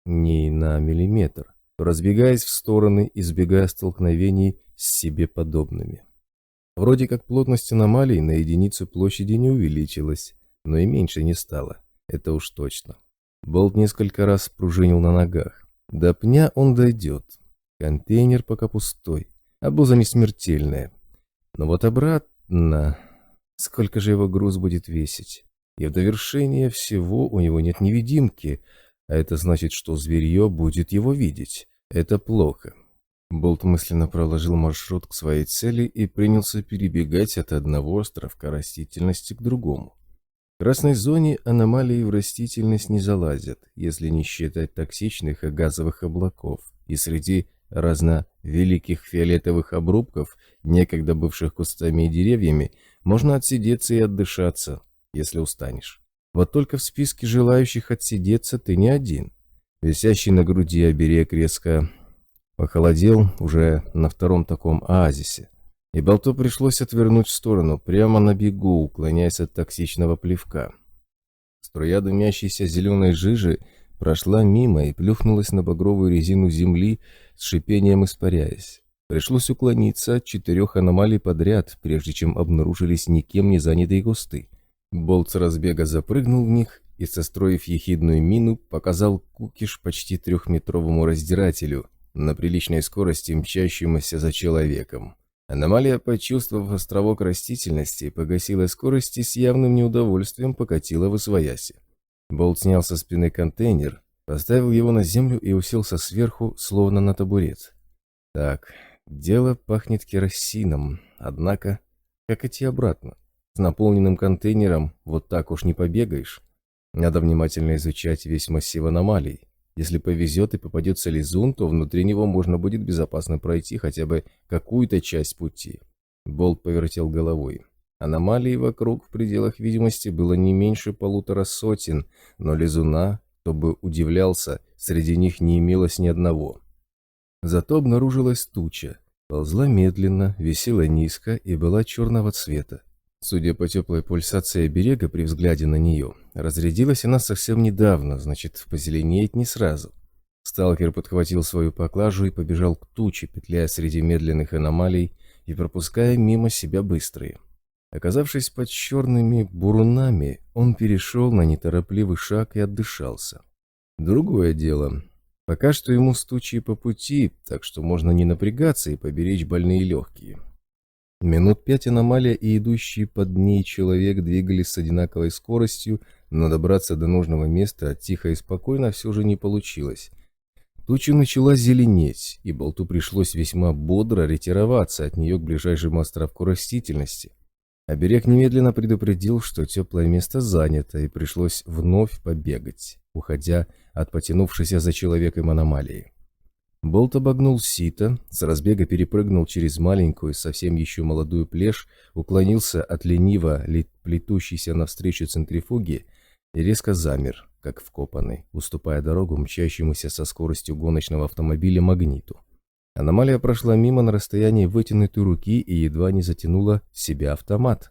ни на миллиметр, то разбегаясь в стороны, избегая столкновений с себе подобными. Вроде как плотность аномалий на единицу площади не увеличилась, но и меньше не стало, это уж точно. Болт несколько раз пружинил на ногах. До пня он дойдет. Контейнер пока пустой, обуза не смертельная. Но вот обратно... Сколько же его груз будет весить? И в довершение всего у него нет невидимки, а это значит, что зверье будет его видеть. Это плохо. Болт мысленно проложил маршрут к своей цели и принялся перебегать от одного островка растительности к другому. В красной зоне аномалии в растительность не залазят, если не считать токсичных и газовых облаков, и среди разновеликих фиолетовых обрубков, некогда бывших кустами и деревьями, можно отсидеться и отдышаться, если устанешь. Вот только в списке желающих отсидеться ты не один. Висящий на груди оберег резко похолодел уже на втором таком оазисе. И Болту пришлось отвернуть в сторону, прямо на бегу, уклоняясь от токсичного плевка. Струя дымящейся зеленой жижи прошла мимо и плюхнулась на багровую резину земли, с шипением испаряясь. Пришлось уклониться от 4 аномалий подряд, прежде чем обнаружились никем не занятые кусты. Болт с разбега запрыгнул в них и, состроив ехидную мину, показал кукиш почти 3-метровому раздирателю, на приличной скорости мчащемуся за человеком. Аномалия, почувствовав островок растительности, погасила скорость и с явным неудовольствием покатила восвояси. Болт снял со спины контейнер, поставил его на землю и уселся сверху, словно на табурет. Так, дело пахнет керосином, однако, как идти обратно? С наполненным контейнером вот так уж не побегаешь. Надо внимательно изучать весь массив аномалий. Если повезет и попадется лизун, то внутри него можно будет безопасно пройти хотя бы какую-то часть пути. Болт повертел головой. Аномалий вокруг в пределах видимости было не меньше 150, но лизуна, кто бы удивлялся, среди них не имелось ни одного. Зато обнаружилась туча. Ползла медленно, висела низко и была черного цвета. Судя по теплой пульсации берега при взгляде на нее, разрядилась она совсем недавно, значит, позеленеет не сразу. Сталкер подхватил свою поклажу и побежал к туче, петляя среди медленных аномалий и пропуская мимо себя быстрые. Оказавшись под черными бурунами, он перешел на неторопливый шаг и отдышался. Другое дело. Пока что ему с тучей по пути, так что можно не напрягаться и поберечь больные легкие. Минут 5 аномалия и идущий под ней человек двигались с одинаковой скоростью, но добраться до нужного места тихо и спокойно все же не получилось. Туча начала зеленеть, и Болту пришлось весьма бодро ретироваться от нее к ближайшему островку растительности. Оберег немедленно предупредил, что теплое место занято, и пришлось вновь побегать, уходя от потянувшейся за человеком аномалии. Болт обогнул сито, с разбега перепрыгнул через маленькую, совсем еще молодую плешь, уклонился от лениво плетущейся навстречу центрифуги и резко замер, как вкопанный, уступая дорогу мчащемуся со скоростью гоночного автомобиля магниту. Аномалия прошла мимо на расстоянии вытянутой руки и едва не затянула в себя автомат.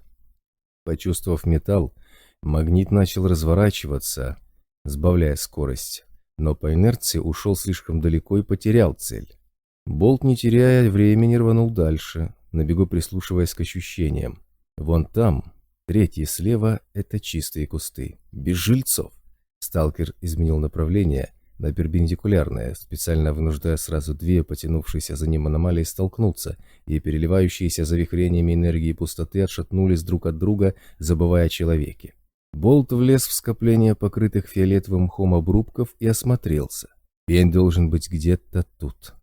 Почувствовав металл, магнит начал разворачиваться, сбавляя скорость, но по инерции ушел слишком далеко и потерял цель. Болт, не теряя времени, рванул дальше, на бегу прислушиваясь к ощущениям. Вон там, третьи слева, это чистые кусты, без жильцов. Сталкер изменил направление на перпендикулярное, специально вынуждая сразу две потянувшиеся за ним аномалии столкнуться, и переливающиеся завихрениями энергии пустоты отшатнулись друг от друга, забывая о человеке. Болт влез в скопление покрытых фиолетовым мхом обрубков и осмотрелся. Пень должен быть где-то тут.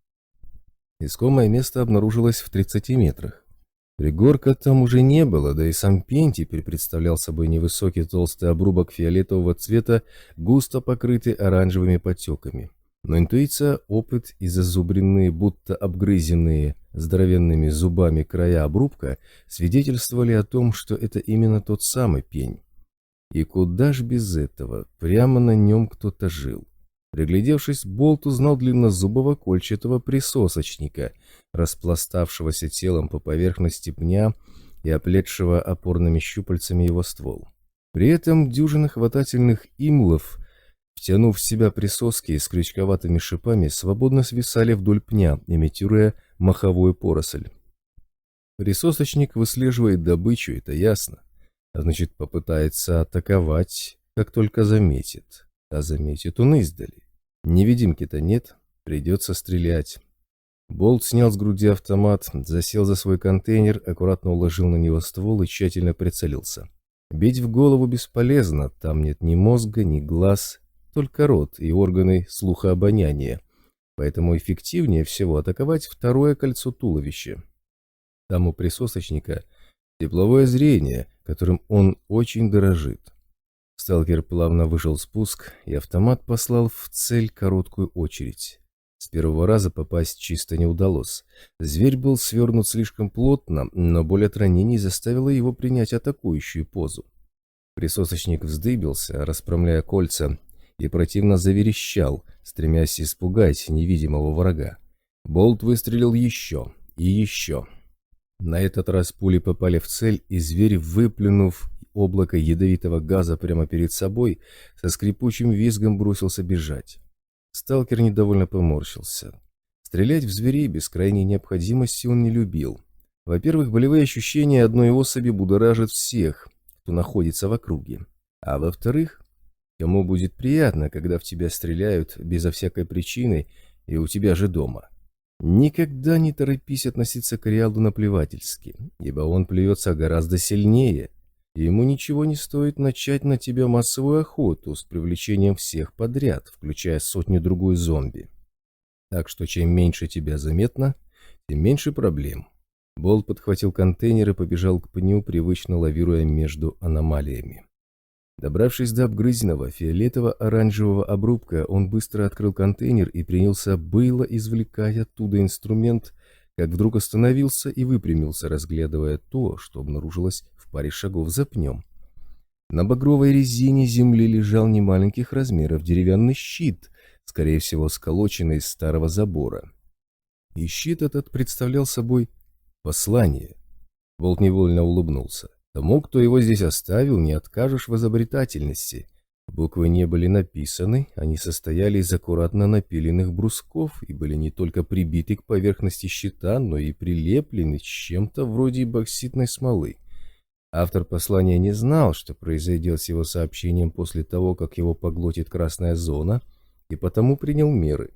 Искомое место обнаружилось в 30 метрах. Пригорка там уже не было, да и сам пень теперь представлял собой невысокий толстый обрубок фиолетового цвета, густо покрытый оранжевыми потеками. Но интуиция, опыт и зазубренные, будто обгрызенные здоровенными зубами края обрубка свидетельствовали о том, что это именно тот самый пень. И куда ж без этого, прямо на нем кто-то жил. Приглядевшись, Болт узнал длиннозубого кольчатого присосочника, распластавшегося телом по поверхности пня и оплетшего опорными щупальцами его ствол. При этом дюжина хватательных имлов, втянув в себя присоски с крючковатыми шипами, свободно свисали вдоль пня, имитируя маховую поросль. Присосочник выслеживает добычу, это ясно. А значит, попытается атаковать, как только заметит. А заметит он издали. Невидимки-то нет, придется стрелять. Болт снял с груди автомат, засел за свой контейнер, аккуратно уложил на него ствол и тщательно прицелился. Бить в голову бесполезно, там нет ни мозга, ни глаз, только рот и органы слуха-обоняния. Поэтому эффективнее всего атаковать второе кольцо туловища. Там у присосочника тепловое зрение, которым он очень дорожит. Сталкер плавно выжал спуск, и автомат послал в цель короткую очередь. С первого раза попасть чисто не удалось. Зверь был свернут слишком плотно, но боль от ранений заставила его принять атакующую позу. Присосочник вздыбился, расправляя кольца, и противно заверещал, стремясь испугать невидимого врага. Болт выстрелил еще и еще. На этот раз пули попали в цель, и зверь, выплюнув облако ядовитого газа прямо перед собой, со скрипучим визгом бросился бежать. Сталкер недовольно поморщился. Стрелять в зверей без крайней необходимости он не любил. Во-первых, болевые ощущения одной особи будоражат всех, кто находится в округе. А во-вторых, кому будет приятно, когда в тебя стреляют безо всякой причины и у тебя же дома. Никогда не торопись относиться к Ариалу наплевательски, ибо он плюется гораздо сильнее. И ему ничего не стоит начать на тебя массовую охоту с привлечением всех подряд, включая сотню-другую зомби. Так что чем меньше тебя заметно, тем меньше проблем. Болт подхватил контейнер и побежал к пню, привычно лавируя между аномалиями. Добравшись до обгрызенного фиолетово-оранжевого обрубка, он быстро открыл контейнер и принялся было извлекать оттуда инструмент, как вдруг остановился и выпрямился, разглядывая то, что обнаружилось в паре шагов за пнем. На багровой резине земли лежал немаленьких размеров деревянный щит, скорее всего сколоченный из старого забора. И щит этот представлял собой послание. Болт невольно улыбнулся. Тому, кто его здесь оставил, не откажешь в изобретательности. Буквы не были написаны, они состояли из аккуратно напиленных брусков и были не только прибиты к поверхности щита, но и прилеплены с чем-то вроде бокситной смолы. Автор послания не знал, что произойдет с его сообщением после того, как его поглотит красная зона, и потому принял меры.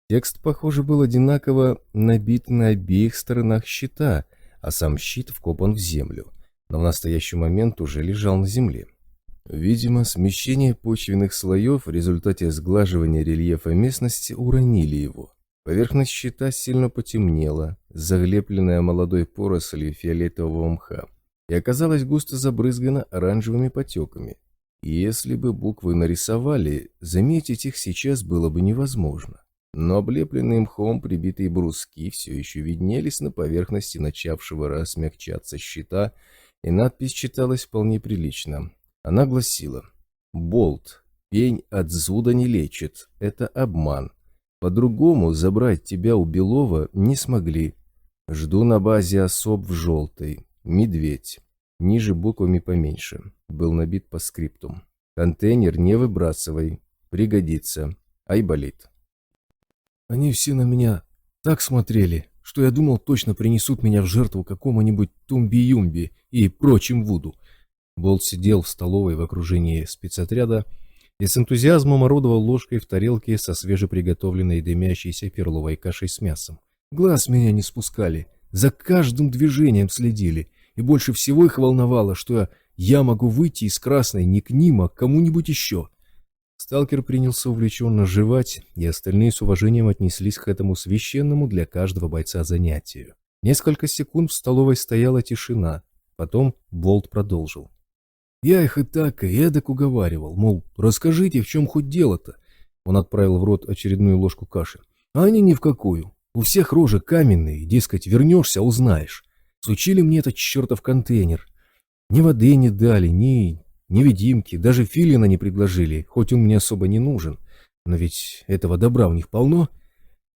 Текст, похоже, был одинаково набит на обеих сторонах щита, а сам щит вкопан в землю, но в настоящий момент уже лежал на земле. Видимо, смещение почвенных слоев в результате сглаживания рельефа местности уронили его. Поверхность щита сильно потемнела, заглепленная молодой порослью фиолетового мха, и оказалась густо забрызгана оранжевыми потеками. И если бы буквы нарисовали, заметить их сейчас было бы невозможно. Но облепленные мхом прибитые бруски все еще виднелись на поверхности начавшего размягчаться щита, и надпись читалась вполне прилично. Она гласила: «Болт, пень от зуда не лечит, это обман. По-другому забрать тебя у Белова не смогли. Жду на базе особ в желтой. Медведь». Ниже буквами поменьше. Был набит по скриптум. «Контейнер не выбрасывай. Пригодится. Айболит». Они все на меня так смотрели, что я думал, точно принесут меня в жертву какому-нибудь Тумби-Юмби и прочим Вуду. Болт сидел в столовой в окружении спецотряда и с энтузиазмом орудовал ложкой в тарелке со свежеприготовленной дымящейся перловой кашей с мясом. Глаз меня не спускали, за каждым движением следили, и больше всего их волновало, что я могу выйти из красной не к ним, а к кому-нибудь еще. Сталкер принялся увлеченно жевать, и остальные с уважением отнеслись к этому священному для каждого бойца занятию. Несколько секунд в столовой стояла тишина, потом Болт продолжил. Я их и так, и эдак уговаривал, мол, расскажите, в чем хоть дело-то. Он отправил в рот очередную ложку каши. А они ни в какую. У всех рожи каменные, дескать, вернешься, узнаешь. Сучили мне этот чертов контейнер. Ни воды не дали, ни невидимки, даже филина не предложили, хоть он мне особо не нужен. Но ведь этого добра у них полно.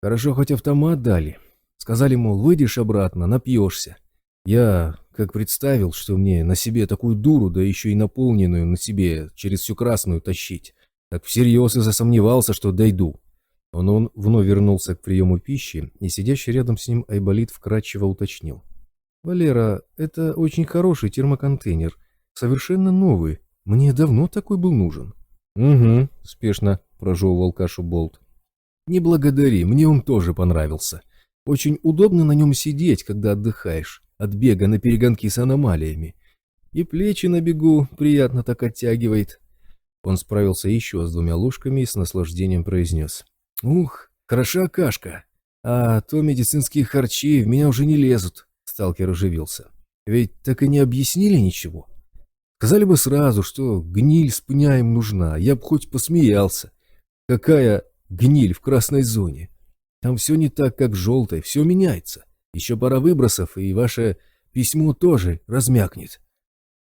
Хорошо, хоть автомат дали. Сказали, мол, выйдешь обратно, напьешься. Я как представил, что мне на себе такую дуру, да еще и наполненную на себе через всю красную тащить, так всерьез и засомневался, что дойду. Он вновь вернулся к приему пищи, и сидящий рядом с ним Айболит вкратчиво уточнил. «Валера, это очень хороший термоконтейнер, совершенно новый. Мне давно такой был нужен». «Угу», — спешно прожевывал кашу Болт. «Не благодари, мне он тоже понравился. Очень удобно на нем сидеть, когда отдыхаешь, от бега на перегонки с аномалиями. И плечи на бегу приятно так оттягивает». Он справился еще с 2 ложками и с наслаждением произнес. «Ух, хороша кашка. А то медицинские харчи в меня уже не лезут». Сталкер оживился. «Ведь так и не объяснили ничего. Сказали бы сразу, что гниль с пня им нужна, я бы хоть посмеялся. Какая гниль в красной зоне? Там все не так, как в желтой, все меняется. Еще пара выбросов, и ваше письмо тоже размякнет».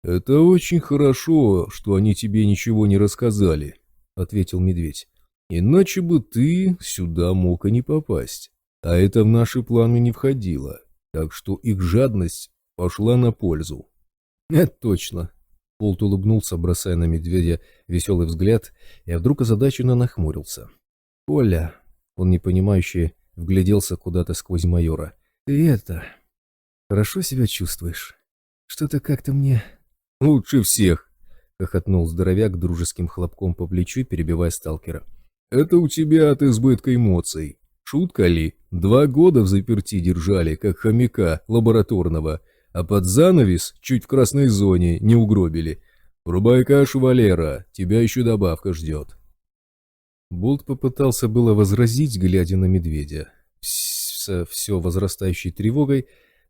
«Это очень хорошо, что они тебе ничего не рассказали», — ответил медведь. «Иначе бы ты сюда мог и не попасть. А это в наши планы не входило, так что их жадность пошла на пользу». «Это точно». Болт улыбнулся, бросая на медведя веселый взгляд, и вдруг озадаченно нахмурился. «Коля», — он непонимающе вгляделся куда-то сквозь майора, — «ты это... хорошо себя чувствуешь? Что-то как-то мне...» «Лучше всех», — хохотнул здоровяк дружеским хлопком по плечу, перебивая сталкера. «Это у тебя от избытка эмоций. Шутка ли? 2 года в заперти держали, как хомяка лабораторного, а под занавес чуть в красной зоне не угробили. Врубай кашу, Валера, тебя еще добавка ждет. Болт попытался было возразить, глядя на медведя, все возрастающей тревогой,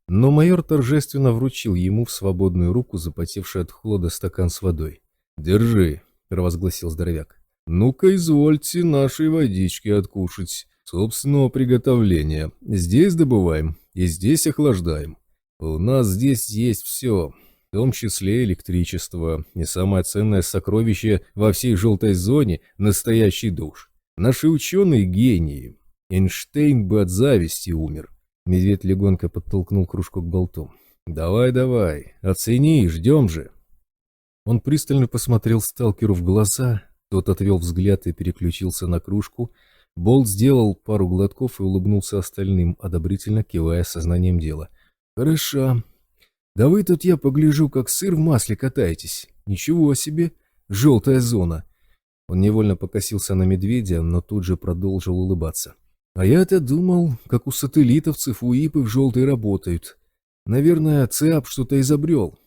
но майор торжественно вручил ему в свободную руку запотевший от холода стакан с водой. «Держи», — провозгласил здоровяк. «Ну-ка, извольте нашей водички откушать. Собственного приготовления. Здесь добываем и здесь охлаждаем. У нас здесь есть все, в том числе электричество, и самое ценное сокровище во всей желтой зоне — настоящий душ. Наши ученые — гении. Эйнштейн бы от зависти умер». Медведь легонько подтолкнул кружку к болту. «Давай, давай, оцени, ждем же». Он пристально посмотрел сталкеру в глаза, тот отвел взгляд и переключился на кружку. Болт сделал пару глотков и улыбнулся остальным, одобрительно кивая сознанием дела. «Хорошо. Да вы тут, я погляжу, как сыр в масле катаетесь. Ничего себе, желтая зона». Он невольно покосился на медведя, но тут же продолжил улыбаться. «А я-то думал, как у сателлитовцев УИПы в желтой работают. Наверное, ЦИАП что-то изобрел».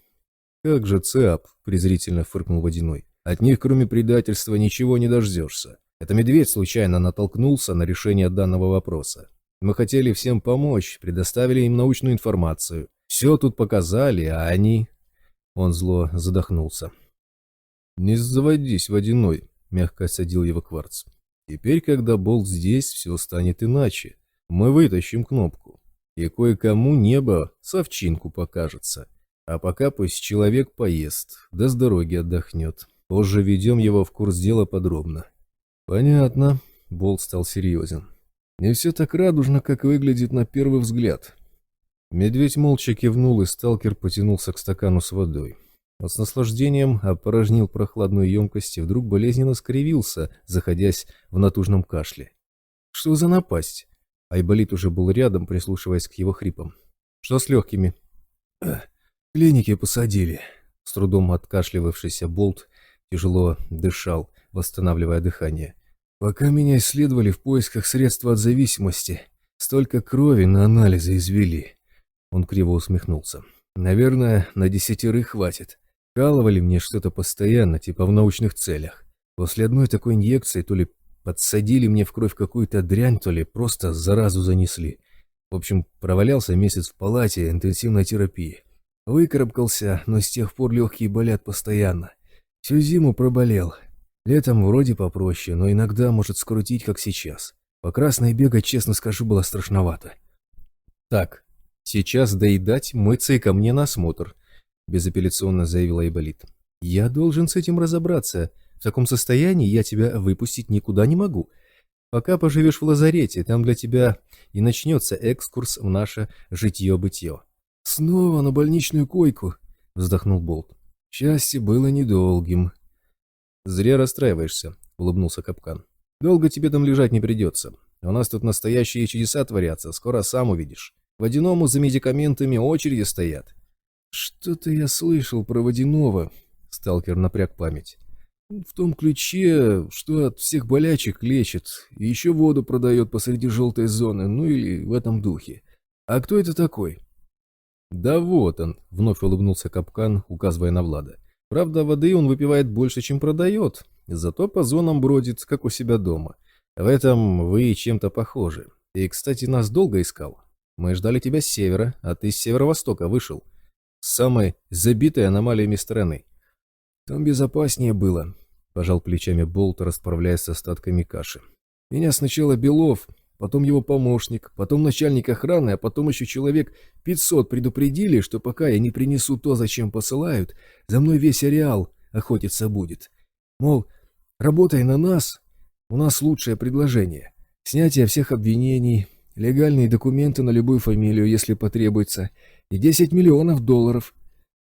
«Как же ЦИАП?» — презрительно фыркнул Водяной. «От них, кроме предательства, ничего не дождешься. Это медведь случайно натолкнулся на решение данного вопроса. Мы хотели всем помочь, предоставили им научную информацию. Все тут показали, а они...» Он зло задохнулся. «Не заводись, Водяной», — мягко осадил его Кварц. «Теперь, когда Болт здесь, все станет иначе. Мы вытащим кнопку, и кое-кому небо совчинку покажется. А пока пусть человек поест, да с дороги отдохнет. Позже введем его в курс дела подробно». «Понятно», — Болт стал серьезен. «Не все так радужно, как выглядит на первый взгляд». Медведь молча кивнул, и сталкер потянулся к стакану с водой. Он с наслаждением опорожнил прохладную емкость и вдруг болезненно скривился, заходясь в натужном кашле. «Что за напасть?» Айболит уже был рядом, прислушиваясь к его хрипам. «Что с легкими?» «Клиники посадили». С трудом откашливавшийся Болт тяжело дышал, восстанавливая дыхание. «Пока меня исследовали в поисках средства от зависимости, столько крови на анализы извели». Он криво усмехнулся. «Наверное, на 10 хватит. Вкалывали мне что-то постоянно, типа в научных целях. После одной такой инъекции то ли подсадили мне в кровь какую-то дрянь, то ли просто заразу занесли. В общем, провалялся месяц в палате интенсивной терапии. Выкарабкался, но с тех пор легкие болят постоянно. Всю зиму проболел. Летом вроде попроще, но иногда может скрутить, как сейчас. По красной бегать, честно скажу, было страшновато». «Так, сейчас доедать, мыться и ко мне на осмотр», — безапелляционно заявил Айболит. «Я должен с этим разобраться. В таком состоянии я тебя выпустить никуда не могу. Пока поживешь в лазарете, там для тебя и начнется экскурс в наше житье-бытие». «Снова на больничную койку», — вздохнул Болт. «Счастье было недолгим». «Зря расстраиваешься», — улыбнулся Капкан. «Долго тебе там лежать не придется. У нас тут настоящие чудеса творятся, скоро сам увидишь. Водяному за медикаментами очереди стоят». «Что-то я слышал про Водяного», — сталкер напряг память. «В том ключе, что от всех болячек лечит, и еще воду продает посреди желтой зоны, ну или в этом духе. А кто это такой?» «Да вот он», — вновь улыбнулся Капкан, указывая на Влада. «Правда, воды он выпивает больше, чем продает, зато по зонам бродит, как у себя дома. В этом вы чем-то похожи. И, кстати, нас долго искал. Мы ждали тебя с севера, а ты с северо-востока вышел. С самой забитой аномалиями страны». «Там безопаснее было», — пожал плечами Болт, расправляясь с остатками каши. «Меня сначала Белов, потом его помощник, потом начальник охраны, а потом еще человек 500 предупредили, что пока я не принесу то, зачем посылают, за мной весь ареал охотиться будет. Мол, работай на нас, у нас лучшее предложение. Снятие всех обвинений, легальные документы на любую фамилию, если потребуется, и 10 миллионов долларов.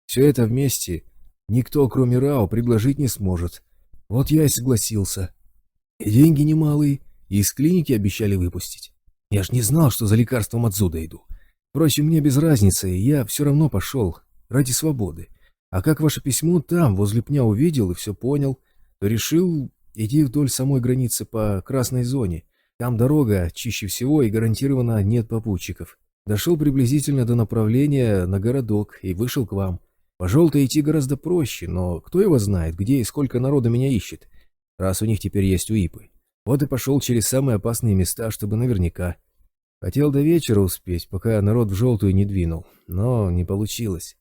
Все это вместе никто, кроме РАО, предложить не сможет. Вот я и согласился. И деньги немалые, и из клиники обещали выпустить. Я ж не знал, что за лекарством отсюда иду. Впрочем, мне без разницы, я все равно пошел, ради свободы. А как ваше письмо там, возле пня увидел и все понял, то решил идти вдоль самой границы по красной зоне. Там дорога чище всего и гарантированно нет попутчиков. Дошел приблизительно до направления на городок и вышел к вам. По желтой идти гораздо проще, но кто его знает, где и сколько народа меня ищет, раз у них теперь есть УИПы. Вот и пошел через самые опасные места, чтобы наверняка. Хотел до вечера успеть, пока народ в желтую не двинул, но не получилось.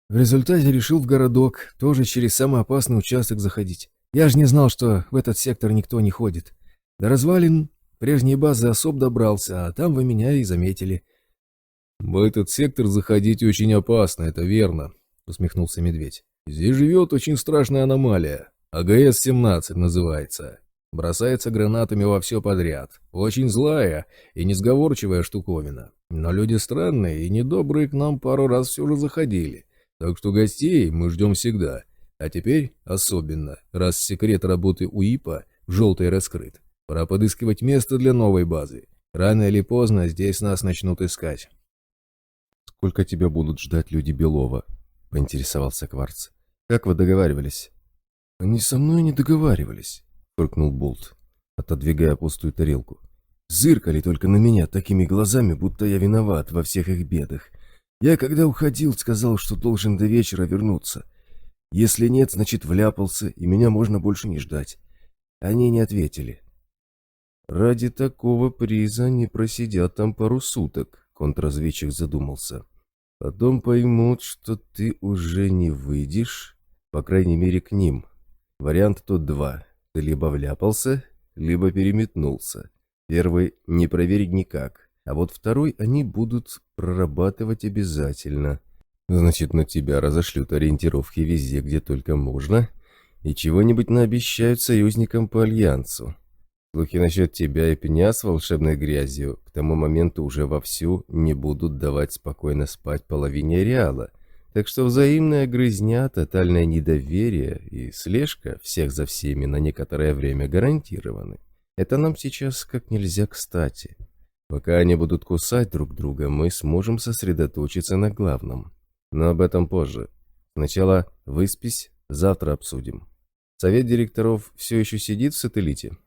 В результате решил в городок, тоже через самый опасный участок заходить. Я же не знал, что в этот сектор никто не ходит. До развалин прежней базы особ добрался, а там вы меня и заметили. «В этот сектор заходить очень опасно, это верно», — усмехнулся Медведь. «Здесь живет очень страшная аномалия. АГС-17 называется. Бросается гранатами во все подряд. Очень злая и несговорчивая штуковина. Но люди странные и недобрые к нам пару раз все же заходили. Так что гостей мы ждем всегда. А теперь особенно, раз секрет работы УИПа в желтой раскрыт. Пора подыскивать место для новой базы. Рано или поздно здесь нас начнут искать». «Сколько тебя будут ждать люди Белова?» — поинтересовался Кварц. «Как вы договаривались?» «Они со мной не договаривались», — фыркнул Болт, отодвигая пустую тарелку. «Зыркали только на меня такими глазами, будто я виноват во всех их бедах. Я, когда уходил, сказал, что должен до вечера вернуться. Если нет, значит вляпался, и меня можно больше не ждать. Они не ответили». «Ради такого приза не просидят там пару суток», — контрразведчик задумался. «Потом поймут, что ты уже не выйдешь, по крайней мере, к ним. Вариант тут два. Ты либо вляпался, либо переметнулся. Первый не проверить никак, а вот второй они будут прорабатывать обязательно. Значит, на тебя разошлют ориентировки везде, где только можно, и чего-нибудь наобещают союзникам по Альянсу. Слухи насчет тебя и пня с волшебной грязью к тому моменту уже вовсю не будут давать спокойно спать половине Реала, так что взаимная грызня, тотальное недоверие и слежка всех за всеми на некоторое время гарантированы. Это нам сейчас как нельзя кстати. Пока они будут кусать друг друга, мы сможем сосредоточиться на главном. Но об этом позже. Сначала выспись, завтра обсудим. Совет директоров все еще сидит в сателлите?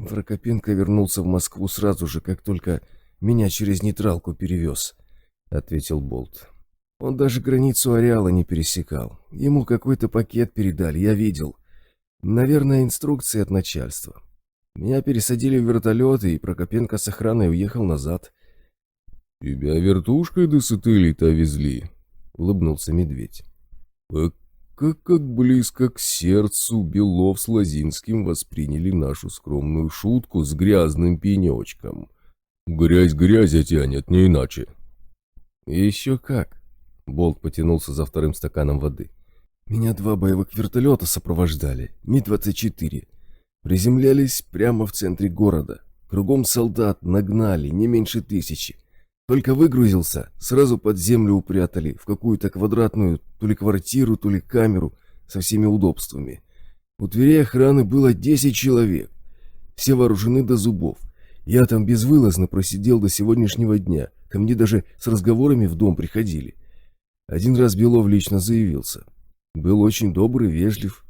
«Прокопенко вернулся в Москву сразу же, как только меня через нейтралку перевез», — ответил Болт. «Он даже границу ареала не пересекал. Ему какой-то пакет передали, я видел. Наверное, инструкции от начальства. Меня пересадили в вертолет, и Прокопенко с охраной уехал назад». «Тебя вертушкой до сателлита везли», — улыбнулся Медведь. Как близко к сердцу Белов с Лозинским восприняли нашу скромную шутку с грязным пенечком. Грязь грязь тянет, не иначе. «Еще как!» — Болт потянулся за вторым стаканом воды. «Меня 2 боевых вертолета сопровождали, Ми-24. Приземлялись прямо в центре города. Кругом солдат нагнали, не меньше 1000. Только выгрузился, сразу под землю упрятали, в какую-то квадратную то ли квартиру, то ли камеру со всеми удобствами. У дверей охраны было 10 человек. Все вооружены до зубов. Я там безвылазно просидел до сегодняшнего дня. Ко мне даже с разговорами в дом приходили. Один раз Белов лично заявился. Был очень добрый, вежлив.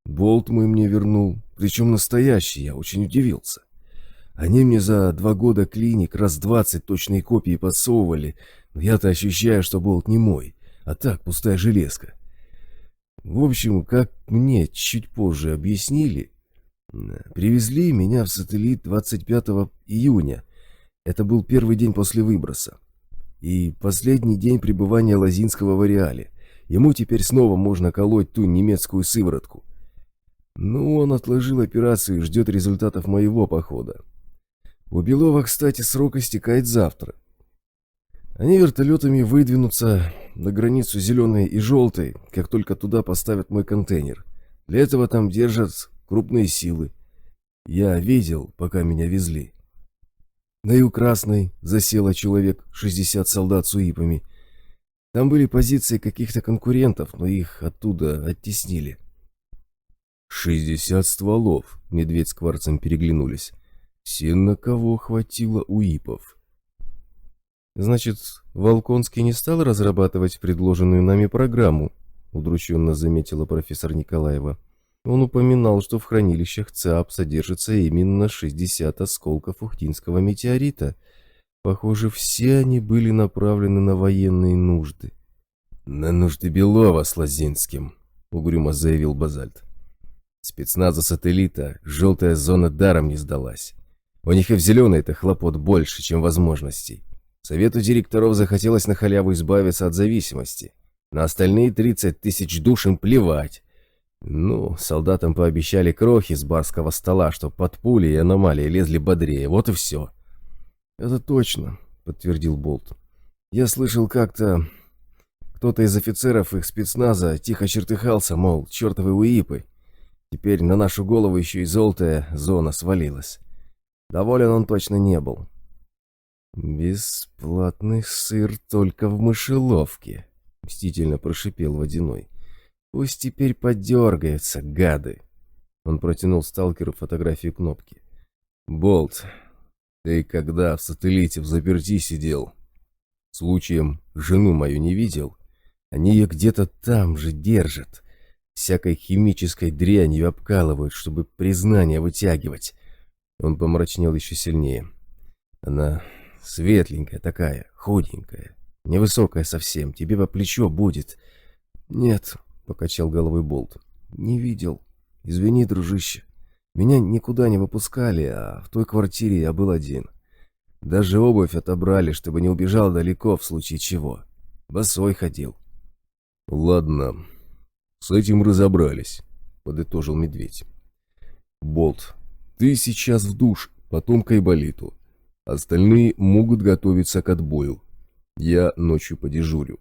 Болт мой мне вернул, причем настоящий, я очень удивился. Они мне за 2 года клиник раз 20 точные копии подсовывали, но я-то ощущаю, что болт не мой, а так пустая железка. В общем, как мне чуть позже объяснили, привезли меня в сателлит 25 июня. Это был первый день после выброса. И последний день пребывания Лозинского в ареале. Ему теперь снова можно колоть ту немецкую сыворотку. Ну, он отложил операцию и ждет результатов моего похода. У Белова, кстати, срок истекает завтра. Они вертолетами выдвинутся на границу зеленой и желтой, как только туда поставят мой контейнер. Для этого там держат крупные силы. Я видел, пока меня везли. На Ю красной засело человек 60 солдат с УИПами. Там были позиции каких-то конкурентов, но их оттуда оттеснили. 60 стволов, Медведь с Кварцем переглянулись. Все, на кого хватило УИПов. «Значит, Волконский не стал разрабатывать предложенную нами программу?» — удрученно заметила профессор Николаева. Он упоминал, что в хранилищах ЦАП содержится именно 60 осколков ухтинского метеорита. Похоже, все они были направлены на военные нужды. «На нужды Белова с Лозинским», — угрюмо заявил Базальт. «Спецназу сателлита желтая зона даром не сдалась. У них и в зеленой-то хлопот больше, чем возможностей. Совету директоров захотелось на халяву избавиться от зависимости. На остальные 30 тысяч душ им плевать. Ну, солдатам пообещали крохи с барского стола, чтоб под пули и аномалии лезли бодрее. Вот и все». «Это точно», — подтвердил Болт. «Я слышал как-то... Кто-то из офицеров их спецназа тихо чертыхался, мол, чертовы уипы. Теперь на нашу голову еще и желтая зона свалилась. Доволен он точно не был». «Бесплатный сыр только в мышеловке», — мстительно прошипел Водяной. «Пусть теперь подергаются, гады». Он протянул сталкеру фотографию кнопки. «Болт, ты когда в сателлите взаперти сидел, случаем жену мою не видел? Они ее где-то там же держат. Всякой химической дрянью обкалывают, чтобы признание вытягивать». Он помрачнел еще сильнее. «Она светленькая такая, худенькая, невысокая совсем, тебе по плечо будет». «Нет», — покачал головой Болт, — «не видел. Извини, дружище. Меня никуда не выпускали, а в той квартире я был один. Даже обувь отобрали, чтобы не убежал далеко в случае чего. Босой ходил». «Ладно, с этим разобрались», — подытожил Медведь. «Болт, ты сейчас в душ, потом к Айболиту. Остальные могут готовиться к отбою. Я ночью подежурю.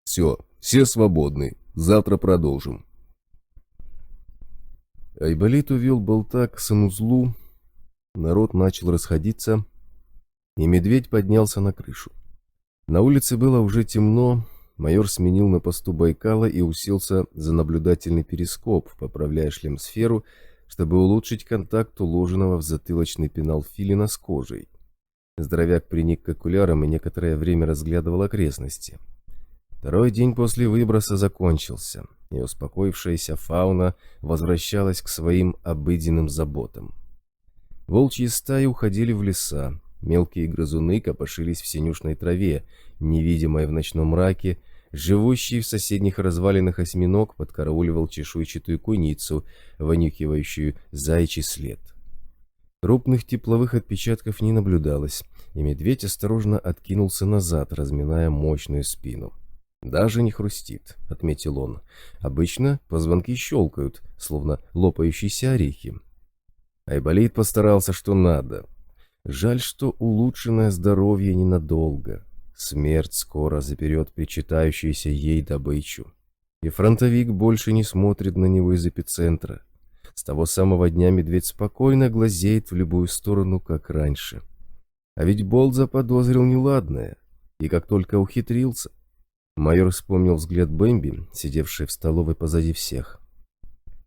Все свободны. Завтра продолжим». Айболит увел Болта к санузлу, народ начал расходиться, и Медведь поднялся на крышу. На улице было уже темно, майор сменил на посту Байкала и уселся за наблюдательный перископ, поправляя шлем-сферу, чтобы улучшить контакт уложенного в затылочный пенал филина с кожей. Здоровяк приник к окулярам и некоторое время разглядывал окрестности. Второй день после выброса закончился, и успокоившаяся фауна возвращалась к своим обыденным заботам. Волчьи стаи уходили в леса, мелкие грызуны копошились в синюшной траве, невидимой в ночном мраке, живущий в соседних развалинах осьминог подкарауливал чешуйчатую куницу, вынюхивающую заячий след. Крупных тепловых отпечатков не наблюдалось, и медведь осторожно откинулся назад, разминая мощную спину. «Даже не хрустит», — отметил он. «Обычно позвонки щелкают, словно лопающиеся орехи». Айболит постарался что надо. Жаль, что улучшенное здоровье ненадолго. Смерть скоро заберет причитающуюся ей добычу. И фронтовик больше не смотрит на него из эпицентра. С того самого дня медведь спокойно глазеет в любую сторону, как раньше. А ведь Болт заподозрил неладное, и как только ухитрился. Майор вспомнил взгляд Бэмби, сидевшей в столовой позади всех.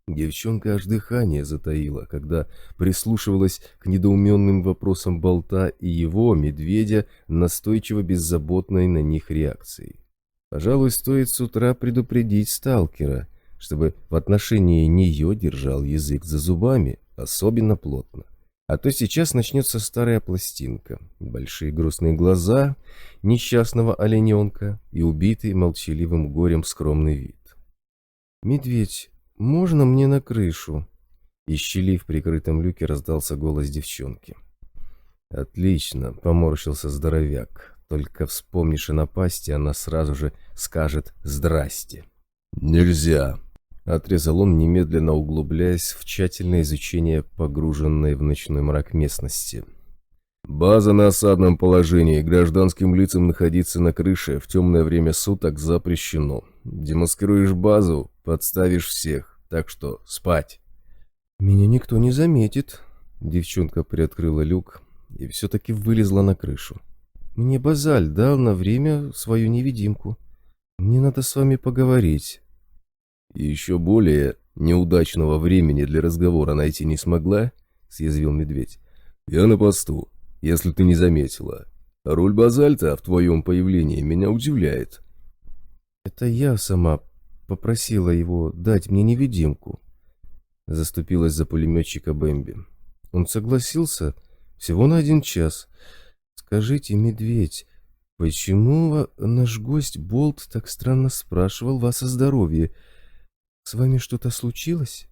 Девчонка аж дыхание затаила, когда прислушивалась к недоуменным вопросам Болта и его, медведя, настойчиво беззаботной на них реакцией. Пожалуй, стоит с утра предупредить сталкера, чтобы в отношении нее держал язык за зубами, особенно плотно. А то сейчас начнется старая пластинка, большие грустные глаза несчастного олененка и убитый молчаливым горем скромный вид. «Медведь, можно мне на крышу?» Из щели в прикрытом люке раздался голос девчонки. «Отлично», — поморщился здоровяк. «Только вспомнишь о напасти, она сразу же скажет «здрасте». «Нельзя», — отрезал он, немедленно углубляясь в тщательное изучение погруженной в ночной мрак местности. «База на осадном положении. Гражданским лицам находиться на крыше в темное время суток запрещено. Демаскируешь базу, подставишь всех. Так что спать». «Меня никто не заметит». Девчонка приоткрыла люк и все-таки вылезла на крышу. «Мне Базаль дал на время свою невидимку. Мне надо с вами поговорить». «И еще более неудачного времени для разговора найти не смогла?» — съязвил медведь. «Я на посту, если ты не заметила. Роль Базальта в твоем появлении меня удивляет». «Это я сама попросила его дать мне невидимку». Заступилась за пулеметчика Бэмби. Он согласился всего на 1 час. Скажите, медведь, почему наш гость Болт так странно спрашивал вас о здоровье? С вами что-то случилось?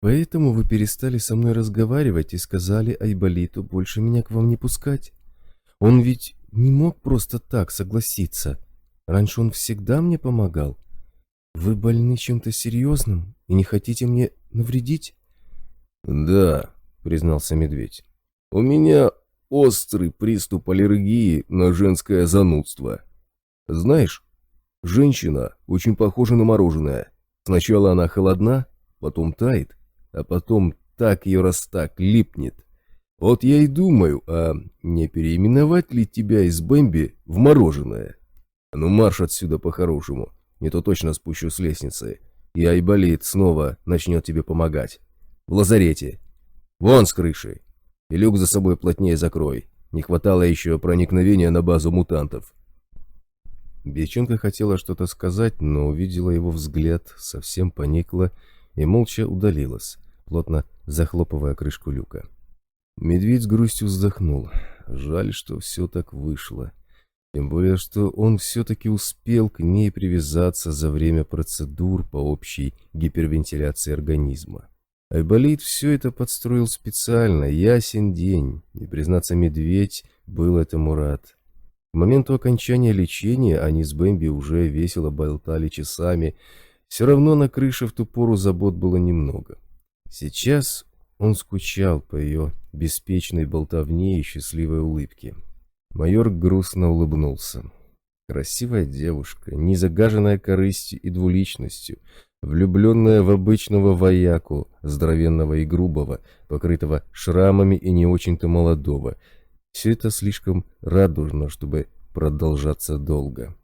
Поэтому вы перестали со мной разговаривать и сказали Айболиту больше меня к вам не пускать? Он ведь не мог просто так согласиться. Раньше он всегда мне помогал. Вы больны чем-то серьезным и не хотите мне навредить? Да, признался медведь. У меня острый приступ аллергии на женское занудство. Знаешь, женщина очень похожа на мороженое. Сначала она холодна, потом тает, а потом так ее раз так липнет. Вот я и думаю, а не переименовать ли тебя из Бэмби в мороженое? Ну марш отсюда по-хорошему, не то точно спущу с лестницы, и Айболит снова начнет тебе помогать. В лазарете. Вон с крыши. И люк за собой плотнее закрой. Не хватало еще проникновения на базу мутантов. Беченко хотела что-то сказать, но увидела его взгляд, совсем поникла и молча удалилась, плотно захлопывая крышку люка. Медведь с грустью вздохнул. Жаль, что все так вышло. Тем более, что он все-таки успел к ней привязаться за время процедур по общей гипервентиляции организма. Айболит все это подстроил специально, ясен день, и, признаться, медведь был этому рад. К моменту окончания лечения они с Бэмби уже весело болтали часами, все равно на крыше в ту пору забот было немного. Сейчас он скучал по ее беспечной болтовне и счастливой улыбке. Майор грустно улыбнулся. Красивая девушка, не загаженная корыстью и двуличностью, влюбленная в обычного вояку, здоровенного и грубого, покрытого шрамами и не очень-то молодого. Все это слишком радужно, чтобы продолжаться долго.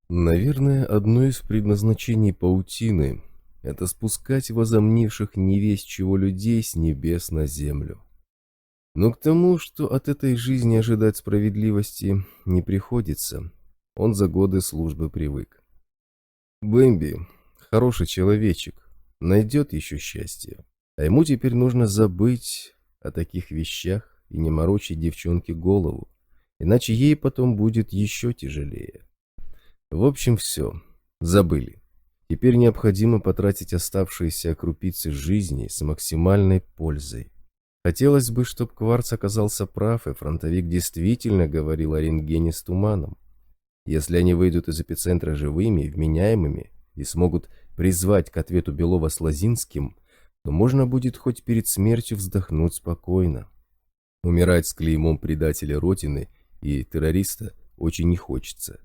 Наверное, одно из предназначений паутины — это спускать возомнивших невесть чего людей с небес на землю. Но к тому, что от этой жизни ожидать справедливости не приходится, он за годы службы привык. Бэмби — хороший человечек, найдет еще счастье, а ему теперь нужно забыть о таких вещах и не морочить девчонке голову, иначе ей потом будет еще тяжелее. В общем, все, забыли. Теперь необходимо потратить оставшиеся крупицы жизни с максимальной пользой. Хотелось бы, чтобы Кварц оказался прав, и фронтовик действительно говорил о рентгене с туманом. Если они выйдут из эпицентра живыми и вменяемыми и смогут призвать к ответу Белова с Лозинским, то можно будет хоть перед смертью вздохнуть спокойно. Умирать с клеймом предателя Родины и террориста очень не хочется.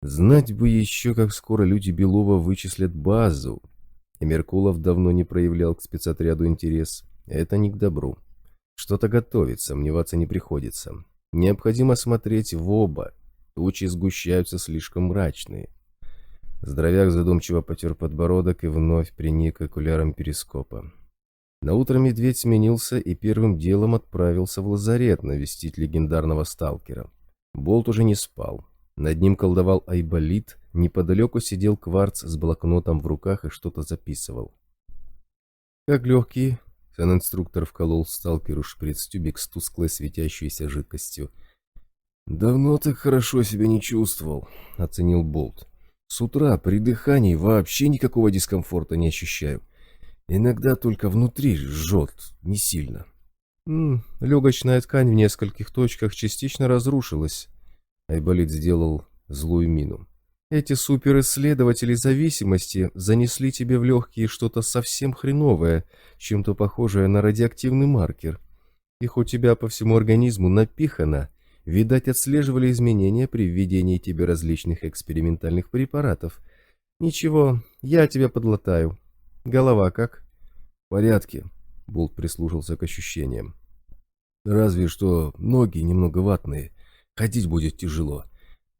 Знать бы еще, как скоро люди Белова вычислят базу. И Меркулов давно не проявлял к спецотряду интерес. Это не к добру. Что-то готовит, сомневаться не приходится. Необходимо смотреть в оба. Тучи сгущаются слишком мрачные. Здоровяк задумчиво потер подбородок и вновь приник к окулярам перископа. Наутро медведь сменился и первым делом отправился в лазарет навестить легендарного сталкера. Болт уже не спал. Над ним колдовал Айболит, неподалеку сидел Кварц с блокнотом в руках и что-то записывал. «Как легкие?» — санинструктор вколол сталкеру шприц-тюбик с тусклой светящейся жидкостью. «Давно так хорошо себя не чувствовал», — оценил Болт. «С утра при дыхании вообще никакого дискомфорта не ощущаю. Иногда только внутри жжет, не сильно». Легочная ткань в нескольких точках частично разрушилась. Айболит сделал злую мину. Эти суперисследователи зависимости занесли тебе в легкие что-то совсем хреновое, чем-то похожее на радиоактивный маркер. Их у тебя по всему организму напихано. Видать, отслеживали изменения при введении тебе различных экспериментальных препаратов. Ничего, я тебя подлатаю. Голова как? В порядке. Болт прислушался к ощущениям. Разве что ноги немного ватные. Ходить будет тяжело.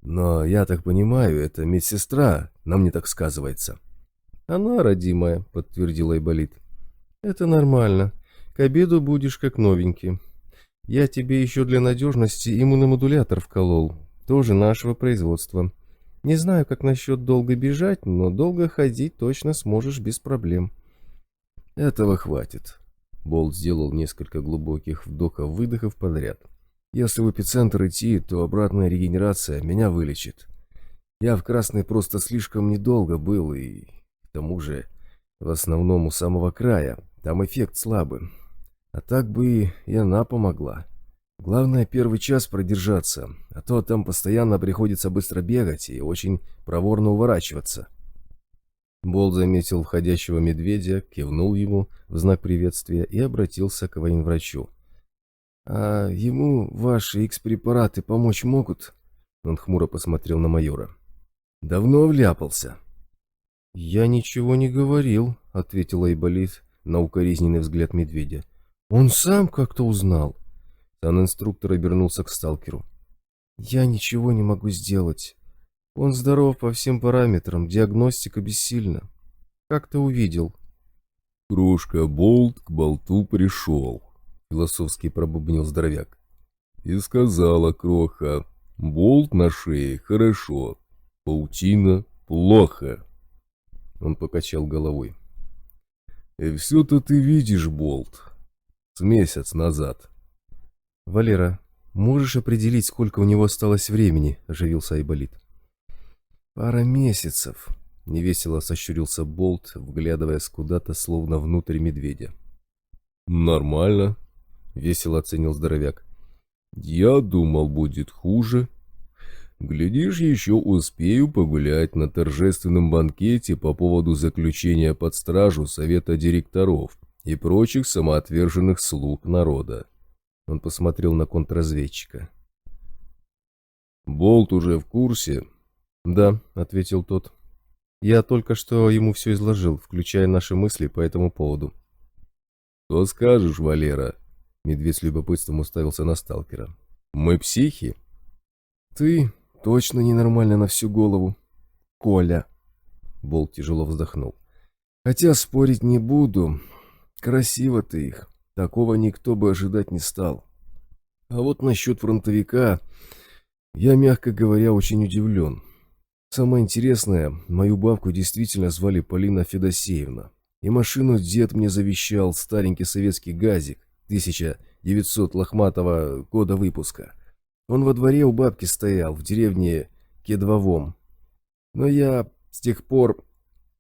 Но, я так понимаю, это медсестра на мне так сказывается. Она родимая, подтвердил Айболит. Это нормально. К обеду будешь как новенький. Я тебе еще для надежности иммуномодулятор вколол. Тоже нашего производства. Не знаю, как насчет долго бежать, но долго ходить точно сможешь без проблем. Этого хватит. Болт сделал несколько глубоких вдохов-выдохов подряд. Если в эпицентр идти, то обратная регенерация меня вылечит. Я в красной просто слишком недолго был, и к тому же в основном у самого края. Там эффект слабый. А так бы и она помогла. Главное, первый час продержаться, а то там постоянно приходится быстро бегать и очень проворно уворачиваться. Болт заметил входящего медведя, кивнул ему в знак приветствия и обратился к военврачу. «А ему ваши X-препараты помочь могут?» Он хмуро посмотрел на майора. «Давно вляпался?» «Я ничего не говорил», — ответил Айболит на укоризненный взгляд медведя. «Он сам как-то узнал». Сан-инструктор обернулся к сталкеру. «Я ничего не могу сделать. Он здоров по всем параметрам, диагностика бессильна. Как ты увидел?» «Крошка Болт к болту пришел», — философски пробубнил здоровяк. «И сказала Кроха, болт на шее хорошо, паутина плохо». Он покачал головой. «И все-то ты видишь, Болт, с месяц назад». «Валера, можешь определить, сколько у него осталось времени?» – оживился Айболит. «Пара месяцев», – невесело сощурился Болт, вглядываясь куда-то, словно внутрь медведя. «Нормально», — весело оценил здоровяк. «Я думал, будет хуже. Глядишь, еще успею погулять на торжественном банкете по поводу заключения под стражу совета директоров и прочих самоотверженных слуг народа». Он посмотрел на контрразведчика. «Болт уже в курсе?» «Да», — ответил тот. «Я только что ему все изложил, включая наши мысли по этому поводу». «Что скажешь, Валера?» Медведь с любопытством уставился на сталкера. «Мы психи?» «Ты точно ненормально на всю голову, Коля!» Болт тяжело вздохнул. «Хотя спорить не буду. Красиво ты их. Такого никто бы ожидать не стал. А вот насчет фронтовика я, мягко говоря, очень удивлен. Самое интересное, мою бабку действительно звали Полина Федосеевна. И машину дед мне завещал, старенький советский газик, 1900 лохматого года выпуска. Он во дворе у бабки стоял, в деревне Кедвовом. Но я с тех пор,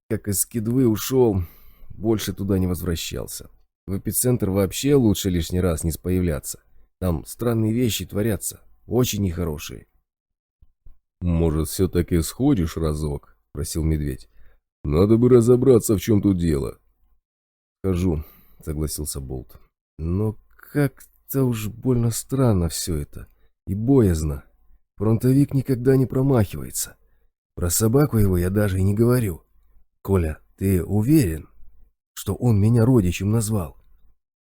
как из Кедвы ушел, больше туда не возвращался. В эпицентр вообще лучше лишний раз не появляться. Там странные вещи творятся, очень нехорошие». «Может, все-таки сходишь разок?» — просил медведь. «Надо бы разобраться, в чем тут дело». «Скажу», — согласился Болт. «Но как-то уж больно странно все это. И боязно. Фронтовик никогда не промахивается. Про собаку его я даже и не говорю. Коля, ты уверен, что он меня родичем назвал?»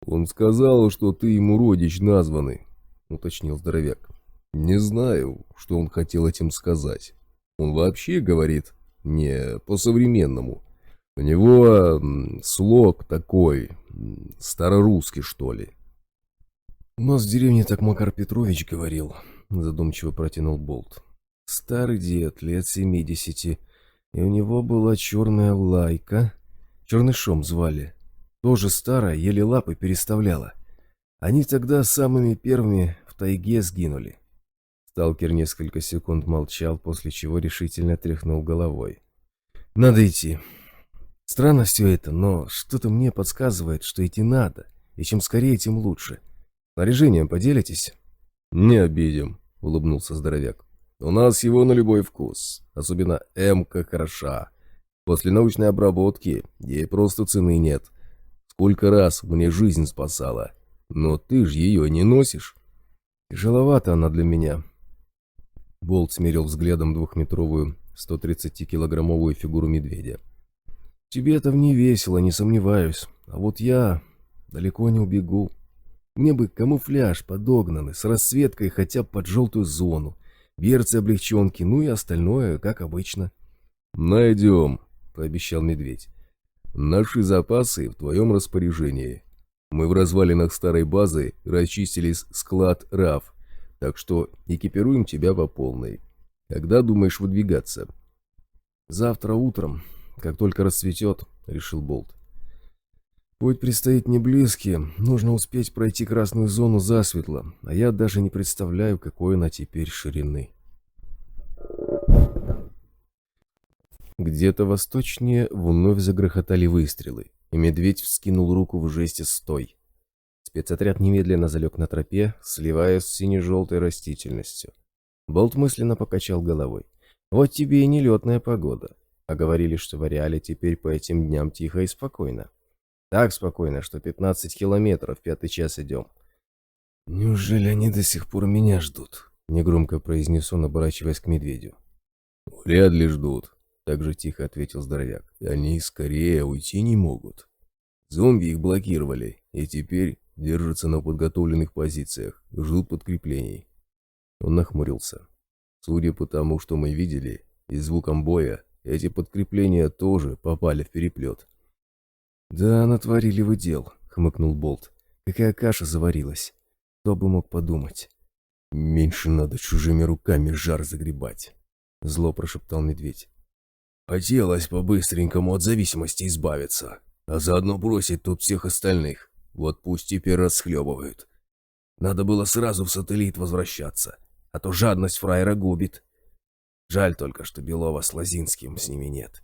«Он сказал, что ты ему родич названный», — уточнил здоровяк. «Не знаю, что он хотел этим сказать. Он вообще говорит не по-современному. У него слог такой, старорусский, что ли». «У нас в деревне так Макар Петрович говорил», — задумчиво протянул Болт. «Старый дед, лет 70, и у него была черная лайка. Чернышом звали. Тоже старая, еле лапы переставляла. Они тогда самыми первыми в тайге сгинули». Сталкер несколько секунд молчал, после чего решительно тряхнул головой. «Надо идти. Странно все это, но что-то мне подсказывает, что идти надо, и чем скорее, тем лучше. Снаряжением поделитесь?» «Не обидим», — улыбнулся здоровяк. «У нас его на любой вкус, особенно М-ка хороша. После научной обработки ей просто цены нет. Сколько раз мне жизнь спасала, но ты ж ее не носишь». «Тяжеловата она для меня». Болт смерил взглядом 2-метровую, 130-килограммовую фигуру медведя. «Тебе-то в ней весело, не сомневаюсь. А вот я далеко не убегу. Мне бы камуфляж подогнанный, с расцветкой хотя бы под желтую зону, берцы облегченки, ну и остальное, как обычно». «Найдем», — пообещал медведь. «Наши запасы в твоем распоряжении. Мы в развалинах старой базы расчистили склад РАФ, так что экипируем тебя по полной. Когда думаешь выдвигаться?» «Завтра утром, как только расцветет», — решил Болт. Путь предстоит не близкий, нужно успеть пройти красную зону засветло, а я даже не представляю, какой она теперь ширины. Где-то восточнее вновь загрохотали выстрелы, и медведь вскинул руку в жесте «Стой!». Спецотряд немедленно залег на тропе, сливаясь с сине-желтой растительностью. Болт мысленно покачал головой. Вот тебе и нелетная погода. А говорили, что в ареале теперь по этим дням тихо и спокойно. Так спокойно, что 15 километров, 5-й час идем. «Неужели они до сих пор меня ждут?» — негромко произнес он, оборачиваясь к медведю. «Вряд ли ждут», — так же тихо ответил здоровяк. «Они скорее уйти не могут. Зомби их блокировали, и теперь держатся на подготовленных позициях, ждут подкреплений». Он нахмурился. «Судя по тому, что мы видели, и звукам боя, эти подкрепления тоже попали в переплет». «Да, натворили вы дел», — хмыкнул Болт. «Какая каша заварилась. Кто бы мог подумать?» «Меньше надо чужими руками жар загребать», — зло прошептал медведь. «Хотелось по-быстренькому от зависимости избавиться, а заодно бросить тут всех остальных. Вот пусть теперь расхлебывают. Надо было сразу в сателлит возвращаться, а то жадность фраера губит. Жаль только, что Белова с Лозинским с ними нет.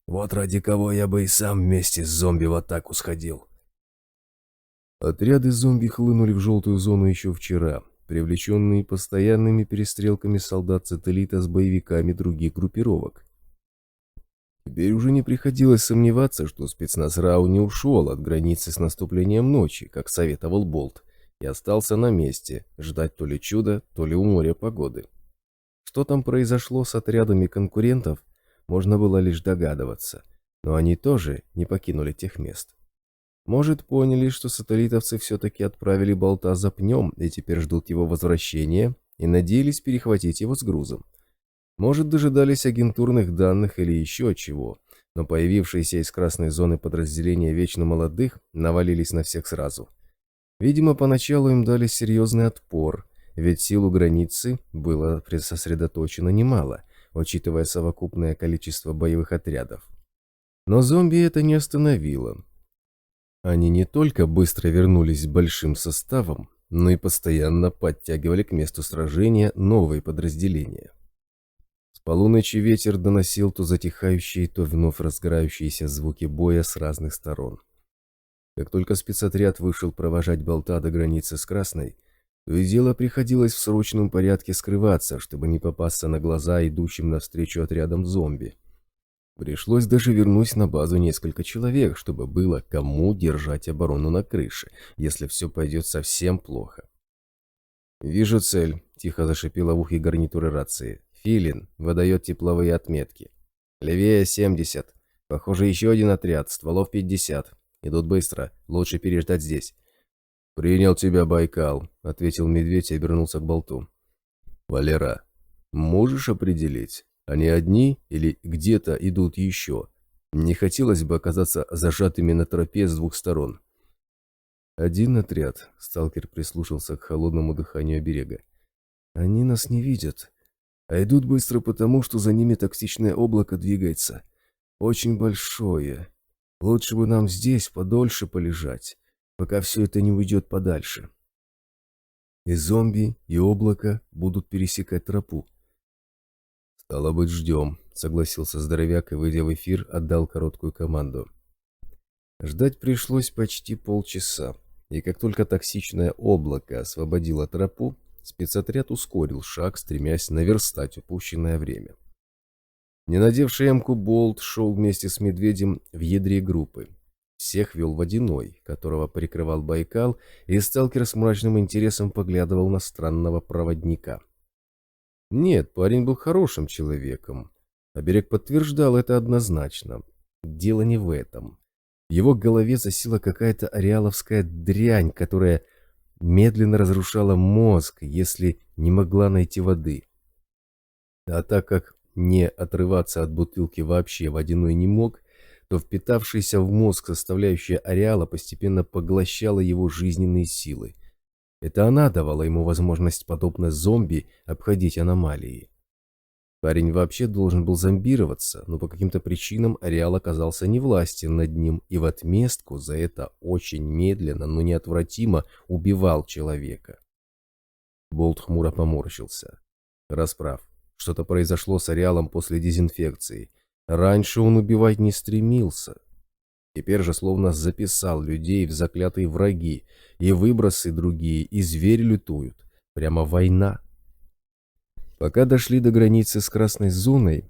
Вот ради кого я бы и сам вместе с зомби в атаку сходил». Отряды зомби хлынули в желтую зону еще вчера, привлеченные постоянными перестрелками солдат-сателлита с боевиками других группировок. Теперь уже не приходилось сомневаться, что спецназ РАУ не ушел от границы с наступлением ночи, как советовал Болт, и остался на месте, ждать то ли чуда, то ли у моря погоды. Что там произошло с отрядами конкурентов, можно было лишь догадываться, но они тоже не покинули тех мест. Может, поняли, что сателлитовцы все-таки отправили Болта за пнем и теперь ждут его возвращения и надеялись перехватить его с грузом. Может, дожидались агентурных данных или еще чего, но появившиеся из красной зоны подразделения вечно молодых навалились на всех сразу. Видимо, поначалу им дали серьезный отпор, ведь сил у границы было сосредоточено немало, учитывая совокупное количество боевых отрядов. Но зомби это не остановило. Они не только быстро вернулись с большим составом, но и постоянно подтягивали к месту сражения новые подразделения. С полуночи ветер доносил то затихающие, то вновь разгорающиеся звуки боя с разных сторон. Как только спецотряд вышел провожать Болта до границы с Красной, то и дело приходилось в срочном порядке скрываться, чтобы не попасться на глаза идущим навстречу отрядам зомби. Пришлось даже вернуть на базу несколько человек, чтобы было кому держать оборону на крыше, если все пойдет совсем плохо. «Вижу цель», — тихо зашипела в ухе гарнитуры рации. «Филин выдает тепловые отметки. Левее 70. Похоже, еще один отряд, стволов 50. Идут быстро, лучше переждать здесь». «Принял тебя, Байкал», — ответил медведь и обернулся к Болту. «Валера, можешь определить, они одни или где-то идут еще? Не хотелось бы оказаться зажатыми на тропе с двух сторон». «Один отряд», — сталкер прислушался к холодному дыханию берега. «Они нас не видят, а идут быстро потому, что за ними токсичное облако двигается. Очень большое. Лучше бы нам здесь подольше полежать, пока все это не уйдет подальше. И зомби, и облако будут пересекать тропу». «Стало быть, ждем», — согласился здоровяк и, выйдя в эфир, отдал короткую команду. Ждать пришлось почти полчаса, и как только токсичное облако освободило тропу, спецотряд ускорил шаг, стремясь наверстать упущенное время. Не надевший эмку Болт шел вместе с медведем в ядре группы. Всех вел Водяной, которого прикрывал Байкал, и сталкер с мрачным интересом поглядывал на странного проводника. Нет, парень был хорошим человеком. Оберег подтверждал это однозначно. Дело не в этом. В его голове засела какая-то ареаловская дрянь, которая медленно разрушала мозг, если не могла найти воды. А так как не отрываться от бутылки вообще Водяной не мог, то впитавшаяся в мозг составляющая ареала постепенно поглощала его жизненные силы. Это она давала ему возможность, подобно зомби, обходить аномалии. Парень вообще должен был зомбироваться, но по каким-то причинам Ареал оказался невластен над ним и в отместку за это очень медленно, но неотвратимо убивал человека. Болт хмуро поморщился. Расправ. Что-то произошло с Ареалом после дезинфекции. Раньше он убивать не стремился. Теперь же словно записал людей в заклятые враги, и выбросы другие, и звери лютуют. Прямо война. Пока дошли до границы с красной зоной,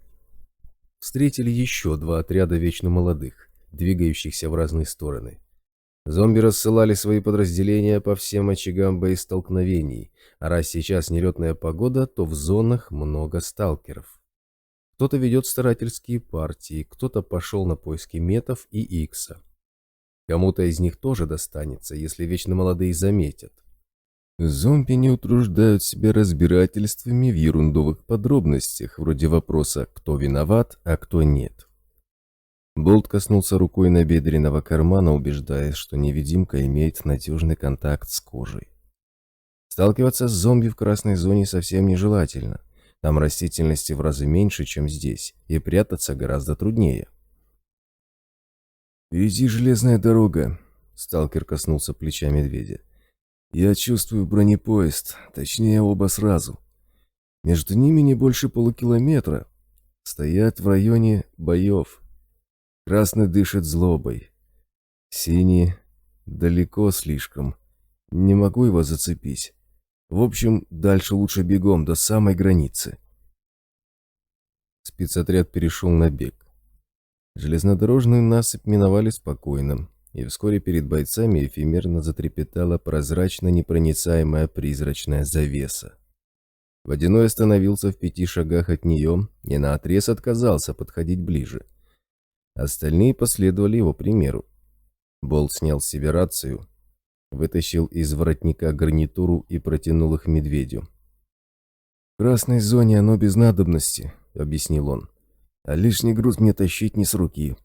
встретили еще 2 отряда вечно молодых, двигающихся в разные стороны. Зомби рассылали свои подразделения по всем очагам боестолкновений, а раз сейчас нелетная погода, то в зонах много сталкеров. Кто-то ведет старательские партии, кто-то пошел на поиски метов и икса. Кому-то из них тоже достанется, если вечно молодые заметят. Зомби не утруждают себя разбирательствами в ерундовых подробностях, вроде вопроса «кто виноват, а кто нет?». Болт коснулся рукой набедренного кармана, убеждаясь, что невидимка имеет надежный контакт с кожей. Сталкиваться с зомби в красной зоне совсем нежелательно. Там растительности в разы меньше, чем здесь, и прятаться гораздо труднее. «Впереди железная дорога», — сталкер коснулся плеча медведя. «Я чувствую бронепоезд, точнее оба сразу. Между ними не больше полукилометра. Стоят в районе боев. Красный дышит злобой. Синий далеко слишком. Не могу его зацепить. В общем, дальше лучше бегом до самой границы». Спецотряд перешел на бег. Железнодорожную насыпь миновали спокойно, и вскоре перед бойцами эфемерно затрепетала прозрачно-непроницаемая призрачная завеса. Водяной остановился в 5 шагах от нее и наотрез отказался подходить ближе. Остальные последовали его примеру. Болт снял с себя рацию, вытащил из воротника гарнитуру и протянул их медведю. «В красной зоне оно без надобности», — объяснил он. «А лишний груз мне тащить не с руки.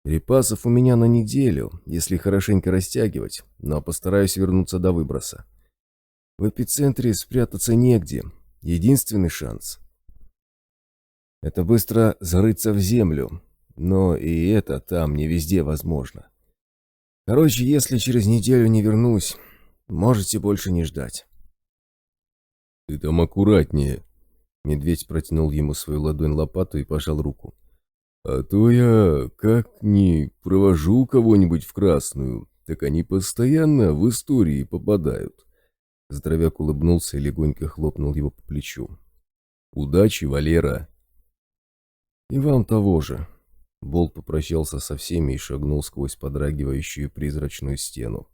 Припасов у меня на неделю, если хорошенько растягивать, но постараюсь вернуться до выброса. В эпицентре спрятаться негде. Единственный шанс — это быстро зарыться в землю, но и это там не везде возможно. Короче, если через неделю не вернусь, можете больше не ждать». «Ты там аккуратнее», — Медведь протянул ему свою ладонь-лопату и пожал руку. «А то я как ни провожу кого-нибудь в красную, так они постоянно в истории попадают». Здоровяк улыбнулся и легонько хлопнул его по плечу. «Удачи, Валера!» «И вам того же!» Болт попрощался со всеми и шагнул сквозь подрагивающую призрачную стену.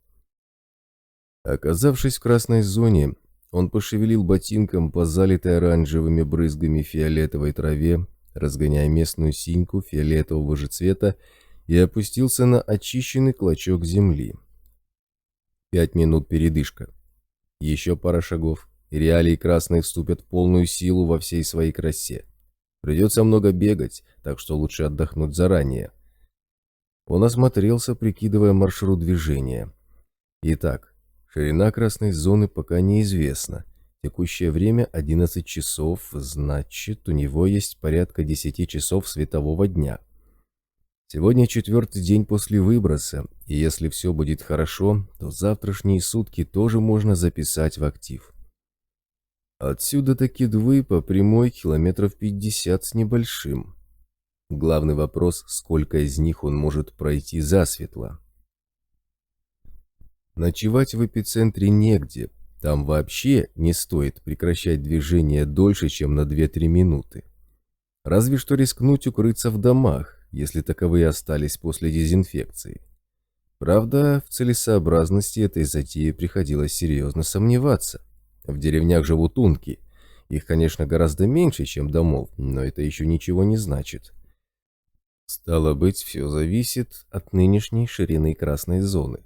Оказавшись в красной зоне, он пошевелил ботинком по залитой оранжевыми брызгами фиолетовой траве, разгоняя местную синьку фиолетового же цвета, и опустился на очищенный клочок земли. 5 минут передышка. Еще пара шагов, и реалии красные вступят в полную силу во всей своей красе. Придется много бегать, так что лучше отдохнуть заранее. Он осмотрелся, прикидывая маршрут движения. Итак, ширина красной зоны пока неизвестна. Текущее время 11 часов, значит, у него есть порядка 10 часов светового дня. Сегодня 4-й день после выброса, и если все будет хорошо, то завтрашние сутки тоже можно записать в актив. Отсюда до Кедвы по прямой километров 50 с небольшим. Главный вопрос, сколько из них он может пройти засветло. Ночевать в эпицентре негде, там вообще не стоит прекращать движение дольше, чем на 2-3 минуты. Разве что рискнуть укрыться в домах, если таковые остались после дезинфекции. Правда, в целесообразности этой затеи приходилось серьезно сомневаться. В деревнях живут унки. Их, конечно, гораздо меньше, чем домов, но это еще ничего не значит. Стало быть, все зависит от нынешней ширины красной зоны.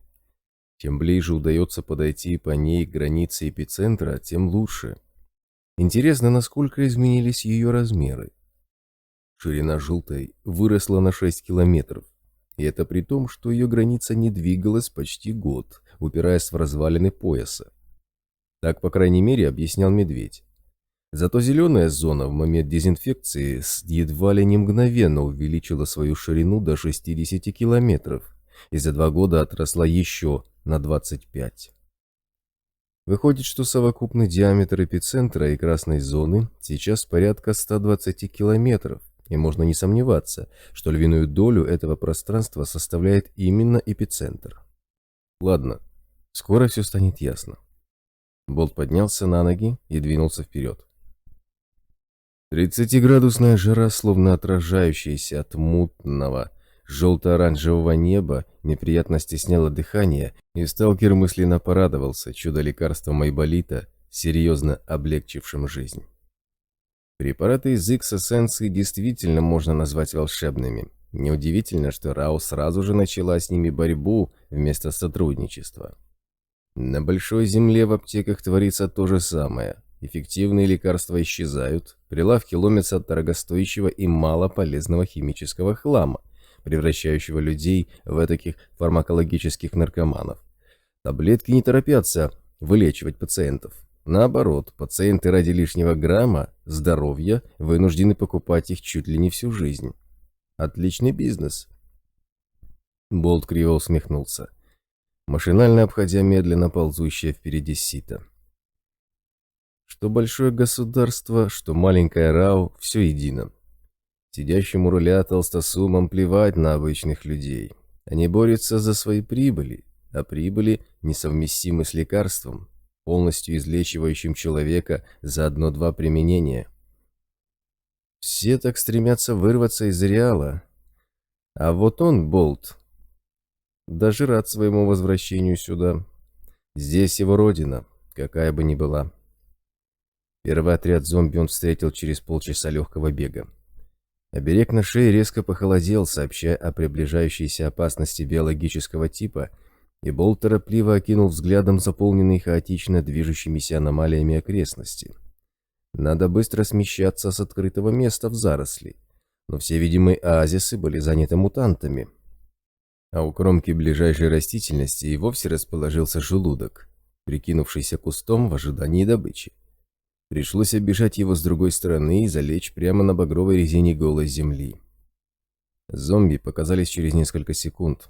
Чем ближе удается подойти по ней к границе эпицентра, тем лучше. Интересно, насколько изменились ее размеры. Ширина желтой выросла на 6 километров, и это при том, что ее граница не двигалась почти год, упираясь в развалины пояса. Так, по крайней мере, объяснял медведь. Зато зеленая зона в момент дезинфекции едва ли не мгновенно увеличила свою ширину до 60 километров и за 2 года отросла еще на 25. Выходит, что совокупный диаметр эпицентра и красной зоны сейчас порядка 120 километров, и можно не сомневаться, что львиную долю этого пространства составляет именно эпицентр. Ладно, скоро все станет ясно. Болт поднялся на ноги и двинулся вперед. 30-градусная жара, словно отражающаяся от мутного, желто-оранжевого неба, неприятно стесняла дыхание, и сталкер мысленно порадовался чудо-лекарством айболита, серьезно облегчившим жизнь. Препараты из эксосенции действительно можно назвать волшебными. Неудивительно, что Рау сразу же начала с ними борьбу вместо сотрудничества. На Большой Земле в аптеках творится то же самое. Эффективные лекарства исчезают, прилавки ломятся от дорогостоящего и малополезного химического хлама, превращающего людей в таких фармакологических наркоманов. Таблетки не торопятся вылечивать пациентов. Наоборот, пациенты ради лишнего грамма здоровья вынуждены покупать их чуть ли не всю жизнь. Отличный бизнес. Болт криво усмехнулся, машинально обходя медленно ползущее впереди сито. Что большое государство, что маленькая Рау, все едино. Сидящему у руля толстосумам плевать на обычных людей. Они борются за свои прибыли, а прибыли несовместимы с лекарством, полностью излечивающим человека за одно-два применения. Все так стремятся вырваться из Реала. А вот он, Болт, даже рад своему возвращению сюда. Здесь его родина, какая бы ни была. Первый отряд зомби он встретил через полчаса легкого бега. Оберег на шее резко похолодел, сообщая о приближающейся опасности биологического типа, и Болт торопливо окинул взглядом заполненные хаотично движущимися аномалиями окрестности. Надо быстро смещаться с открытого места в заросли, но все видимые оазисы были заняты мутантами. А у кромки ближайшей растительности и вовсе расположился желудок, прикинувшийся кустом в ожидании добычи. Пришлось оббежать его с другой стороны и залечь прямо на багровой резине голой земли. Зомби показались через несколько секунд.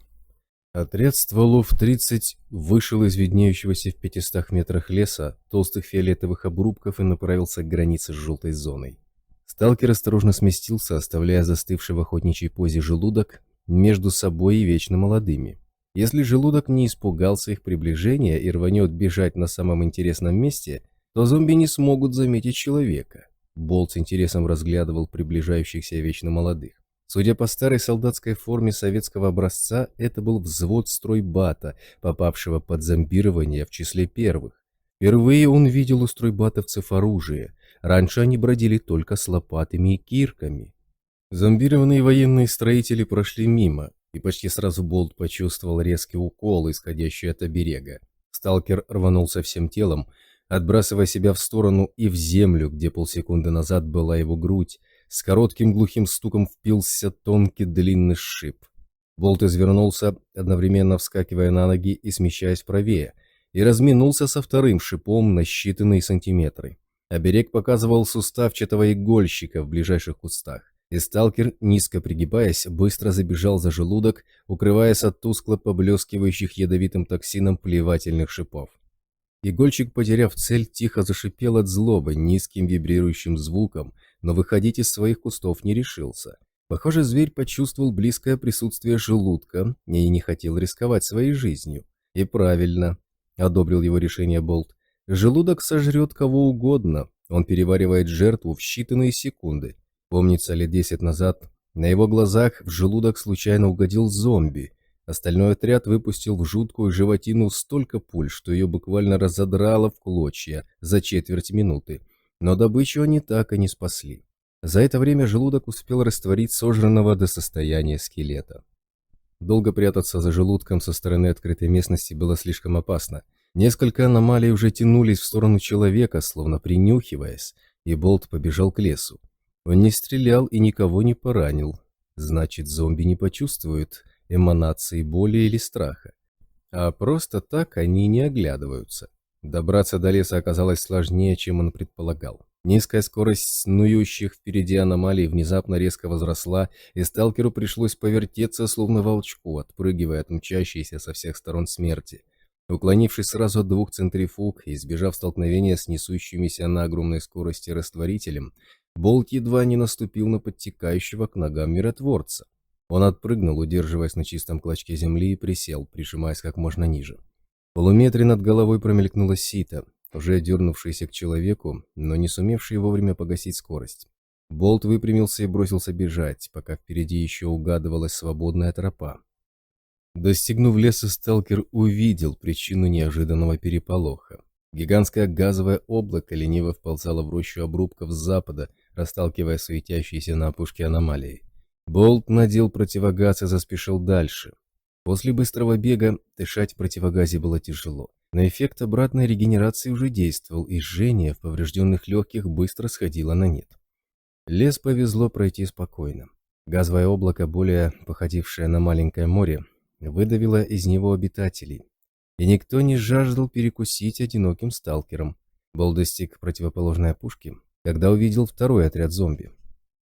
Отряд стволов 30 вышел из виднеющегося в 500 метрах леса толстых фиолетовых обрубков и направился к границе с желтой зоной. Сталкер осторожно сместился, оставляя застывший в охотничьей позе желудок между собой и вечно молодыми. Если желудок не испугался их приближения и рванет бежать на самом интересном месте, то зомби не смогут заметить человека. Болт с интересом разглядывал приближающихся вечно молодых. Судя по старой солдатской форме советского образца, это был взвод стройбата, попавшего под зомбирование в числе первых. Впервые он видел у стройбатовцев оружие. Раньше они бродили только с лопатами и кирками. Зомбированные военные строители прошли мимо, и почти сразу Болт почувствовал резкий укол, исходящий от оберега. Сталкер рванулся всем телом, отбрасывая себя в сторону и в землю, где полсекунды назад была его грудь. С коротким глухим стуком впился тонкий длинный шип. Болт извернулся, одновременно вскакивая на ноги и смещаясь правее, и разминулся со вторым шипом на считанные сантиметры. Оберег показывал суставчатого игольщика в ближайших кустах, и сталкер, низко пригибаясь, быстро забежал за желудок, укрываясь от тускло поблескивающих ядовитым токсином плевательных шипов. Игольчик, потеряв цель, тихо зашипел от злобы низким вибрирующим звуком, но выходить из своих кустов не решился. Похоже, зверь почувствовал близкое присутствие желудка и не хотел рисковать своей жизнью. И правильно, одобрил его решение Болт. Желудок сожрет кого угодно, он переваривает жертву в считанные секунды. Помнится, лет 10 назад на его глазах в желудок случайно угодил зомби. Остальной отряд выпустил в жуткую животину столько пуль, что ее буквально разодрало в клочья за четверть минуты. Но добычу они так и не спасли. За это время желудок успел растворить сожранного до состояния скелета. Долго прятаться за желудком со стороны открытой местности было слишком опасно. Несколько аномалий уже тянулись в сторону человека, словно принюхиваясь, и Болт побежал к лесу. Он не стрелял и никого не поранил. Значит, зомби не почувствуют эманации боли или страха. А просто так они не оглядываются. Добраться до леса оказалось сложнее, чем он предполагал. Низкая скорость снующих впереди аномалий внезапно резко возросла, и сталкеру пришлось повертеться, словно волчку, отпрыгивая от мчащейся со всех сторон смерти. Уклонившись сразу от двух центрифуг и избежав столкновения с несущимися на огромной скорости растворителем, Болт едва не наступил на подтекающего к ногам миротворца. Он отпрыгнул, удерживаясь на чистом клочке земли, и присел, прижимаясь как можно ниже. В полуметре над головой промелькнула Сита, уже дернувшийся к человеку, но не сумевший вовремя погасить скорость. Болт выпрямился и бросился бежать, пока впереди еще угадывалась свободная тропа. Достигнув леса, сталкер увидел причину неожиданного переполоха. Гигантское газовое облако лениво вползало в рощу обрубков с запада, расталкивая светящиеся на опушке аномалии. Болт надел противогаз и заспешил дальше. После быстрого бега дышать в противогазе было тяжело. Но эффект обратной регенерации уже действовал, и жжение в поврежденных легких быстро сходило на нет. Лес повезло пройти спокойно. Газовое облако, более походившее на маленькое море, выдавило из него обитателей. И никто не жаждал перекусить одиноким сталкером. Болт достиг противоположной опушки, когда увидел второй отряд зомби.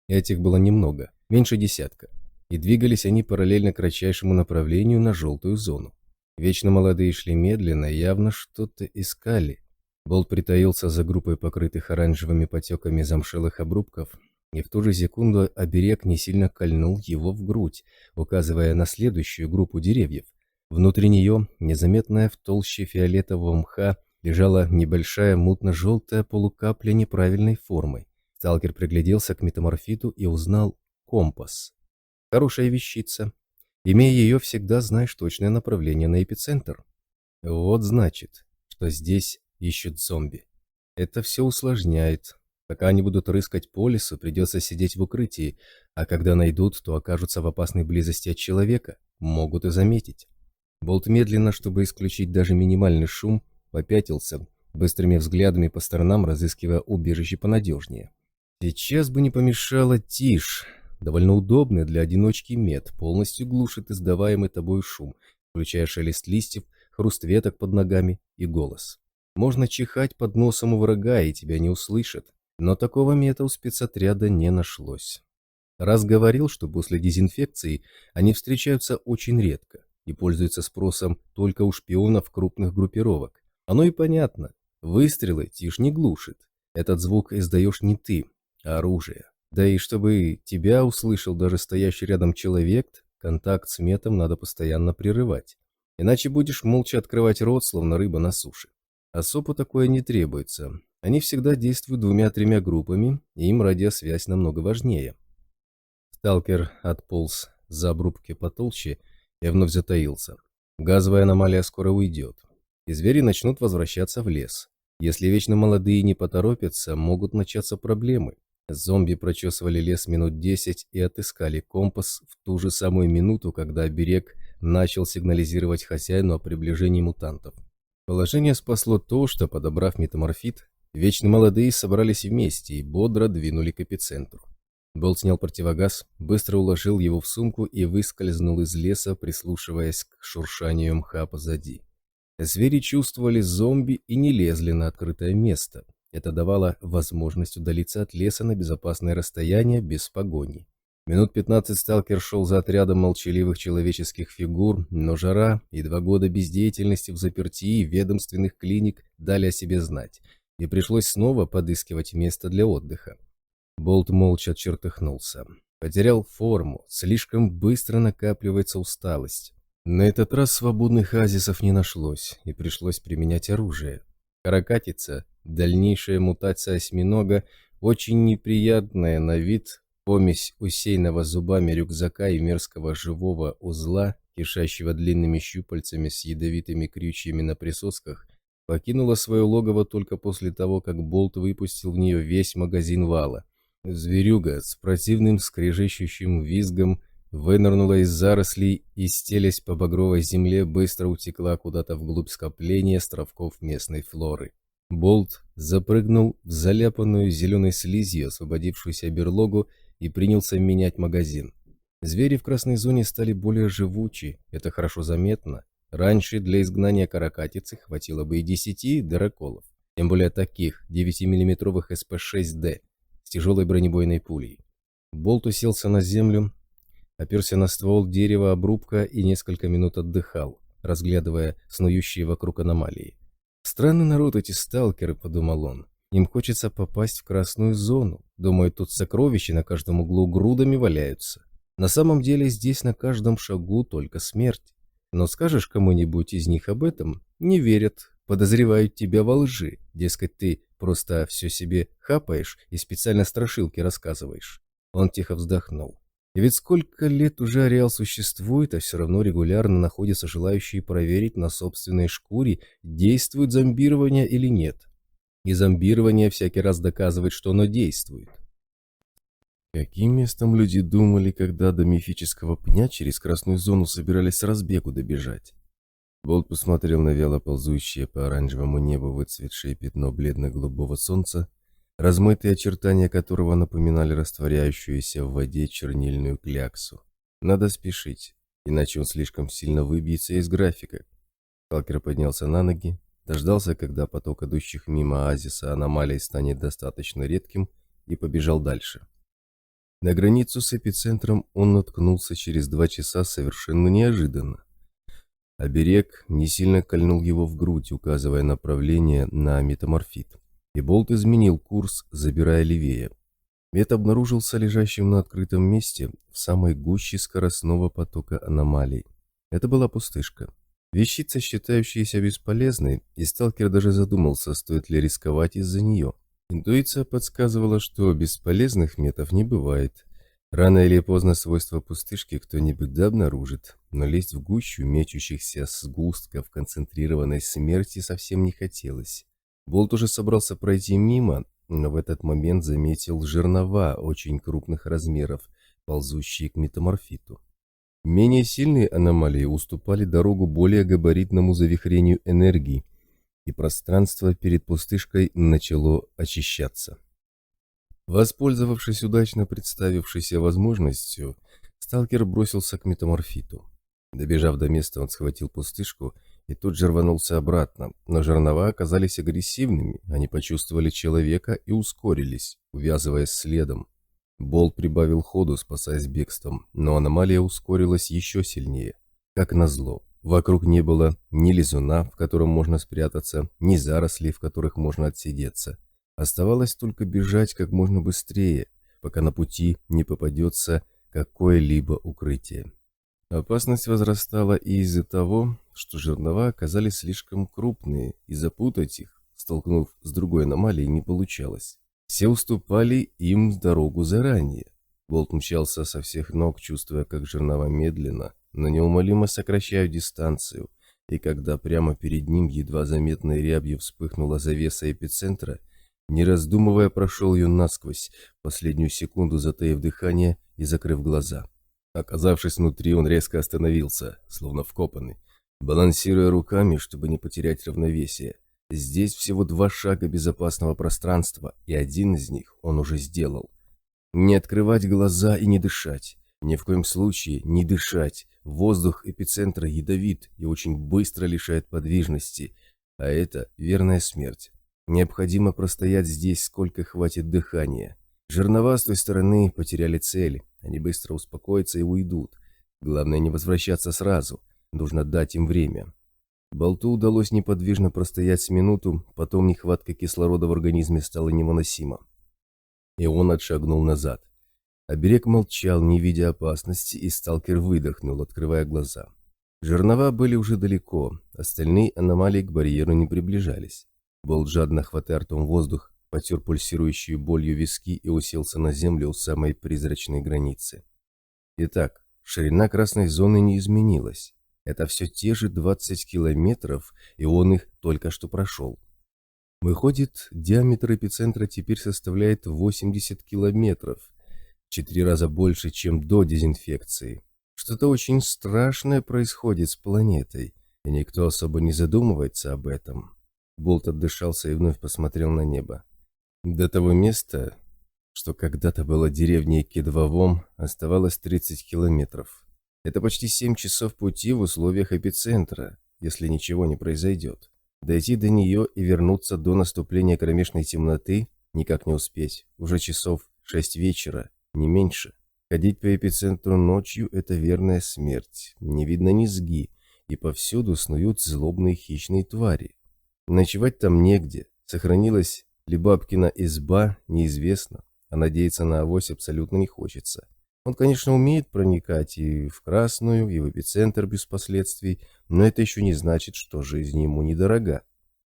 Этих было немного, меньше десятка, и двигались они параллельно кратчайшему направлению на желтую зону. Вечно молодые шли медленно, явно что-то искали. Болт притаился за группой покрытых оранжевыми потеками замшелых обрубков, и в ту же секунду оберег не сильно кольнул его в грудь, указывая на следующую группу деревьев. Внутри нее, незаметная в толще фиолетового мха, лежала небольшая мутно-желтая полукапля неправильной формы. Сталкер пригляделся к метаморфиту и узнал компас. Хорошая вещица. Имея ее, всегда знаешь точное направление на эпицентр. Вот значит, что здесь ищут зомби. Это все усложняет. Пока они будут рыскать по лесу, придется сидеть в укрытии, а когда найдут, то окажутся в опасной близости от человека, могут и заметить. Болт медленно, чтобы исключить даже минимальный шум, попятился, быстрыми взглядами по сторонам разыскивая убежище понадежнее. Сейчас бы не помешала тишь. Довольно удобный для одиночки мед, полностью глушит издаваемый тобой шум, включая шелест листьев, хруст веток под ногами и голос. Можно чихать под носом у врага, и тебя не услышат, но такого мета у спецотряда не нашлось. Раз говорил, что после дезинфекции они встречаются очень редко и пользуются спросом только у шпионов крупных группировок. Оно и понятно. Выстрелы тишь не глушит. Этот звук издаешь не ты, а оружие. Да и чтобы тебя услышал даже стоящий рядом человек, контакт с метом надо постоянно прерывать. Иначе будешь молча открывать рот, словно рыба на суше. А СОПу такое не требуется. Они всегда действуют 2-3 группами, и им радиосвязь намного важнее. Сталкер отполз за обрубки потолще и вновь затаился. Газовая аномалия скоро уйдет, и звери начнут возвращаться в лес. Если вечно молодые не поторопятся, могут начаться проблемы. Зомби прочесывали лес минут 10 и отыскали компас в ту же самую минуту, когда оберег начал сигнализировать хозяину о приближении мутантов. Положение спасло то, что, подобрав метаморфит, вечно молодые собрались вместе и бодро двинули к эпицентру. Болт снял противогаз, быстро уложил его в сумку и выскользнул из леса, прислушиваясь к шуршанию мха позади. Звери чувствовали зомби и не лезли на открытое место. Это давало возможность удалиться от леса на безопасное расстояние без погони. Минут 15 сталкер шел за отрядом молчаливых человеческих фигур, но жара и 2 года бездеятельности в заперти ведомственных клиник дали о себе знать, и пришлось снова подыскивать место для отдыха. Болт молча чертыхнулся. Потерял форму, слишком быстро накапливается усталость. На этот раз свободных оазисов не нашлось, и пришлось применять оружие. Каракатица, дальнейшая мутация осьминога, очень неприятная на вид помесь усеянного зубами рюкзака и мерзкого живого узла, кишащего длинными щупальцами с ядовитыми крючьями на присосках, покинула свое логово только после того, как Болт выпустил в нее весь магазин вала. Зверюга с противным скрежещущим визгом вынырнула из зарослей и, стелясь по багровой земле, быстро утекла куда-то вглубь скопления островков местной флоры. Болт запрыгнул в заляпанную зеленой слизью освободившуюся берлогу и принялся менять магазин. Звери в красной зоне стали более живучи, это хорошо заметно. Раньше для изгнания каракатицы хватило бы и 10 дыроколов. Тем более таких 9-миллиметровых СП-6Д с тяжелой бронебойной пулей. Болт уселся на землю, оперся на ствол дерева обрубка и несколько минут отдыхал, разглядывая снующие вокруг аномалии. «Странный народ эти сталкеры», — подумал он. «Им хочется попасть в красную зону. Думаю, тут сокровища на каждом углу грудами валяются. На самом деле здесь на каждом шагу только смерть. Но скажешь кому-нибудь из них об этом — не верят, подозревают тебя во лжи. Дескать, ты просто все себе хапаешь и специально страшилки рассказываешь». Он тихо вздохнул. И ведь сколько лет уже ареал существует, а все равно регулярно находятся желающие проверить на собственной шкуре, действует зомбирование или нет. И зомбирование всякий раз доказывает, что оно действует. Каким местом люди думали, когда до мифического пня через красную зону собирались с разбегу добежать? Болт посмотрел на вяло ползущее по оранжевому небу выцветшее пятно бледно-голубого солнца, размытые очертания которого напоминали растворяющуюся в воде чернильную кляксу. Надо спешить, иначе он слишком сильно выбьется из графика. Сталкер поднялся на ноги, дождался, когда поток идущих мимо оазиса аномалий станет достаточно редким, и побежал дальше. На границу с эпицентром он наткнулся через 2 часа совершенно неожиданно. Оберег не сильно кольнул его в грудь, указывая направление на метаморфит. И Болт изменил курс, забирая левее. Мет обнаружился лежащим на открытом месте в самой гуще скоростного потока аномалий. Это была пустышка. Вещица, считающаяся бесполезной, и сталкер даже задумался, стоит ли рисковать из-за нее. Интуиция подсказывала, что бесполезных метов не бывает. Рано или поздно свойства пустышки кто-нибудь да обнаружит, но лезть в гущу мечущихся сгустков концентрированной смерти совсем не хотелось. Болт уже собрался пройти мимо, но в этот момент заметил жернова очень крупных размеров, ползущие к метаморфиту. Менее сильные аномалии уступали дорогу более габаритному завихрению энергии, и пространство перед пустышкой начало очищаться. Воспользовавшись удачно представившейся возможностью, сталкер бросился к метаморфиту. Добежав до места, он схватил пустышку и тут же рванулся обратно, но жернова оказались агрессивными, они почувствовали человека и ускорились, увязываясь следом. Болт прибавил ходу, спасаясь бегством, но аномалия ускорилась еще сильнее. Как назло, вокруг не было ни лизуна, в котором можно спрятаться, ни зарослей, в которых можно отсидеться. Оставалось только бежать как можно быстрее, пока на пути не попадется какое-либо укрытие. Опасность возрастала и из-за того, что жернова оказались слишком крупные, и запутать их, столкнув с другой аномалией, не получалось. Все уступали им дорогу заранее. Болт мчался со всех ног, чувствуя, как жернова медленно, но неумолимо сокращают дистанцию, и когда прямо перед ним едва заметной рябью вспыхнула завеса эпицентра, не раздумывая, прошел ее насквозь, последнюю секунду затаив дыхание и закрыв глаза. Оказавшись внутри, он резко остановился, словно вкопанный, балансируя руками, чтобы не потерять равновесие. Здесь всего 2 шага безопасного пространства, и один из них он уже сделал. Не открывать глаза и не дышать. Ни в коем случае не дышать. Воздух эпицентра ядовит и очень быстро лишает подвижности, а это верная смерть. Необходимо простоять здесь, сколько хватит дыхания. Жернова с той стороны потеряли цель, они быстро успокоятся и уйдут. Главное не возвращаться сразу, нужно дать им время. Болту удалось неподвижно простоять с минуту, потом нехватка кислорода в организме стала невыносима. И он отшагнул назад. Оберег молчал, не видя опасности, и сталкер выдохнул, открывая глаза. Жернова были уже далеко, остальные аномалии к барьеру не приближались. Болт, жадно хватая ртом воздух, потер пульсирующую болью виски и уселся на землю у самой призрачной границы. Итак, ширина красной зоны не изменилась. Это все те же 20 километров, и он их только что прошел. Выходит, диаметр эпицентра теперь составляет 80 километров, в 4 раза больше, чем до дезинфекции. Что-то очень страшное происходит с планетой, и никто особо не задумывается об этом. Болт отдышался и вновь посмотрел на небо. До того места, что когда-то было деревней Кедвовом, оставалось 30 километров. Это почти 7 часов пути в условиях эпицентра, если ничего не произойдет. Дойти до нее и вернуться до наступления кромешной темноты никак не успеть. Уже часов 6 вечера, не меньше. Ходить по эпицентру ночью – это верная смерть. Не видно низги, и повсюду снуют злобные хищные твари. Ночевать там негде. Сохранилась ли бабкина изба, неизвестно, а надеяться на авось абсолютно не хочется. Он, конечно, умеет проникать и в Красную, и в эпицентр без последствий, но это еще не значит, что жизнь ему недорога.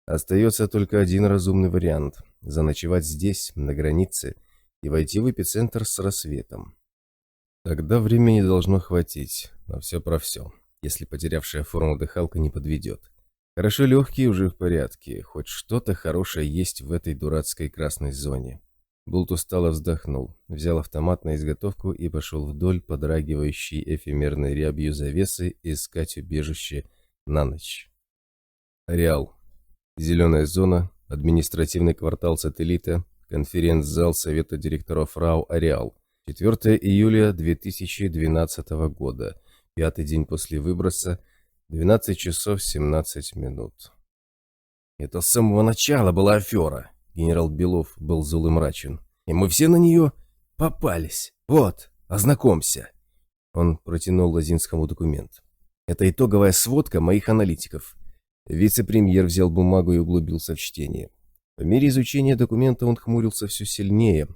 Остается только один разумный вариант – заночевать здесь, на границе, и войти в эпицентр с рассветом. Тогда времени должно хватить на все про все, если потерявшая форму дыхалка не подведет. Хорошо, легкие уже в порядке, хоть что-то хорошее есть в этой дурацкой красной зоне. Болт устало вздохнул, взял автомат на изготовку и пошел вдоль подрагивающей эфемерной рябью завесы искать убежище на ночь. Ареал. Зеленая зона, административный квартал сателлита, конференц-зал Совета директоров РАО «Ареал». 4 июля 2012 года, пятый день после выброса, 12 часов 17 минут. Это с самого начала была афера. Генерал Белов был зол и мрачен. И мы все на нее попались. Вот, ознакомься. Он протянул Лозинскому документ. Это итоговая сводка моих аналитиков. Вице-премьер взял бумагу и углубился в чтение. По мере изучения документа он хмурился все сильнее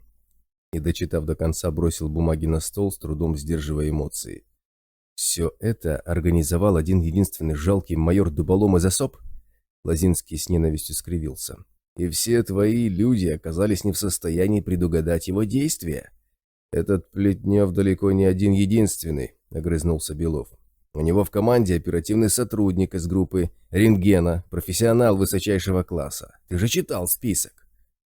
и, дочитав до конца, бросил бумаги на стол, с трудом сдерживая эмоции. Все это организовал один единственный жалкий майор Дуболом из особ? Лозинский с ненавистью скривился. И все твои люди оказались не в состоянии предугадать его действия. Этот Плетнев далеко не один единственный, огрызнулся Белов. У него в команде оперативный сотрудник из группы рентгена, профессионал высочайшего класса. Ты же читал список.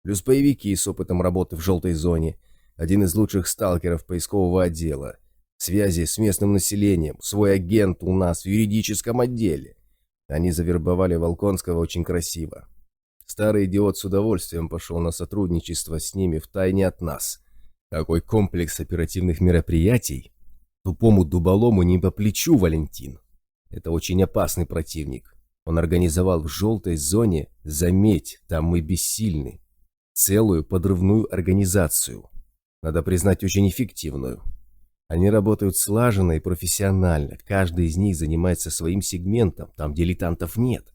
Плюс боевики с опытом работы в желтой зоне, один из лучших сталкеров поискового отдела, связи с местным населением, свой агент у нас в юридическом отделе. Они завербовали Волконского очень красиво. Старый идиот с удовольствием пошел на сотрудничество с ними втайне от нас. Такой комплекс оперативных мероприятий тупому дуболому не по плечу, Валентин. Это очень опасный противник. Он организовал в желтой зоне, заметь, там мы бессильны, целую подрывную организацию. Надо признать, очень эффективную. Они работают слаженно и профессионально. Каждый из них занимается своим сегментом, там дилетантов нет.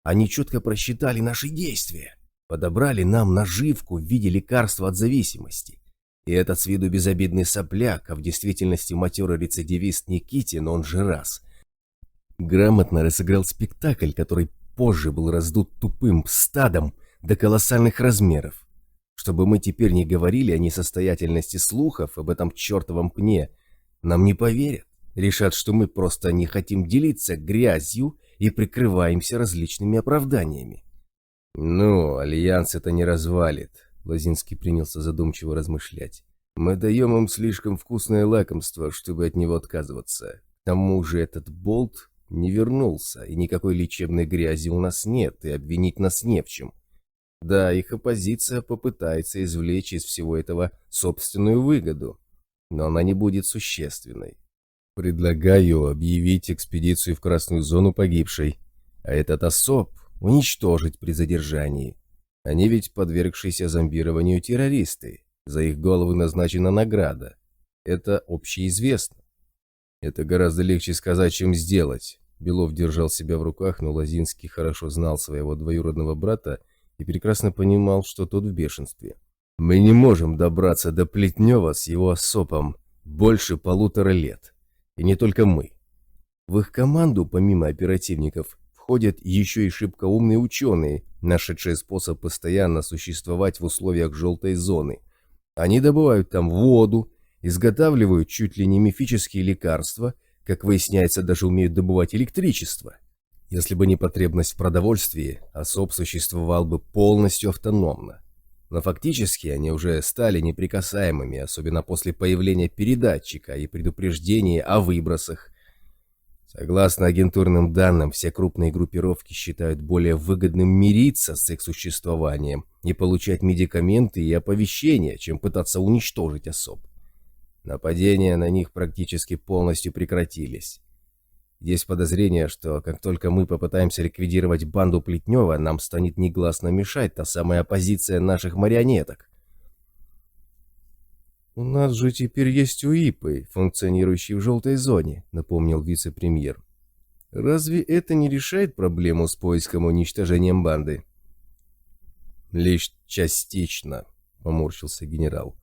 Они четко просчитали наши действия, подобрали нам наживку в виде лекарства от зависимости. И этот с виду безобидный сопляк, а в действительности матерый рецидивист Никитин, он же раз, грамотно разыграл спектакль, который позже был раздут тупым стадом до колоссальных размеров. Чтобы мы теперь не говорили о несостоятельности слухов об этом чертовом пне, нам не поверят. Решат, что мы просто не хотим делиться грязью и прикрываемся различными оправданиями. «Ну, альянс это не развалит», — Лозинский принялся задумчиво размышлять. «Мы даем им слишком вкусное лакомство, чтобы от него отказываться. К тому же этот болт не вернулся, и никакой лечебной грязи у нас нет, и обвинить нас не в чем. Да, их оппозиция попытается извлечь из всего этого собственную выгоду, но она не будет существенной. Предлагаю объявить экспедицию в Красную зону погибшей, а этот особ уничтожить при задержании. Они ведь подвергшиеся зомбированию террористы, за их головы назначена награда. Это общеизвестно. Это гораздо легче сказать, чем сделать. Белов держал себя в руках, но Лозинский хорошо знал своего двоюродного брата и прекрасно понимал, что тот в бешенстве. Мы не можем добраться до Плетнева с его особом больше 1,5 лет. И не только мы. В их команду, помимо оперативников, входят еще и шибко умные ученые, нашедшие способ постоянно существовать в условиях желтой зоны. Они добывают там воду, изготавливают чуть ли не мифические лекарства, как выясняется, даже умеют добывать электричество. Если бы не потребность в продовольствии, особ существовал бы полностью автономно. Но фактически они уже стали неприкасаемыми, особенно после появления передатчика и предупреждения о выбросах. Согласно агентурным данным, все крупные группировки считают более выгодным мириться с их существованием и получать медикаменты и оповещения, чем пытаться уничтожить особ. Нападения на них практически полностью прекратились. Есть подозрение, что как только мы попытаемся ликвидировать банду Плетнева, нам станет негласно мешать та самая оппозиция наших марионеток. «У нас же теперь есть УИПы, функционирующие в желтой зоне», — напомнил вице-премьер. «Разве это не решает проблему с поиском и уничтожением банды?» «Лишь частично», — поморщился генерал.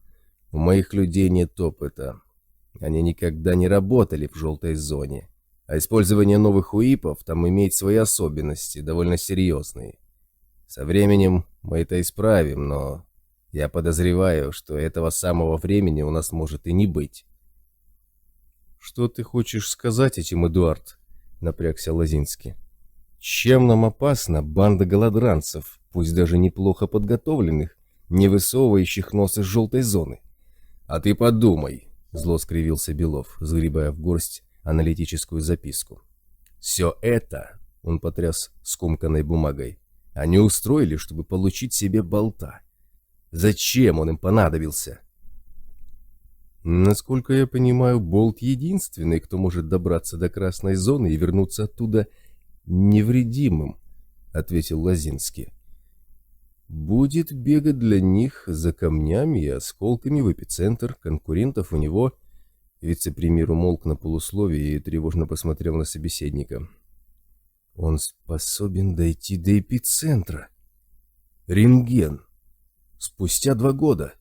«У моих людей нет опыта. Они никогда не работали в желтой зоне. А использование новых УИПов там имеет свои особенности, довольно серьезные. Со временем мы это исправим, но я подозреваю, что этого самого времени у нас может и не быть». «Что ты хочешь сказать этим, Эдуард?» — напрягся Лозинский. «Чем нам опасна банда голодранцев, пусть даже неплохо подготовленных, не высовывающих нос из желтой зоны?» «А ты подумай», — зло скривился Белов, сгребая в горсть аналитическую записку. «Все это», — он потряс скомканной бумагой, — «они устроили, чтобы получить себе болта. Зачем он им понадобился?» «Насколько я понимаю, Болт единственный, кто может добраться до красной зоны и вернуться оттуда невредимым», — ответил Лозинский. «Будет бегать для них за камнями и осколками в эпицентр. Конкурентов у него...» Вице-премьер умолк на полусловие и тревожно посмотрел на собеседника. «Он способен дойти до эпицентра. Рентген. Спустя 2 года.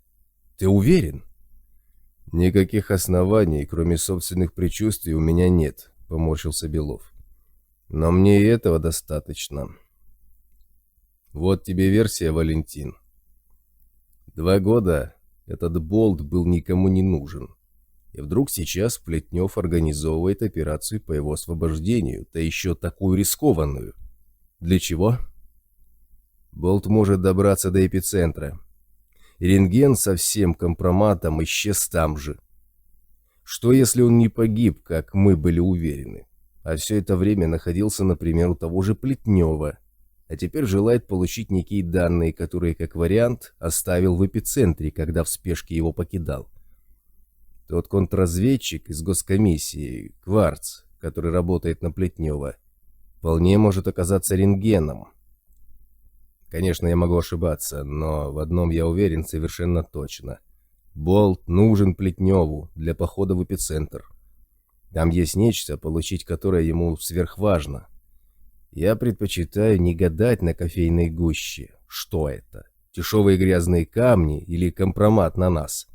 Ты уверен?» «Никаких оснований, кроме собственных предчувствий, у меня нет», — поморщился Белов. «Но мне и этого достаточно. Вот тебе версия, Валентин. 2 года этот болт был никому не нужен. И вдруг сейчас Плетнев организовывает операцию по его освобождению, да еще такую рискованную. Для чего? Болт может добраться до эпицентра. И рентген со всем компроматом исчез там же. Что если он не погиб, как мы были уверены, а все это время находился, например, у того же Плетнева, а теперь желает получить некие данные, которые, как вариант, оставил в эпицентре, когда в спешке его покидал? Тот контрразведчик из госкомиссии, Кварц, который работает на Плетнева, вполне может оказаться рентгеном. Конечно, я могу ошибаться, но в одном я уверен совершенно точно. Болт нужен Плетневу для похода в эпицентр. Там есть нечто, получить которое ему сверхважно. Я предпочитаю не гадать на кофейной гуще. Что это? Дешевые грязные камни или компромат на нас?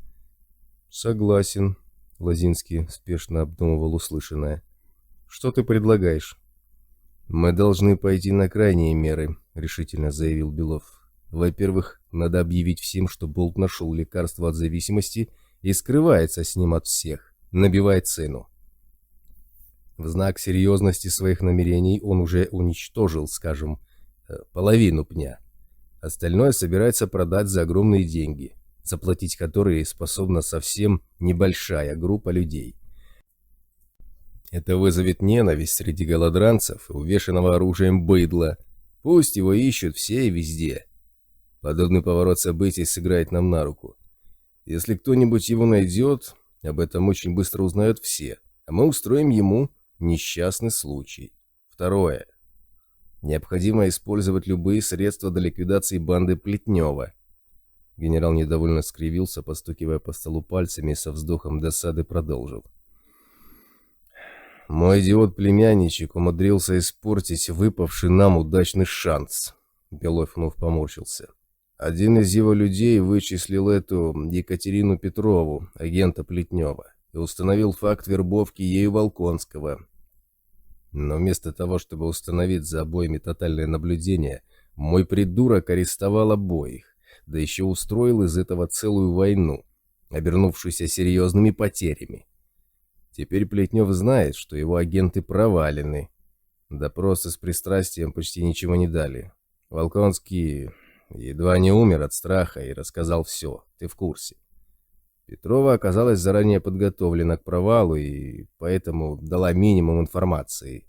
«Согласен», — Лозинский спешно обдумывал услышанное. «Что ты предлагаешь?» «Мы должны пойти на крайние меры», — решительно заявил Белов. «Во-первых, надо объявить всем, что Болт нашел лекарство от зависимости и скрывается с ним от всех, набивая цену. В знак серьезности своих намерений он уже уничтожил, скажем, половину пня. Остальное собирается продать за огромные деньги, заплатить которые способна совсем небольшая группа людей. Это вызовет ненависть среди голодранцев и увешанного оружием быдла. Пусть его ищут все и везде. Подобный поворот событий сыграет нам на руку. Если кто-нибудь его найдет, об этом очень быстро узнают все, а мы устроим ему несчастный случай. Второе. Необходимо использовать любые средства для ликвидации банды Плетнева». Генерал недовольно скривился, постукивая по столу пальцами, и со вздохом досады продолжил. «Мой идиот-племянничек умудрился испортить выпавший нам удачный шанс». Белов вновь поморщился. «Один из его людей вычислил эту Екатерину Петрову, агента Плетнева, и установил факт вербовки ею Волконского. Но вместо того, чтобы установить за обоими тотальное наблюдение, мой придурок арестовал обоих, да еще устроил из этого целую войну, обернувшуюся серьезными потерями. Теперь Плетнев знает, что его агенты провалены. Допросы с пристрастием почти ничего не дали. Волконский едва не умер от страха и рассказал все, ты в курсе. Петрова оказалась заранее подготовлена к провалу и поэтому дала минимум информации.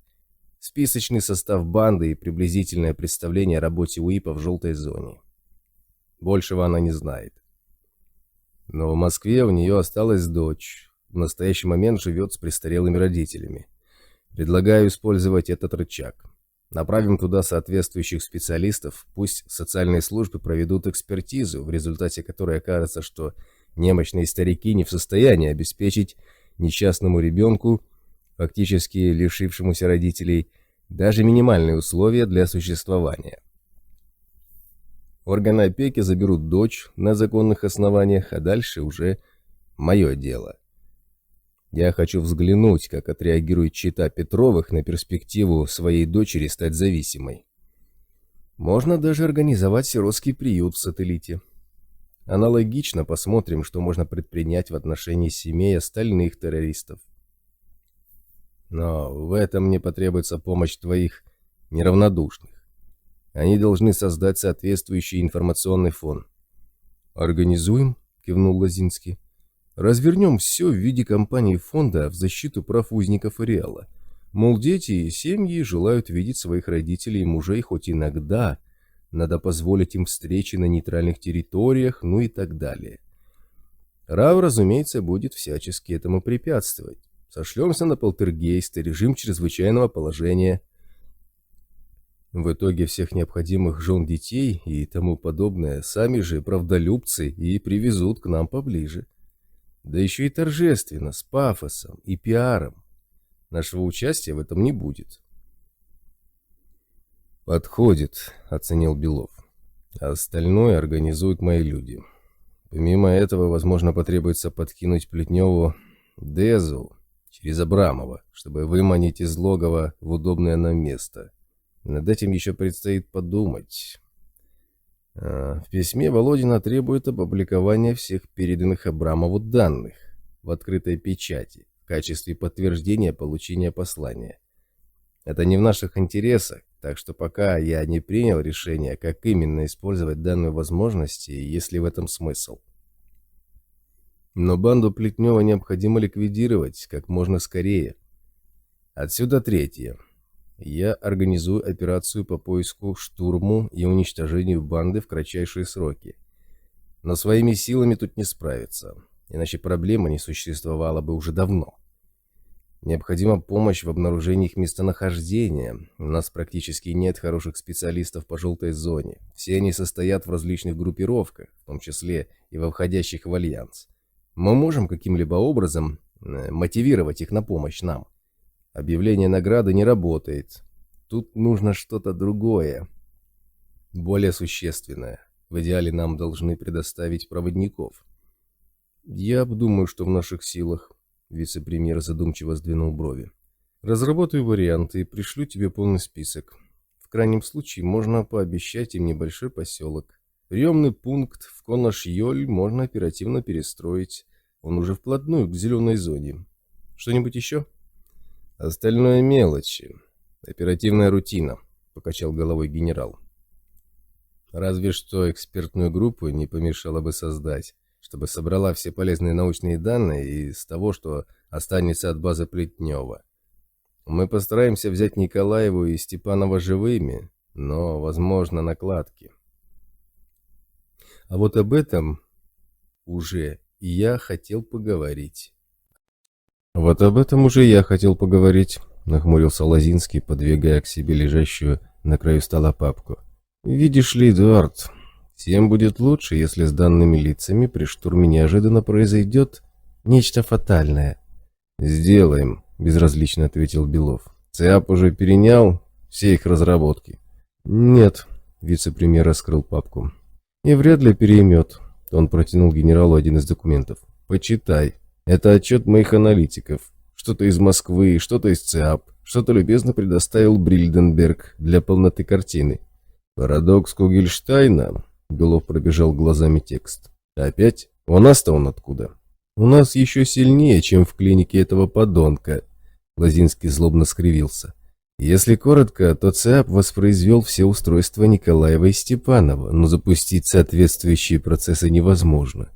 Списочный состав банды и приблизительное представление о работе УИПа в желтой зоне. Большего она не знает. Но в Москве у нее осталась дочь. В настоящий момент живет с престарелыми родителями. Предлагаю использовать этот рычаг. Направим туда соответствующих специалистов, пусть социальные службы проведут экспертизу, в результате которой окажется, что немощные старики не в состоянии обеспечить несчастному ребенку, фактически лишившемуся родителей, даже минимальные условия для существования. Органы опеки заберут дочь на законных основаниях, а дальше уже мое дело. Я хочу взглянуть, как отреагирует чета Петровых на перспективу своей дочери стать зависимой. Можно даже организовать сиротский приют в сателлите. Аналогично посмотрим, что можно предпринять в отношении семей остальных террористов. Но в этом мне потребуется помощь твоих неравнодушных. Они должны создать соответствующий информационный фон. «Организуем?» – кивнул Лозинский. «Развернем все в виде кампании фонда в защиту прав узников ареала. Мол, дети и семьи желают видеть своих родителей и мужей хоть иногда, надо позволить им встречи на нейтральных территориях, ну и так далее. РАВ, разумеется, будет всячески этому препятствовать. Сошлемся на полтергейст и режим чрезвычайного положения. В итоге всех необходимых жен детей и тому подобное сами же правдолюбцы и привезут к нам поближе. Да еще и торжественно, с пафосом и пиаром. Нашего участия в этом не будет». «Подходит», — оценил Белов. «А остальное организуют мои люди. Помимо этого, возможно, потребуется подкинуть Плетневу Дезу через Абрамова, чтобы выманить из логова в удобное нам место. Над этим еще предстоит подумать». В письме Володина требует опубликования всех переданных Абрамову данных в открытой печати в качестве подтверждения получения послания. Это не в наших интересах, так что пока я не принял решение, как именно использовать данную возможность и есть ли в этом смысл. Но банду Плетнева необходимо ликвидировать как можно скорее. Отсюда третье. Я организую операцию по поиску, штурму и уничтожению банды в кратчайшие сроки. Но своими силами тут не справиться, иначе проблема не существовала бы уже давно. Необходима помощь в обнаружении их местонахождения. У нас практически нет хороших специалистов по желтой зоне. Все они состоят в различных группировках, в том числе и во входящих в альянс. Мы можем каким-либо образом мотивировать их на помощь нам. Объявление награды не работает. Тут нужно что-то другое, более существенное. В идеале нам должны предоставить проводников. Я думаю, что в наших силах. Вице-премьер задумчиво сдвинул брови. Разработаю варианты и пришлю тебе полный список. В крайнем случае можно пообещать им небольшой поселок. Приемный пункт в Конаш-Йоль можно оперативно перестроить. Он уже вплотную к зеленой зоне. Что-нибудь еще? Остальное мелочи. Оперативная рутина, покачал головой генерал. Разве что экспертную группу не помешало бы создать, чтобы собрала все полезные научные данные из того, что останется от базы Плетнева. Мы постараемся взять Николаеву и Степанова живыми, но, возможно, накладки. А вот об этом уже я хотел поговорить. «Вот об этом уже я хотел поговорить», — нахмурился Лозинский, подвигая к себе лежащую на краю стола папку. «Видишь ли, Эдуард, всем будет лучше, если с данными лицами при штурме неожиданно произойдет нечто фатальное». «Сделаем», — безразлично ответил Белов. «ЦИАП уже перенял все их разработки?» «Нет», — вице-премьер раскрыл папку. «И вряд ли переймет». Он протянул генералу один из документов. «Почитай. Это отчет моих аналитиков. Что-то из Москвы, что-то из ЦИАП, что-то любезно предоставил Брильденберг для полноты картины». «Парадокс Кугельштайна», — Белов пробежал глазами текст. «Опять? У нас-то он откуда?» «У нас еще сильнее, чем в клинике этого подонка», — Лозинский злобно скривился. «Если коротко, то ЦИАП воспроизвел все устройства Николаева и Степанова, но запустить соответствующие процессы невозможно.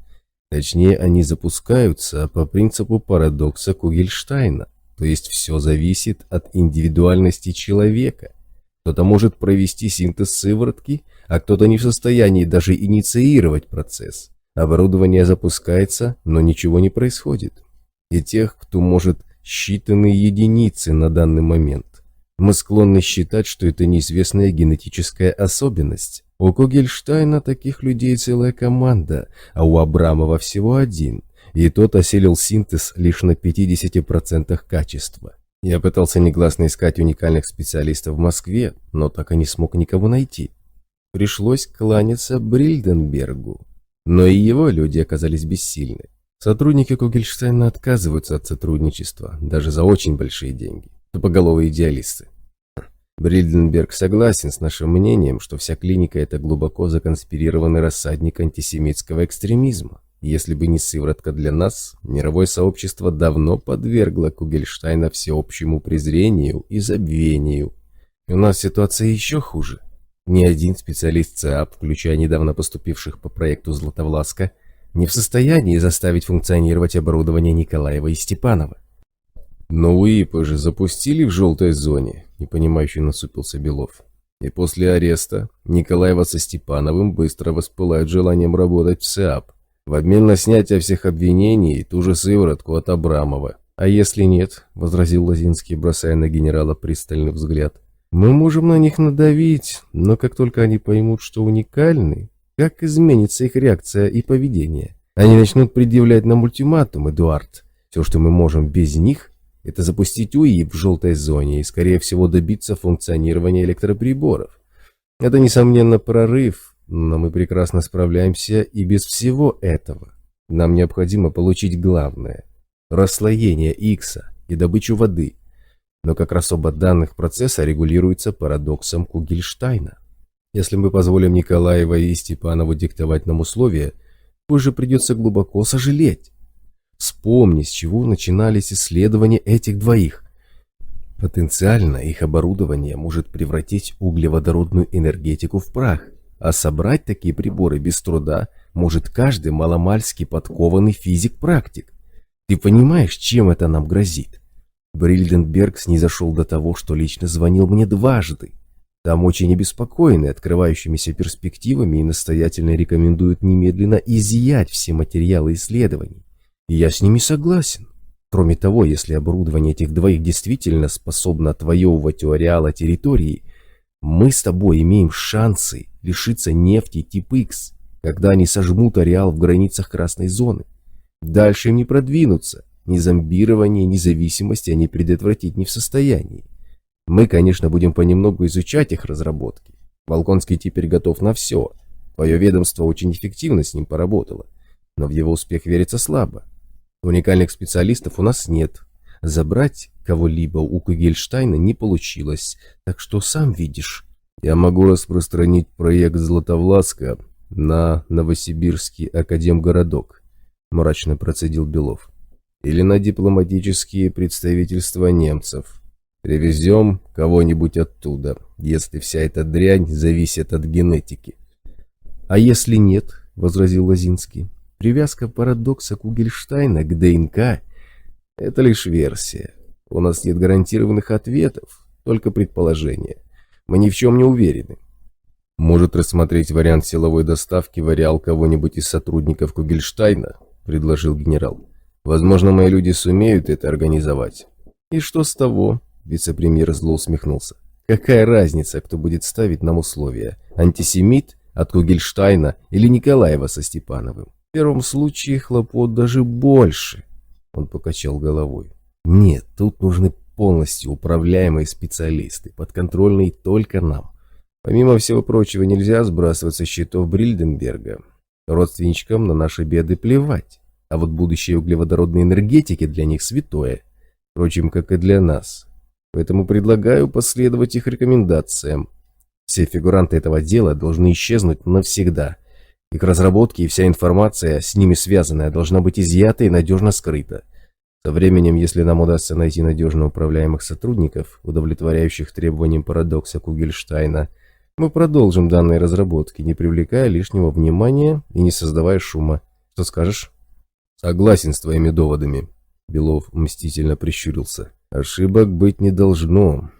Точнее, они запускаются по принципу парадокса Кугельштайна, то есть все зависит от индивидуальности человека. Кто-то может провести синтез сыворотки, а кто-то не в состоянии даже инициировать процесс. Оборудование запускается, но ничего не происходит. И тех, кто может считанные единицы на данный момент. Мы склонны считать, что это неизвестная генетическая особенность. У Кугельштайна таких людей целая команда, а у Абрамова всего один, и тот осилил синтез лишь на 50% качества. Я пытался негласно искать уникальных специалистов в Москве, но так и не смог никого найти. Пришлось кланяться Брильденбергу, но и его люди оказались бессильны. Сотрудники Кугельштайна отказываются от сотрудничества, даже за очень большие деньги. Тупоголовые идеалисты. Брильденберг согласен с нашим мнением, что вся клиника – это глубоко законспирированный рассадник антисемитского экстремизма. Если бы не сыворотка для нас, мировое сообщество давно подвергло Кугельштайна всеобщему презрению и забвению. И у нас ситуация еще хуже. Ни один специалист ЦАП, включая недавно поступивших по проекту Златовласка, не в состоянии заставить функционировать оборудование Николаева и Степанова. Но УИПа же запустили в желтой зоне, непонимающе насупился Белов. И после ареста Николаева со Степановым быстро воспылают желанием работать в СИАП, в обмен на снятие всех обвинений и ту же сыворотку от Абрамова. А если нет, возразил Лозинский, бросая на генерала пристальный взгляд, мы можем на них надавить, но как только они поймут, что уникальны, как изменится их реакция и поведение? Они начнут предъявлять нам ультиматум, Эдуард. Все, что мы можем без них, это запустить УИП в желтой зоне и, скорее всего, добиться функционирования электроприборов. Это, несомненно, прорыв, но мы прекрасно справляемся и без всего этого. Нам необходимо получить главное – расслоение Икса и добычу воды. Но как раз оба данных процесса регулируются парадоксом Кугельштайна. Если мы позволим Николаеву и Степанову диктовать нам условия, позже придется глубоко сожалеть. Вспомни, с чего начинались исследования этих двоих. Потенциально их оборудование может превратить углеводородную энергетику в прах, а собрать такие приборы без труда может каждый маломальски подкованный физик-практик. Ты понимаешь, чем это нам грозит? Брильденберг снизошел до того, что лично звонил мне дважды. Там очень обеспокоены открывающимися перспективами и настоятельно рекомендуют немедленно изъять все материалы исследований. И я с ними согласен. Кроме того, если оборудование этих двоих действительно способно отвоевывать у ареала территории, мы с тобой имеем шансы лишиться нефти тип X, когда они сожмут ареал в границах красной зоны. Дальше им не продвинуться, ни зомбирование, ни зависимости они предотвратить не в состоянии. Мы, конечно, будем понемногу изучать их разработки. Волконский теперь готов на все. Твое ведомство очень эффективно с ним поработало, но в его успех верится слабо. Уникальных специалистов у нас нет. Забрать кого-либо у Кугельштайна не получилось, так что сам видишь. Я могу распространить проект Златовласка на Новосибирский академгородок, мрачно процедил Белов. Или на дипломатические представительства немцев. Привезем кого-нибудь оттуда, если вся эта дрянь зависит от генетики. А если нет, возразил Лозинский, привязка парадокса Кугельштайна к ДНК – это лишь версия. У нас нет гарантированных ответов, только предположения. Мы ни в чем не уверены. Может рассмотреть вариант силовой доставки в ареал кого-нибудь из сотрудников Кугельштайна, предложил генерал. Возможно, мои люди сумеют это организовать. И что с того? Вице-премьер зло усмехнулся. Какая разница, кто будет ставить нам условия? Антисемит от Кугельштайна или Николаева со Степановым? В первом случае хлопот даже больше. Он покачал головой. Нет, тут нужны полностью управляемые специалисты, подконтрольные только нам. Помимо всего прочего, нельзя сбрасывать со счетов Брильденберга. Родственничкам на наши беды плевать. А вот будущее углеводородной энергетики для них святое. Впрочем, как и для нас. Поэтому предлагаю последовать их рекомендациям. Все фигуранты этого дела должны исчезнуть навсегда. Их разработки и вся информация, с ними связанная, должна быть изъята и надежно скрыта. Со временем, если нам удастся найти надежно управляемых сотрудников, удовлетворяющих требованиям парадокса Кугельштайна, мы продолжим данные разработки, не привлекая лишнего внимания и не создавая шума. Что скажешь? Согласен с твоими доводами. Белов мстительно прищурился. Ошибок быть не должно.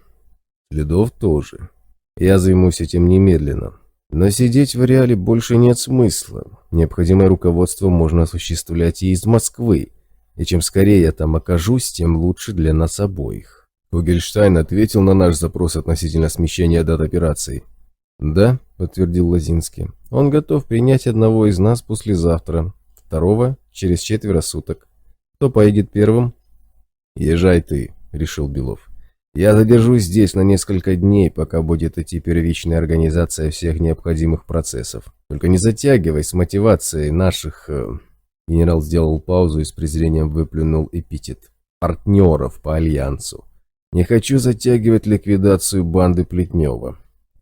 Следов тоже. Я займусь этим немедленно. Но сидеть в ареале больше нет смысла. Необходимое руководство можно осуществлять и из Москвы. И чем скорее я там окажусь, тем лучше для нас обоих. Фогельштайн ответил на наш запрос относительно смещения дат операций. «Да», — подтвердил Лозинский, — «он готов принять одного из нас послезавтра, второго — через 4 суток. Кто поедет первым?» «Езжай ты», — решил Белов. «Я задержусь здесь на несколько дней, пока будет идти первичная организация всех необходимых процессов. Только не затягивай с мотивацией наших...» Генерал сделал паузу и с презрением выплюнул эпитет. «Партнеров по Альянсу. Не хочу затягивать ликвидацию банды Плетнева».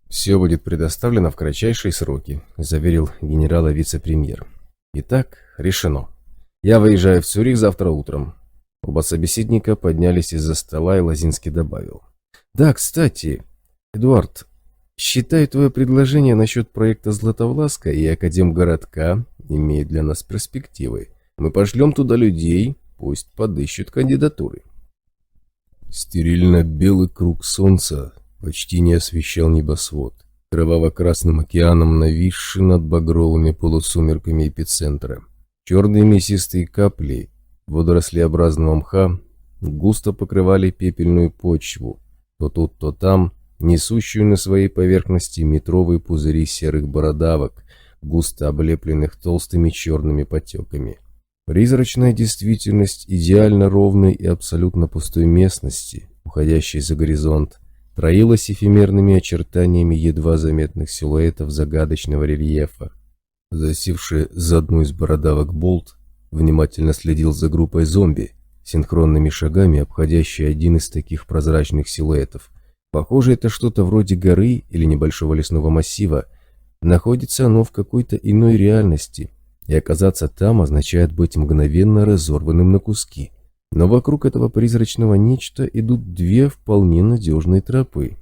«Все будет предоставлено в кратчайшие сроки», — заверил генерала вице-премьер. «Итак, решено. Я выезжаю в Цюрих завтра утром». Оба собеседника поднялись из-за стола, и Лозинский добавил. «Да, кстати, Эдуард, считаю твое предложение насчет проекта Златовласка и Академгородка имеет для нас перспективы. Мы пошлем туда людей, пусть подыщут кандидатуры». Стерильно-белый круг солнца почти не освещал небосвод, кроваво-красным океаном нависший над багровыми полусумерками эпицентра. Черные мясистые капли водорослеобразного мха густо покрывали пепельную почву, то тут, то там, несущую на своей поверхности метровые пузыри серых бородавок, густо облепленных толстыми черными потеками. Призрачная действительность идеально ровной и абсолютно пустой местности, уходящей за горизонт, троилась эфемерными очертаниями едва заметных силуэтов загадочного рельефа. Засевший за одну из бородавок Болт внимательно следил за группой зомби, синхронными шагами обходящей один из таких прозрачных силуэтов. Похоже, это что-то вроде горы или небольшого лесного массива. Находится оно в какой-то иной реальности, и оказаться там означает быть мгновенно разорванным на куски. Но вокруг этого призрачного нечто идут две вполне надежные тропы.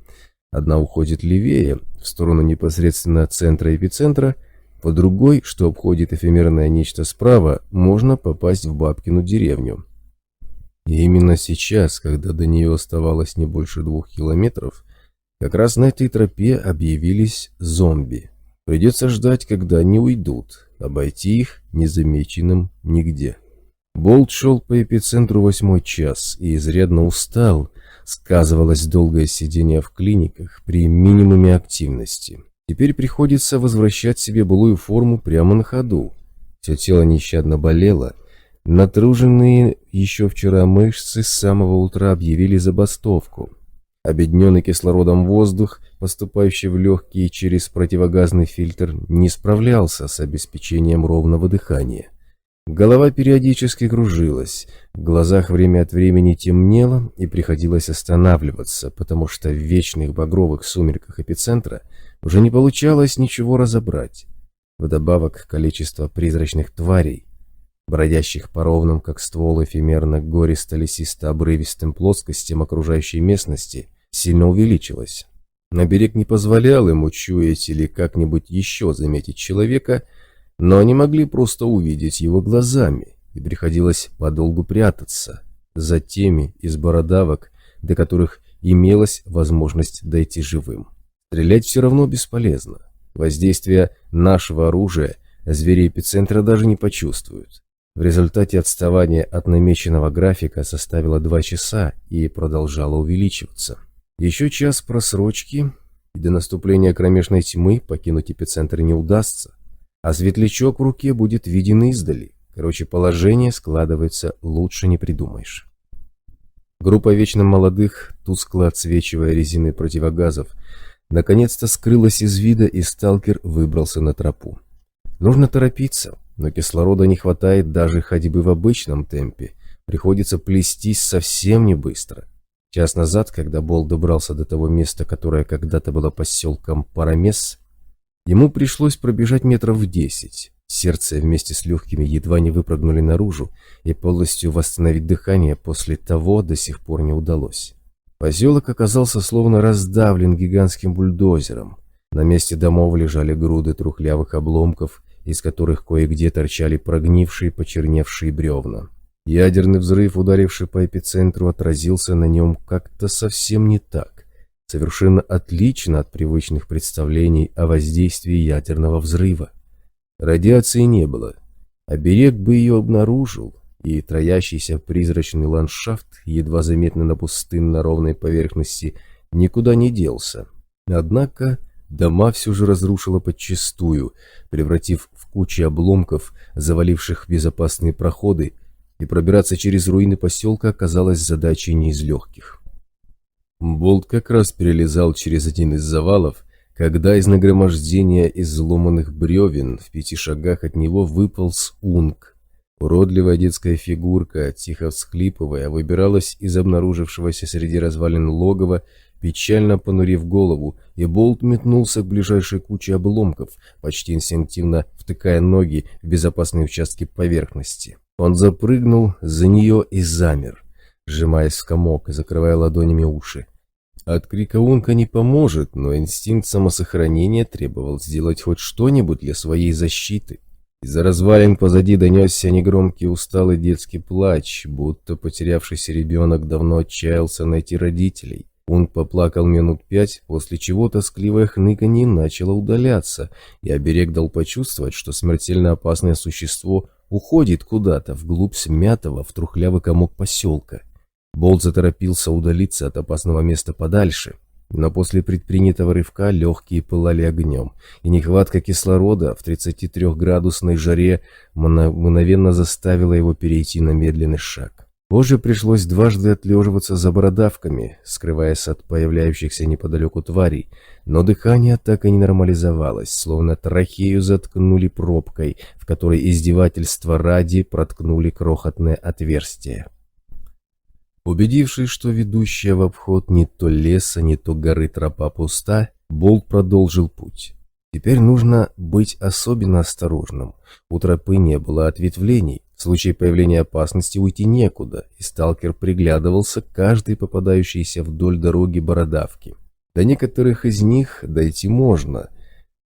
Одна уходит левее, в сторону непосредственно центра эпицентра, по другой, что обходит эфемерное нечто справа, можно попасть в Бабкину деревню. И именно сейчас, когда до нее оставалось не больше 2 километров, как раз на этой тропе объявились зомби. Придется ждать, когда они уйдут, обойти их незамеченным нигде. Болт шел по эпицентру 8-й час и изрядно устал, сказывалось долгое сидение в клиниках при минимуме активности. Теперь приходится возвращать себе былую форму прямо на ходу. Все тело нещадно болело. Натруженные еще вчера мышцы с самого утра объявили забастовку. Обедненный кислородом воздух, поступающий в легкие через противогазный фильтр, не справлялся с обеспечением ровного дыхания. Голова периодически кружилась, в глазах время от времени темнело и приходилось останавливаться, потому что в вечных багровых сумерках эпицентра уже не получалось ничего разобрать. Вдобавок количество призрачных тварей, бродящих по ровным, как ствол эфемерно гористо-лесисто-обрывистым плоскостям окружающей местности, сильно увеличилось. На берег не позволял им учуять или как-нибудь еще заметить человека, но они могли просто увидеть его глазами, и приходилось подолгу прятаться за теми из бородавок, до которых имелась возможность дойти живым. Стрелять все равно бесполезно. Воздействие нашего оружия звери эпицентра даже не почувствуют. В результате отставание от намеченного графика составило 2 часа и продолжало увеличиваться. Еще час просрочки, и до наступления кромешной тьмы покинуть эпицентр не удастся, а светлячок в руке будет виден издали. Короче, положение складывается лучше не придумаешь. Группа вечно молодых, тускло отсвечивая резиной противогазов, наконец-то скрылась из вида, и сталкер выбрался на тропу. Нужно торопиться, но кислорода не хватает даже ходьбы в обычном темпе. Приходится плестись совсем не быстро. Час назад, когда Бол добрался до того места, которое когда-то было поселком Парамес, ему пришлось пробежать метров 10. Сердце вместе с легкими едва не выпрыгнули наружу, и полностью восстановить дыхание после того до сих пор не удалось. Поселок оказался словно раздавлен гигантским бульдозером. На месте домов лежали груды трухлявых обломков, из которых кое-где торчали прогнившие, почерневшие бревна. Ядерный взрыв, ударивший по эпицентру, отразился на нем как-то совсем не так, совершенно отлично от привычных представлений о воздействии ядерного взрыва. Радиации не было, а берег бы ее обнаружил, и троящийся призрачный ландшафт, едва заметный на пустынно-ровной поверхности, никуда не делся. Однако дома все же разрушило подчистую, превратив в кучи обломков, заваливших безопасные проходы, и пробираться через руины поселка оказалось задачей не из легких. Болт как раз перелезал через один из завалов, когда из нагромождения изломанных бревен в 5 шагах от него выполз Унг. Уродливая детская фигурка, тихо всхлипывая, выбиралась из обнаружившегося среди развалин логова, печально понурив голову, и Болт метнулся к ближайшей куче обломков, почти инстинктивно втыкая ноги в безопасные участки поверхности. Он запрыгнул за нее и замер, сжимаясь в комок и закрывая ладонями уши. От крика Унка не поможет, но инстинкт самосохранения требовал сделать хоть что-нибудь для своей защиты. Из-за развалин позади донесся негромкий усталый детский плач, будто потерявшийся ребенок давно отчаялся найти родителей. Унк поплакал минут 5, после чего тоскливое хныканье начало удаляться, и оберег дал почувствовать, что смертельно опасное существо уходит куда-то вглубь смятого в трухлявый комок поселка. Болт заторопился удалиться от опасного места подальше, но после предпринятого рывка легкие пылали огнем, и нехватка кислорода в 33-градусной жаре мгновенно заставила его перейти на медленный шаг. Позже пришлось дважды отлеживаться за бородавками, скрываясь от появляющихся неподалеку тварей, но дыхание так и не нормализовалось, словно трахею заткнули пробкой, в которой издевательства ради проткнули крохотное отверстие. Убедившись, что ведущая в обход не то леса, не то горы тропа пуста, Болт продолжил путь. Теперь нужно быть особенно осторожным. У тропы не было ответвлений, в случае появления опасности уйти некуда, и сталкер приглядывался к каждой попадающейся вдоль дороги бородавке. До некоторых из них дойти можно.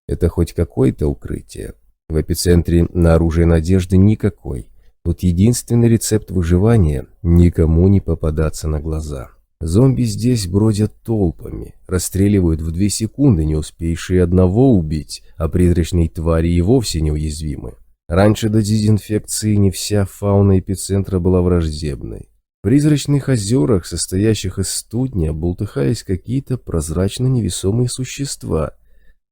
Это хоть какое-то укрытие. В эпицентре на оружие надежды никакой. Тут единственный рецепт выживания – никому не попадаться на глаза. Зомби здесь бродят толпами, расстреливают в 2 секунды, не успеющие одного убить, а призрачные твари и вовсе неуязвимы. Раньше до дезинфекции не вся фауна эпицентра была враждебной. В призрачных озерах, состоящих из студня, бултыхались какие-то прозрачно невесомые существа.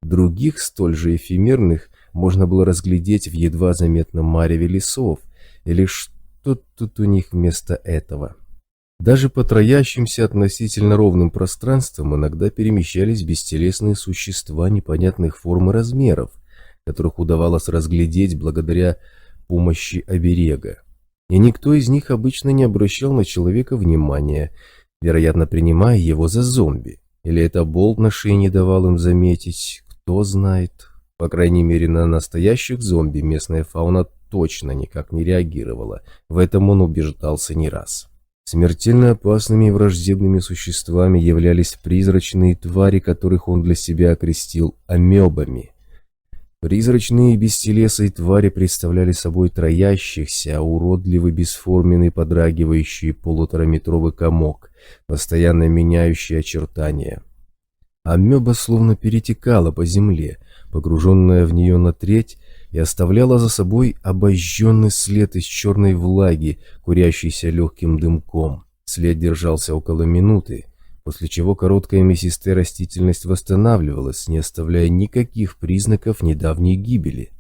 Других, столь же эфемерных, можно было разглядеть в едва заметном мареве лесов, или что тут у них вместо этого. Даже по троящимся относительно ровным пространствам иногда перемещались бестелесные существа непонятных форм и размеров, которых удавалось разглядеть благодаря помощи оберега. И никто из них обычно не обращал на человека внимания, вероятно, принимая его за зомби. Или это Болт на шее не давал им заметить, кто знает. По крайней мере, на настоящих зомби местная фауна точно никак не реагировала, в этом он убеждался не раз. Смертельно опасными и враждебными существами являлись призрачные твари, которых он для себя окрестил амебами. Призрачные бестелесые твари представляли собой троящихся, уродливый, бесформенный, подрагивающий полутораметровый комок, постоянно меняющий очертания. Амеба словно перетекала по земле, погруженная в нее на треть, и оставляла за собой обожженный след из черной влаги, курящийся легким дымком. След держался около минуты, после чего короткая мясистая растительность восстанавливалась, не оставляя никаких признаков недавней гибели.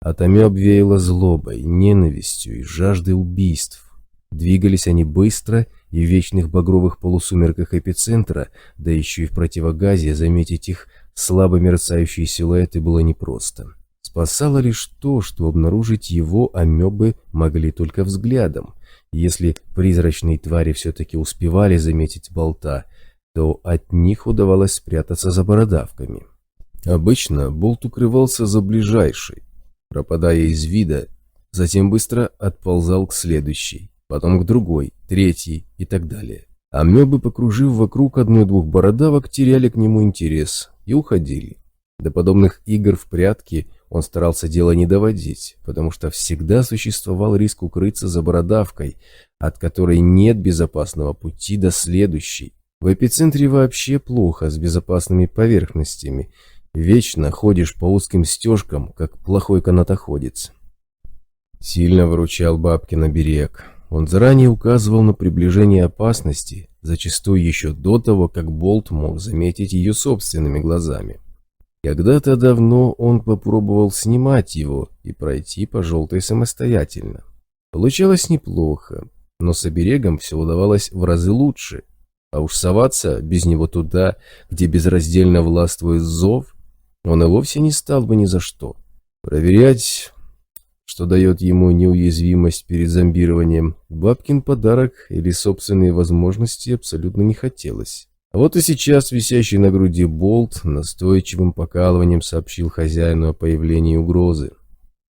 От амеб веяло злобой, ненавистью и жаждой убийств. Двигались они быстро, и в вечных багровых полусумерках эпицентра, да еще и в противогазе, заметить их слабо мерцающие силуэты было непросто. Спасало лишь то, что обнаружить его амебы могли только взглядом. Если призрачные твари все-таки успевали заметить Болта, то от них удавалось спрятаться за бородавками. Обычно Болт укрывался за ближайшей, пропадая из вида, затем быстро отползал к следующей, потом к другой, третьей и так далее. Амебы, покружив вокруг 1-2 бородавок, теряли к нему интерес и уходили. До подобных игр в прятки он старался дело не доводить, потому что всегда существовал риск укрыться за бородавкой, от которой нет безопасного пути до следующей. В эпицентре вообще плохо с безопасными поверхностями. Вечно ходишь по узким стежкам, как плохой канатоходец. сильно выручал Бабкин оберег. Он заранее указывал на приближение опасности, зачастую еще до того, как Болт мог заметить ее собственными глазами. Когда-то давно он попробовал снимать его и пройти по желтой самостоятельно. Получалось неплохо, но с оберегом все удавалось в разы лучше. А уж соваться без него туда, где безраздельно властвует зов, он и вовсе не стал бы ни за что. Проверять, что дает ему неуязвимость перед зомбированием, Бабкин подарок или собственные возможности абсолютно не хотелось. А вот и сейчас висящий на груди болт настойчивым покалыванием сообщил хозяину о появлении угрозы.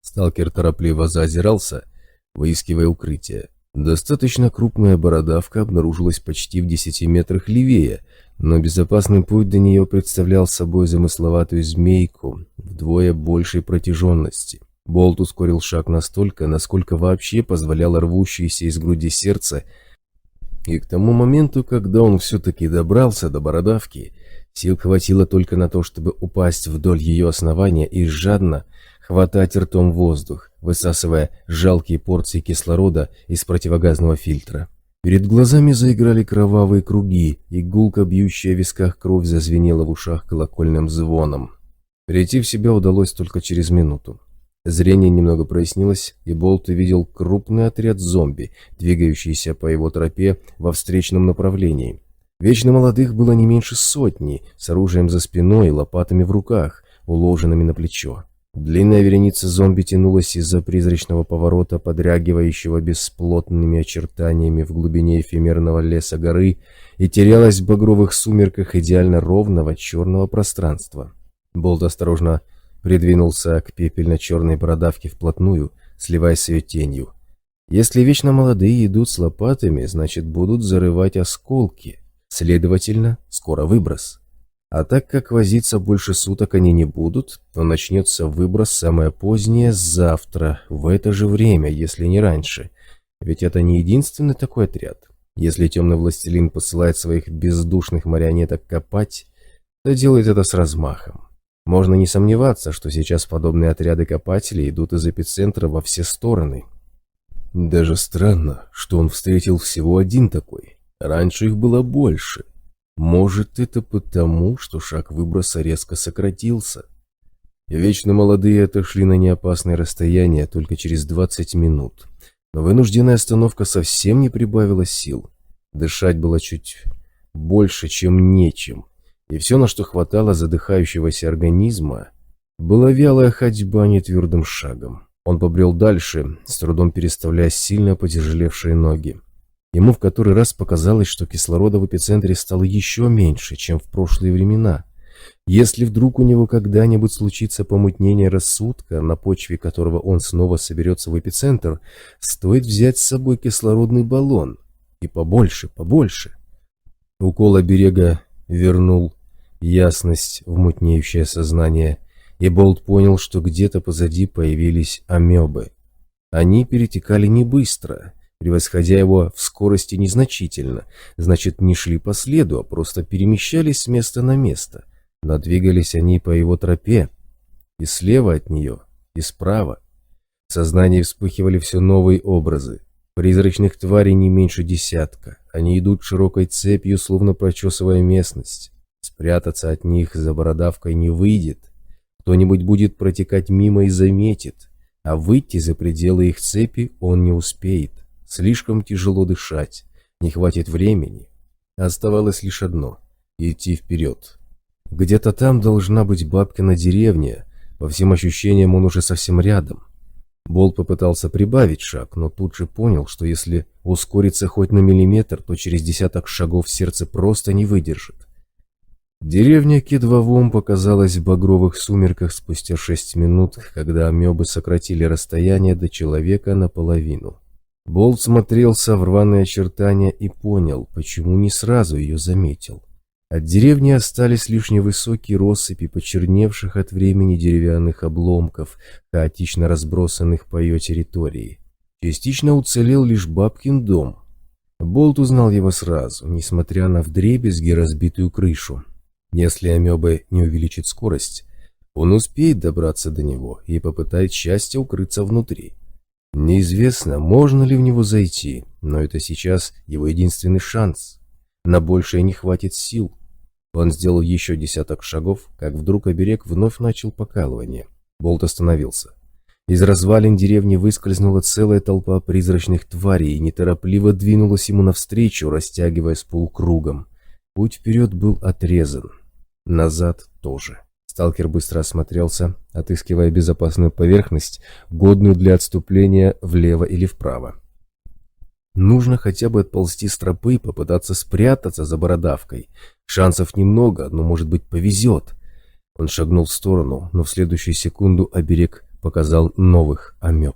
Сталкер торопливо заозирался, выискивая укрытие. Достаточно крупная бородавка обнаружилась почти в 10 метрах левее, но безопасный путь до нее представлял собой замысловатую змейку вдвое большей протяженности. Болт ускорил шаг настолько, насколько вообще позволяло рвущееся из груди сердце, и к тому моменту, когда он все-таки добрался до бородавки, сил хватило только на то, чтобы упасть вдоль ее основания и жадно хватать ртом воздух, высасывая жалкие порции кислорода из противогазного фильтра. Перед глазами заиграли кровавые круги, и гулко бьющая в висках кровь зазвенела в ушах колокольным звоном. Прийти в себя удалось только через минуту. Зрение немного прояснилось, и Болт увидел крупный отряд зомби, двигающийся по его тропе во встречном направлении. Вечно молодых было не меньше сотни, с оружием за спиной и лопатами в руках, уложенными на плечо. Длинная вереница зомби тянулась из-за призрачного поворота, подрагивающего бесплотными очертаниями в глубине эфемерного леса горы, и терялась в багровых сумерках идеально ровного черного пространства. Болт осторожно придвинулся к пепельно-черной бородавке вплотную, сливаясь с ее тенью. Если вечно молодые идут с лопатами, значит, будут зарывать осколки. Следовательно, скоро выброс. А так как возиться больше суток они не будут, то начнется выброс самое позднее завтра, в это же время, если не раньше. Ведь это не единственный такой отряд. Если темный властелин посылает своих бездушных марионеток копать, то делает это с размахом. Можно не сомневаться, что сейчас подобные отряды копателей идут из эпицентра во все стороны. Даже странно, что он встретил всего один такой. Раньше их было больше. Может, это потому, что шаг выброса резко сократился. Вечно молодые отошли на неопасное расстояние только через 20 минут. Но вынужденная остановка совсем не прибавила сил. Дышать было чуть больше, чем нечем. И все, на что хватало задыхающегося организма, была вялая ходьба нетвердым шагом. Он побрел дальше, с трудом переставляя сильно потяжелевшие ноги. Ему в который раз показалось, что кислорода в эпицентре стало еще меньше, чем в прошлые времена. Если вдруг у него когда-нибудь случится помутнение рассудка, на почве которого он снова соберется в эпицентр, стоит взять с собой кислородный баллон. И побольше, побольше. Укол оберега вернул ясность в мутнеющее сознание, и Болт понял, что где-то позади появились амебы. Они перетекали не быстро, превосходя его в скорости незначительно, значит, не шли по следу, а просто перемещались с места на место. Но двигались они по его тропе, и слева от нее, и справа. В сознании вспыхивали все новые образы. Призрачных тварей не меньше десятка. Они идут широкой цепью, словно прочесывая местность. Спрятаться от них за бородавкой не выйдет. Кто-нибудь будет протекать мимо и заметит, а выйти за пределы их цепи он не успеет. Слишком тяжело дышать, не хватит времени. Оставалось лишь одно — идти вперед. Где-то там должна быть Бабкина деревня, по всем ощущениям он уже совсем рядом. Болт попытался прибавить шаг, но тут же понял, что если ускориться хоть на миллиметр, то через десяток шагов сердце просто не выдержит. Деревня Кедвовом показалась в багровых сумерках спустя 6 минут, когда амебы сократили расстояние до человека наполовину. Болт смотрелся в рваные очертания и понял, почему не сразу ее заметил. От деревни остались лишь невысокие россыпи почерневших от времени деревянных обломков, хаотично разбросанных по ее территории. Частично уцелел лишь Бабкин дом. Болт узнал его сразу, несмотря на вдребезги разбитую крышу. Если амебы не увеличит скорость, он успеет добраться до него и попытает счастье укрыться внутри. Неизвестно, можно ли в него зайти, но это сейчас его единственный шанс. На большее не хватит сил. Он сделал еще десяток шагов, как вдруг оберег вновь начал покалывание. Болт остановился. Из развалин деревни выскользнула целая толпа призрачных тварей и неторопливо двинулась ему навстречу, растягиваясь полукругом. Путь вперед был отрезан. Назад тоже. Сталкер быстро осмотрелся, отыскивая безопасную поверхность, годную для отступления влево или вправо. Нужно хотя бы отползти с тропы и попытаться спрятаться за бородавкой. Шансов немного, но, может быть, повезет. Он шагнул в сторону, но в следующую секунду оберег показал новых амеб.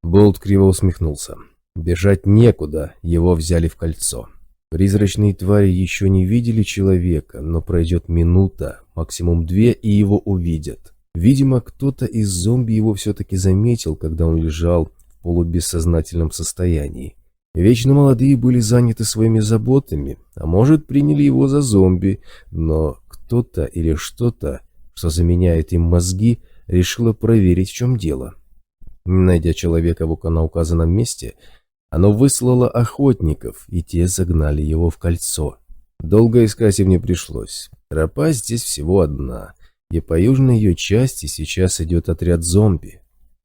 Болт криво усмехнулся. Бежать некуда, его взяли в кольцо. Призрачные твари еще не видели человека, но пройдет минута, максимум 2, и его увидят. Видимо, кто-то из зомби его все-таки заметил, когда он лежал в полубессознательном состоянии. Вечно молодые были заняты своими заботами, а может, приняли его за зомби, но кто-то или что-то, что заменяет им мозги, решило проверить, в чем дело. Найдя человека на указанном месте, оно выслало охотников, и те загнали его в кольцо. Долго искать им не пришлось. Тропа здесь всего одна, и по южной ее части сейчас идет отряд зомби.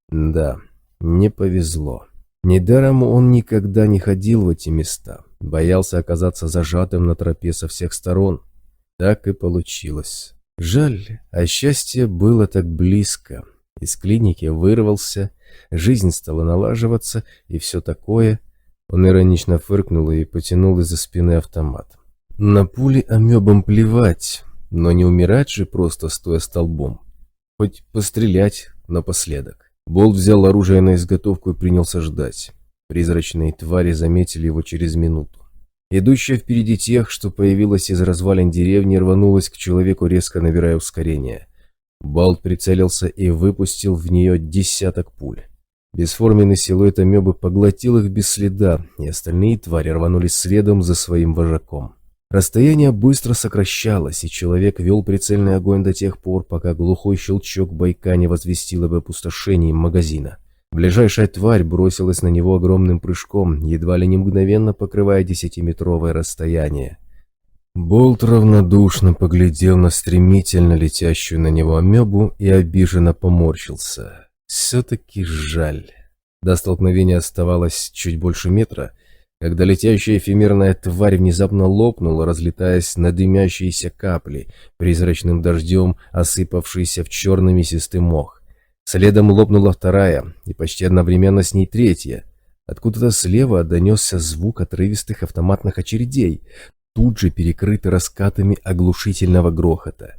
Да, не повезло. Недаром он никогда не ходил в эти места, боялся оказаться зажатым на тропе со всех сторон. Так и получилось. Жаль, а счастье было так близко. Из клиники вырвался, жизнь стала налаживаться и все такое. Он иронично фыркнул и потянул из-за спины автомат. На пули амебам плевать, но не умирать же просто стоя столбом. Хоть пострелять напоследок. Болт взял оружие на изготовку и принялся ждать. Призрачные твари заметили его через минуту. Идущая впереди тех, что появилась из развалин деревни, рванулась к человеку, резко набирая ускорение. Болт прицелился и выпустил в нее десяток пуль. Бесформенный силуэт амебы поглотил их без следа, и остальные твари рванулись следом за своим вожаком. Расстояние быстро сокращалось, и человек вел прицельный огонь до тех пор, пока глухой щелчок бойка не возвестил об опустошении магазина. Ближайшая тварь бросилась на него огромным прыжком, едва ли не мгновенно покрывая 10-метровое расстояние. Болт равнодушно поглядел на стремительно летящую на него амебу и обиженно поморщился. Все-таки жаль. До столкновения оставалось чуть больше метра, когда летящая эфемерная тварь внезапно лопнула, разлетаясь на дымящиеся капли, призрачным дождем осыпавшийся в черный мясистый мох. Следом лопнула вторая, и почти одновременно с ней третья. Откуда-то слева донесся звук отрывистых автоматных очередей, тут же перекрытый раскатами оглушительного грохота.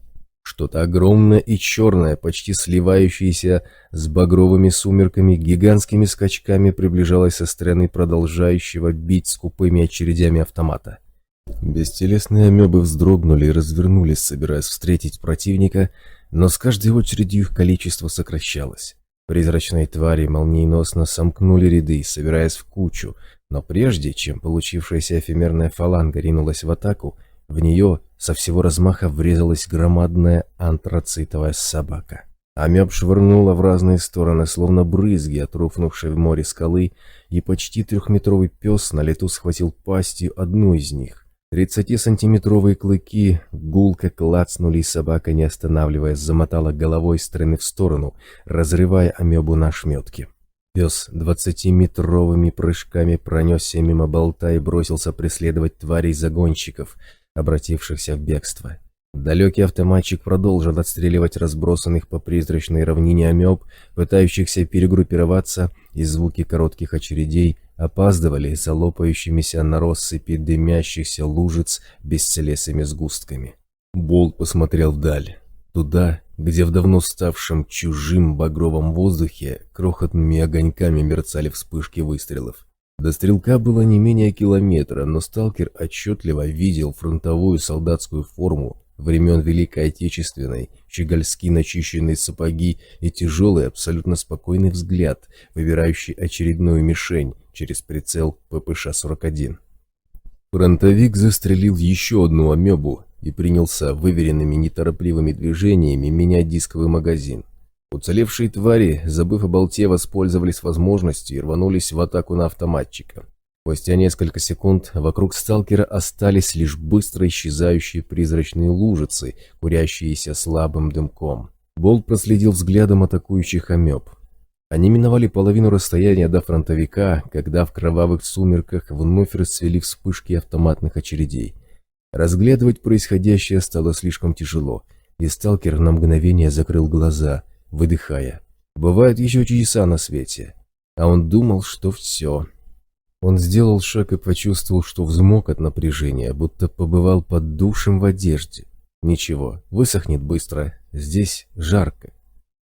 Что-то огромное и черное, почти сливающееся с багровыми сумерками, гигантскими скачками приближалось со стороны продолжающего бить скупыми очередями автомата. Бестелесные амебы вздрогнули и развернулись, собираясь встретить противника, но с каждой очередью их количество сокращалось. Призрачные твари молниеносно сомкнули ряды, собираясь в кучу, но прежде чем получившаяся эфемерная фаланга ринулась в атаку, в нее со всего размаха врезалась громадная антрацитовая собака. Амеб швырнула в разные стороны, словно брызги от рухнувшей в море скалы, и почти 3-метровый пес на лету схватил пастью одну из них. 30-сантиметровые клыки гулко клацнули, и собака, не останавливаясь, замотала головой из стороны в сторону, разрывая амебу на ошметки. Пес 20-метровыми прыжками пронесся мимо болта и бросился преследовать тварей-загонщиков, обратившихся в бегство. Далекий автоматчик продолжил отстреливать разбросанных по призрачной равнине амеб, пытающихся перегруппироваться, и звуки коротких очередей опаздывали за лопающимися на россыпи дымящихся лужиц бесцелесыми сгустками. Болт посмотрел вдаль, туда, где в давно ставшем чужим багровом воздухе крохотными огоньками мерцали вспышки выстрелов. До стрелка было не менее километра, но сталкер отчетливо видел фронтовую солдатскую форму времен Великой Отечественной, щегольски начищенные сапоги и тяжелый, абсолютно спокойный взгляд, выбирающий очередную мишень через прицел ППШ-41. Фронтовик застрелил еще одну амебу и принялся выверенными неторопливыми движениями менять дисковый магазин. Уцелевшие твари, забыв о болте, воспользовались возможностью и рванулись в атаку на автоматчика. Спустя несколько секунд вокруг сталкера остались лишь быстро исчезающие призрачные лужицы, курящиеся слабым дымком. Болт проследил взглядом атакующих амеб. Они миновали половину расстояния до фронтовика, когда в кровавых сумерках вновь расцвели вспышки автоматных очередей. Разглядывать происходящее стало слишком тяжело, и сталкер на мгновение закрыл глаза, выдыхая. Бывают еще чудеса на свете. А он думал, что все. Он сделал шаг и почувствовал, что взмок от напряжения, будто побывал под душем в одежде. Ничего, высохнет быстро, здесь жарко.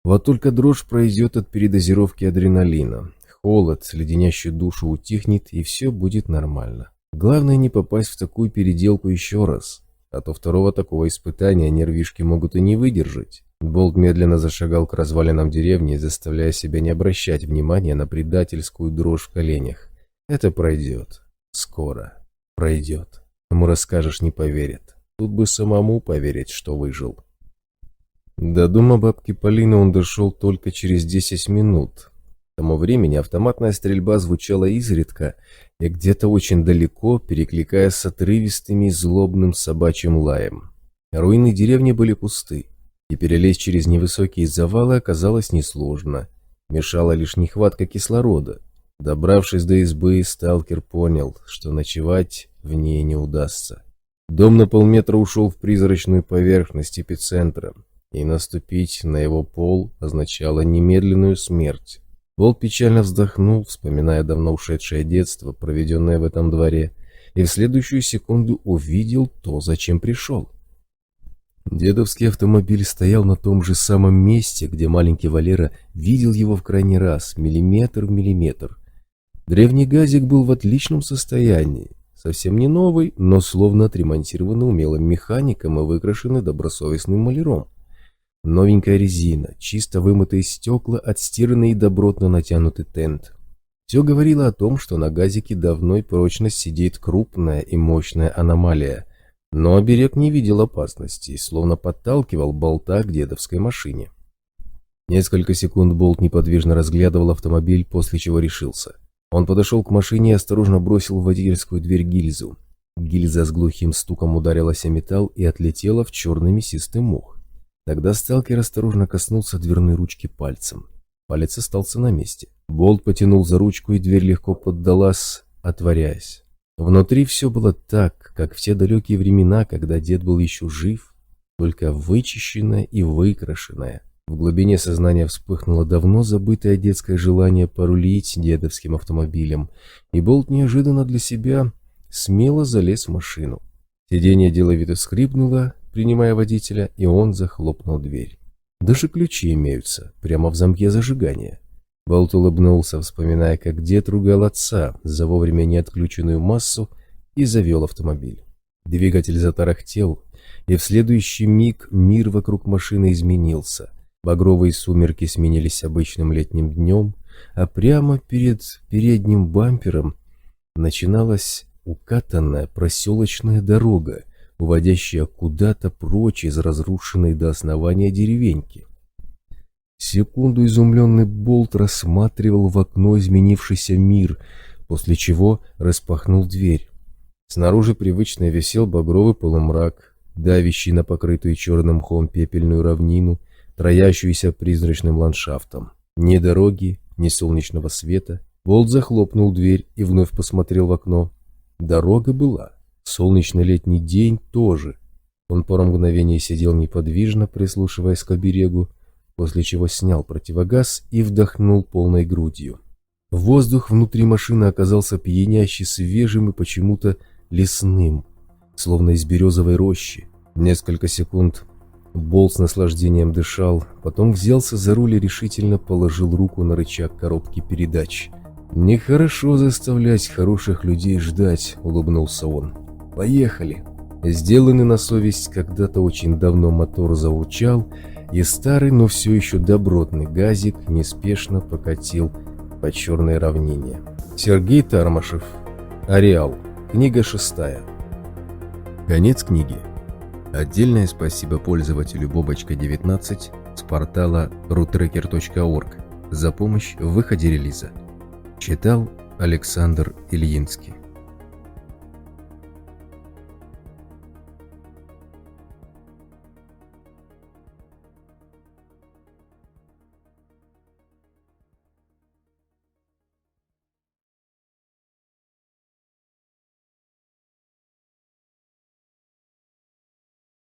Вот только дрожь пройдет от передозировки адреналина. Холод, леденящий душу, утихнет, и все будет нормально. Главное не попасть в такую переделку еще раз, а то второго такого испытания нервишки могут и не выдержать. Болт медленно зашагал к развалинам деревни, заставляя себя не обращать внимания на предательскую дрожь в коленях. Это пройдет. Скоро. Пройдет. Ему расскажешь, не поверит. Тут бы самому поверить, что выжил. До дома бабки Полины он дошел только через 10 минут. К тому времени автоматная стрельба звучала изредка и где-то очень далеко, перекликаясь с отрывистым и злобным собачьим лаем. Руины деревни были пусты, и перелезть через невысокие завалы оказалось несложно. Мешала лишь нехватка кислорода. Добравшись до избы, сталкер понял, что ночевать в ней не удастся. Дом на полметра ушел в призрачную поверхность эпицентра, и наступить на его пол означало немедленную смерть. Болт печально вздохнул, вспоминая давно ушедшее детство, проведенное в этом дворе, и в следующую секунду увидел то, зачем пришел. Дедовский автомобиль стоял на том же самом месте, где маленький Валера видел его в крайний раз, миллиметр в миллиметр. Древний газик был в отличном состоянии, совсем не новый, но словно отремонтированный умелым механиком и выкрашенный добросовестным маляром. Новенькая резина, чисто вымытые стекла, отстиранный и добротно натянутый тент. Все говорило о том, что на газике давно и прочно сидит крупная и мощная аномалия. Но оберег не видел опасности, словно подталкивал болта к дедовской машине. Несколько секунд болт неподвижно разглядывал автомобиль, после чего решился. Он подошел к машине и осторожно бросил в водительскую дверь гильзу. Гильза с глухим стуком ударилась о металл и отлетела в черный мясистый мох. Тогда сталкер осторожно коснулся дверной ручки пальцем. Палец остался на месте. Болт потянул за ручку, и дверь легко поддалась, отворяясь. Внутри все было так, как в те далекие времена, когда дед был еще жив, только вычищенное и выкрашенное. В глубине сознания вспыхнуло давно забытое детское желание порулить дедовским автомобилем, и Болт неожиданно для себя смело залез в машину. Сиденье деловито скрипнуло, принимая водителя, и он захлопнул дверь. Даже ключи имеются, прямо в замке зажигания. Болт улыбнулся, вспоминая, как дед ругал отца за вовремя не отключенную массу, и завел автомобиль. Двигатель затарахтел, и в следующий миг мир вокруг машины изменился. Багровые сумерки сменились обычным летним днем, а прямо перед передним бампером начиналась укатанная проселочная дорога, уводящая куда-то прочь из разрушенной до основания деревеньки. Секунду изумленный Болт рассматривал в окно изменившийся мир, после чего распахнул дверь. Снаружи привычно висел багровый полумрак, давящий на покрытую черным мхом пепельную равнину, троящуюся призрачным ландшафтом. Ни дороги, ни солнечного света. Болт захлопнул дверь и вновь посмотрел в окно. Дорога была. Солнечный летний день тоже. Он пару мгновений сидел неподвижно, прислушиваясь к оберегу, после чего снял противогаз и вдохнул полной грудью. Воздух внутри машины оказался пьяняще свежим и почему-то лесным, словно из березовой рощи. Несколько секунд Болт с наслаждением дышал, потом взялся за руль и решительно положил руку на рычаг коробки передач. «Нехорошо заставлять хороших людей ждать», — улыбнулся он. «Поехали». Сделанный на совесть когда-то очень давно мотор заурчал, и старый, но все еще добротный газик неспешно покатил по черной равнине. Сергей Тармашев. Ареал. Книга 6. Конец книги. Отдельное спасибо пользователю Бобочка19 с портала rutracker.org за помощь в выходе релиза. Читал Александр Ильинский.